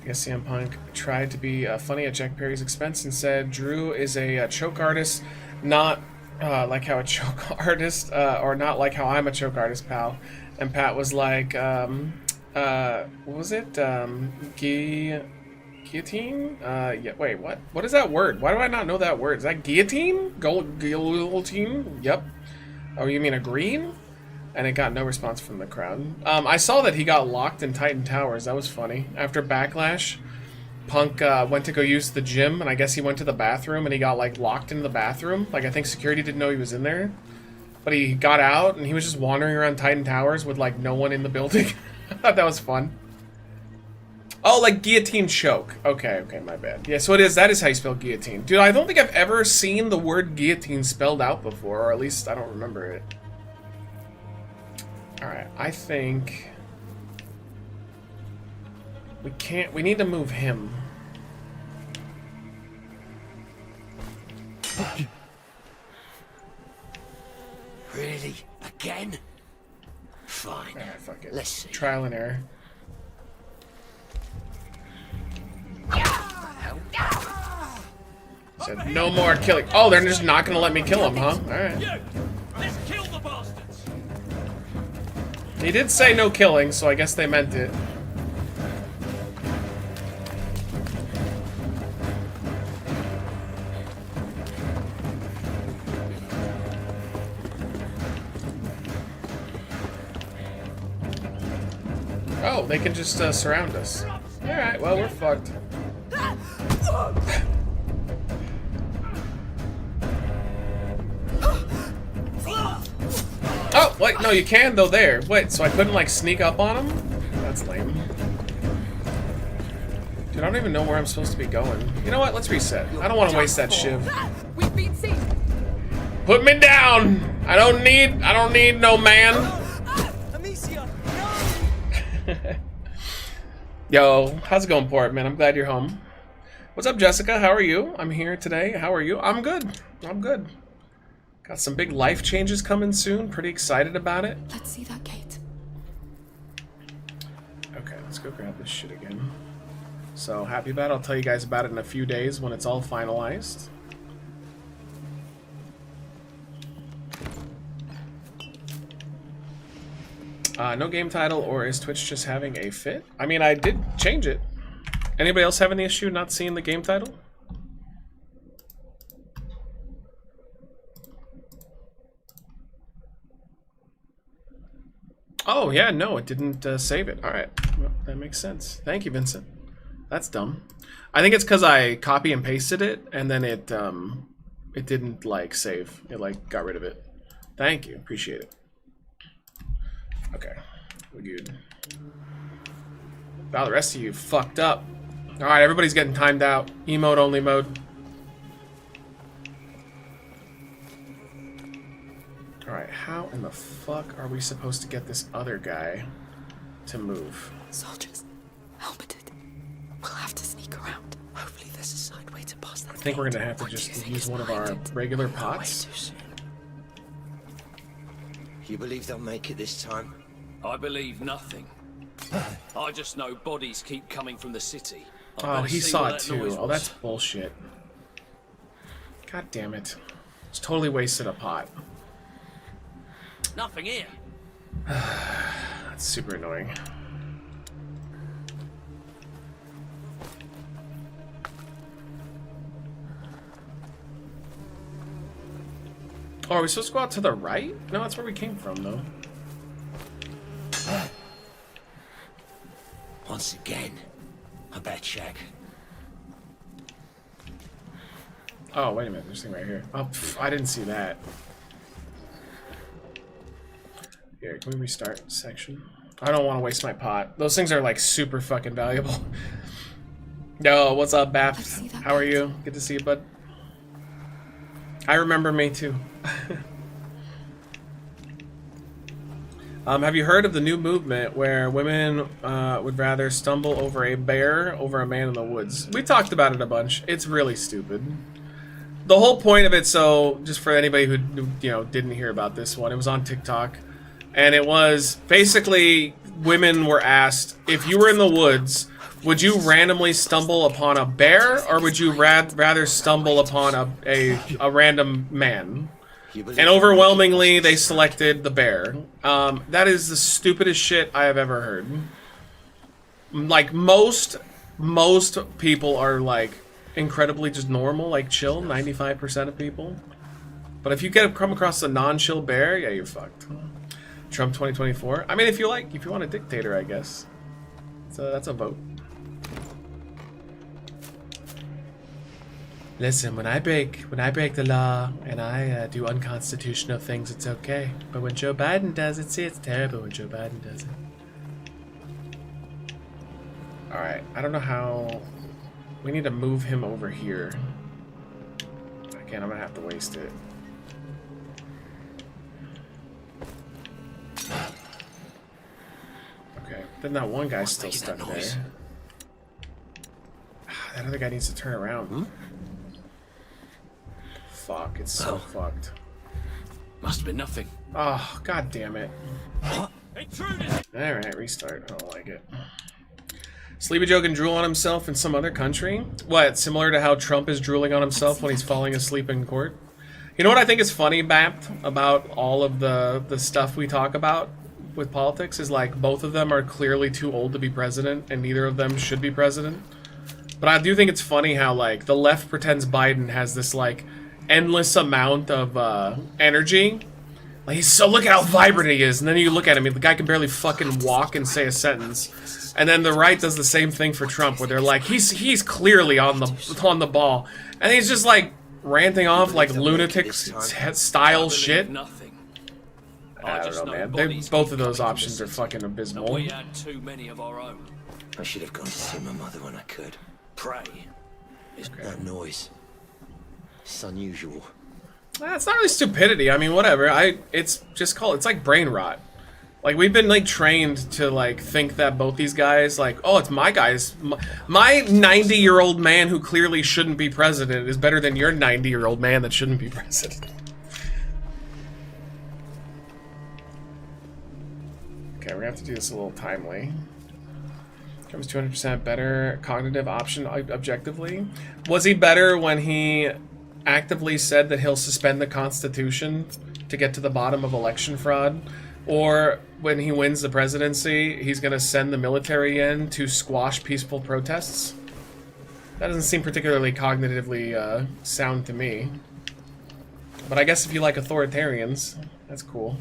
Speaker 1: I guess CM Punk tried to be funny at Jack Perry's expense and said Drew is a choke artist, not like how a choke artist, or not like how I'm a choke artist, pal. And Pat was like, what was it? Guillotine? Yeah, wait, what? What is that word? Why do I not know that word? Is that guillotine? Guillotine? Yep. Oh, you mean a green? And it got no response from the crowd. I saw that he got locked in Titan Towers. That was funny. After Backlash, Punk went to go use the gym, and I guess he went to the bathroom, and he got, like, locked in the bathroom. Like, I think security didn't know he was in there. But he got out, and he was just wandering around Titan Towers with, like, no one in the building. I thought that was fun. Oh, like guillotine choke. Okay, my bad. Yeah, so it is. That is how you spell guillotine. Dude, I don't think I've ever seen the word guillotine spelled out before, or at least I don't remember it. Alright, I think... we need to move him.
Speaker 15: Really? Again? Fine.
Speaker 1: Alright, fuck it.
Speaker 15: Let's see.
Speaker 1: Trial and error. Said no more killing. Oh, they're just not gonna let me kill him, huh? Alright.
Speaker 8: Let's kill the bastards.
Speaker 1: He did say no killing, so I guess they meant it. Oh, they can just surround us. Alright, well, we're fucked. Oh, wait, no, you can, though, there. Wait, so I couldn't, like, sneak up on him? That's lame. Dude, I don't even know where I'm supposed to be going. You know what? Let's reset. I don't want to waste that shiv.
Speaker 12: We've been seen.
Speaker 1: Put me down! I don't need no man.
Speaker 13: Amicia!
Speaker 1: Yo, how's it going, Portman? I'm glad you're home. What's up, Jessica? How are you? I'm here today. How are you? I'm good. I'm good. Got some big life changes coming soon. Pretty excited about it.
Speaker 12: Let's see that gate.
Speaker 1: Okay, let's go grab this shit again. So, happy about it. I'll tell you guys about it in a few days when it's all finalized. No game title, or is Twitch just having a fit? I mean, I did change it. Anybody else have any issue not seeing the game title? Oh, yeah, no, it didn't save it. Alright, well, that makes sense. Thank you, Vincent. That's dumb. I think it's because I copy and pasted it, and then it didn't, like, save. It, like, got rid of it. Thank you. Appreciate it. Okay, we're good. Wow, the rest of you fucked up. Alright, everybody's getting timed out. Emote only mode. Alright, how in the fuck are we supposed to get this other guy to move?
Speaker 12: Soldiers, helmeted. We'll have to sneak around.
Speaker 13: Hopefully there's a side way to pass that.
Speaker 1: I think we're gonna have to just use one of our regular pots.
Speaker 15: You believe they'll make it this time?
Speaker 16: I believe nothing. I just know bodies keep coming from the city.
Speaker 1: Oh, he saw it too. Oh, that's bullshit. God damn it. It's totally wasted a pot.
Speaker 16: Nothing here.
Speaker 1: That's super annoying. Oh, are we supposed to go out to the right? No, that's where we came from, though.
Speaker 15: Once again, I better check.
Speaker 1: Oh, wait a minute. There's a thing right here. Oh, pff, I didn't see that. Here, can we restart section? I don't want to waste my pot. Those things are, like, super fucking valuable. Yo, what's up, Bath? How are you? Good to see you, bud. I remember me, too. Have you heard of the new movement where women would rather stumble over a bear over a man in the woods? We talked about it a bunch. It's really stupid. The whole point of it, so just for anybody who didn't hear about this one, it was on TikTok, and it was basically women were asked, if you were in the woods, would you randomly stumble upon a bear, or would you rather stumble upon a random man? And overwhelmingly, they selected the bear. That is the stupidest shit I have ever heard. Like, most people are, like, incredibly just normal, like, chill, 95% of people. But if you come across a non-chill bear, yeah, you're fucked. Trump 2024. I mean, if you want a dictator, I guess. So that's a vote. Listen, when I break the law and I do unconstitutional things, it's okay. But when Joe Biden does it, see, it's terrible when Joe Biden does it. Alright, I don't know how... We need to move him over here. Again, I'm gonna have to waste it. Okay, then that one guy's still stuck there. That other guy needs to turn around. Fuck, it's so fucked.
Speaker 16: Must have been nothing.
Speaker 1: Oh, god damn it. Alright, restart. I don't like it. Sleepy Joe can drool on himself in some other country? What, similar to how Trump is drooling on himself when he's falling asleep in court? You know what I think is funny, Bapt, about all of the stuff we talk about with politics is, like, both of them are clearly too old to be president, and neither of them should be president. But I do think it's funny how, like, the left pretends Biden has this, like, endless amount of energy. Like, he's so, look at how vibrant he is, and then you look at him, the guy can barely fucking walk and say a sentence. And then the right does the same thing for Trump, where they're like, he's clearly on the ball, and he's just like ranting off like lunatic style shit. I don't know, man. Both of those options are fucking abysmal.
Speaker 16: We had too many of our own.
Speaker 15: I should have gone to see my mother when I could.
Speaker 16: Pray.
Speaker 15: That noise. It's unusual.
Speaker 1: It's not really stupidity. I mean, whatever. It's like brain rot. Like, we've been, like, trained to, like, think that both these guys, like, oh, it's my guys. My 90-year-old man who clearly shouldn't be president is better than your 90-year-old man that shouldn't be president. Okay, we're gonna have to do this a little timely. Trump's 200% better cognitive option objectively. Was he better when he actively said that he'll suspend the Constitution to get to the bottom of election fraud? Or when he wins the presidency, he's going to send the military in to squash peaceful protests? That doesn't seem particularly cognitively sound to me. But I guess if you like authoritarians, that's cool.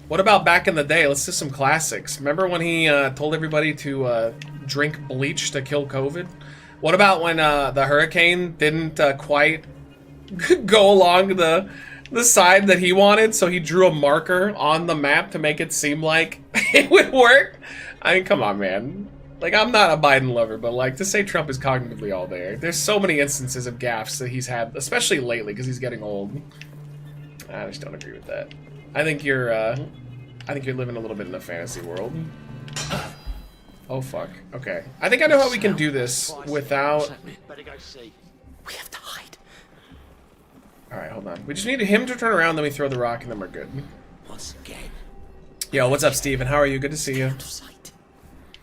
Speaker 1: What about back in the day? Let's do some classics. Remember when he told everybody to drink bleach to kill COVID? What about when the hurricane didn't quite go along the side that he wanted, so he drew a marker on the map to make it seem like it would work? I mean, come on, man. Like, I'm not a Biden lover, but, like, to say Trump is cognitively all there, there's so many instances of gaffes that he's had, especially lately, because he's getting old. I just don't agree with that. I think you're living a little bit in a fantasy world. Oh, fuck. Okay. I think I know how we can do this without...
Speaker 13: We have to hide.
Speaker 1: Alright, hold on. We just need him to turn around, then we throw the rock, and then we're good.
Speaker 15: Once again.
Speaker 1: Yo, what's up, Steven? How are you? Good to see you.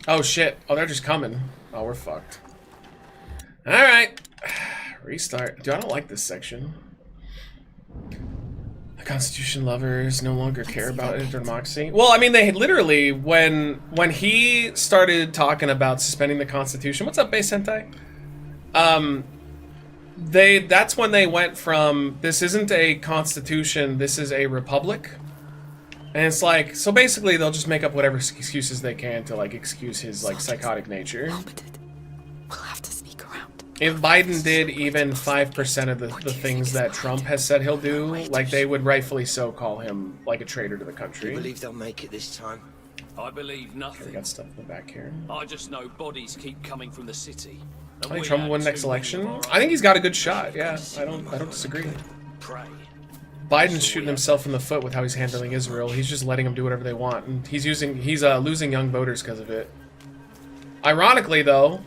Speaker 1: Oh, shit. Oh, they're just coming. Oh, we're fucked. Alright. Restart. Dude, I don't like this section. The Constitution lovers no longer care about democracy. Well, I mean, they literally, when he started talking about suspending the Constitution... What's up, Base Sentai? That's when they went from, this isn't a constitution, this is a republic. And it's like, so basically they'll just make up whatever excuses they can to, like, excuse his, like, psychotic nature.
Speaker 12: We'll have to sneak around.
Speaker 1: If Biden did even 5% of the things that Trump has said he'll do, like, they would rightfully so call him, like, a traitor to the country.
Speaker 15: You believe they'll make it this time?
Speaker 16: I believe
Speaker 1: Okay,
Speaker 16: nothing.
Speaker 1: we got stuff in the back here.
Speaker 16: I just know bodies keep coming from the city.
Speaker 1: I think Trump will win next election. I think he's got a good shot. Yeah, I don't disagree. Biden's shooting himself in the foot with how he's handling Israel. He's just letting them do whatever they want, and he's losing young voters because of it. Ironically, though,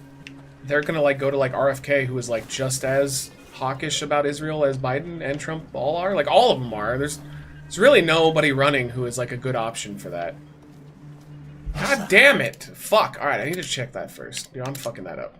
Speaker 1: they're gonna like go to like RFK, who is like just as hawkish about Israel as Biden and Trump all are. Like all of them are. There's really nobody running who is like a good option for that. God damn it! Fuck. All right, I need to check that first. Dude, I'm fucking that up.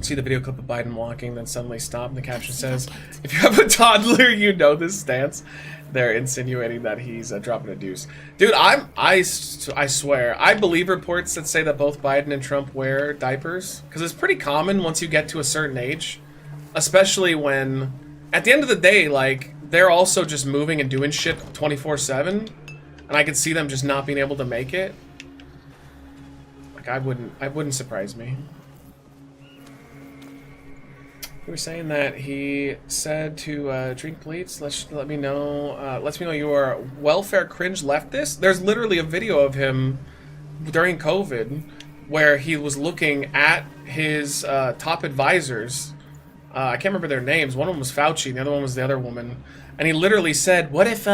Speaker 1: See the video clip of Biden walking, then suddenly stop, and the caption says, "If you have a toddler, you know this stance." They're insinuating that he's dropping a deuce. Dude, I swear, I believe reports that say that both Biden and Trump wear diapers, because it's pretty common once you get to a certain age, especially when, at the end of the day, like, they're also just moving and doing shit 24/7, and I could see them just not being able to make it. Like, I wouldn't surprise me. You were saying that he said to drink bleach. Let me know. Lets me know you are welfare cringe leftist. There's literally a video of him during COVID where he was looking at his top advisors. I can't remember their names. One of them was Fauci, and the other one was the other woman. And he literally said, "What if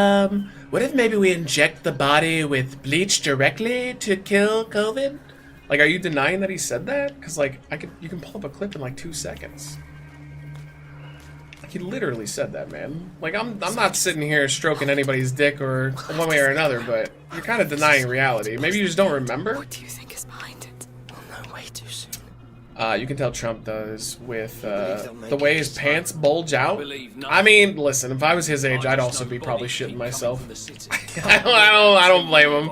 Speaker 1: maybe we inject the body with bleach directly to kill COVID?" Like, are you denying that he said that? Because like, you can pull up a clip in like 2 seconds. He literally said that, man. Like, I'm not sitting here stroking anybody's dick or one way or another, but you're kind of denying reality. Maybe you just don't remember.
Speaker 12: What do you think is behind it?
Speaker 13: We'll know way too soon.
Speaker 1: You can tell Trump does with the way his pants bulge out. I mean, listen, if I was his age, I'd also be probably shitting myself. I don't blame him.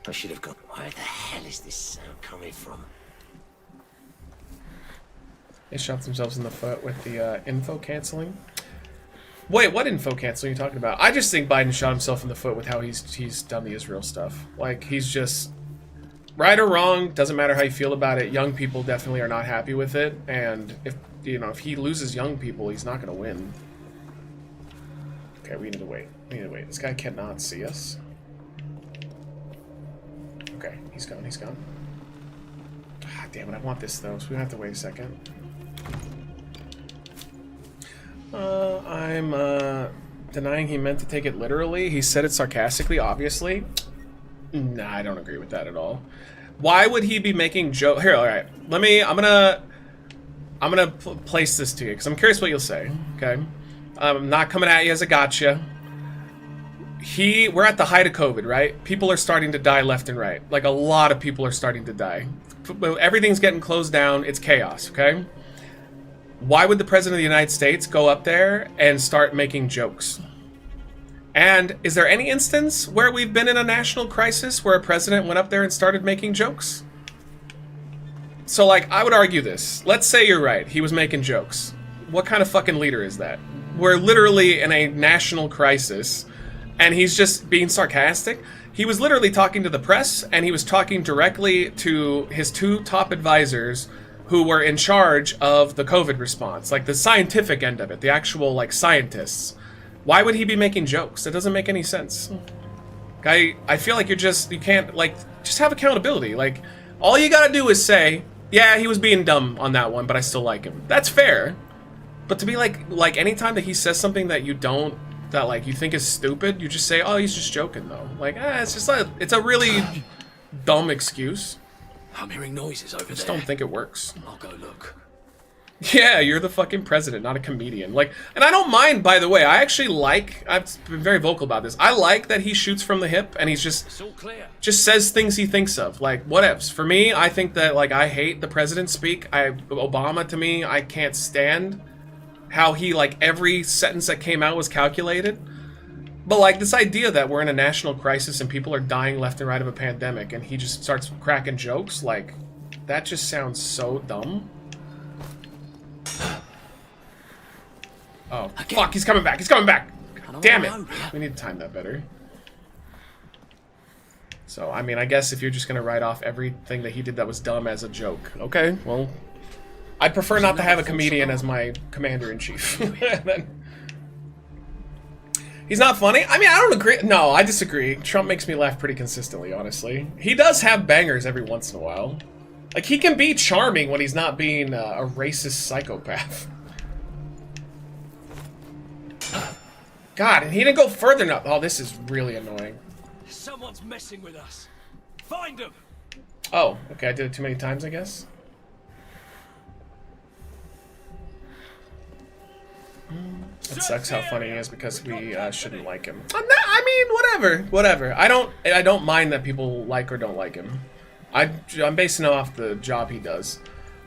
Speaker 15: I should have gone. Where the hell is this sound coming from?
Speaker 1: They shot themselves in the foot with the info canceling. Wait, what info canceling are you talking about? I just think Biden shot himself in the foot with how he's done the Israel stuff. Like, he's just, right or wrong, doesn't matter how you feel about it. Young people definitely are not happy with it, and if he loses young people, he's not gonna win. Okay, we need to wait. This guy cannot see us. Okay, he's gone. God damn it, I want this though, so we have to wait a second. I'm denying he meant to take it literally. He said it sarcastically, obviously. Nah, I don't agree with that at all. Why would he be making joke? Here, all right. I'm gonna place this to you because I'm curious what you'll say. Okay, I'm not coming at you as a gotcha. We're at the height of COVID, right? People are starting to die left and right. Like, a lot of people are starting to die. Everything's getting closed down. It's chaos. Okay. Why would the president of the United States go up there and start making jokes? And is there any instance where we've been in a national crisis where a president went up there and started making jokes? So, like, I would argue this. Let's say you're right. He was making jokes. What kind of fucking leader is that? We're literally in a national crisis, and he's just being sarcastic. He was literally talking to the press, and he was talking directly to his 2 top advisors who were in charge of the COVID response, like the scientific end of it, the actual, like, scientists. Why would he be making jokes? That doesn't make any sense. I feel like you can't, like, just have accountability. Like, all you gotta do is say, yeah, he was being dumb on that one, but I still like him. That's fair. But to be like anytime that he says something that you think is stupid, you just say, oh, he's just joking though. Like, it's a really dumb excuse.
Speaker 16: I'm hearing noises over
Speaker 1: I just
Speaker 16: there.
Speaker 1: don't think it works.
Speaker 16: I'll go look.
Speaker 1: Yeah, you're the fucking president, not a comedian. Like, and I don't mind, by the way. I've been very vocal about this. I like that he shoots from the hip and he's just says things he thinks of. Like, whatevs. For me, I think that, like, I hate the president speak. Obama, to me, I can't stand how he, like, every sentence that came out was calculated. But, like, this idea that we're in a national crisis and people are dying left and right of a pandemic and he just starts cracking jokes, like, that just sounds so dumb. Oh, fuck, he's coming back. He's coming back. Damn it. We need to time that better. So, I mean, I guess if you're just going to write off everything that he did that was dumb as a joke. Okay, well, I'd prefer not to have a comedian as my commander-in-chief. He's not funny? I mean, I don't agree. No, I disagree. Trump makes me laugh pretty consistently, honestly. He does have bangers every once in a while. Like, he can be charming when he's not being a racist psychopath. God, and he didn't go further enough. Oh, this is really annoying.
Speaker 16: Someone's messing with us. Find him.
Speaker 1: Oh, okay, I did it too many times, I guess. It sucks how funny he is because we shouldn't like him. I mean, whatever. I don't mind that people like or don't like him. I'm basing it off the job he does.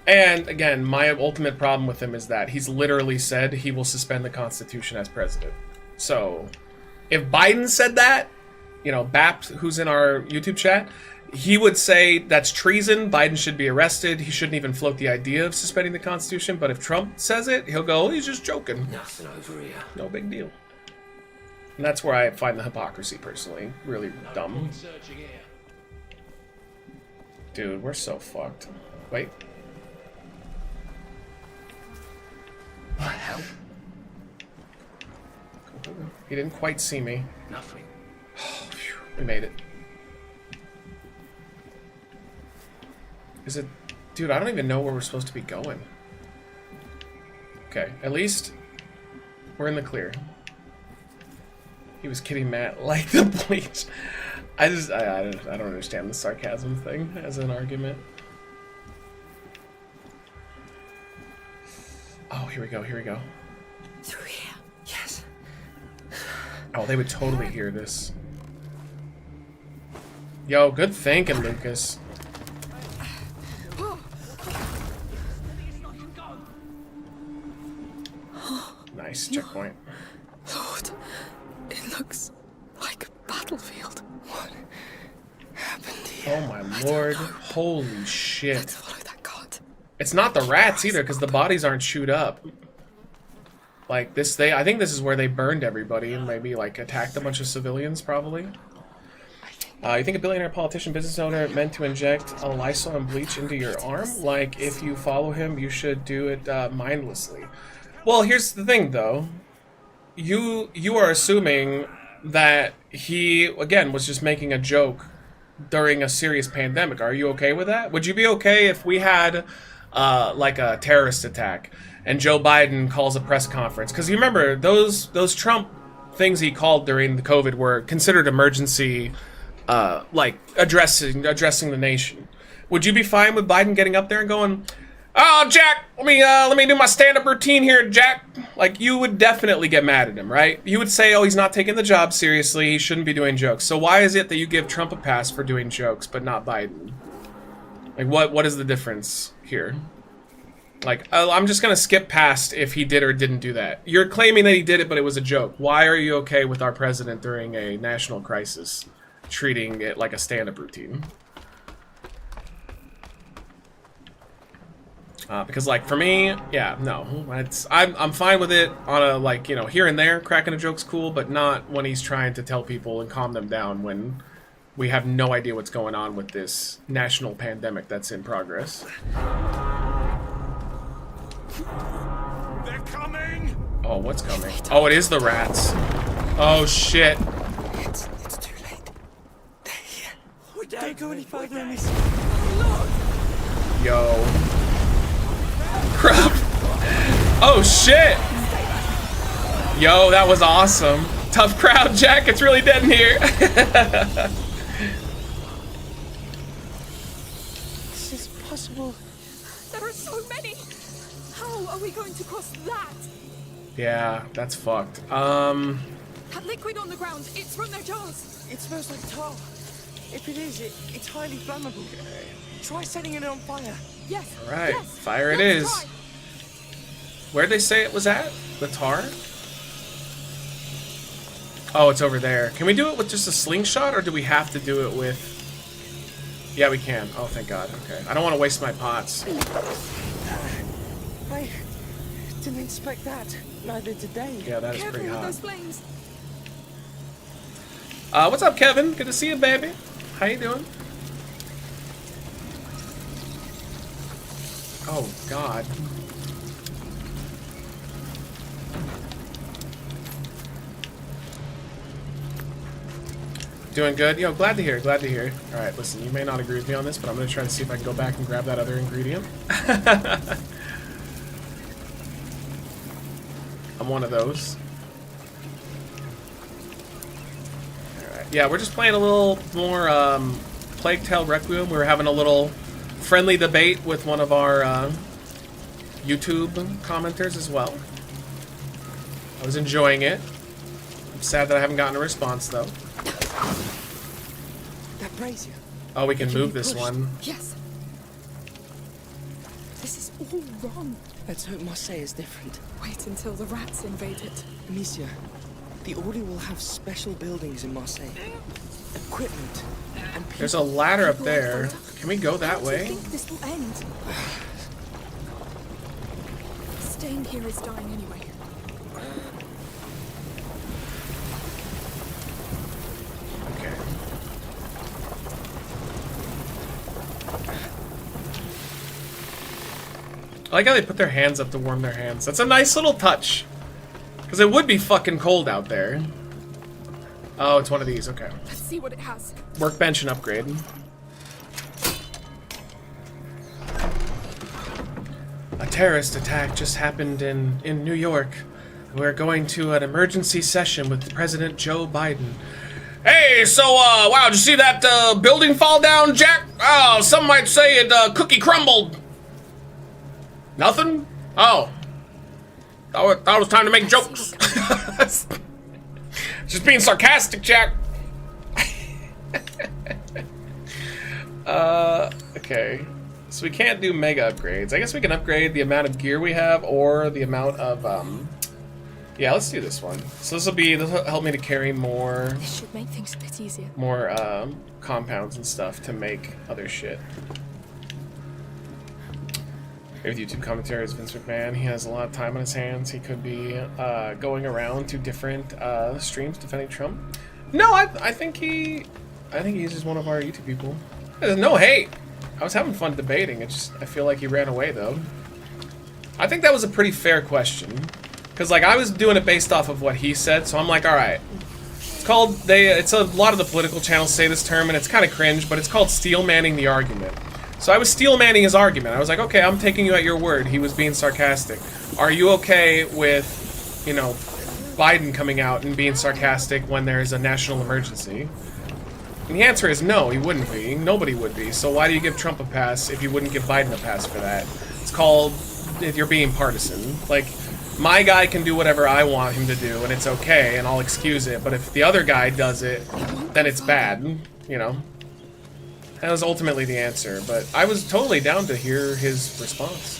Speaker 1: And again, my ultimate problem with him is that he's literally said he will suspend the Constitution as president. So, if Biden said that, you know, Bapt, who's in our YouTube chat, he would say that's treason, Biden should be arrested, he shouldn't even float the idea of suspending the Constitution, but if Trump says it, he'll go, oh, he's just joking.
Speaker 15: Nothing over here.
Speaker 1: No big deal. And that's where I find the hypocrisy, personally, really dumb. Dude, we're so fucked. Wait.
Speaker 15: What the hell?
Speaker 1: He didn't quite see me.
Speaker 15: Nothing.
Speaker 1: We made it. Is it... Dude, I don't even know where we're supposed to be going. Okay, at least we're in the clear. He was kidding Matt like the bleach. I don't understand the sarcasm thing as an argument. Oh, here we go, here we go.
Speaker 13: Through here, yes.
Speaker 1: Oh, they would totally hear this. Yo, good thinking, Lucas. Nice, checkpoint.
Speaker 7: Lord, it looks like a battlefield. What happened here?
Speaker 1: Oh my lord. Holy shit. Let's follow that cart. It's not the rats either, because the bodies aren't chewed up. Like this, I think this is where they burned everybody and maybe like attacked a bunch of civilians, probably. You think a billionaire politician, business owner meant to inject a Lysol and bleach into your arm? Like, if you follow him, you should do it mindlessly. Well, here's the thing, though. You are assuming that he, again, was just making a joke during a serious pandemic. Are you okay with that? Would you be okay if we had, like, a terrorist attack and Joe Biden calls a press conference? Because you remember, those Trump things he called during the COVID were considered emergency, like addressing the nation. Would you be fine with Biden getting up there and going, "Oh, Jack, let me do my stand-up routine here, Jack"? Like, you would definitely get mad at him, right? You would say, "Oh, he's not taking the job seriously. He shouldn't be doing jokes." So why is it that you give Trump a pass for doing jokes, but not Biden? Like, what is the difference here? Like, I'm just gonna skip past if he did or didn't do that. You're claiming that he did it, but it was a joke. Why are you okay with our president during a national crisis treating it like a stand-up routine? Because, like, for me, yeah, no, I'm fine with it on a, like, you know, here and there, cracking a joke's cool, but not when he's trying to tell people and calm them down when we have no idea what's going on with this national pandemic that's in progress.
Speaker 2: They're coming!
Speaker 1: Oh, what's coming? Oh, it is the rats. Oh, shit.
Speaker 13: It's too late. They're here.
Speaker 2: We
Speaker 13: Don't go any further in this.
Speaker 1: Yo. Crap. Oh, shit. Yo, that was awesome. Tough crowd, Jack. It's really dead in here.
Speaker 13: This is possible.
Speaker 12: There are so many. How are we going to cross that?
Speaker 1: Yeah, that's fucked.
Speaker 12: That liquid on the ground. It's from their jars.
Speaker 13: It smells like tar. If it is, it's highly flammable. Okay. Try setting it on fire.
Speaker 12: Yes.
Speaker 1: All right,
Speaker 12: yes.
Speaker 1: fire it
Speaker 12: Let's
Speaker 1: is.
Speaker 12: try.
Speaker 1: Where'd they say it was at? The tar? Oh, it's over there. Can we do it with just a slingshot, or do we have to do it with... Yeah, we can. Oh, thank God. Okay. I don't want to waste my pots.
Speaker 13: I didn't expect that. Neither did they.
Speaker 1: Yeah, that is
Speaker 12: Careful
Speaker 1: pretty
Speaker 12: with
Speaker 1: hot.
Speaker 12: those flames.
Speaker 1: What's up, Kevin? Good to see you, baby. How you doing? Oh, God. Doing good? Yo, glad to hear, glad to hear. Alright, listen, you may not agree with me on this, but I'm gonna try to see if I can go back and grab that other ingredient. I'm one of those. Alright, yeah, we're just playing a little more Plague Tale Requiem. We were having a little friendly debate with one of our YouTube commenters as well. I was enjoying it. I'm sad that I haven't gotten a response, though.
Speaker 13: That brazier.
Speaker 1: Oh, we can move this one.
Speaker 12: Yes. This is all wrong.
Speaker 13: Let's hope Marseille is different.
Speaker 12: Wait until the rats invade it.
Speaker 13: Amicia, the Order will have special buildings in Marseille. Equipment and people.
Speaker 1: There's a ladder up there. Can we go that
Speaker 12: How do you
Speaker 1: way?
Speaker 12: think this will end? Staying here is dying anyway.
Speaker 1: Okay. I like how they put their hands up to warm their hands. That's a nice little touch. Because it would be fucking cold out there. Oh, it's one of these. Okay.
Speaker 12: Let's see what it has.
Speaker 1: Workbench and upgrade. A terrorist attack just happened in New York. We're going to an emergency session with President Joe Biden. Hey, so, wow, did you see that building fall down, Jack? Oh, some might say it cookie crumbled. Nothing? Oh. Thought it was time to make jokes. Just being sarcastic, Jack. Okay. So we can't do mega upgrades. I guess we can upgrade the amount of gear we have or the amount of, yeah, let's do this one. So this will help me to carry more...
Speaker 12: This should make things a bit easier.
Speaker 1: More, compounds and stuff to make other shit. With YouTube commentary is Vince McMahon. He has a lot of time on his hands. He could be going around to different streams defending Trump. No, I think he's just one of our YouTube people. There's no hate. I was having fun debating. I feel like he ran away though. I think that was a pretty fair question, because like I was doing it based off of what he said. So I'm like, all right. It's a lot of the political channels say this term, and it's kind of cringe, but it's called steel manning the argument. So I was steel manning his argument. I was like, okay, I'm taking you at your word. He was being sarcastic. Are you okay with, you know, Biden coming out and being sarcastic when there's a national emergency? And the answer is no, he wouldn't be. Nobody would be. So why do you give Trump a pass if you wouldn't give Biden a pass for that? It's called, if you're being partisan. Like, my guy can do whatever I want him to do, and it's okay, and I'll excuse it. But if the other guy does it, then it's bad, you know? That was ultimately the answer, but I was totally down to hear his response.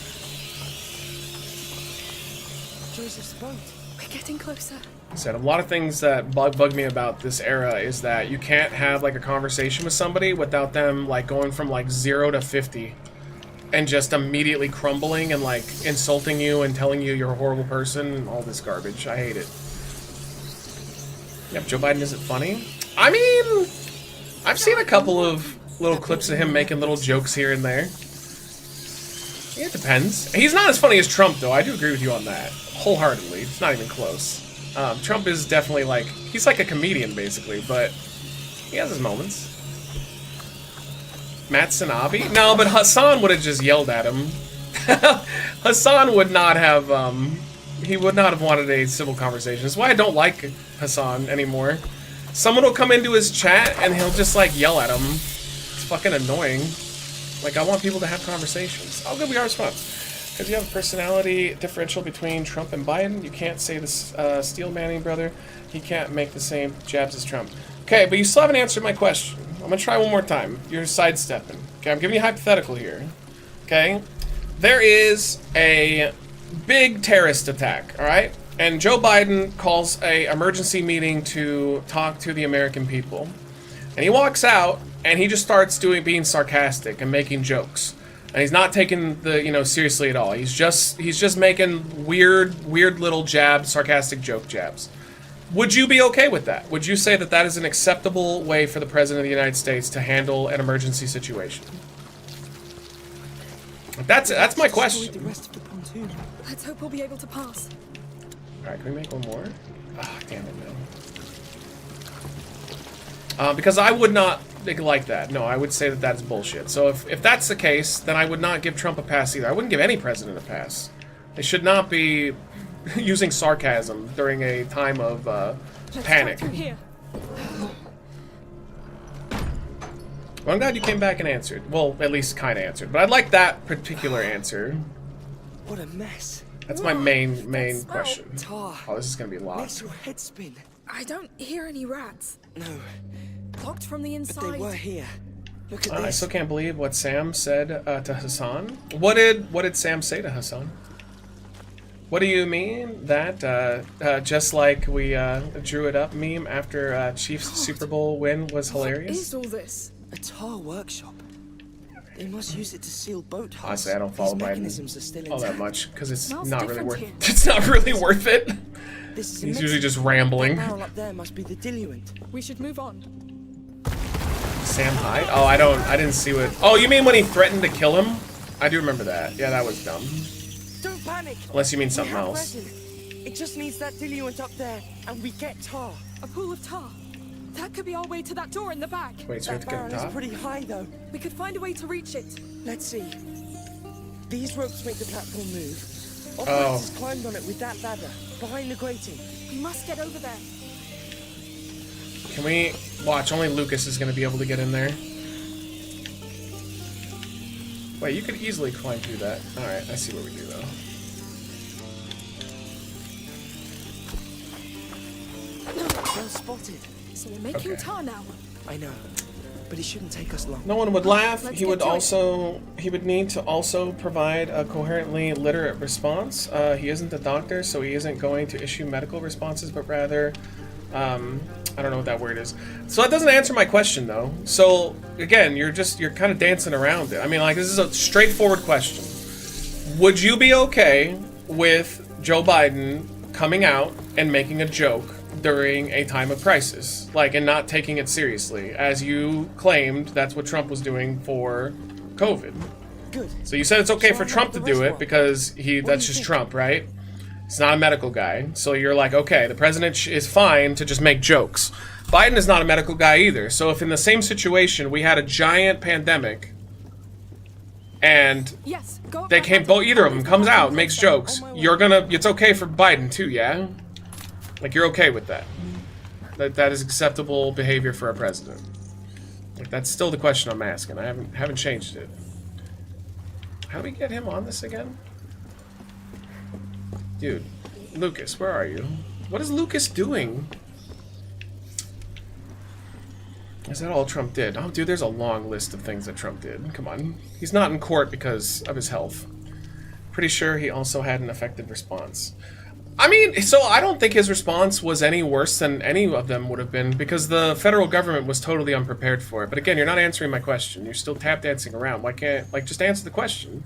Speaker 12: Joseph's boat. We're getting closer.
Speaker 1: I said a lot of things that bug me about this era is that you can't have like a conversation with somebody without them like going from like 0 to 50 and just immediately crumbling and like insulting you and telling you you're a horrible person and all this garbage. I hate it. Yep, Joe Biden isn't funny. I mean, I've seen a couple of little clips of him making little jokes here and there. It depends. He's not as funny as Trump, though. I do agree with you on that. Wholeheartedly. It's not even close. Trump is definitely like... He's like a comedian, basically, but... He has his moments. Matt Sanabi? No, but Hassan would have just yelled at him. Hassan would not have... he would not have wanted a civil conversation. That's why I don't like Hassan anymore. Someone will come into his chat, and he'll just, like, yell at him. It's fucking annoying. Like, I want people to have conversations. How good we are response. Because you have a personality differential between Trump and Biden. You can't say this Steel Manning brother. He can't make the same jabs as Trump. Okay, but you still haven't answered my question. I'm going to try one more time. You're sidestepping. Okay, I'm giving you a hypothetical here. Okay? There is a big terrorist attack, alright? And Joe Biden calls a emergency meeting to talk to the American people. And he walks out, and he just starts being sarcastic and making jokes. And he's not taking the, you know, seriously at all. He's just making weird little jabs, sarcastic joke jabs. Would you be okay with that? Would you say that that is an acceptable way for the President of the United States to handle an emergency situation? That's my question.
Speaker 12: Let's hope we'll be able to pass.
Speaker 1: Alright, can we make one more? Ah, damn it, no. Because I would not like that. No, I would say that that is bullshit. So if that's the case, then I would not give Trump a pass either. I wouldn't give any president a pass. They should not be using sarcasm during a time of panic. Well, I'm glad you came back and answered. Well, at least kind of answered. But I'd like that particular answer.
Speaker 13: What a mess.
Speaker 1: That's my main question. Oh, this is gonna be a lot.
Speaker 13: Makes your head spin.
Speaker 12: I don't hear any rats.
Speaker 13: No.
Speaker 12: Blocked from the inside.
Speaker 13: But they were here. Look at this.
Speaker 1: I still can't believe what Sam said to Hassan. What did Sam say to Hassan? What do you mean that just like we drew it up meme after Chiefs Super Bowl win was hilarious?
Speaker 12: What is all this?
Speaker 13: A tar workshop. They must use it to seal boat hulls.
Speaker 1: Honestly, I don't follow Biden all that much because it's not really worth. It's not really worth it. He's usually just rambling.
Speaker 13: That barrel up there must be the diluent.
Speaker 12: We should move on.
Speaker 1: Sam Hyde? Oh, I didn't see what. Oh, you mean when he threatened to kill him? I do remember that. Yeah, that was dumb.
Speaker 13: Don't panic.
Speaker 1: Unless you mean something else.
Speaker 13: It just needs that diluent up there, and we get tar.
Speaker 12: A pool of tar. That could be our way to that door in the back.
Speaker 1: Wait, so we have to get
Speaker 13: That
Speaker 1: top?
Speaker 13: pretty high, though.
Speaker 12: We could find a way to reach it.
Speaker 13: Let's see. These ropes make the platform move.
Speaker 1: Oh.
Speaker 13: Operators climbed on it with that ladder, behind the grating.
Speaker 12: We must get over there.
Speaker 1: Can we watch? Only Lucas is going to be able to get in there. Wait, you could easily climb through that. Alright, I see what we do, though.
Speaker 13: Well spotted.
Speaker 12: So we're making tar now.
Speaker 13: I know, but it shouldn't take us long.
Speaker 1: No one would laugh.
Speaker 12: Let's
Speaker 1: He would
Speaker 12: get
Speaker 1: need to also provide a coherently literate response. He isn't a doctor, so he isn't going to issue medical responses, but rather, I don't know what that word is. So that doesn't answer my question, though. So again, you're kind of dancing around it. I mean, like, this is a straightforward question. Would you be okay with Joe Biden coming out and making a joke during a time of crisis, like, and not taking it seriously, as you claimed that's what Trump was doing for COVID?
Speaker 13: Good.
Speaker 1: So you said it's okay for Trump to do it because that's just Trump, right? He's not a medical guy. So you're like, okay, the president is fine to just make jokes. Biden is not a medical guy either. So if in the same situation we had a giant pandemic and either of them comes out, makes jokes, it's okay for Biden too, yeah? Like, you're okay with that? That is acceptable behavior for a president? Like, that's still the question I'm asking. I haven't changed it. How do we get him on this again? Dude, Lucas, where are you? What is Lucas doing? Is that all Trump did? Oh, dude, there's a long list of things that Trump did. Come on. He's not in court because of his health. Pretty sure he also had an effective response. I mean, so I don't think his response was any worse than any of them would have been because the federal government was totally unprepared for it. But again, you're not answering my question. You're still tap dancing around. Why can't, like, just answer the question?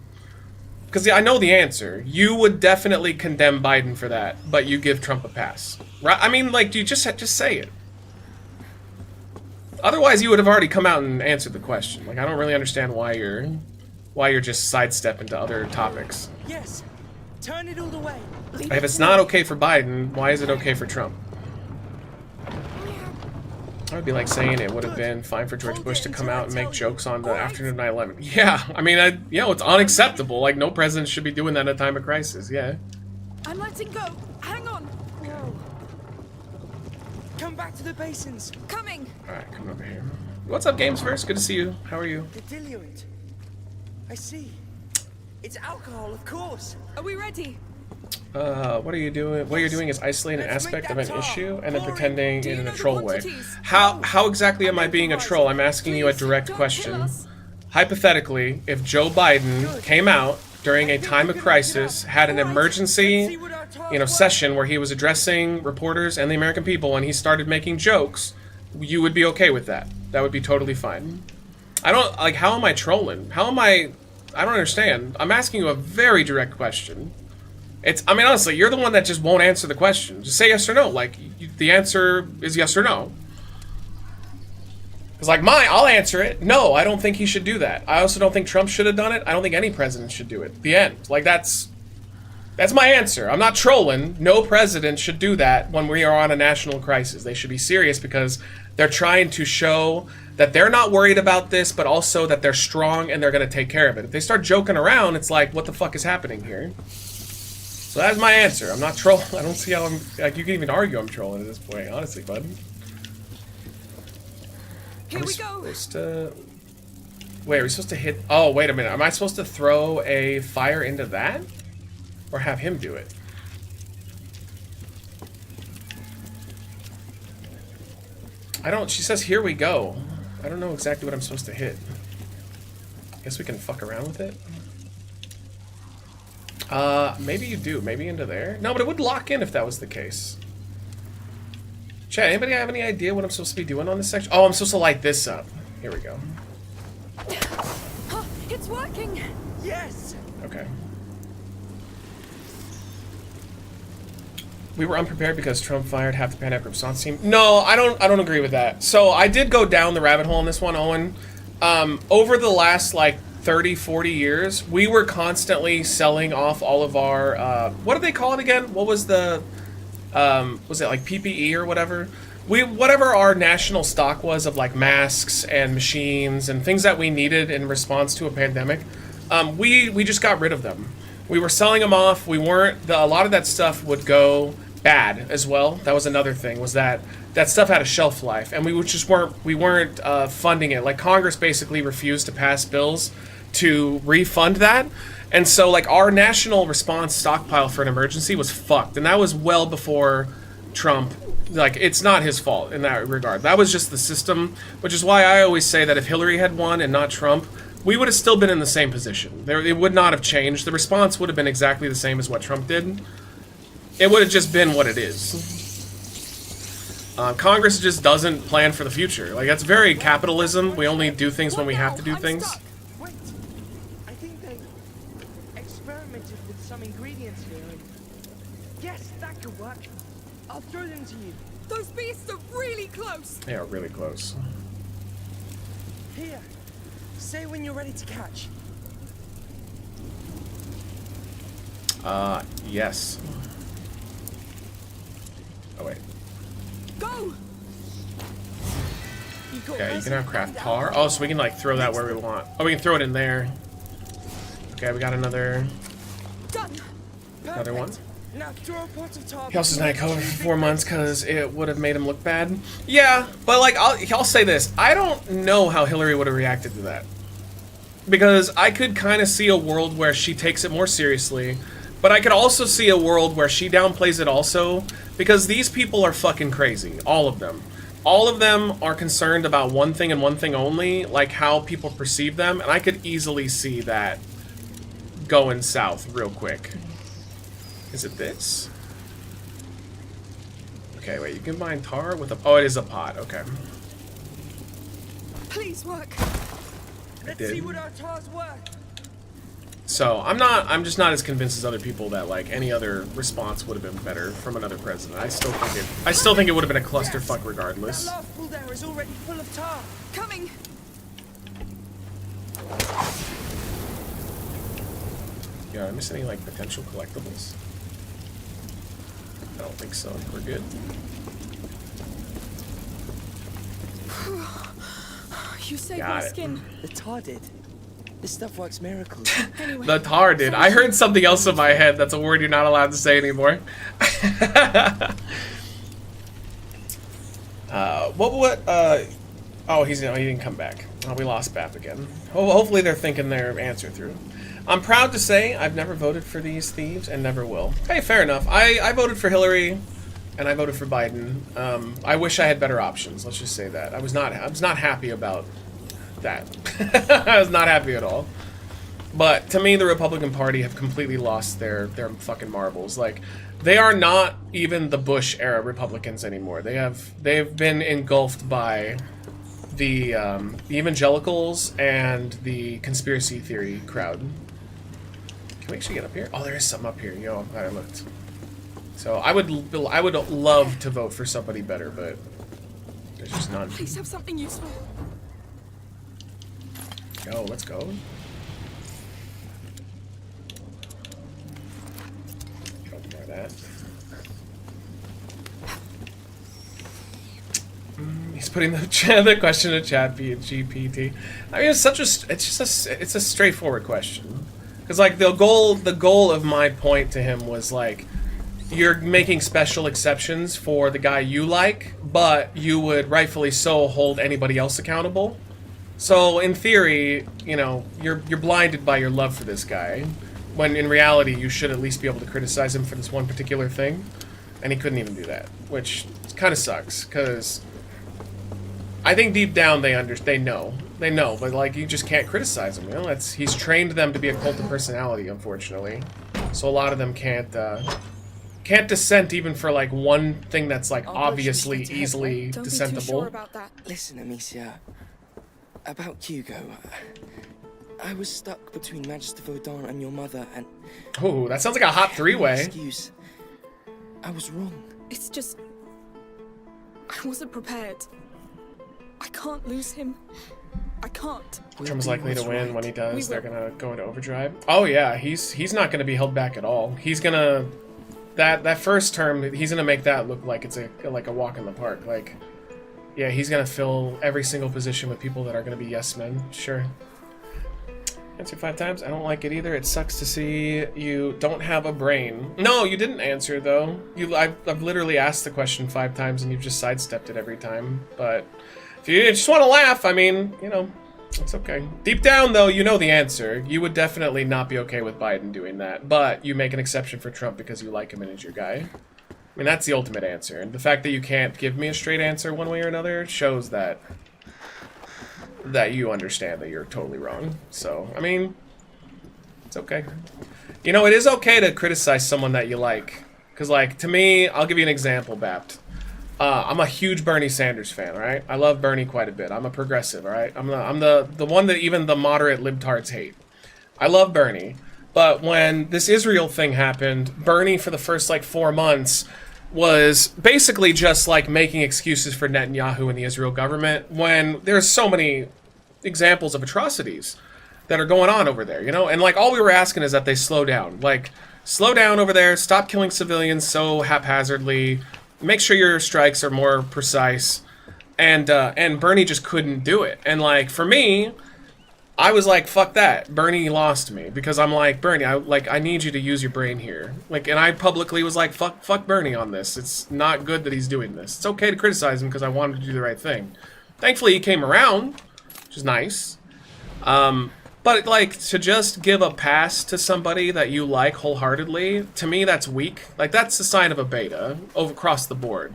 Speaker 1: Because I know the answer. You would definitely condemn Biden for that, but you give Trump a pass. Right? I mean, like, you just say it. Otherwise, you would have already come out and answered the question. Like, I don't really understand why you're just sidestepping to other topics.
Speaker 13: Yes. Turn it all the way.
Speaker 1: If it's not okay for Biden, why is it okay for Trump? I would be like saying it would have been fine for George Bush to come out and make jokes on the afternoon of 9/11. Yeah, I mean, it's unacceptable. Like, no president should be doing that at a time of crisis. Yeah.
Speaker 12: I'm letting go. Hang on.
Speaker 13: No. Come back to the basins.
Speaker 12: Coming.
Speaker 1: All right, come over here. What's up, Games First? Good to see you. How are you?
Speaker 13: The diluent. I see. It's alcohol, of course.
Speaker 12: Are we ready?
Speaker 1: What are you doing? What you're doing is isolating an aspect of an issue and then pretending in a troll way.
Speaker 12: quantities?
Speaker 1: How exactly am I being a troll? I'm asking you a direct question. Hypothetically, if Joe Biden came out during a time of crisis, had an emergency, session where he was addressing reporters and the American people, and he started making jokes, you would be okay with that. That would be totally fine. I don't, like, how am I trolling? How am I don't understand. I'm asking you a very direct question. I mean, honestly, you're the one that just won't answer the question. Just say yes or no. Like, the answer is yes or no. Because, like, I'll answer it. No, I don't think he should do that. I also don't think Trump should have done it. I don't think any president should do it. The end. Like, that's my answer. I'm not trolling. No president should do that when we are on a national crisis. They should be serious because they're trying to show that they're not worried about this, but also that they're strong and they're going to take care of it. If they start joking around, it's like, what the fuck is happening here? So that's my answer. I'm not trolling. I don't see how I'm, like, you can even argue I'm trolling at this point, honestly, bud.
Speaker 12: Here we go.
Speaker 1: Wait, are we supposed to hit? Oh, wait a minute. Am I supposed to throw a fire into that? Or have him do it? She says, here we go. I don't know exactly what I'm supposed to hit. Guess we can fuck around with it. Maybe you do. Maybe into there. No, but it would lock in if that was the case. Chat, anybody have any idea what I'm supposed to be doing on this section? Oh, I'm supposed to light this up. Here we go.
Speaker 12: It's working.
Speaker 13: Yes.
Speaker 1: Okay. We were unprepared because Trump fired half the pandemic response team. No, I don't agree with that. So I did go down the rabbit hole in this one, Owen. Over the last, like, 30, 40 years, we were constantly selling off all of our, what do they call it again? What was the, was it like PPE or whatever? Whatever our national stock was of, like, masks and machines and things that we needed in response to a pandemic, we just got rid of them. We were selling them off. We weren't, a lot of that stuff would go bad as well. That was another thing, was that stuff had a shelf life, and we weren't funding it. Like, Congress basically refused to pass bills to refund that, and so, like, our national response stockpile for an emergency was fucked, and that was well before Trump. Like, it's not his fault in that regard. That was just the system, which is why I always say that if Hillary had won and not Trump, we would have still been in the same position. It would not have changed. The response would have been exactly the same as what Trump did. It would have just been what it is. Congress just doesn't plan for the future. Like, that's very capitalism. We only do things when we have to do things.
Speaker 13: Wait. I think they experimented with some ingredients here. And yes, that could work. I'll throw them to you.
Speaker 12: Those beasts are really close.
Speaker 1: They are really close.
Speaker 13: Here. Say when you're ready to catch.
Speaker 1: Yes. Oh, wait.
Speaker 12: Go!
Speaker 1: Okay, you can have craft tar. Oh, so we can, like, throw that where we want. Oh, we can throw it in there. Okay, we got another...
Speaker 12: Done.
Speaker 1: Another one.
Speaker 13: Now throw a pot of tar.
Speaker 1: He also denied COVID for 4 months because it would have made him look bad. Yeah, but like, I'll say this. I don't know how Hillary would have reacted to that. Because I could kind of see a world where she takes it more seriously, but I could also see a world where she downplays it also, because these people are fucking crazy. All of them. All of them are concerned about one thing and one thing only, like how people perceive them, and I could easily see that going south real quick. Is it this? Okay, wait, you combine tar with a... Oh, it is a pot, okay.
Speaker 12: Please work.
Speaker 13: Let's see what our tars work.
Speaker 1: So, I'm just not as convinced as other people that, like, any other response would have been better from another president. I still think it would have been a clusterfuck regardless.
Speaker 13: That last pool there is already full of tar.
Speaker 12: Coming.
Speaker 1: Yeah, I miss any, like, potential collectibles? I don't think so. We're good.
Speaker 12: You saved
Speaker 1: Got
Speaker 12: my
Speaker 1: it.
Speaker 12: skin.
Speaker 13: The tar did. This stuff works miracles.
Speaker 12: Anyway,
Speaker 1: The tar did. I heard something else in my head. That's a word you're not allowed to say anymore. Oh, he didn't come back. Oh, we lost BAP again. Hopefully they're thinking their answer through. I'm proud to say I've never voted for these thieves and never will. Hey, fair enough. I voted for Hillary, and I voted for Biden. I wish I had better options. Let's just say that. I was not happy about that. I was not happy at all. But to me, the Republican Party have completely lost their fucking marbles. Like, they are not even the Bush era Republicans anymore. They've been engulfed by the evangelicals and the conspiracy theory crowd. Can we actually get up here? Oh, there is something up here. Yo, I'm glad I looked. So I would love to vote for somebody better, but there's just none.
Speaker 12: Please have something useful.
Speaker 1: Go, let's go. Ignore that. He's putting the question in chat GPT. I mean, it's a straightforward question. Because like the goal of my point to him was like, you're making special exceptions for the guy you like, but you would rightfully so hold anybody else accountable. So in theory, you know, you're blinded by your love for this guy, when in reality you should at least be able to criticize him for this one particular thing, and he couldn't even do that, which kind of sucks. Because I think deep down they know, but like you just can't criticize him. You know, he's trained them to be a cult of personality, unfortunately. So a lot of them can't dissent even for like one thing that's like obviously easily
Speaker 12: Don't
Speaker 1: dissentable.
Speaker 12: be too sure about that.
Speaker 13: Listen, Amicia. About Hugo. I was stuck between Magister Vaudin and your mother, and...
Speaker 1: Oh, that sounds like a hot three-way.
Speaker 13: Excuse. I was wrong.
Speaker 12: It's just... I wasn't prepared. I can't lose him. I can't.
Speaker 1: Trump's likely to win. When he does, they're gonna go into overdrive. Oh yeah, he's not gonna be held back at all. He's gonna... That first term, he's gonna make that look like it's like a walk in the park. Like... Yeah, he's gonna fill every single position with people that are gonna be yes men. Sure. Answer 5 times. I don't like it either. It sucks to see you don't have a brain. No, you didn't answer though. I've literally asked the question 5 times and you've just sidestepped it every time. But if you just want to laugh, I mean, you know, it's okay. Deep down though, you know the answer. You would definitely not be okay with Biden doing that. But you make an exception for Trump because you like him and he's your guy. I mean, that's the ultimate answer. And the fact that you can't give me a straight answer one way or another shows that you understand that you're totally wrong. So, I mean, it's okay. You know, it is okay to criticize someone that you like. Because, like, to me, I'll give you an example, Bapt. I'm a huge Bernie Sanders fan, right? I love Bernie quite a bit. I'm a progressive, all right? I'm the one that even the moderate libtards hate. I love Bernie. But when this Israel thing happened, Bernie, for the first, like, 4 months, was basically just, like, making excuses for Netanyahu and the Israel government when there's so many examples of atrocities that are going on over there, you know? And, like, all we were asking is that they slow down. Like, slow down over there, stop killing civilians so haphazardly, make sure your strikes are more precise. And Bernie just couldn't do it. And, like, for me... I was like, fuck that. Bernie lost me because I'm like, Bernie, I need you to use your brain here. Like, and I publicly was like, fuck Bernie on this. It's not good that he's doing this. It's okay to criticize him because I wanted to do the right thing. Thankfully, he came around, which is nice. But like, to just give a pass to somebody that you like wholeheartedly, to me, that's weak. Like, that's a sign of a beta across the board.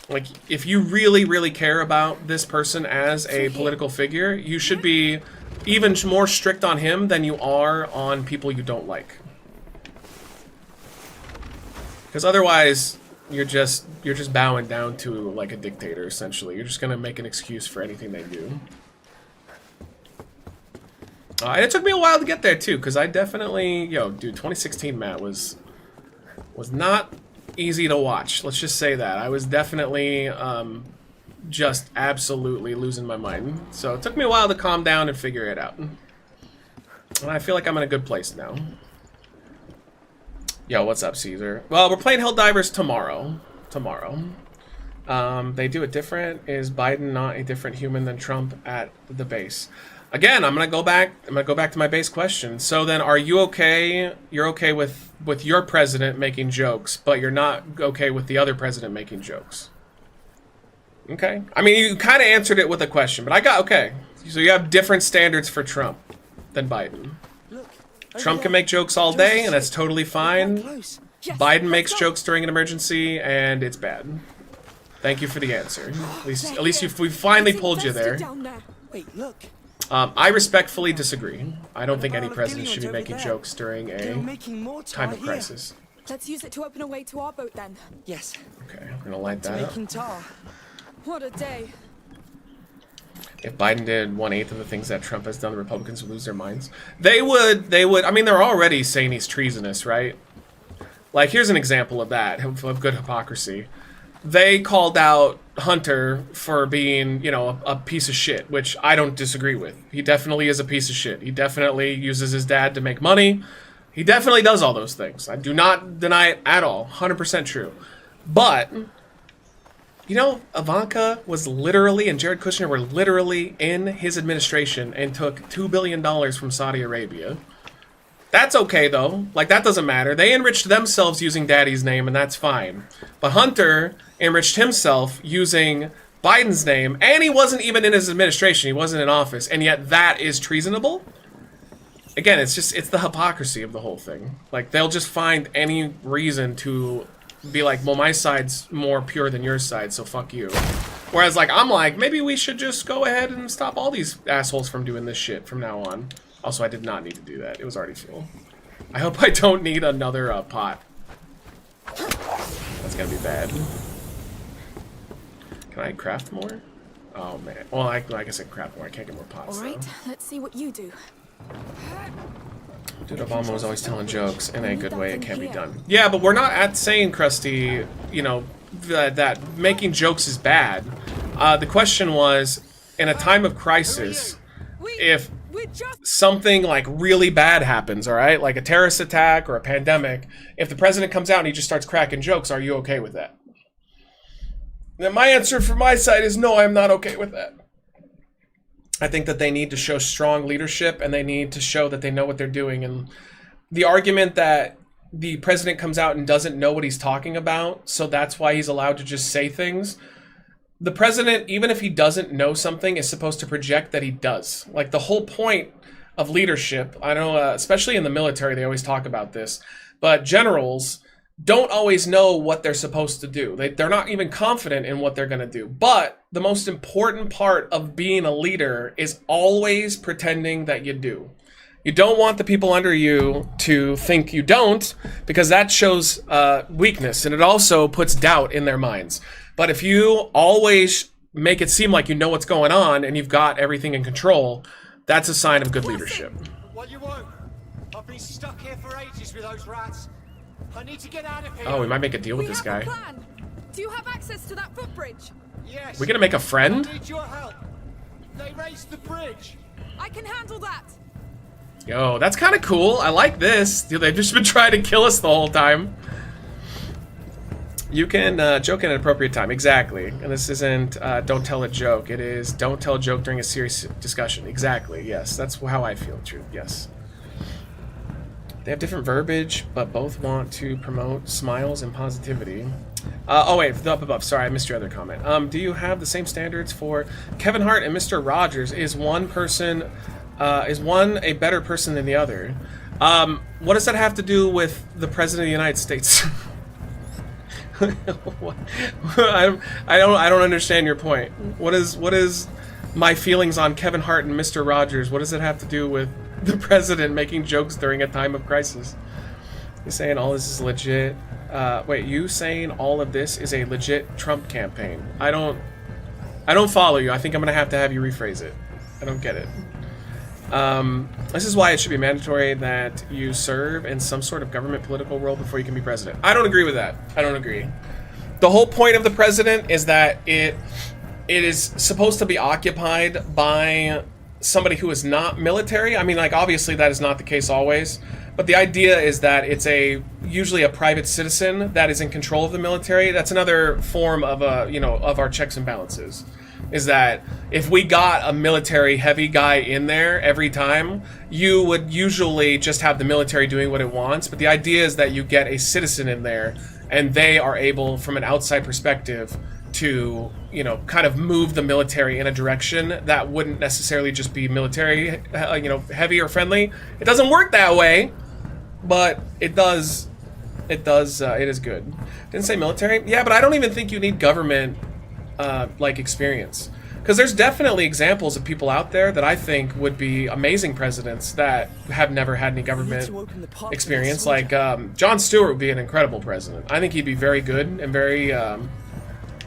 Speaker 1: Like, if you really, really care about this person as a political figure, you should be even more strict on him than you are on people you don't like. Because otherwise, you're just bowing down to like a dictator, essentially. You're just gonna make an excuse for anything they do. And it took me a while to get there too, because I definitely, dude, 2016 Matt was not easy to watch. Let's just say that. I was definitely just absolutely losing my mind. So it took me a while to calm down and figure it out. And I feel like I'm in a good place now. Yo, what's up, Caesar? Well, we're playing Helldivers tomorrow. They do it different. Is Biden not a different human than Trump at the base? Again, I'm gonna go back to my base question. So then, are you okay? You're okay with your president making jokes, but you're not okay with the other president making jokes? Okay. I mean, you kind of answered it with a question, but I got okay. So you have different standards for Trump than Biden. Trump can make jokes all day, and that's totally fine. Biden makes jokes during an emergency, and it's bad. Thank you for the answer. At least we finally pulled you there.
Speaker 13: Wait, look.
Speaker 1: I respectfully disagree. I don't think any president should be making jokes during a time of crisis.
Speaker 12: Let's use it to open a way to our boat then.
Speaker 13: Yes.
Speaker 1: Okay, I'm gonna light that up.
Speaker 13: Making tar.
Speaker 12: What a day.
Speaker 1: If Biden did 1/8 of the things that Trump has done, the Republicans would lose their minds. They would, I mean, they're already saying he's treasonous, right? Like, here's an example of that, of good hypocrisy. They called out Hunter for being, a piece of shit, which I don't disagree with. He definitely is a piece of shit. He definitely uses his dad to make money. He definitely does all those things. I do not deny it at all. 100% true. But, Ivanka was literally, and Jared Kushner were literally in his administration and took $2 billion from Saudi Arabia. That's okay, though. Like, that doesn't matter. They enriched themselves using Daddy's name, and that's fine. But Hunter enriched himself using Biden's name, and he wasn't even in his administration. He wasn't in office, and yet that is treasonable? Again, it's the hypocrisy of the whole thing. Like, they'll just find any reason to be like, well, my side's more pure than your side, so fuck you. Whereas, like, I'm like, maybe we should just go ahead and stop all these assholes from doing this shit from now on. Also, I did not need to do that. It was already full. I hope I don't need another pot. That's gonna be bad. Can I craft more? Oh, man. Well, I guess I can craft more. I can't get more pots,
Speaker 12: Alright, let's see what you do.
Speaker 1: Dude, Obama was always telling jokes in a good way. It can be done. Yeah, but we're not saying, Krusty, that making jokes is bad. The question was, in a time of crisis, if something like really bad happens, all right, like a terrorist attack or a pandemic, if the president comes out and he just starts cracking jokes, are you okay with that? Then my answer from my side is no, I'm not okay with that. I think that they need to show strong leadership and they need to show that they know what they're doing. And the argument that the president comes out and doesn't know what he's talking about, so that's why he's allowed to just say things. The president, even if he doesn't know something, is supposed to project that he does. Like, the whole point of leadership, I know, especially in the military, they always talk about this, but generals don't always know what they're supposed to do. They're not even confident in what they're going to do. But the most important part of being a leader is always pretending that you do. You don't want the people under you to think you don't, because that shows weakness, and it also puts doubt in their minds. But if you always make it seem like you know what's going on and you've got everything in control, that's a sign of good leadership.
Speaker 14: What you want? I've been stuck here for ages with those rats. I need to get out of here.
Speaker 1: Oh, we might make a deal with this guy.
Speaker 12: Plan. Do you have access to that footbridge?
Speaker 14: Yes.
Speaker 1: We're gonna make a friend?
Speaker 14: I need your help. They raised the bridge.
Speaker 12: I can handle that.
Speaker 1: Yo, that's kind of cool. I like this. Dude, they've just been trying to kill us the whole time. You can joke at an appropriate time. Exactly. And this isn't don't tell a joke. It is don't tell a joke during a serious discussion. Exactly. Yes, that's how I feel. True. Yes. They have different verbiage, but both want to promote smiles and positivity. Oh wait, the up above. Sorry, I missed your other comment. Do you have the same standards for Kevin Hart and Mr. Rogers? Is one a better person than the other? What does that have to do with the President of the United States? I don't understand your point. What is my feelings on Kevin Hart and Mr. Rogers? What does it have to do with the president making jokes during a time of crisis? You're saying all this is legit. Wait, you saying all of this is a legit Trump campaign? I don't follow you. I think I'm gonna have to have you rephrase it. I don't get it. This is why it should be mandatory that you serve in some sort of government political role before you can be president. I don't agree with that. I don't agree. The whole point of the president is that it is supposed to be occupied by somebody who is not military. I mean, like, obviously that is not the case always, but the idea is that it's usually a private citizen that is in control of the military. That's another form of of our checks and balances. Is that if we got a military heavy guy in there every time, you would usually just have the military doing what it wants. But the idea is that you get a citizen in there and they are able, from an outside perspective, to, kind of move the military in a direction that wouldn't necessarily just be military, heavy or friendly. It doesn't work that way, but it does. It is good. Didn't say military? Yeah, but I don't even think you need government experience, because there's definitely examples of people out there that I think would be amazing presidents that have never had any government experience. Like Jon Stewart would be an incredible president. I think he'd be very good and very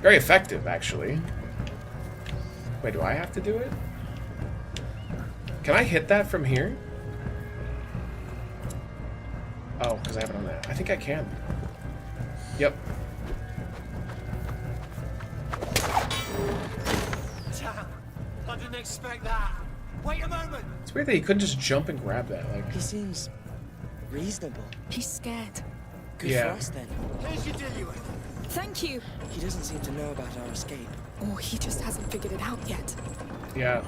Speaker 1: effective, actually. Wait, do I have to do it? Can I hit that from here? Oh, because I have it on that. I think I can. Yep.
Speaker 14: Damn, I didn't expect that. Wait a moment.
Speaker 1: It's weird that he couldn't just jump and grab that. Like,
Speaker 13: he seems reasonable.
Speaker 12: He's scared.
Speaker 13: Good for us then.
Speaker 14: Here's your diluent.
Speaker 12: Thank you.
Speaker 13: He doesn't seem to know about our escape.
Speaker 12: Or he just hasn't figured it out yet.
Speaker 1: Yeah.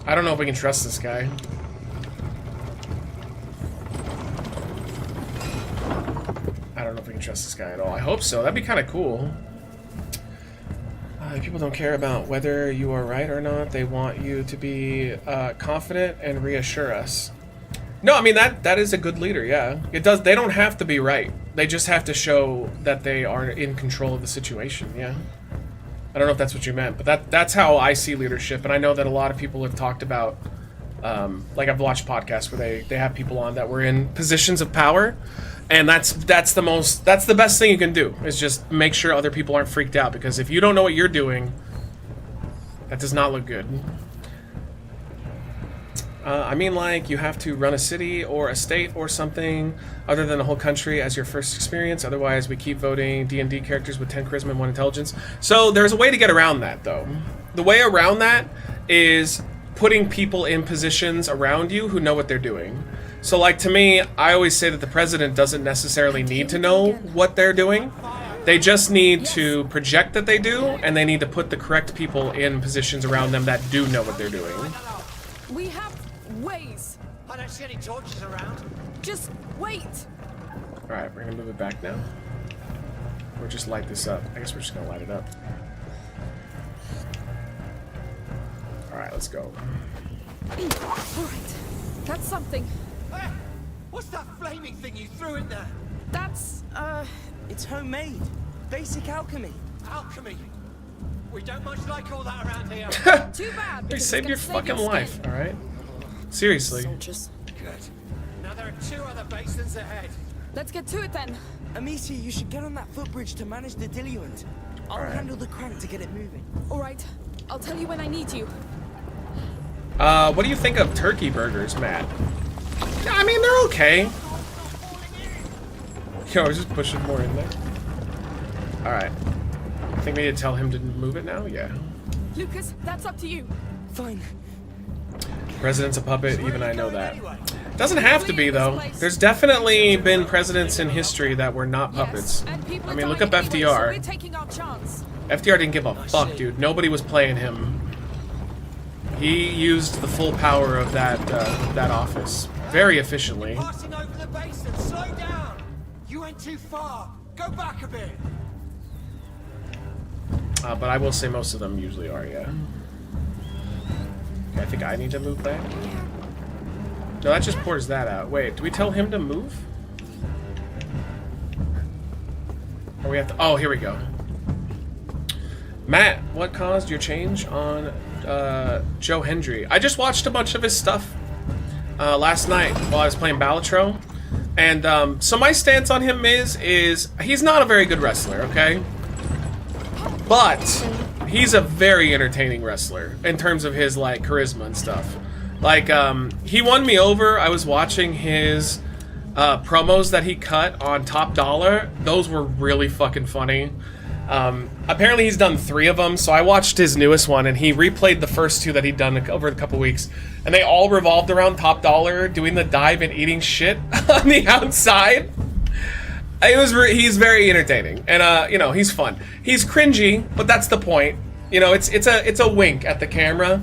Speaker 1: I don't know if we can trust this guy. I don't know if we can trust this guy at all. I hope so. That'd be kind of cool. People don't care about whether you are right or not. They want you to be confident and reassure us. No, I mean, that is a good leader, yeah. It does. They don't have to be right. They just have to show that they are in control of the situation, yeah. I don't know if that's what you meant, but that's how I see leadership. And I know that a lot of people have talked about, like, I've watched podcasts where they have people on that were in positions of power. And that's the best thing you can do, is just make sure other people aren't freaked out, because if you don't know what you're doing, that does not look good. I mean, like, you have to run a city or a state or something other than the whole country as your first experience. Otherwise, we keep voting D&D characters with 10 charisma and 1 intelligence. So there's a way to get around that, though. The way around that is putting people in positions around you who know what they're doing. So, like, to me, I always say that the president doesn't necessarily need to know what they're doing. They just need to project that they do, and they need to put the correct people in positions around them that do know what they're doing.
Speaker 12: We have ways.
Speaker 14: I don't see any torches around.
Speaker 12: Just wait.
Speaker 1: Alright, we're gonna move it back now. Or just light this up. I guess we're just gonna light it up. Alright, let's go.
Speaker 12: Alright, that's something.
Speaker 14: Hey, what's that flaming thing you threw in there?
Speaker 12: That's,
Speaker 13: It's homemade. Basic alchemy.
Speaker 14: Alchemy? We don't much like all that around here.
Speaker 12: Too bad.
Speaker 1: They saved your fucking life, alright? Seriously.
Speaker 12: Soldiers.
Speaker 14: Good. Now there are 2 other basins ahead.
Speaker 12: Let's get to it then.
Speaker 13: Amicia, you should get on that footbridge to manage the diluent. I'll handle the crank to get it moving.
Speaker 12: Alright, I'll tell you when I need you.
Speaker 1: What do you think of turkey burgers, Matt? Yeah, I mean, they're okay. Yo, I was just pushing more in there. Alright. I think we need to tell him to move it now? Yeah.
Speaker 12: Lucas, that's up to you.
Speaker 13: Fine.
Speaker 1: President's a puppet, even I know that. Doesn't have to be, though. There's definitely been presidents in history that were not puppets. I mean, look up FDR. FDR didn't give a fuck, dude. Nobody was playing him. He used the full power of that office very efficiently.
Speaker 14: Passing over the basin, slow down. You went too far. Go back a bit.
Speaker 1: But I will say most of them usually are, yeah. Okay, I think I need to move back. No, that just pours that out. Wait, do we tell him to move? Or we have to... Oh, here we go. Matt, what caused your change on Joe Hendry? I just watched a bunch of his stuff last night while I was playing Balatro. And so my stance on him is he's not a very good wrestler, okay? But he's a very entertaining wrestler in terms of his like charisma and stuff. Like he won me over. I was watching his promos that he cut on Top Dollar. Those were really fucking funny. Apparently he's done 3 of them, so I watched his newest one and he replayed the first 2 that he'd done over a couple weeks, and they all revolved around Top Dollar doing the dive and eating shit on the outside. He's very entertaining, and you know, he's fun. He's cringy, but that's the point. You know, it's a wink at the camera.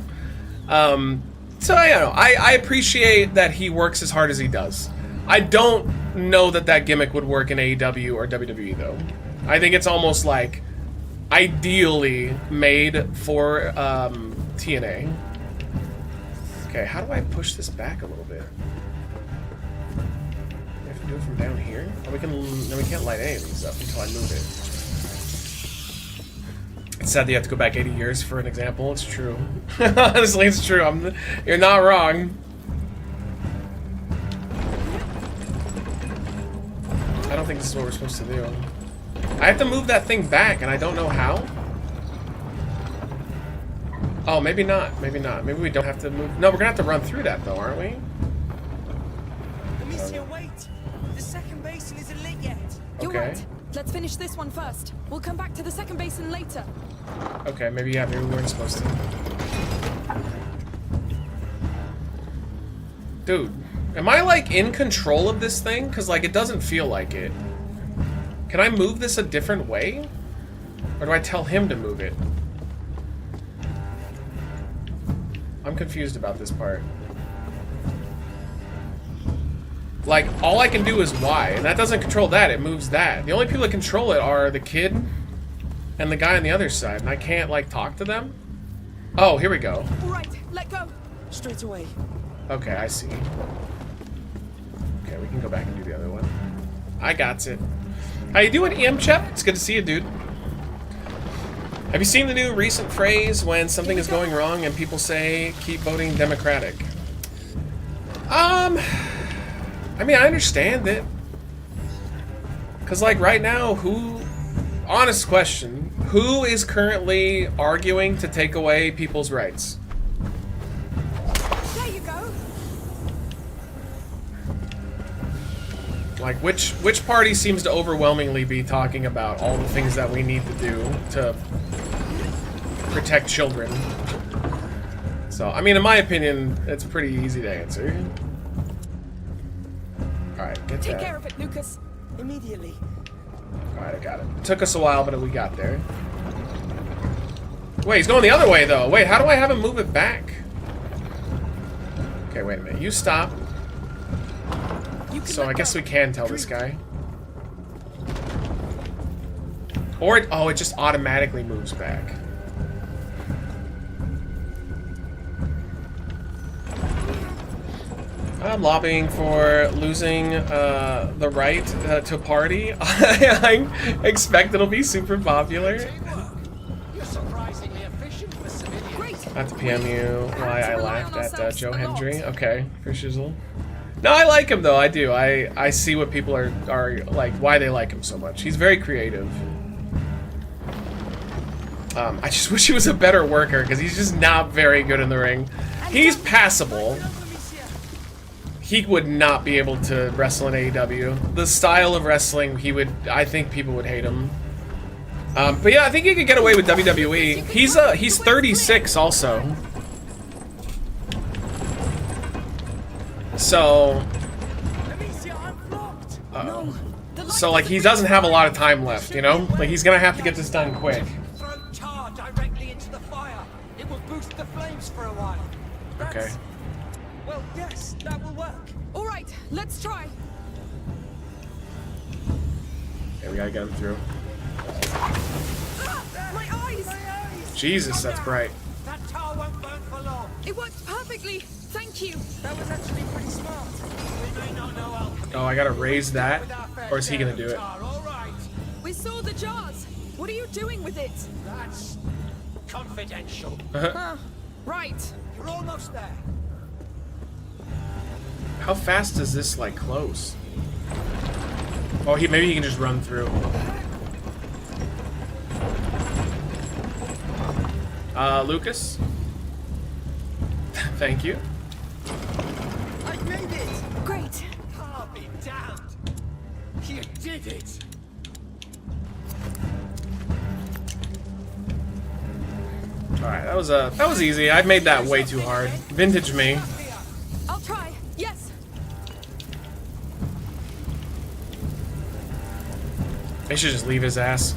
Speaker 1: So I appreciate that he works as hard as he does. I don't know that gimmick would work in AEW or WWE though. I think it's almost like ideally made for TNA. Okay, how do I push this back a little bit? We have to do it from down here? Oh, we can't light any of these up until I move it. It's sad that you have to go back 80 years for an example. It's true. Honestly, it's true. You're not wrong. I don't think this is what we're supposed to do. I have to move that thing back, and I don't know how. Oh, maybe not. Maybe not. Maybe we don't have to move. No, we're gonna have to run through that, though, aren't we?
Speaker 12: Amicia, wait. The second basin isn't lit yet. You're
Speaker 1: Okay.
Speaker 12: right. Let's finish this one first. We'll come back to the second basin later.
Speaker 1: Okay, maybe, yeah, maybe we weren't supposed to. Dude, am I, like, in control of this thing? Because, like, it doesn't feel like it. Can I move this a different way? Or do I tell him to move it? I'm confused about this part. Like, all I can do is Y, and that doesn't control that, it moves that. The only people that control it are the kid and the guy on the other side, and I can't, like, talk to them? Oh, here we go.
Speaker 12: All right, let go. Straight away.
Speaker 1: Okay, I see. Okay, we can go back and do the other one. I got it. How you doing, Chep? It's good to see you, dude. Have you seen the new recent phrase when something is going wrong and people say, keep voting Democratic? I mean, I understand it. Because, like, right now, honest question, who is currently arguing to take away people's rights?
Speaker 12: There you go.
Speaker 1: Like, which party seems to overwhelmingly be talking about all the things that we need to do to protect children? So, I mean, in my opinion, it's pretty easy to answer. Alright, get
Speaker 12: Take
Speaker 1: that.
Speaker 12: care of it, Lucas. Immediately.
Speaker 1: Alright, I got it. It took us a while, but we got there. Wait, he's going the other way, though. Wait, how do I have him move it back? Okay, wait a minute. You stop. So I guess we can tell this guy. Or it just automatically moves back. I'm lobbying for losing the right to party. I expect it'll be super popular. I have to PM you why I laughed at Joe Hendry. Okay, for shizzle. No, I like him though. I do. I see what people are like, why they like him so much. He's very creative. I just wish he was a better worker because he's just not very good in the ring. He's passable. He would not be able to wrestle in AEW. The style of wrestling, I think people would hate him. But yeah, I think he could get away with WWE. He's 36 also. So,
Speaker 12: No.
Speaker 1: so like he doesn't have a lot of time left, you know? Like he's gonna have to get this done quick.
Speaker 14: Throw tar directly into the fire. It will boost the flames for a while.
Speaker 1: Okay.
Speaker 14: Well, yes, that will work.
Speaker 12: All right, let's try.
Speaker 1: Okay, we gotta get him through.
Speaker 12: My eyes!
Speaker 1: Jesus, that's bright.
Speaker 14: That tar won't burn for long.
Speaker 12: It worked perfectly. Thank you.
Speaker 14: That was actually pretty smart. We may not know alchemy.
Speaker 1: Oh, I gotta raise that, or is he gonna do it?
Speaker 14: All right.
Speaker 12: We saw the jars. What are you doing with it?
Speaker 14: That's confidential.
Speaker 12: Right.
Speaker 14: You're almost there.
Speaker 1: How fast does this like close? Oh, maybe he can just run through. Lucas? Thank you.
Speaker 14: I made it.
Speaker 12: Great.
Speaker 14: I'll be damned. You did it.
Speaker 1: Alright, that was easy. I made that way too hard. Vintage me.
Speaker 12: I'll try. Yes.
Speaker 1: They should just leave his ass.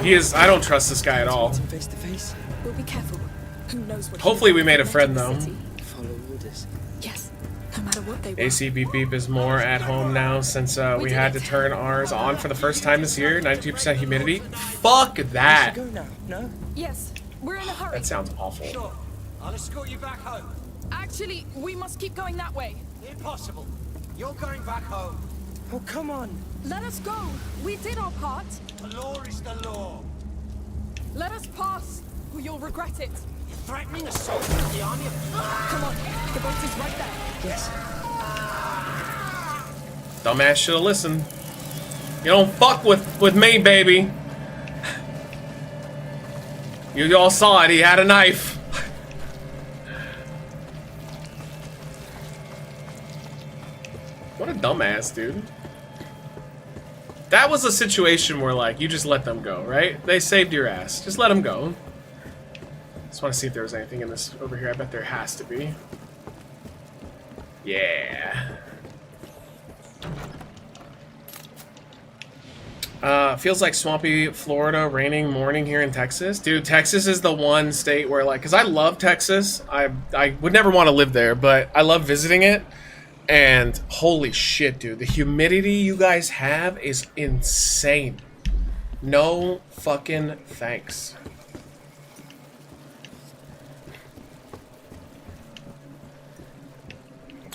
Speaker 1: He is. I don't trust this guy at all.
Speaker 7: Face to face.
Speaker 12: We'll be careful. Who knows what?
Speaker 1: Hopefully we made a friend though.
Speaker 7: Follow orders.
Speaker 12: Yes. No matter what they want.
Speaker 1: AC Beep Beep is more at home now since we had to turn ours on for the first time this year. 92% humidity. Fuck that.
Speaker 7: Go now. No.
Speaker 12: Yes. We're in a hurry.
Speaker 1: That sounds awful.
Speaker 14: Sure. I'll escort you back home.
Speaker 12: Actually, we must keep going that way.
Speaker 14: Impossible. You're going back home.
Speaker 7: Oh, come on.
Speaker 12: Let us go. We did our part.
Speaker 14: The law is the law.
Speaker 12: Let us pass, or you'll regret it.
Speaker 14: You're threatening a soldier of the army of...
Speaker 12: Come on. The boat is right there.
Speaker 7: Yes.
Speaker 1: Dumbass should have listened. You don't fuck with me, baby. You all saw it. He had a knife. What a dumbass, dude. That was a situation where, like, you just let them go, right? They saved your ass. Just let them go. Just want to see if there was anything in this over here. I bet there has to be. Yeah. Feels like swampy Florida, raining morning here in Texas. Dude, Texas is the one state where, like, because I love Texas. I would never want to live there, but I love visiting it. And holy shit, dude, the humidity you guys have is insane. No fucking thanks.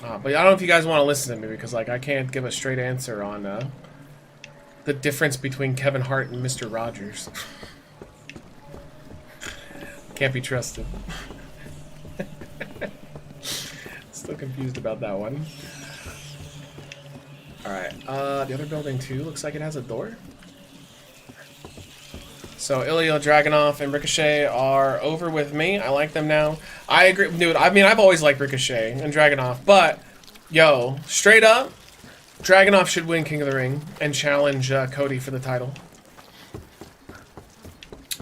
Speaker 1: But I don't know if you guys want to listen to me because, like, I can't give a straight answer on the difference between Kevin Hart and Mr. Rogers. Can't be trusted. Still confused about that one. Alright, the other building too looks like it has a door. So Ilya, Dragunov, and Ricochet are over with me. I like them now. I agree, dude. I mean, I've always liked Ricochet and Dragunov, but yo, straight up, Dragunov should win King of the Ring and challenge Cody for the title.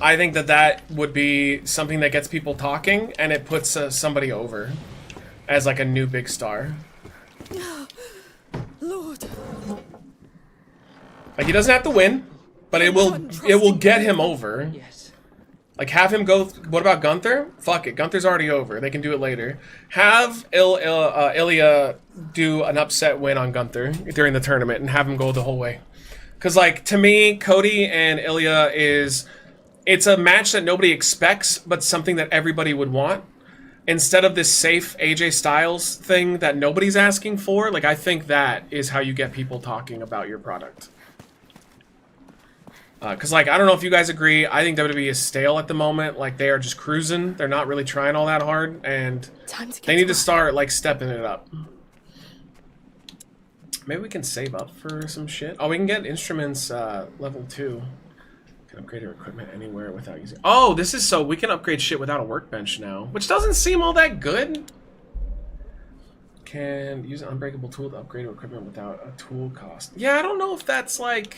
Speaker 1: I think that would be something that gets people talking, and it puts somebody over as like a new big star.
Speaker 12: Lord.
Speaker 1: Like, he doesn't have to win, but it will get him over.
Speaker 7: Yes.
Speaker 1: Like, have him go. What about Gunther? Fuck it, Gunther's already over. They can do it later. Have Ilya do an upset win on Gunther during the tournament and have him go the whole way. Because, like, to me, Cody and Ilya it's a match that nobody expects, but something that everybody would want. Instead of this safe AJ Styles thing that nobody's asking for, like, I think that is how you get people talking about your product. Because, like, I don't know if you guys agree, I think WWE is stale at the moment. Like, they are just cruising. They're not really trying all that hard, and they need to start, like, stepping it up. Maybe we can save up for some shit. Oh, we can get instruments level 2. Can upgrade our equipment anywhere without using... Oh, this is so we can upgrade shit without a workbench now, which doesn't seem all that good. Can use an unbreakable tool to upgrade our equipment without a tool cost. Yeah, I don't know if that's like...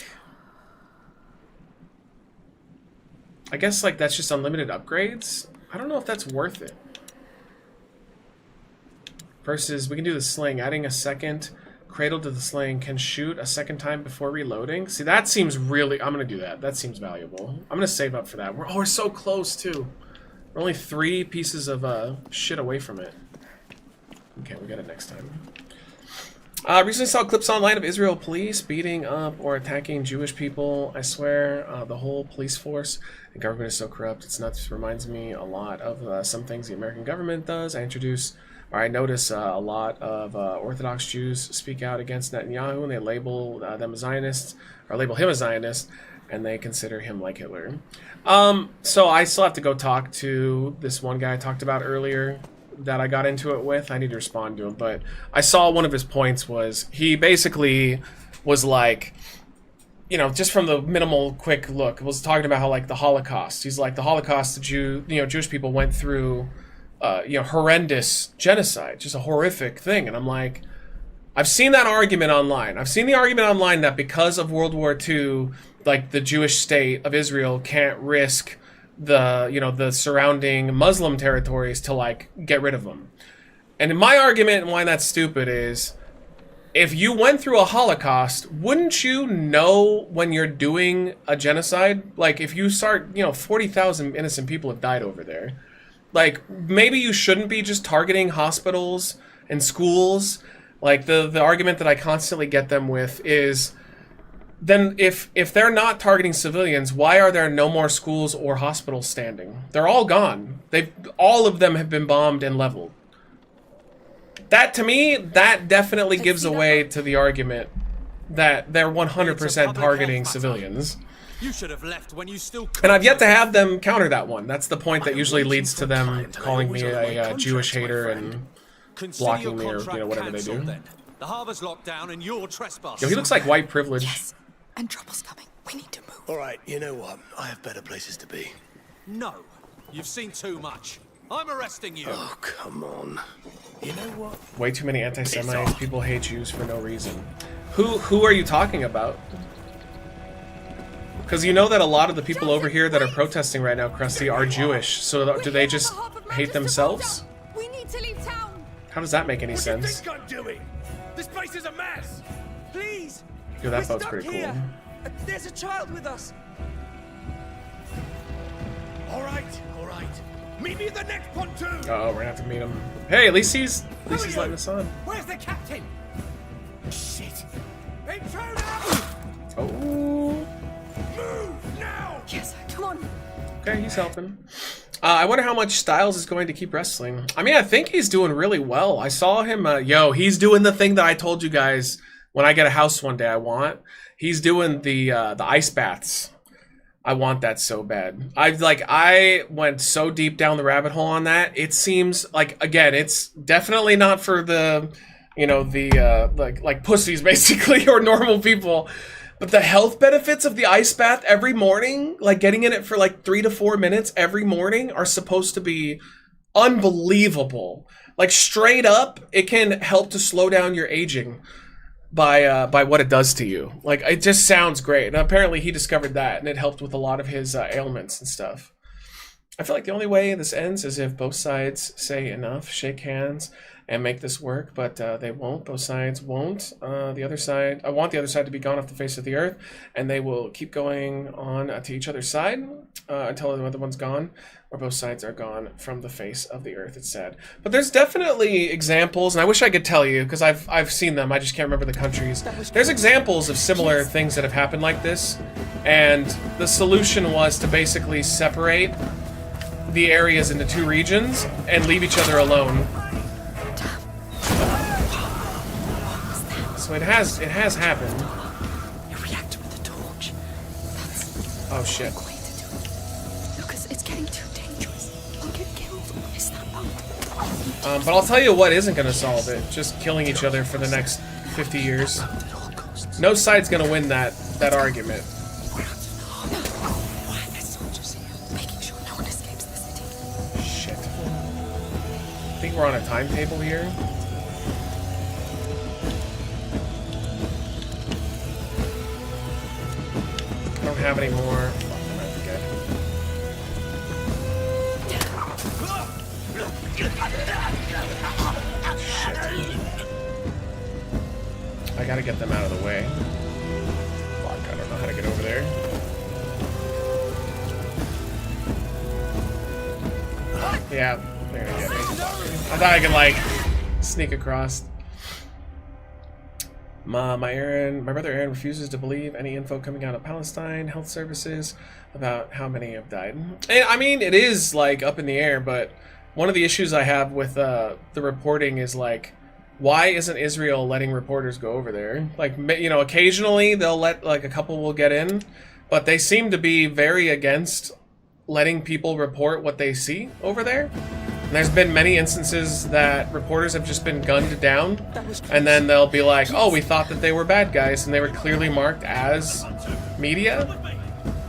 Speaker 1: I guess like that's just unlimited upgrades. I don't know if that's worth it. versus we can do the sling. Adding a second cradle to the sling can shoot a second time before reloading. See, that seems really... I'm going to do that. That seems valuable. I'm going to save up for that. We're so close, too. We're only 3 pieces of shit away from it. Okay, we got it next time. Recently saw clips online of Israel police beating up or attacking Jewish people. I swear, the whole police force and government is so corrupt. It's nuts. Reminds me a lot of some things the American government does. I notice a lot of Orthodox Jews speak out against Netanyahu, and they label them as Zionists, or label him a Zionist, and they consider him like Hitler. So I still have to go talk to this one guy I talked about earlier that I got into it with. I need to respond to him, but I saw one of his points was he basically was like, you know, just from the minimal quick look, was talking about how like the Holocaust. He's like, the Holocaust, Jewish people went through horrendous genocide, just a horrific thing. And I'm like, I've seen that argument online. I've seen the argument online that because of World War II, like the Jewish state of Israel can't risk the surrounding Muslim territories to like get rid of them. And in my argument and why that's stupid is, if you went through a Holocaust, wouldn't you know when you're doing a genocide? Like if you start, 40,000 innocent people have died over there. Like, maybe you shouldn't be just targeting hospitals and schools. Like, the argument that I constantly get them with is, then if they're not targeting civilians, why are there no more schools or hospitals standing? They're all gone. All of them have been bombed and leveled. That, to me, that definitely gives away to the argument that they're 100% targeting civilians.
Speaker 17: You should have left when you still could.
Speaker 1: And I've yet to have them counter that one. That's the point that usually leads to them calling me a Jewish hater and blocking me or whatever they do.
Speaker 17: The harbor's locked down and you're trespassing.
Speaker 1: Yo, he looks like white privilege.
Speaker 12: Yes, and trouble's coming. We need to move.
Speaker 15: All right, you know what? I have better places to be.
Speaker 17: No, you've seen too much. I'm arresting you.
Speaker 15: Oh, come on. You know what?
Speaker 1: Way too many anti-Semites. People hate Jews for no reason. Who are you talking about? Because you know that a lot of the people over here that are protesting right now, Krusty, are Jewish. So do they just hate themselves?
Speaker 12: We need to leave town.
Speaker 1: How does that make any sense?
Speaker 14: What do you think I'm doing? This place is a mess.
Speaker 12: Please.
Speaker 1: Yo, that boat's pretty cool.
Speaker 12: There's a child with us.
Speaker 14: All right. Meet me at the next pontoon.
Speaker 1: Uh-oh, we're gonna have to meet him. Hey, at least he's letting us on.
Speaker 14: Where's the captain? Shit. Intruder!
Speaker 1: Oh.
Speaker 14: Move now!
Speaker 12: Yes, come on.
Speaker 1: Okay, he's helping. I wonder how much Styles is going to keep wrestling. I mean, I think he's doing really well. I saw him, he's doing the thing that I told you guys when I get a house one day I want. He's doing the ice baths. I want that so bad. I went so deep down the rabbit hole on that. It seems like, again, it's definitely not for the, like pussies basically, or normal people. But the health benefits of the ice bath every morning, like getting in it for like 3 to 4 minutes every morning, are supposed to be unbelievable. Like straight up, it can help to slow down your aging by what it does to you. Like, it just sounds great. And apparently he discovered that, and it helped with a lot of his ailments and stuff. I feel like the only way this ends is if both sides say enough, shake hands, and make this work, but they won't. Both sides won't. I want the other side to be gone off the face of the earth, and they will keep going on to each other's side until the other one's gone, or both sides are gone from the face of the earth. It's sad. But there's definitely examples, and I wish I could tell you, because I've seen them, I just can't remember the countries. There's examples of similar things that have happened like this, and the solution was to basically separate the areas into 2 regions and leave each other alone. So it has happened.
Speaker 12: You reacted with the torch.
Speaker 1: Oh shit.
Speaker 12: Lucas, it's getting too dangerous. I'll get killed. Is that boat?
Speaker 1: But I'll tell you what isn't gonna solve it. Just killing each other for the next 50 years. No side's gonna win that argument. Shit. I think we're on a timetable here. I don't have any more. Shit. I gotta get them out of the way. Fuck, I don't know how to get over there. Yeah, they're gonna get me. I thought I could, like, sneak across. My brother Aaron refuses to believe any info coming out of Palestine Health Services about how many have died. And, I mean, it is, like, up in the air, but one of the issues I have with the reporting is, like, why isn't Israel letting reporters go over there? Like, you know, occasionally they'll let, like, a couple will get in, but they seem to be very against letting people report what they see over there. And there's been many instances that reporters have just been gunned down, and then they'll be like, oh, we thought that they were bad guys, and they were clearly marked as media.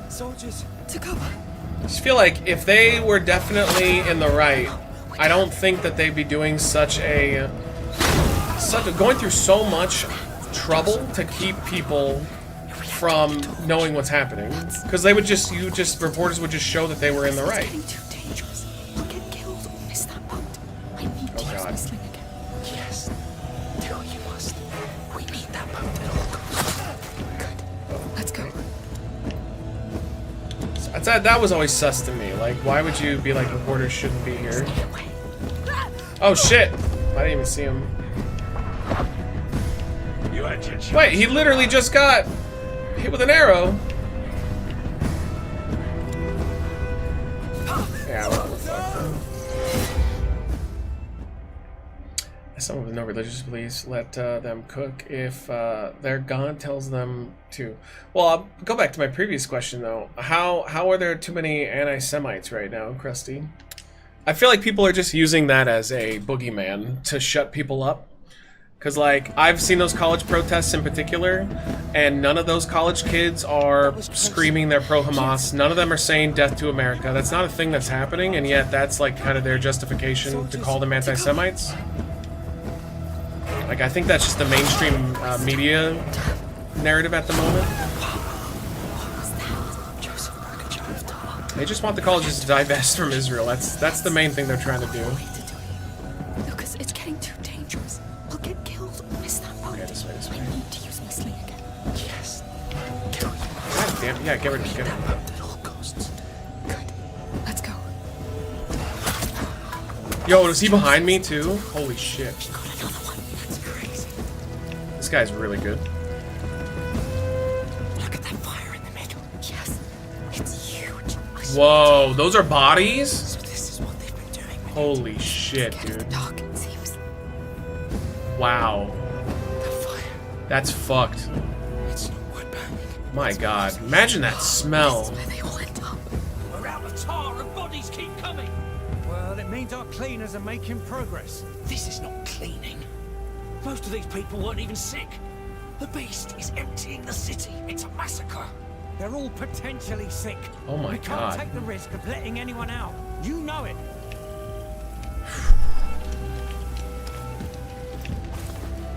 Speaker 12: Soldiers to cover.
Speaker 1: I just feel like if they were definitely in the right, I don't think that they'd be doing going through so much trouble to keep people from knowing what's happening, because they would reporters would just show that they were in the right. Oh god.
Speaker 13: Yes. Do what you must. We need that boat at all costs. Good.
Speaker 12: Let's go.
Speaker 1: That was always sus to me. Like, why would you be like, reporters shouldn't be here? Oh shit! I didn't even see him. Wait, he literally just got hit with an arrow. Yeah, what the fuck? Someone with no religious beliefs, let them cook if their God tells them to. Well, I'll go back to my previous question though. How are there too many anti-Semites right now, Krusty? I feel like people are just using that as a boogeyman to shut people up. Because, like, I've seen those college protests in particular, and none of those college kids are screaming they're pro-Hamas. None of them are saying death to America. That's not a thing that's happening, and yet that's, like, kind of their justification to call them anti-Semites. Like, I think that's just the mainstream media narrative at the moment. They just want the colleges to divest from Israel. That's the main thing they're trying to do.
Speaker 12: Lucas, it's getting too dangerous. I'll get killed. Miss that boat.
Speaker 1: Okay, this way.
Speaker 12: I need to use my sling again.
Speaker 13: Yes.
Speaker 1: God damn, yeah, get rid of it.
Speaker 13: At all costs. Good.
Speaker 12: Let's go.
Speaker 1: Yo, is he behind me too? Holy shit. This guy's really good.
Speaker 13: Look at that fire in the middle. Yes. It's huge.
Speaker 1: Whoa, those are bodies?
Speaker 13: So this is what they've been doing.
Speaker 1: Holy shit, dude.
Speaker 12: Dark, it seems.
Speaker 1: Wow.
Speaker 13: The fire.
Speaker 1: That's fucked.
Speaker 13: It's not wood burning.
Speaker 1: My god. Imagine that smell.
Speaker 12: Where they all end up.
Speaker 16: We're out of tar and bodies keep coming.
Speaker 14: Well, it means our cleaners are making progress.
Speaker 15: This is not cleaning. Most of these people weren't even sick. The beast is emptying the city. It's a massacre.
Speaker 14: They're all potentially sick.
Speaker 1: Oh my
Speaker 14: We can't
Speaker 1: god.
Speaker 14: take the risk of letting anyone out. You know it.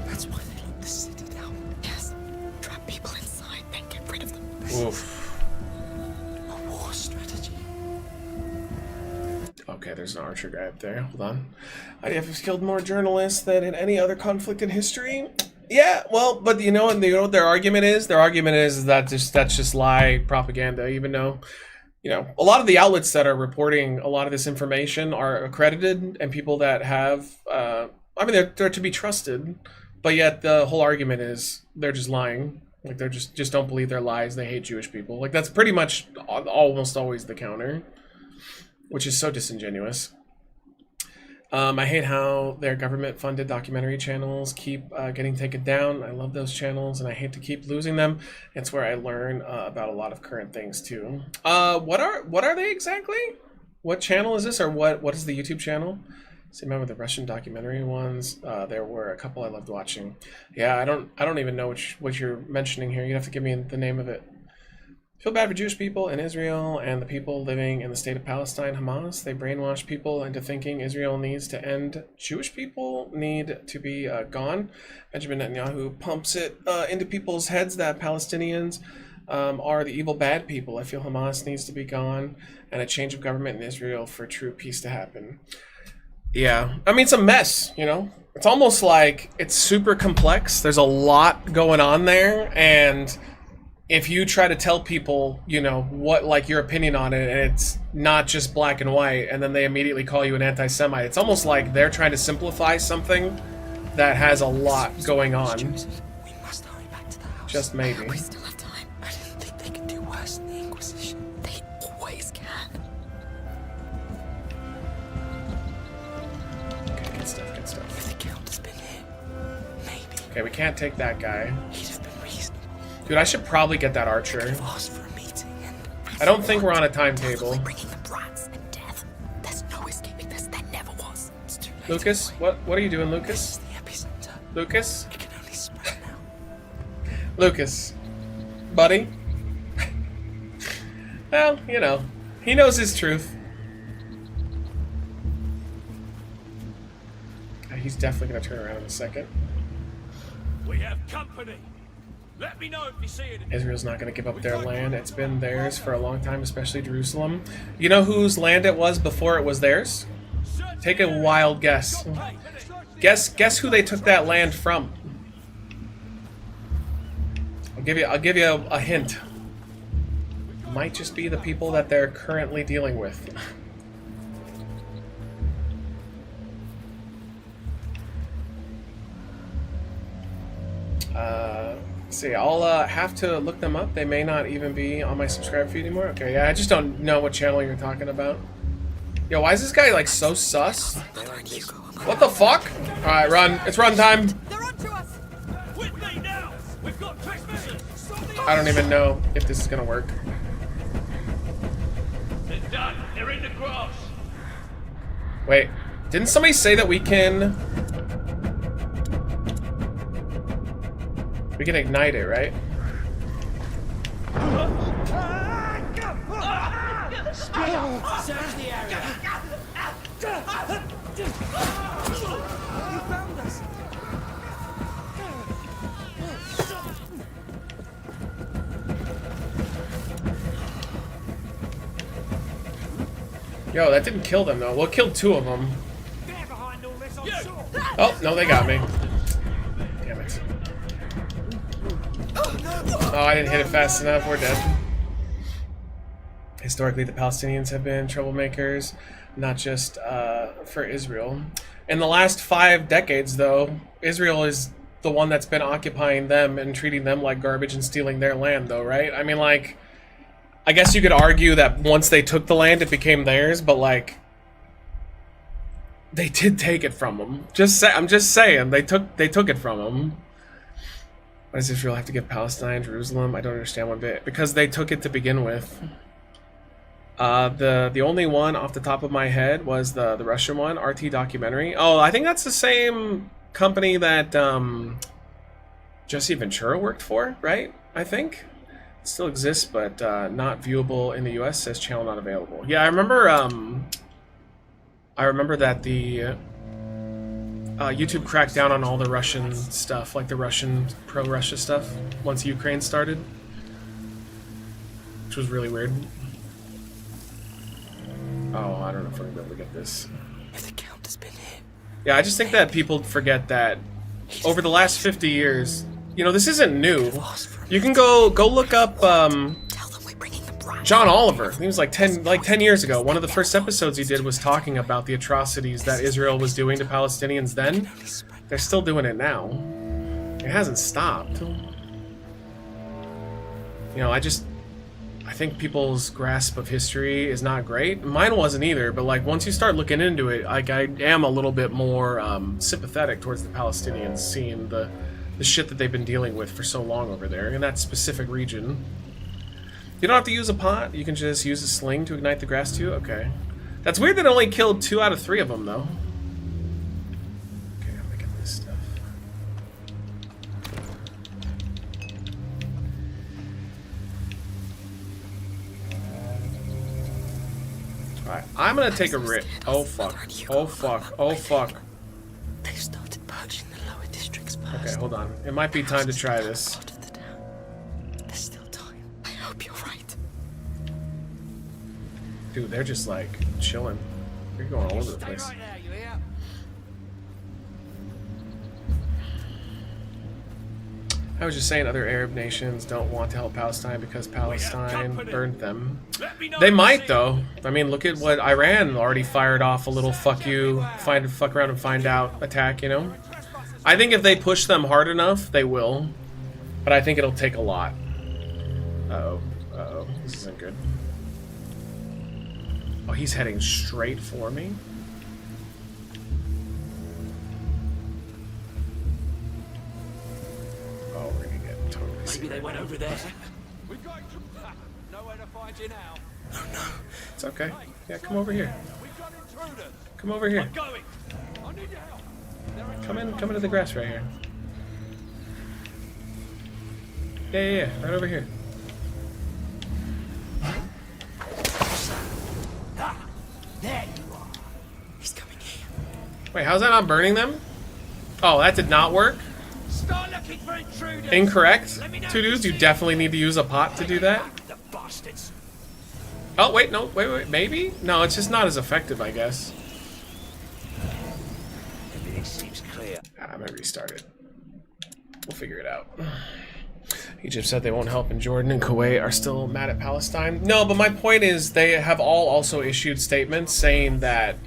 Speaker 13: That's why they locked the city down.
Speaker 12: Yes. Trap people inside, then get rid of them.
Speaker 1: Oof.
Speaker 13: A war strategy.
Speaker 1: Okay, there's an archer guy up there. Hold on. IDF has killed more journalists than in any other conflict in history. Yeah, well, but you know what their argument is? Their argument is that that's just lie propaganda, even though, you know, a lot of the outlets that are reporting a lot of this information are accredited and people that have, I mean, they're to be trusted, but yet the whole argument is they're just lying. Like, they're just don't believe their lies. They hate Jewish people. Like, that's pretty much almost always the counter, which is so disingenuous. I hate how their government-funded documentary channels keep getting taken down. I love those channels, and I hate to keep losing them. It's where I learn about a lot of current things too. What are they exactly? What channel is this, or what is the YouTube channel? See, remember the Russian documentary ones? There were a couple I loved watching. Yeah, I don't even know what you're mentioning here. You have to give me the name of it. Feel bad for Jewish people in Israel and the people living in the state of Palestine, Hamas. They brainwash people into thinking Israel needs to end. Jewish people need to be gone. Benjamin Netanyahu pumps it into people's heads that Palestinians are the evil bad people. I feel Hamas needs to be gone and a change of government in Israel for true peace to happen. Yeah, I mean, it's a mess, you know? It's almost like it's super complex. There's a lot going on there, and if you try to tell people, you know, what, like, your opinion on it, and it's not just black and white, and then they immediately call you an anti-Semite, it's almost like they're trying to simplify something that has a lot going on.
Speaker 13: We must hurry back to the house.
Speaker 1: Just maybe.
Speaker 13: We still have time. I didn't think they could do worse than the Inquisition. They always can.
Speaker 1: Okay, good stuff, good stuff.
Speaker 13: If the Count has been here, maybe.
Speaker 1: Okay, we can't take that guy.
Speaker 13: He'd have been reasonable.
Speaker 1: Dude, I should probably get that archer.
Speaker 13: Asked for a meeting and
Speaker 1: I don't think we're on a timetable.
Speaker 13: bringing the brats and death. There's no escaping this. There never was. It's too late.
Speaker 1: Lucas, what are you doing, Lucas?
Speaker 13: The epicenter.
Speaker 1: Lucas?
Speaker 13: It can only spread now.
Speaker 1: Lucas. Buddy? Well, you know, he knows his truth. He's definitely gonna turn around in a second.
Speaker 15: We have company. Let me know if you see it.
Speaker 1: Israel's not gonna give up their land. It's been theirs for a long time, especially Jerusalem. You know whose land it was before it was theirs? Take a wild guess. Guess who they took that land from. I'll give you a hint. Might just be the people that they're currently dealing with. See, I'll have to look them up. They may not even be on my subscribe feed anymore. Okay, yeah, I just don't know what channel you're talking about. Yo, why is this guy like so sus? What the fuck? All right, run. It's run time. I don't even know if this is gonna work.
Speaker 15: They're done. They're in the grass.
Speaker 1: Wait, didn't somebody say that we can ignite it, right?
Speaker 15: Search the area. You found us.
Speaker 1: Yo, that didn't kill them though. Well, it killed 2 of them. Oh, no, they got me. Damn it. Oh, I didn't hit it fast enough. We're dead. Historically, the Palestinians have been troublemakers, not just for Israel. In the last 5 decades, though, Israel is the one that's been occupying them and treating them like garbage and stealing their land, though, right? I mean, like, I guess you could argue that once they took the land, it became theirs, but, like, they did take it from them. I'm just saying, they took it from them. Why does Israel have to give Palestine, Jerusalem? I don't understand one bit. Because they took it to begin with. The only one off the top of my head was the Russian one, RT Documentary. Oh, I think that's the same company that Jesse Ventura worked for, right? I think. It still exists, but not viewable in the US, says channel not available. Yeah, I remember that the YouTube cracked down on all the Russian stuff, like the Russian pro-Russia stuff, once Ukraine started. Which was really weird. Oh, I don't know if we're gonna be able to get this.
Speaker 13: If the Count has been here.
Speaker 1: Yeah, I just think that people forget that over the last 50 years, you know, this isn't new. You can go look up John Oliver. He was like 10 years ago. One of the first episodes he did was talking about the atrocities that Israel was doing to Palestinians then. They're still doing it now. It hasn't stopped. You know, I think people's grasp of history is not great. Mine wasn't either, but like once you start looking into it, like I am a little bit more sympathetic towards the Palestinians, seeing the shit that they've been dealing with for so long over there in that specific region. You don't have to use a pot. You can just use a sling to ignite the grass too. Okay, that's weird that it only killed 2 out of 3 of them though. Okay, I'm making this stuff. Alright, I'm gonna take a rip. Oh fuck. Oh fuck. Oh fuck.
Speaker 13: They've started purging the lower districts first.
Speaker 1: Okay, hold on. It might be time to try this.
Speaker 13: There's still time. I hope you're right.
Speaker 1: Dude, they're just like chilling. They're going all over the place.
Speaker 15: Right now, you hear?
Speaker 1: I was just saying other Arab nations don't want to help Palestine because Palestine burned them. They might, though. I mean, look at what Iran already fired off a little fuck you, fuck around and find out attack, you know? I think if they push them hard enough, they will. But I think it'll take a lot. Uh-oh. Uh-oh. This isn't good. Oh, he's heading straight for me. Oh, we're gonna get totally
Speaker 15: Maybe they went over there.
Speaker 17: We've got nowhere to find you now.
Speaker 13: Oh no.
Speaker 1: It's okay. Yeah, come over here.
Speaker 17: We've got intruders.
Speaker 1: Come over here.
Speaker 17: I'm going. I need your help.
Speaker 1: Come into the grass right here. Yeah, right over here.
Speaker 6: There you are.
Speaker 13: He's coming here.
Speaker 1: Wait, how's that not burning them? Oh, that did not work?
Speaker 6: Start looking for intruders.
Speaker 1: Incorrect. Two dudes, you definitely need to use a pot to do that.
Speaker 6: The bastards.
Speaker 1: Oh, wait, no, wait, maybe? No, it's just not as effective, I guess.
Speaker 6: Everything seems clear.
Speaker 1: I'm gonna restart it. We'll figure it out. Egypt said they won't help, and Jordan and Kuwait are still mad at Palestine. No, but my point is they have all also issued statements saying that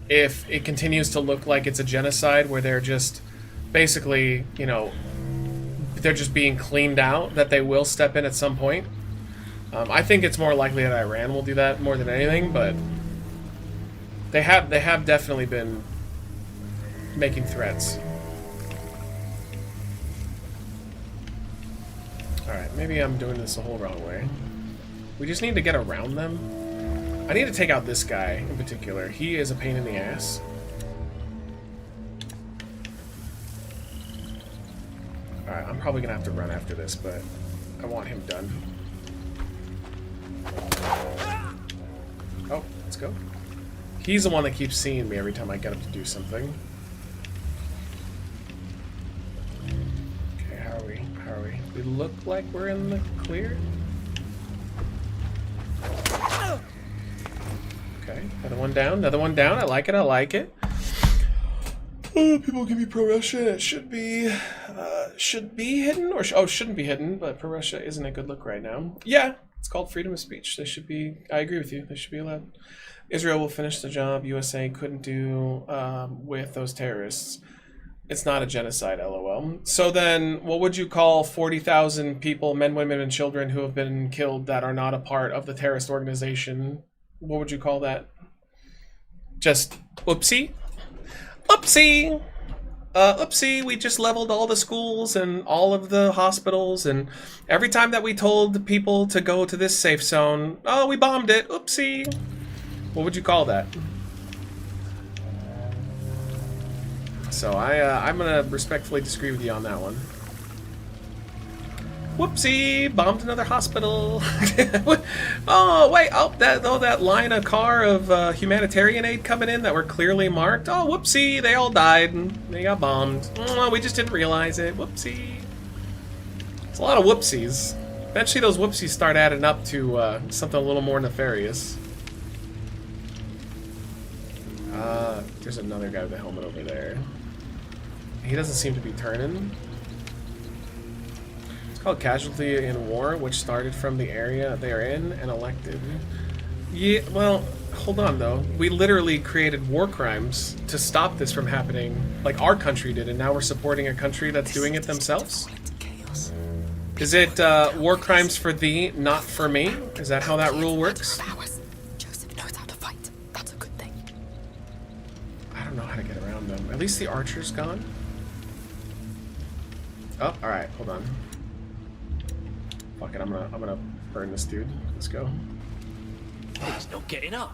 Speaker 1: if it continues to look like it's a genocide where they're just basically, you know, they're just being cleaned out, that they will step in at some point. I think it's more likely that Iran will do that more than anything, but they have definitely been making threats. Alright, maybe I'm doing this the whole wrong way. We just need to get around them. I need to take out this guy in particular. He is a pain in the ass. Alright, I'm probably gonna have to run after this, but I want him done. Oh, let's go. He's the one that keeps seeing me every time I get him to do something. Okay, how are we? We look like we're in the clear. Okay, another one down, I like it. Oh, people can be pro-Russia. It should be hidden, or shouldn't be hidden, but pro-Russia isn't a good look right now. Yeah, it's called freedom of speech. They should be, I agree with you, they should be allowed. Israel will finish the job USA couldn't do with those terrorists. It's not a genocide, lol. So then, what would you call 40,000 people, men, women, and children who have been killed that are not a part of the terrorist organization? What would you call that? Just, oopsie? Oopsie! Oopsie, we just leveled all the schools and all of the hospitals, and every time that we told people to go to this safe zone, oh, we bombed it, oopsie! What would you call that? So I'm gonna respectfully disagree with you on that one. Whoopsie! Bombed another hospital. Oh wait! That line of car of humanitarian aid coming in that were clearly marked. Oh whoopsie! They all died and they got bombed. Oh, we just didn't realize it. Whoopsie! It's a lot of whoopsies. Eventually, those whoopsies start adding up to something a little more nefarious. There's another guy with a helmet over there. He doesn't seem to be turning. It's called Casualty in War, which started from the area they are in and elected. Yeah, well, hold on though. We literally created war crimes to stop this from happening, like our country did, and now we're supporting a country that's doing it themselves? Is it war crimes for thee, not for me? Is that how that rule works?
Speaker 10: Joseph knows how to fight. That's a good thing.
Speaker 1: I don't know how to get around them. At least the archer's gone. Oh, alright, hold on. Fuck it, I'm gonna burn this dude. Let's go.
Speaker 6: He's not getting up.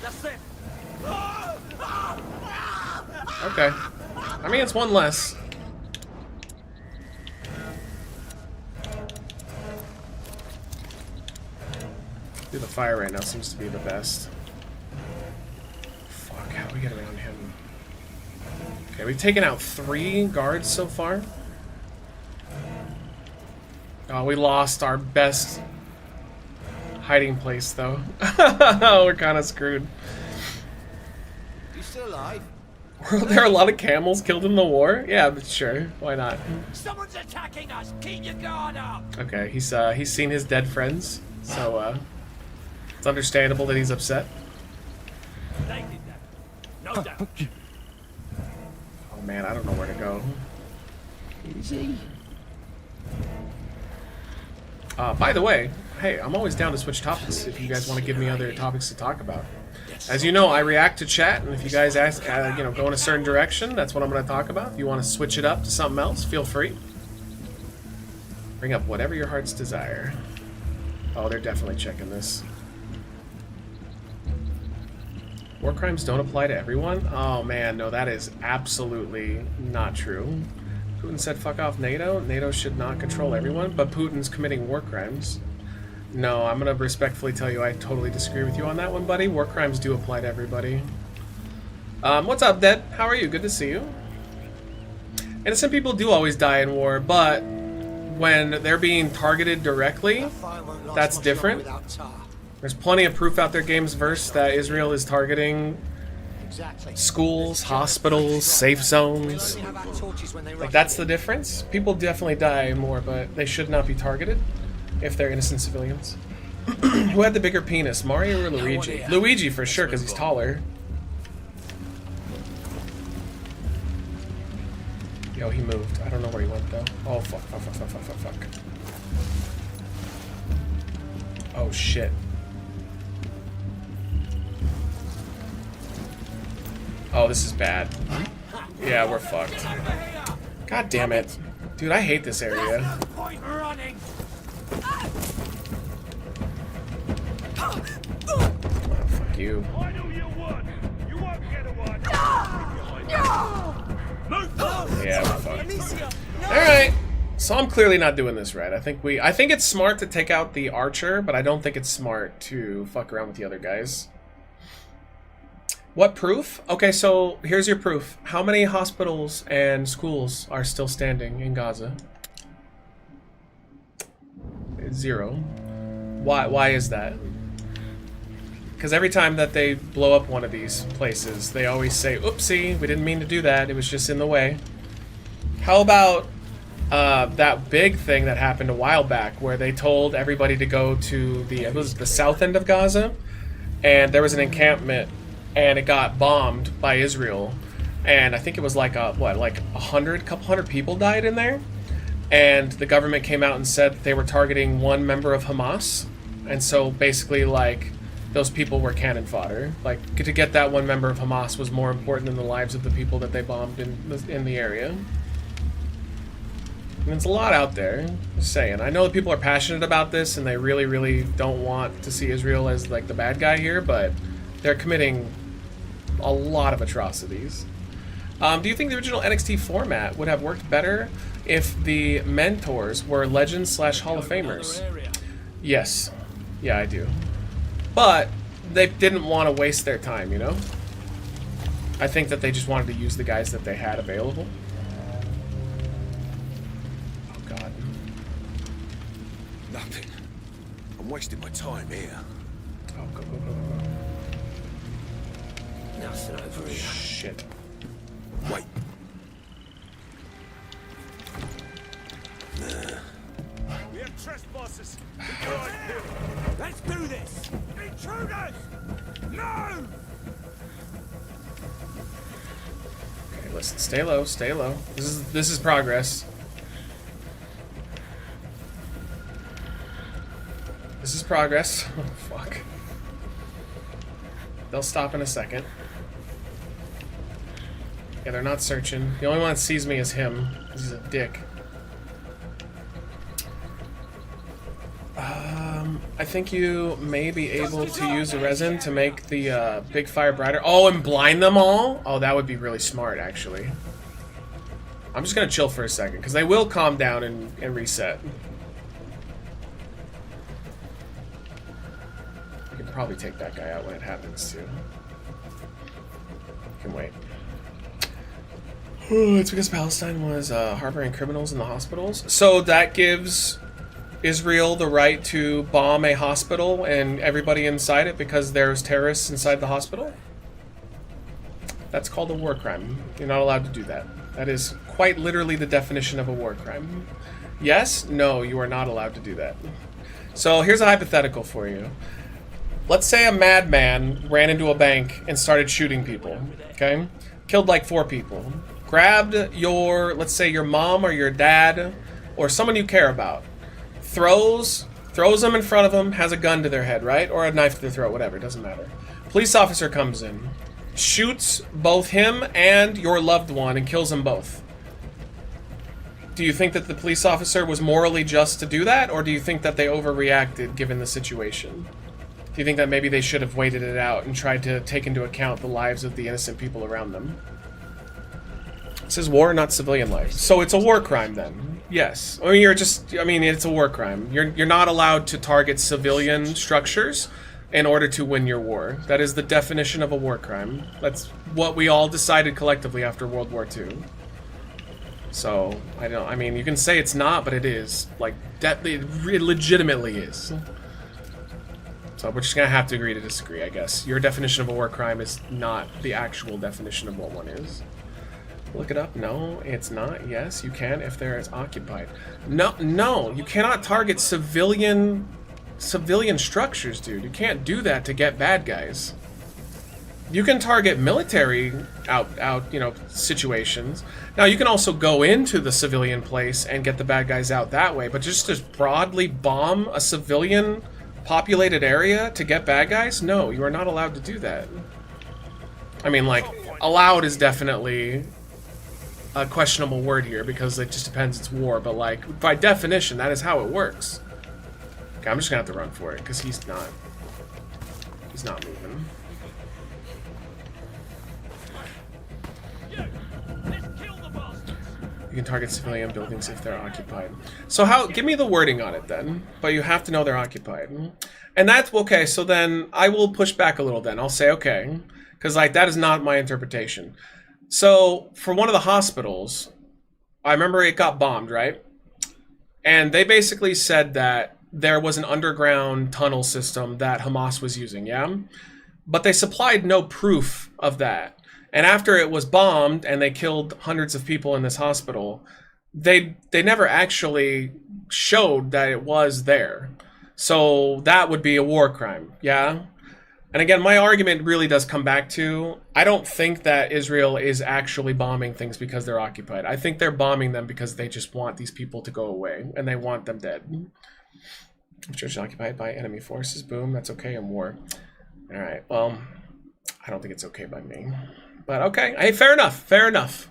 Speaker 15: That's it.
Speaker 1: Okay. I mean, it's one less. Do the fire right now seems to be the best. Fuck, how do we get around him? Okay, we've taken out 3 guards so far. Oh, we lost our best hiding place, though. We're kind of screwed.
Speaker 14: You still alive?
Speaker 1: Were there a lot of camels killed in the war? Yeah, but sure. Why not?
Speaker 15: Someone's attacking us! Keep your guard up!
Speaker 1: Okay, he's seen his dead friends, so it's understandable that he's upset.
Speaker 15: They did that. No doubt.
Speaker 1: Oh man, I don't know where to go.
Speaker 15: Easy.
Speaker 1: By the way, hey, I'm always down to switch topics if you guys want to give me other topics to talk about. As you know, I react to chat, and if you guys ask, go in a certain direction, that's what I'm going to talk about. If you want to switch it up to something else, feel free. Bring up whatever your heart's desire. Oh, they're definitely checking this. War crimes don't apply to everyone? Oh man, no, that is absolutely not true. Putin said fuck off NATO. NATO should not control everyone, but Putin's committing war crimes. No, I'm gonna respectfully tell you I totally disagree with you on that one, buddy. War crimes do apply to everybody. What's up, Dead? How are you? Good to see you. Innocent people do always die in war, but when they're being targeted directly, that's different. There's plenty of proof out there, Gamesverse, that Israel is targeting schools, hospitals, safe zones. Like, that's the difference. People definitely die more, but they should not be targeted if they're innocent civilians. Who had the bigger penis, Mario or Luigi? Luigi for sure, because he's taller. Yo, he moved. I don't know where he went, though. Oh, fuck. Oh, shit. Oh, this is bad. Yeah, we're fucked. God damn it. Dude, I hate this area. Oh, fuck you. Yeah, we're fucked. Alright. So I'm clearly not doing this right. I think it's smart to take out the archer, but I don't think it's smart to fuck around with the other guys. What proof? Okay, so here's your proof. How many hospitals and schools are still standing in Gaza? 0. Why is that? Because every time that they blow up one of these places, they always say, oopsie, we didn't mean to do that, it was just in the way. How about that big thing that happened a while back where they told everybody to go to it was the south end of Gaza, and there was an encampment and it got bombed by Israel, and I think it was like couple hundred people died in there, and the government came out and said that they were targeting one member of Hamas, and so basically like those people were cannon fodder. Like, to get that one member of Hamas was more important than the lives of the people that they bombed in the area. And it's a lot out there, just saying. I know that people are passionate about this and they really, really don't want to see Israel as like the bad guy here, but they're committing a lot of atrocities. Do you think the original NXT format would have worked better if the mentors were legends / Hall of Famers? Yes. Yeah, I do. But they didn't want to waste their time, you know? I think that they just wanted to use the guys that they had available. Oh, God.
Speaker 18: Nothing. I'm wasting my time here.
Speaker 1: Oh, go.
Speaker 15: Nothing over here.
Speaker 1: Shit.
Speaker 18: Wait.
Speaker 15: We have trespassers. Let's do this. Intruders! No!
Speaker 1: Okay, listen. Stay low. Stay low. This is progress. This is progress. Oh, fuck. They'll stop in a second. Yeah, they're not searching. The only one that sees me is him. He's a dick. I think you may be able to use a resin to make the big fire brighter. Oh, and blind them all? Oh, that would be really smart, actually. I'm just gonna chill for a second, because they will calm down and reset. I can probably take that guy out when it happens, too. Can wait. It's because Palestine was harboring criminals in the hospitals. So that gives Israel the right to bomb a hospital and everybody inside it because there's terrorists inside the hospital? That's called a war crime. You're not allowed to do that. That is quite literally the definition of a war crime. Yes? No, you are not allowed to do that. So here's a hypothetical for you. Let's say a madman ran into a bank and started shooting people, okay? Killed like 4 people. Grabbed your, let's say your mom or your dad or someone you care about. Throws them in front of them, has a gun to their head, right? Or a knife to their throat, whatever, it doesn't matter. Police officer comes in, shoots both him and your loved one and kills them both. Do you think that the police officer was morally just to do that, or do you think that they overreacted given the situation? Do you think that maybe they should have waited it out and tried to take into account the lives of the innocent people around them? It says war, not civilian life. So it's a war crime then? Yes. I mean, it's a war crime. You're not allowed to target civilian structures in order to win your war. That is the definition of a war crime. That's what we all decided collectively after World War II. So, I mean, you can say it's not, but it is. Like, it legitimately is. So we're just gonna have to agree to disagree, I guess. Your definition of a war crime is not the actual definition of what one is. Look it up. No, it's not. Yes, you can if there is occupied. No, you cannot target civilian structures, dude. You can't do that to get bad guys. You can target military situations. Now you can also go into the civilian place and get the bad guys out that way, but just to broadly bomb a civilian populated area to get bad guys? No, you are not allowed to do that. I mean, like, allowed is definitely a questionable word here because it just depends, it's war, but like, by definition, that is how it works. Okay, I'm just gonna have to run for it because he's not moving. You can target civilian buildings if they're occupied. So give me the wording on it then, but you have to know they're occupied. And that's, okay, so then I will push back a little then. I'll say, okay, because like that is not my interpretation. So for one of the hospitals, I remember it got bombed, right? And they basically said that there was an underground tunnel system that Hamas was using, yeah? But they supplied no proof of that. And after it was bombed and they killed hundreds of people in this hospital, they never actually showed that it was there. So that would be a war crime, yeah? And again, my argument really does come back to, I don't think that Israel is actually bombing things because they're occupied. I think they're bombing them because they just want these people to go away and they want them dead. Church occupied by enemy forces, boom, that's okay in war. All right, well, I don't think it's okay by me. But okay, hey, fair enough.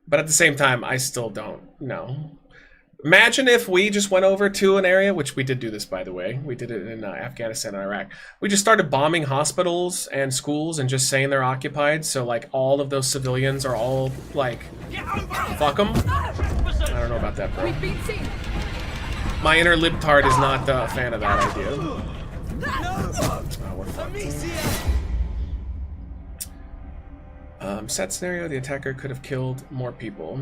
Speaker 1: But at the same time, I still don't know. Imagine if we just went over to an area, which we did do this, by the way. We did it in Afghanistan and Iraq. We just started bombing hospitals and schools and just saying they're occupied. So, like, all of those civilians are all, like, fuck them. I don't know about that, bro. My inner libtard is not a fan of that idea. Oh, we're fucked. Set scenario, the attacker could have killed more people.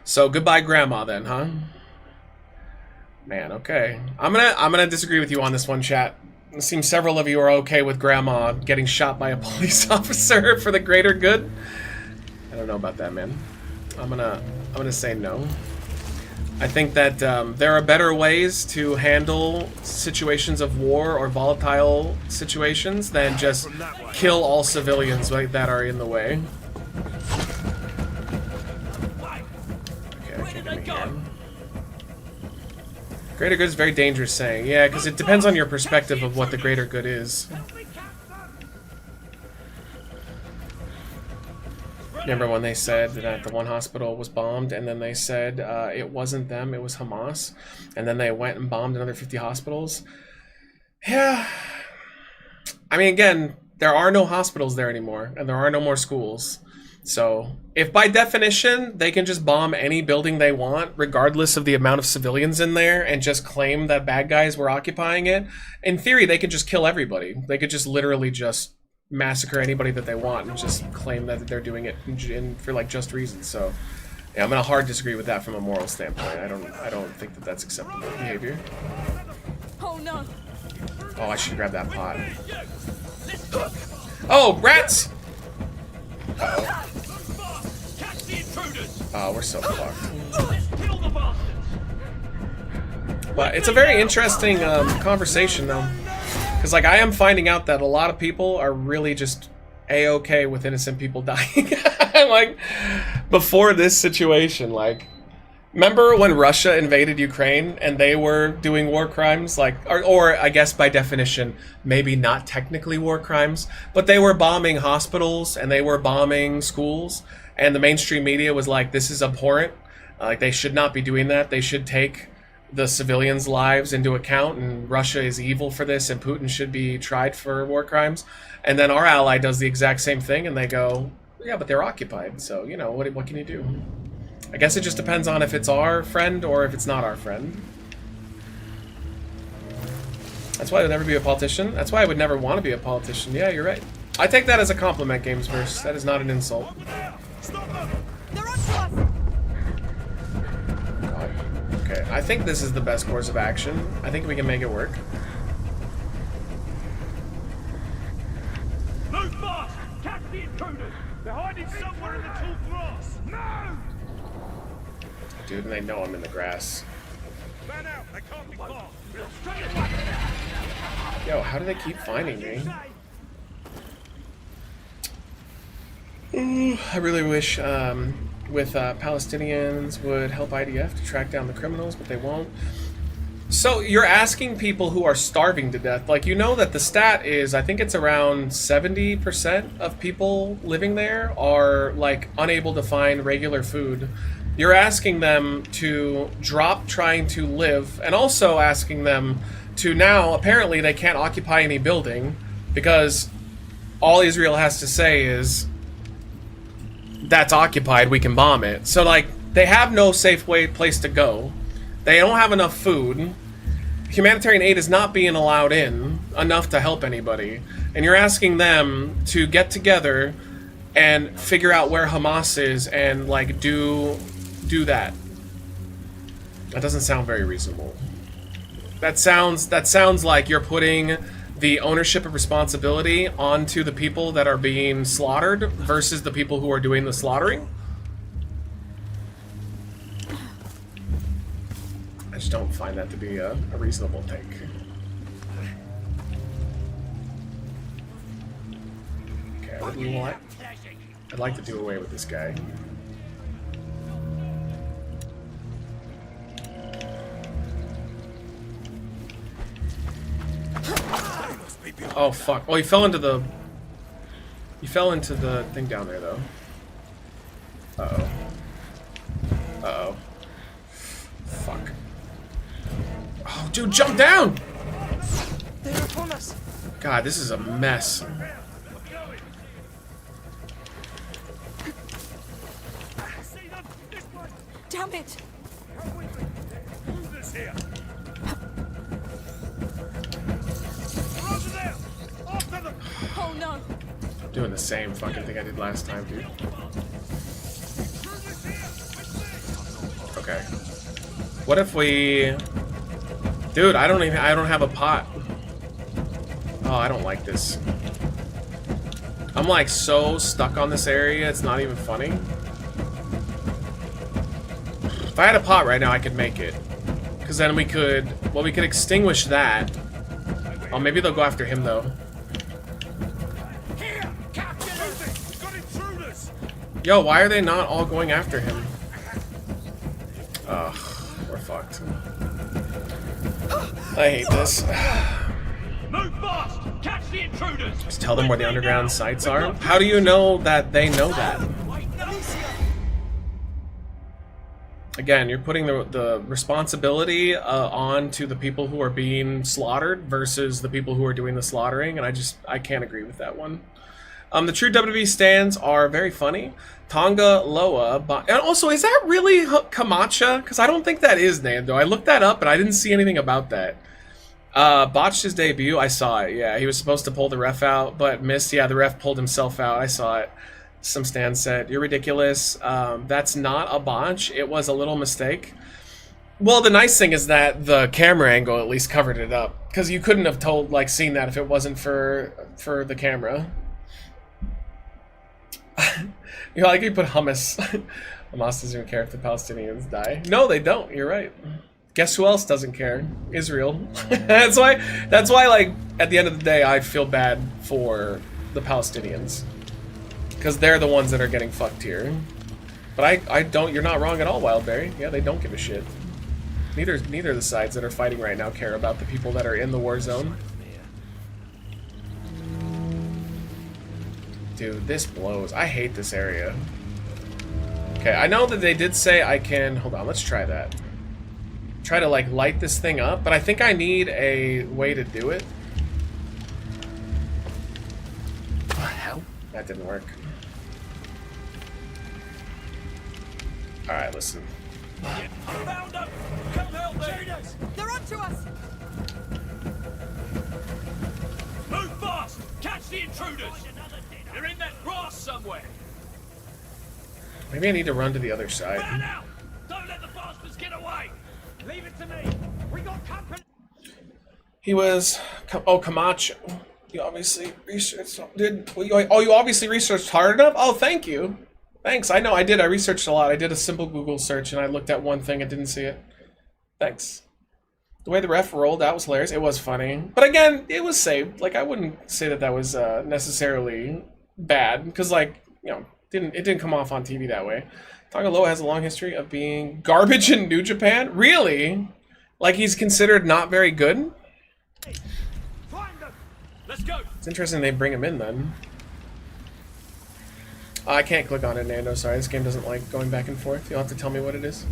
Speaker 1: So goodbye grandma then, huh? Man, okay. I'm gonna disagree with you on this one, chat. It seems several of you are okay with grandma getting shot by a police officer for the greater good. I don't know about that, man. I'm gonna say no. I think that there are better ways to handle situations of war or volatile situations than just kill all civilians that are in the way. Okay, I can't get me here. Greater good is very dangerous saying. Yeah, because it depends on your perspective of what the greater good is. Remember when they said that the one hospital was bombed, and then they said it wasn't them, it was Hamas, and then they went and bombed another 50 hospitals? Yeah. I mean, again, there are no hospitals there anymore, and there are no more schools. So, if by definition they can just bomb any building they want, regardless of the amount of civilians in there, and just claim that bad guys were occupying it, in theory they could just kill everybody. They could just literally just massacre anybody that they want and just claim that they're doing it for like just reasons. So yeah, I'm gonna hard disagree with that from a moral standpoint. I don't think that that's acceptable behavior.
Speaker 12: Oh no.
Speaker 1: Oh, I should grab that pot. Oh, rats! Oh, we're so fucked. But it's a very interesting conversation, though. Because, like, I am finding out that a lot of people are really just A-okay with innocent people dying. Like, before this situation, like... Remember when Russia invaded Ukraine and they were doing war crimes? Like, or I guess by definition, maybe not technically war crimes, but they were bombing hospitals and they were bombing schools. And the mainstream media was like, this is abhorrent. Like, they should not be doing that. They should take the civilians' lives into account, and Russia is evil for this, and Putin should be tried for war crimes. And then our ally does the exact same thing, and they go, yeah, but they're occupied, so, you know, what can you do? I guess it just depends on if it's our friend or if it's not our friend. That's why I would never be a politician. That's why I would never want to be a politician. Yeah, you're right. I take that as a compliment, Gamesverse. That is not an insult. God. Okay, I think this is the best course of action. I think we can make it work.
Speaker 8: Move fast! Catch the intruders! They're hiding somewhere in the tall grass! No!
Speaker 1: Dude, and they know I'm in the grass.
Speaker 8: Fan out! They can't be far!
Speaker 1: Yo, how do they keep finding me? Ooh, I really wish Palestinians would help IDF to track down the criminals, but they won't. So you're asking people who are starving to death, like, you know that the stat is, I think it's around 70% of people living there are, like, unable to find regular food. You're asking them to drop trying to live, and also asking them to now, apparently they can't occupy any building, because all Israel has to say is, that's occupied, we can bomb it. So, like, they have no safe place to go. They don't have enough food. Humanitarian aid is not being allowed in enough to help anybody. And you're asking them to get together and figure out where Hamas is and, like, do that. That doesn't sound very reasonable. That sounds like you're putting the ownership of responsibility onto the people that are being slaughtered versus the people who are doing the slaughtering. I just don't find that to be a reasonable take. Okay, you know what? I'd like to do away with this guy. Oh fuck. Oh, he fell into the thing down there though. Uh-oh. Uh-oh. Fuck. Oh, dude, jump down!
Speaker 14: They're upon us.
Speaker 1: God, this is a mess.
Speaker 12: Damn it!
Speaker 8: Who's here?
Speaker 12: Oh no!
Speaker 1: I'm doing the same fucking thing I did last time, dude. Okay. What if we... Dude, I don't have a pot. Oh, I don't like this. I'm like so stuck on this area, it's not even funny. If I had a pot right now, I could make it. Because then we could extinguish that. Oh, maybe they'll go after him, though. Yo, why are they not all going after him? Ugh, we're fucked. I hate this.
Speaker 8: Move fast! Catch the intruders!
Speaker 1: Just tell them where the underground sites are. How do you know that they know that? Again, you're putting the responsibility on to the people who are being slaughtered versus the people who are doing the slaughtering, and I can't agree with that one. The true WWE stands are very funny. Tonga Loa, and also, is that really Camacha? Because I don't think that is Nando. I looked that up, and I didn't see anything about that. Botched his debut. I saw it. Yeah, he was supposed to pull the ref out, but missed. Yeah, the ref pulled himself out. I saw it. Some stands said, "You're ridiculous. That's not a botch. It was a little mistake." Well, the nice thing is that the camera angle at least covered it up, because you couldn't have seen that if it wasn't for the camera. You know, like you put hummus. Hamas doesn't even care if the Palestinians die. No, they don't. You're right. Guess who else doesn't care? Israel. That's why, like, at the end of the day, I feel bad for the Palestinians. Because they're the ones that are getting fucked here. But I don't, you're not wrong at all, Wildberry. Yeah, they don't give a shit. Neither of the sides that are fighting right now care about the people that are in the war zone. Dude, this blows. I hate this area. Okay, I know that they did say I can... Hold on, let's try that. Try to, like, light this thing up, but I think I need a way to do it. What the hell? That didn't work. Alright, listen.
Speaker 15: Found them! Come help me! They're onto us! Move fast! Catch the intruders! They're in that grass somewhere!
Speaker 1: Maybe I need to run to the other side.
Speaker 15: Fan out! Don't let the bastards get away! Leave it to me! We got company!
Speaker 1: He was... Oh, Camacho. You obviously researched... you obviously researched hard enough? Oh, thank you. Thanks. I know, I did. I researched a lot. I did a simple Google search, and I looked at one thing and didn't see it. Thanks. The way the ref rolled, that was hilarious. It was funny. But again, it was saved. Like, I wouldn't say that that was necessarily bad. Because, like, you know, it didn't come off on TV that way. Tagaloa has a long history of being garbage in New Japan? Really? Like, he's considered not very good?
Speaker 15: Let's go!
Speaker 1: It's interesting they bring him in, then. I can't click on it, Nando. Sorry, this game doesn't like going back and forth. You'll have to tell me what it is.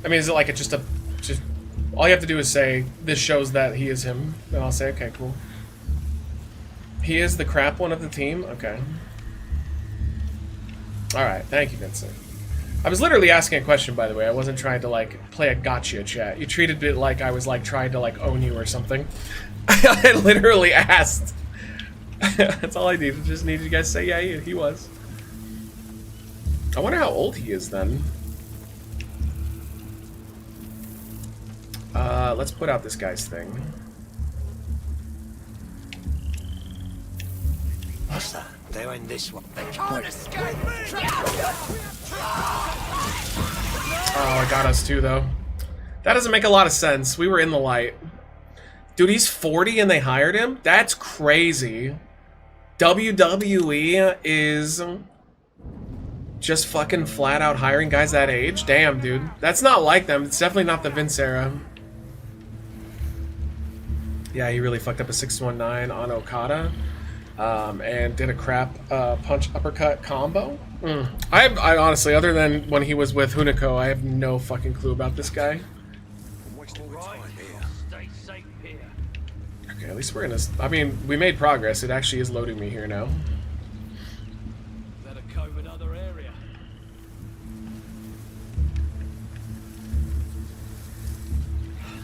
Speaker 1: I mean, is it like just all you have to do is say, this shows that he is him. Then I'll say, okay, cool. He is the crap one of the team? Okay. Alright, thank you, Vincent. I was literally asking a question, by the way. I wasn't trying to, like, play a gotcha chat. You treated it like I was, like, trying to, like, own you or something. I literally asked. That's all I needed. Just needed you guys to say, yeah, he was. I wonder how old he is, then. Let's put out this guy's thing.
Speaker 15: What's that? They're in this one. They can't escape me!
Speaker 1: Oh, it got us too, though. That doesn't make a lot of sense. We were in the light. Dude, he's 40 and they hired him? That's crazy. WWE is just fucking flat out hiring guys that age? Damn, dude. That's not like them. It's definitely not the Vince era. Yeah, he really fucked up a 619 on Okada. And did a crap punch uppercut combo. I honestly, other than when he was with Hunico, I have no fucking clue about this guy. Okay, at least we're in this. I mean, we made progress. It actually is loading me here now.
Speaker 16: Better comb another area.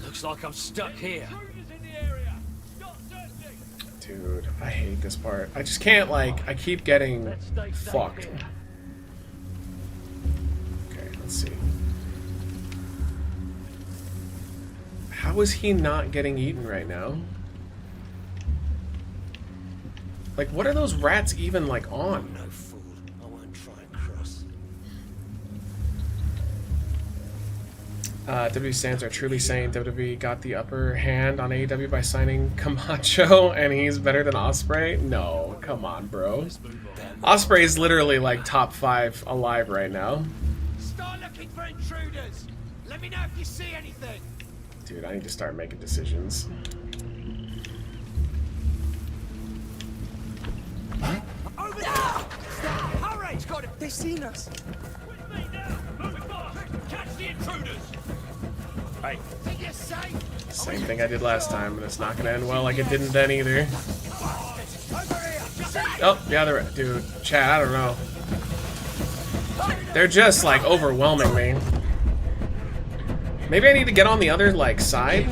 Speaker 16: Looks like I'm stuck here.
Speaker 1: Dude, I hate this part. I just can't, like, I keep getting fucked. Okay, let's see. How is he not getting eaten right now? Like, what are those rats even, like, on?
Speaker 15: No fool. I won't try and cross.
Speaker 1: WWE stands are truly saying WWE got the upper hand on AEW by signing Camacho and he's better than Ospreay? No, come on, bro. Ospreay is literally like top 5 alive right now.
Speaker 15: Start looking for intruders. Let me know if you see anything.
Speaker 1: Dude, I need to start making decisions.
Speaker 15: Over there! Hurry! They've seen us. With me now. Move fast. Catch the intruders.
Speaker 1: Right.
Speaker 15: Think you're safe?
Speaker 1: Same thing I did last time, and it's not gonna end well like it didn't then either. Oh, yeah, they're... Dude, chat, I don't know. They're just, like, overwhelming me. Maybe I need to get on the other, like, side?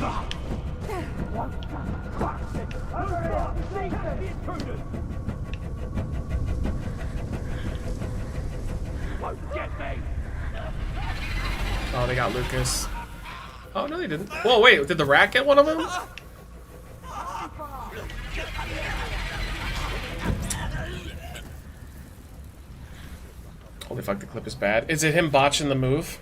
Speaker 1: Oh, they got Lucas. Oh, no, they didn't. Whoa, wait, did the rat get one of them? Holy fuck, the clip is bad. Is it him botching the move?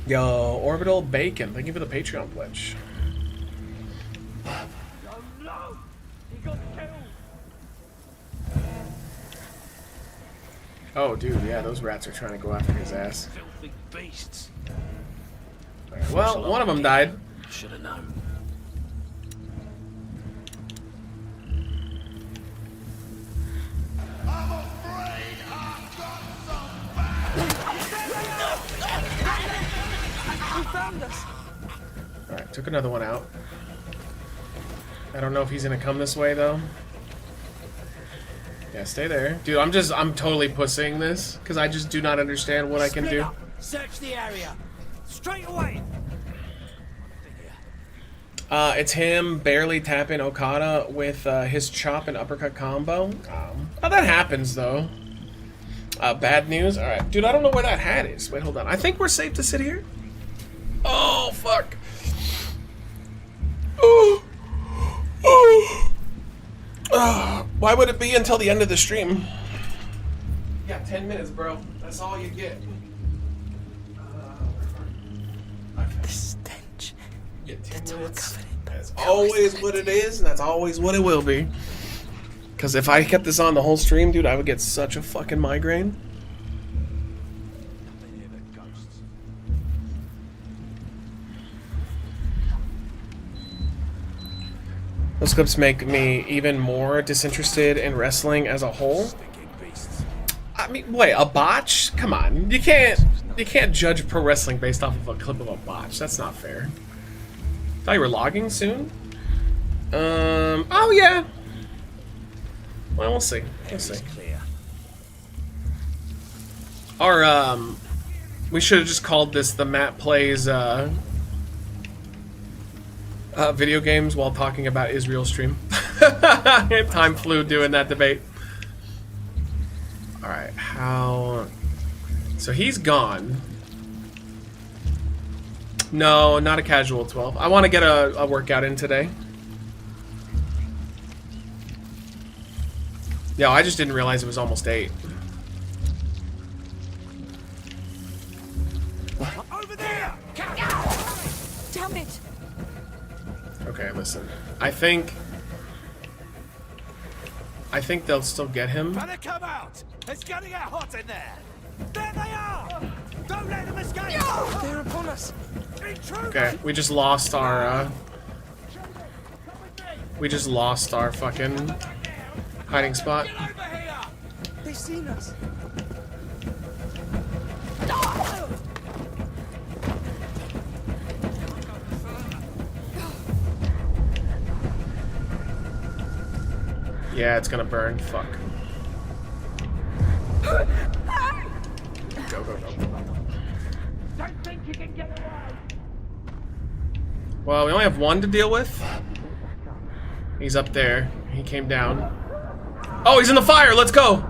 Speaker 1: Yo, Orbital Bacon, thank you for the Patreon pledge. Oh, dude, yeah, those rats are trying to go after his ass.
Speaker 16: Filthy beasts.
Speaker 1: Right, well, one of them died.
Speaker 16: Should have known.
Speaker 12: He found us.
Speaker 1: Alright, took another one out. I don't know if he's gonna come this way, though. Yeah, stay there. Dude, I'm totally pussying this, because I just do not understand what I can do.
Speaker 15: Search the area. Straight away.
Speaker 1: It's him barely tapping Okada with his chop and uppercut combo. Oh, that happens, though. Bad news? Alright. Dude, I don't know where that hat is. Wait, hold on. I think we're safe to sit here. Oh, fuck. Oh. Oh. Why would it be until the end of the stream? You got 10 minutes, bro. That's all you get.
Speaker 13: The stench.
Speaker 1: Get 10 minutes. That's always what it is, and that's always what it will be. Because if I kept this on the whole stream, dude, I would get such a fucking migraine. Those clips make me even more disinterested in wrestling as a whole. I mean, wait, a botch? Come on, you can't judge pro wrestling based off of a clip of a botch. That's not fair. Thought you were logging soon. Oh yeah. Well, we'll see. We'll see. Our we should have just called this the Matt Plays video games while talking about Israel stream. Time flew doing that debate. Alright, how... So he's gone. No, not a casual 12. I want to get a workout in today. Yo, I just didn't realize it was almost 8.
Speaker 15: Over there!
Speaker 12: Damn it!
Speaker 1: Okay, listen. I think they'll still get him.
Speaker 15: Better come out! It's gonna get hot in there! There they are! Don't let them escape!
Speaker 12: They're upon us!
Speaker 1: Okay, we just lost our fucking hiding spot.
Speaker 12: They've seen us!
Speaker 1: Yeah, it's gonna burn. Fuck. Go, go, go.
Speaker 15: Don't think you can get away!
Speaker 1: Well, we only have one to deal with. He's up there. He came down. Oh, he's in the fire! Let's go!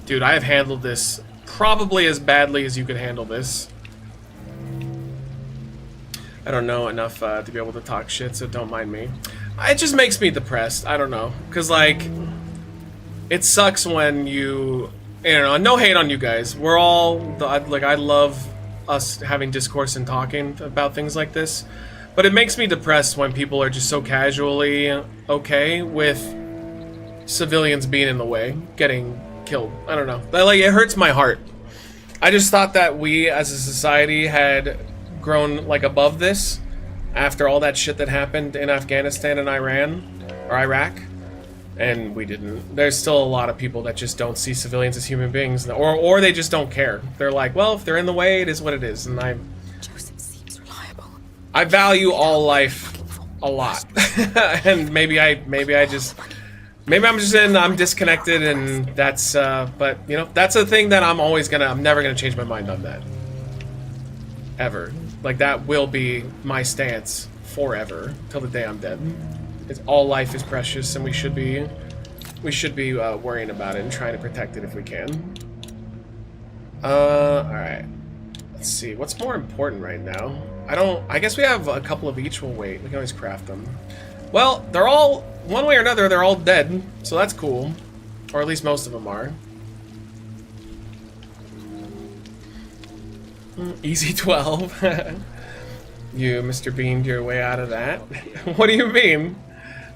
Speaker 1: Dude, I have handled this probably as badly as you could handle this. I don't know enough to be able to talk shit, so don't mind me. It just makes me depressed. I don't know. Because, like, it sucks when you... I don't know, no hate on you guys. We're all... Like, I love us having discourse and talking about things like this. But it makes me depressed when people are just so casually okay with civilians being in the way, getting killed. I don't know. Like, it hurts my heart. I just thought that we, as a society, had grown like above this after all that shit that happened in Afghanistan and Iran or Iraq, and we didn't. There's still a lot of people that just don't see civilians as human beings, or they just don't care. They're like, well, if they're in the way, it is what it is. And
Speaker 12: Joseph seems reliable.
Speaker 1: I value all life a lot. And maybe I'm disconnected, and that's but you know, that's a thing that I'm never gonna change my mind on that ever. Like, that will be my stance forever till the day I'm dead. It's all life is precious, and we should be worrying about it and trying to protect it if we can. All right. Let's see. What's more important right now? I guess we have a couple of each. We'll wait. We can always craft them. Well, they're all, one way or another, they're all dead, so that's cool. Or at least most of them are. Easy 12. You, Mr. Beaned your way out of that. What do you mean?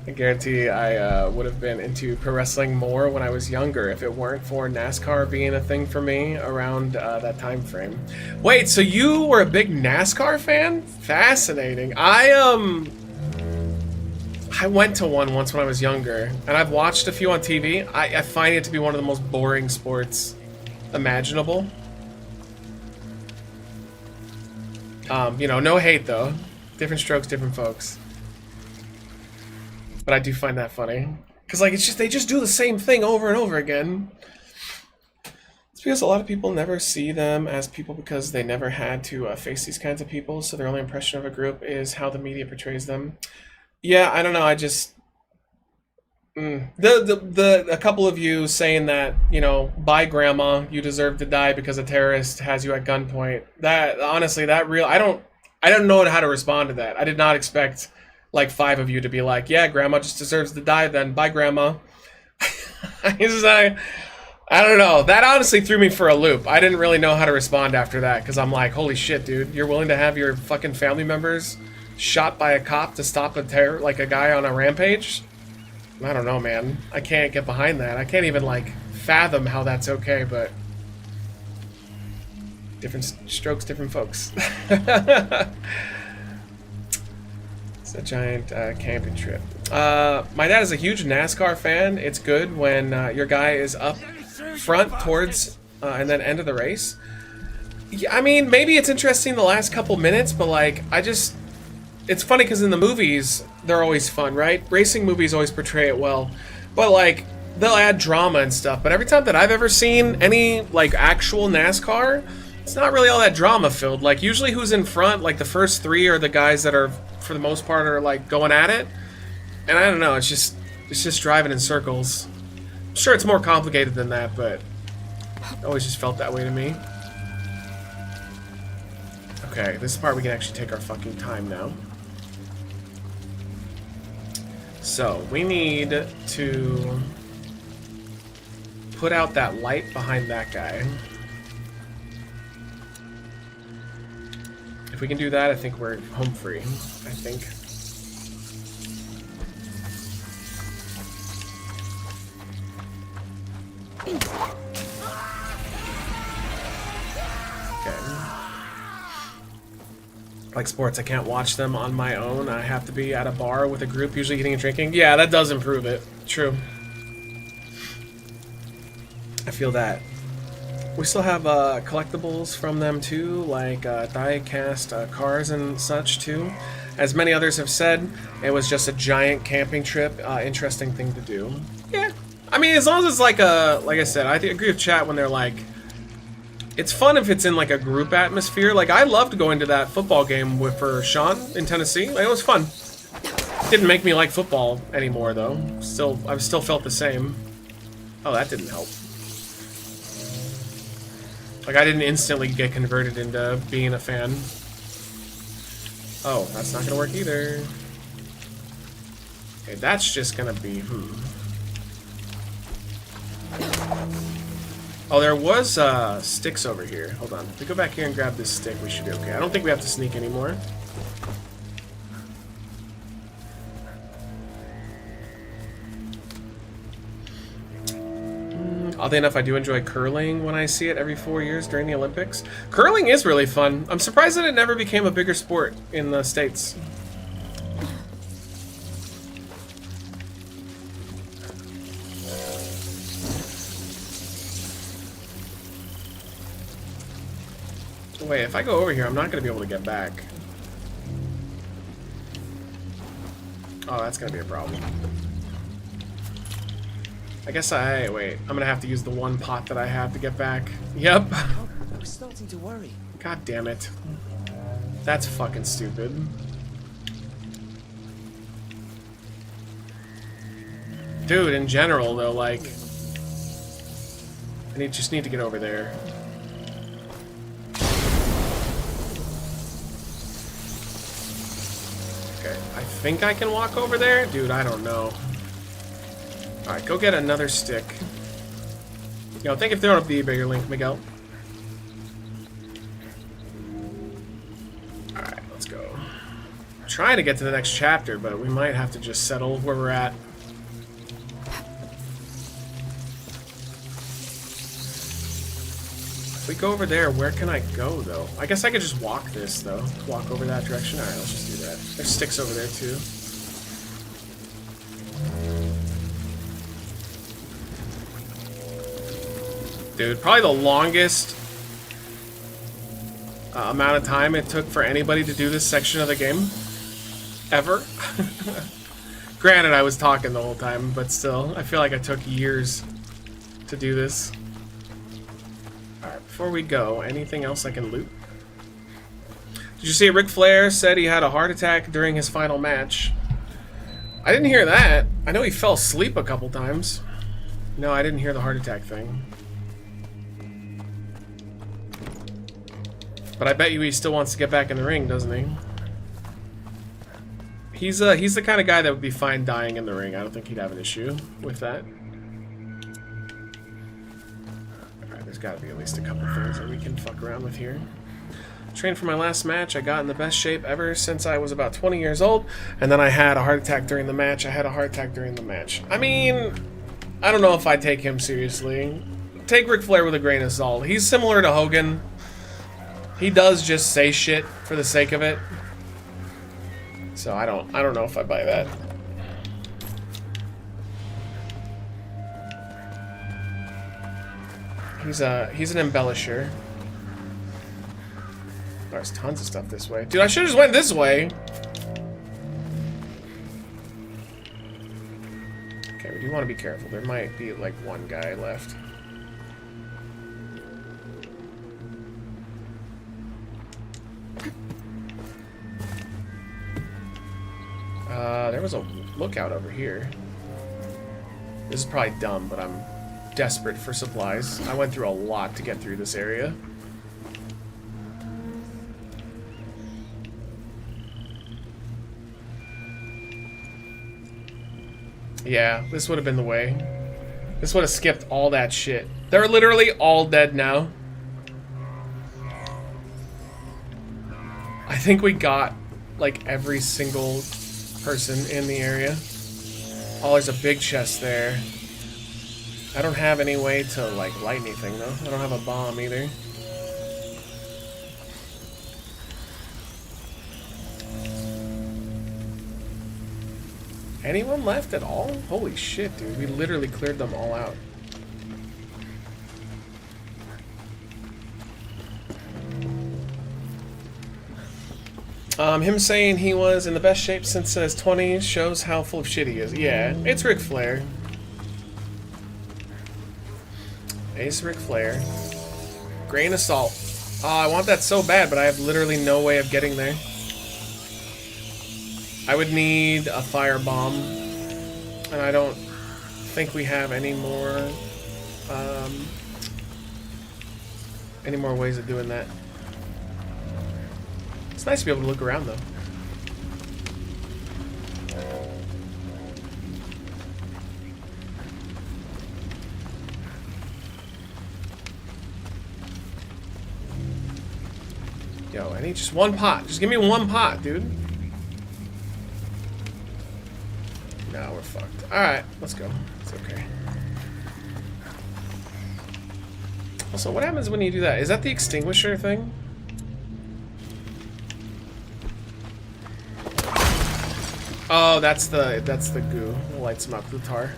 Speaker 1: I guarantee I would have been into pro wrestling more when I was younger if it weren't for NASCAR being a thing for me around that time frame. Wait, so you were a big NASCAR fan? Fascinating. I went to one once when I was younger, and I've watched a few on TV. I find it to be one of the most boring sports imaginable. You know, no hate though. Different strokes, different folks. But I do find that funny. Because, like, it's just, they just do the same thing over and over again. It's because a lot of people never see them as people because they never had to face these kinds of people, so their only impression of a group is how the media portrays them. Yeah, I don't know, I just... A couple of you saying that, you know, bye grandma, you deserve to die because a terrorist has you at gunpoint. That, honestly, that real... I don't know how to respond to that. I did not expect... like 5 of you to be like, yeah, grandma just deserves to die then. Bye, grandma. I don't know. That honestly threw me for a loop. I didn't really know how to respond after that because I'm like, holy shit, dude. You're willing to have your fucking family members shot by a cop to stop like a guy on a rampage? I don't know, man. I can't get behind that. I can't even, like, fathom how that's okay, but... different strokes, different folks. A giant camping trip. My dad is a huge NASCAR fan. It's good when your guy is up front towards and then end of the race. Yeah, I mean, maybe it's interesting the last couple minutes, but like, it's funny because in the movies, they're always fun, right? Racing movies always portray it well, but like, they'll add drama and stuff. But every time that I've ever seen any like actual NASCAR, it's not really all that drama filled. Like, usually who's in front, like the first 3 are the guys that are, for the most part, are like going at it. And I don't know, it's just driving in circles. I'm sure it's more complicated than that, but it always just felt that way to me. Okay, this is the part we can actually take our fucking time now. So, we need to put out that light behind that guy. If we can do that, I think we're home free. I think. Okay. Like sports, I can't watch them on my own. I have to be at a bar with a group, usually eating and drinking. Yeah, that does improve it. True. I feel that. We still have collectibles from them too, like die-cast cars and such too. As many others have said, it was just a giant camping trip. Interesting thing to do. Yeah, I mean, as long as it's like like I said, I agree with chat when they're like, it's fun if it's in like a group atmosphere. Like, I loved going to that football game for Sean in Tennessee. Like, it was fun. Didn't make me like football anymore though. I've still felt the same. Oh, that didn't help. Like, I didn't instantly get converted into being a fan. Oh, that's not gonna work either. Okay, that's just gonna be, Oh, there was sticks over here. Hold on. If we go back here and grab this stick, we should be okay. I don't think we have to sneak anymore. Oddly enough, I do enjoy curling when I see it every 4 years during the Olympics. Curling is really fun. I'm surprised that it never became a bigger sport in the States. Wait, if I go over here, I'm not going to be able to get back. Oh, that's going to be a problem. I guess wait, I'm gonna have to use the one pot that I have to get back. Yep.
Speaker 15: I was starting to worry.
Speaker 1: God damn it. That's fucking stupid. Dude, in general though, like, I just need to get over there. Okay, I think I can walk over there? Dude, I don't know. Alright, go get another stick. Yo, thank you for throwing up the bigger link, Miguel. Alright, let's go. I'm trying to get to the next chapter, but we might have to just settle where we're at. If we go over there, where can I go, though? I guess I could just walk this, though. Walk over that direction. Alright, let's just do that. There's sticks over there, too. Dude, probably the longest amount of time it took for anybody to do this section of the game. Ever. Granted, I was talking the whole time, but still, I feel like I took years to do this. Before we go, anything else I can loot? Did you see Ric Flair said he had a heart attack during his final match? I didn't hear that. I know he fell asleep a couple times. No, I didn't hear the heart attack thing. But I bet you he still wants to get back in the ring, doesn't he? He's the kind of guy that would be fine dying in the ring. I don't think he'd have an issue with that. There's got to be at least a couple things that we can fuck around with here. Trained for my last match. I got in the best shape ever since I was about 20 years old, and then I had a heart attack during the match. I mean, I don't know if I take him seriously. Take Ric Flair with a grain of salt. He's similar to Hogan. He does just say shit for the sake of it. So I don't know if I buy that. He's an embellisher. There's tons of stuff this way. Dude, I should've just went this way. Okay, we do want to be careful. There might be like one guy left. There was a lookout over here. This is probably dumb, but I'm desperate for supplies. I went through a lot to get through this area. Yeah, this would have been the way. This would have skipped all that shit. They're literally all dead now. I think we got like every single person in the area. Oh, there's a big chest there. I don't have any way to like light anything though. I don't have a bomb either. Anyone left at all? Holy shit, dude. We literally cleared them all out. Him saying he was in the best shape since his 20s shows how full of shit he is. Yeah, it's Ric Flair. Ace Ric Flair. Grain of salt. Oh, I want that so bad, but I have literally no way of getting there. I would need a firebomb, and I don't think we have any more ways of doing that. It's nice to be able to look around, though. Yo, I need just one pot. Just give me one pot, dude. No, we're fucked. Alright, let's go. It's okay. Also, what happens when you do that? Is that the extinguisher thing? Oh, that's the goo. It lights them up, the tar.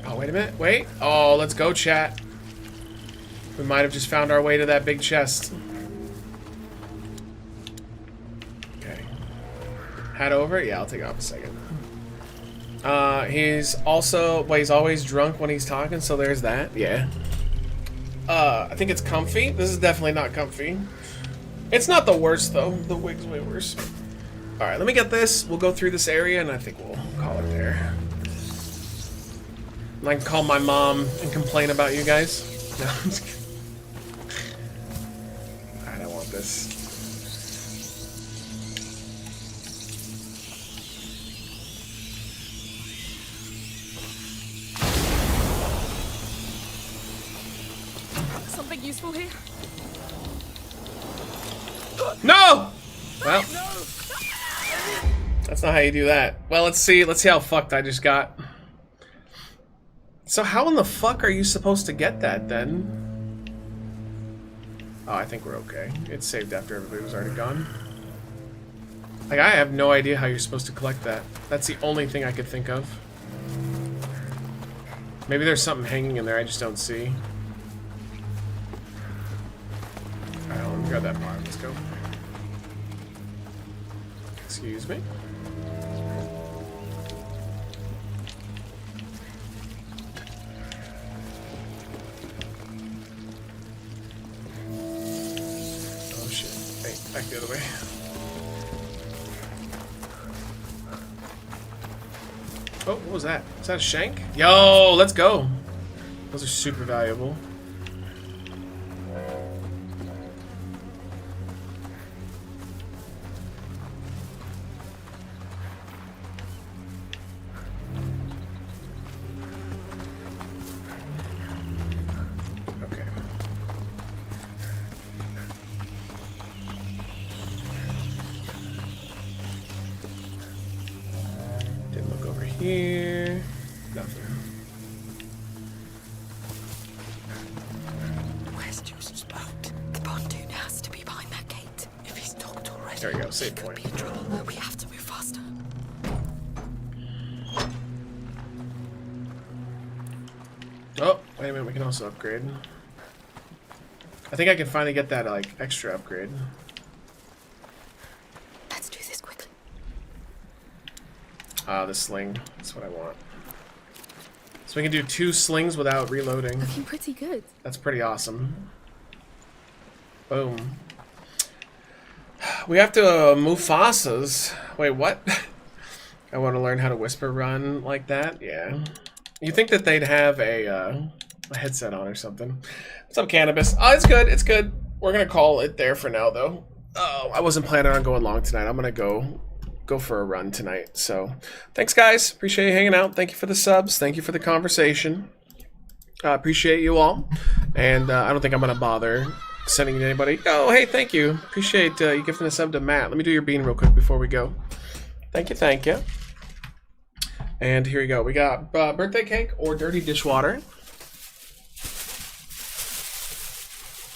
Speaker 1: Oh, wait a minute. Wait. Oh, let's go, chat. We might have just found our way to that big chest. Okay. Head over? Yeah, I'll take it off a second. He's also, well, he's always drunk when he's talking, so there's that. Yeah. I think it's comfy. This is definitely not comfy. It's not the worst, though. The wig's way worse. Alright, let me get this. We'll go through this area, and I think we'll call it there. I can call my mom and complain about you guys. No, I'm just kidding. I don't want this.
Speaker 12: Something useful here?
Speaker 1: No! Well, that's not how you do that. Well, let's see how fucked I just got. So how in the fuck are you supposed to get that then? Oh, I think we're okay. It's saved after everybody was already gone. Like, I have no idea how you're supposed to collect that. That's the only thing I could think of. Maybe there's something hanging in there I just don't see. Alright, let me grab that bar. Let's go. Excuse me. Oh shit. Hey, back the other way. Oh, what was that? Is that a shank? Yo, let's go. Those are super valuable. Here, nothing.
Speaker 7: Where's Joseph's boat? The pontoon has to be behind that gate. If he's docked already,
Speaker 1: there we go. Save point.
Speaker 7: Be in trouble. We have to move faster.
Speaker 1: Oh, wait a minute. We can also upgrade. I think I can finally get that like extra upgrade.
Speaker 7: Let's do this quickly.
Speaker 1: The sling. That's what I want. So we can do 2 slings without reloading.
Speaker 12: Looking pretty good.
Speaker 1: That's pretty awesome. Boom. We have to Mufasa's. Wait, what? I want to learn how to whisper run like that? Yeah. You think that they'd have a headset on or something. What's up, Cannabis? Oh, it's good. It's good. We're going to call it there for now, though. Oh, I wasn't planning on going long tonight. I'm going to go for a run tonight. So thanks, guys. Appreciate you hanging out. Thank you for the subs. Thank you for the conversation. Appreciate you all. And I don't think I'm going to bother sending it to anybody. Oh, hey, thank you. Appreciate you gifting a sub to Matt. Let me do your bean real quick before we go. Thank you, thank you. And here we go. We got birthday cake or dirty dishwater.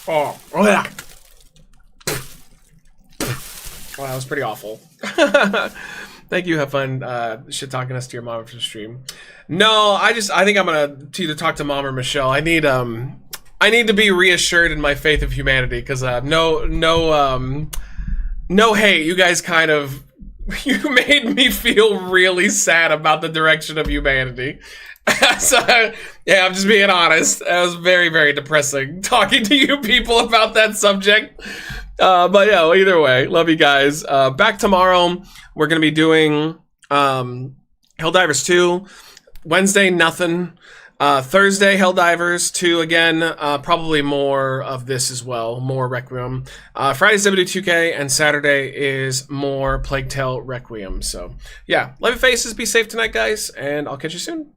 Speaker 1: Oh yeah. Wow, that was pretty awful. Thank you. Have fun shit talking us to your mom for the stream. No, I think I'm gonna either talk to mom or Michelle. I need to be reassured in my faith of humanity because no hate. You guys kind of you made me feel really sad about the direction of humanity. So yeah, I'm just being honest. It was very, very depressing talking to you people about that subject. But yeah, well, either way, love you guys. Back tomorrow, we're gonna be doing Helldivers 2. Wednesday, nothing. Thursday, Helldivers 2 again. Probably more of this as well. More Requiem. Friday's WD2K, and Saturday is more Plague Tale Requiem. So yeah, love your faces. Be safe tonight, guys, and I'll catch you soon.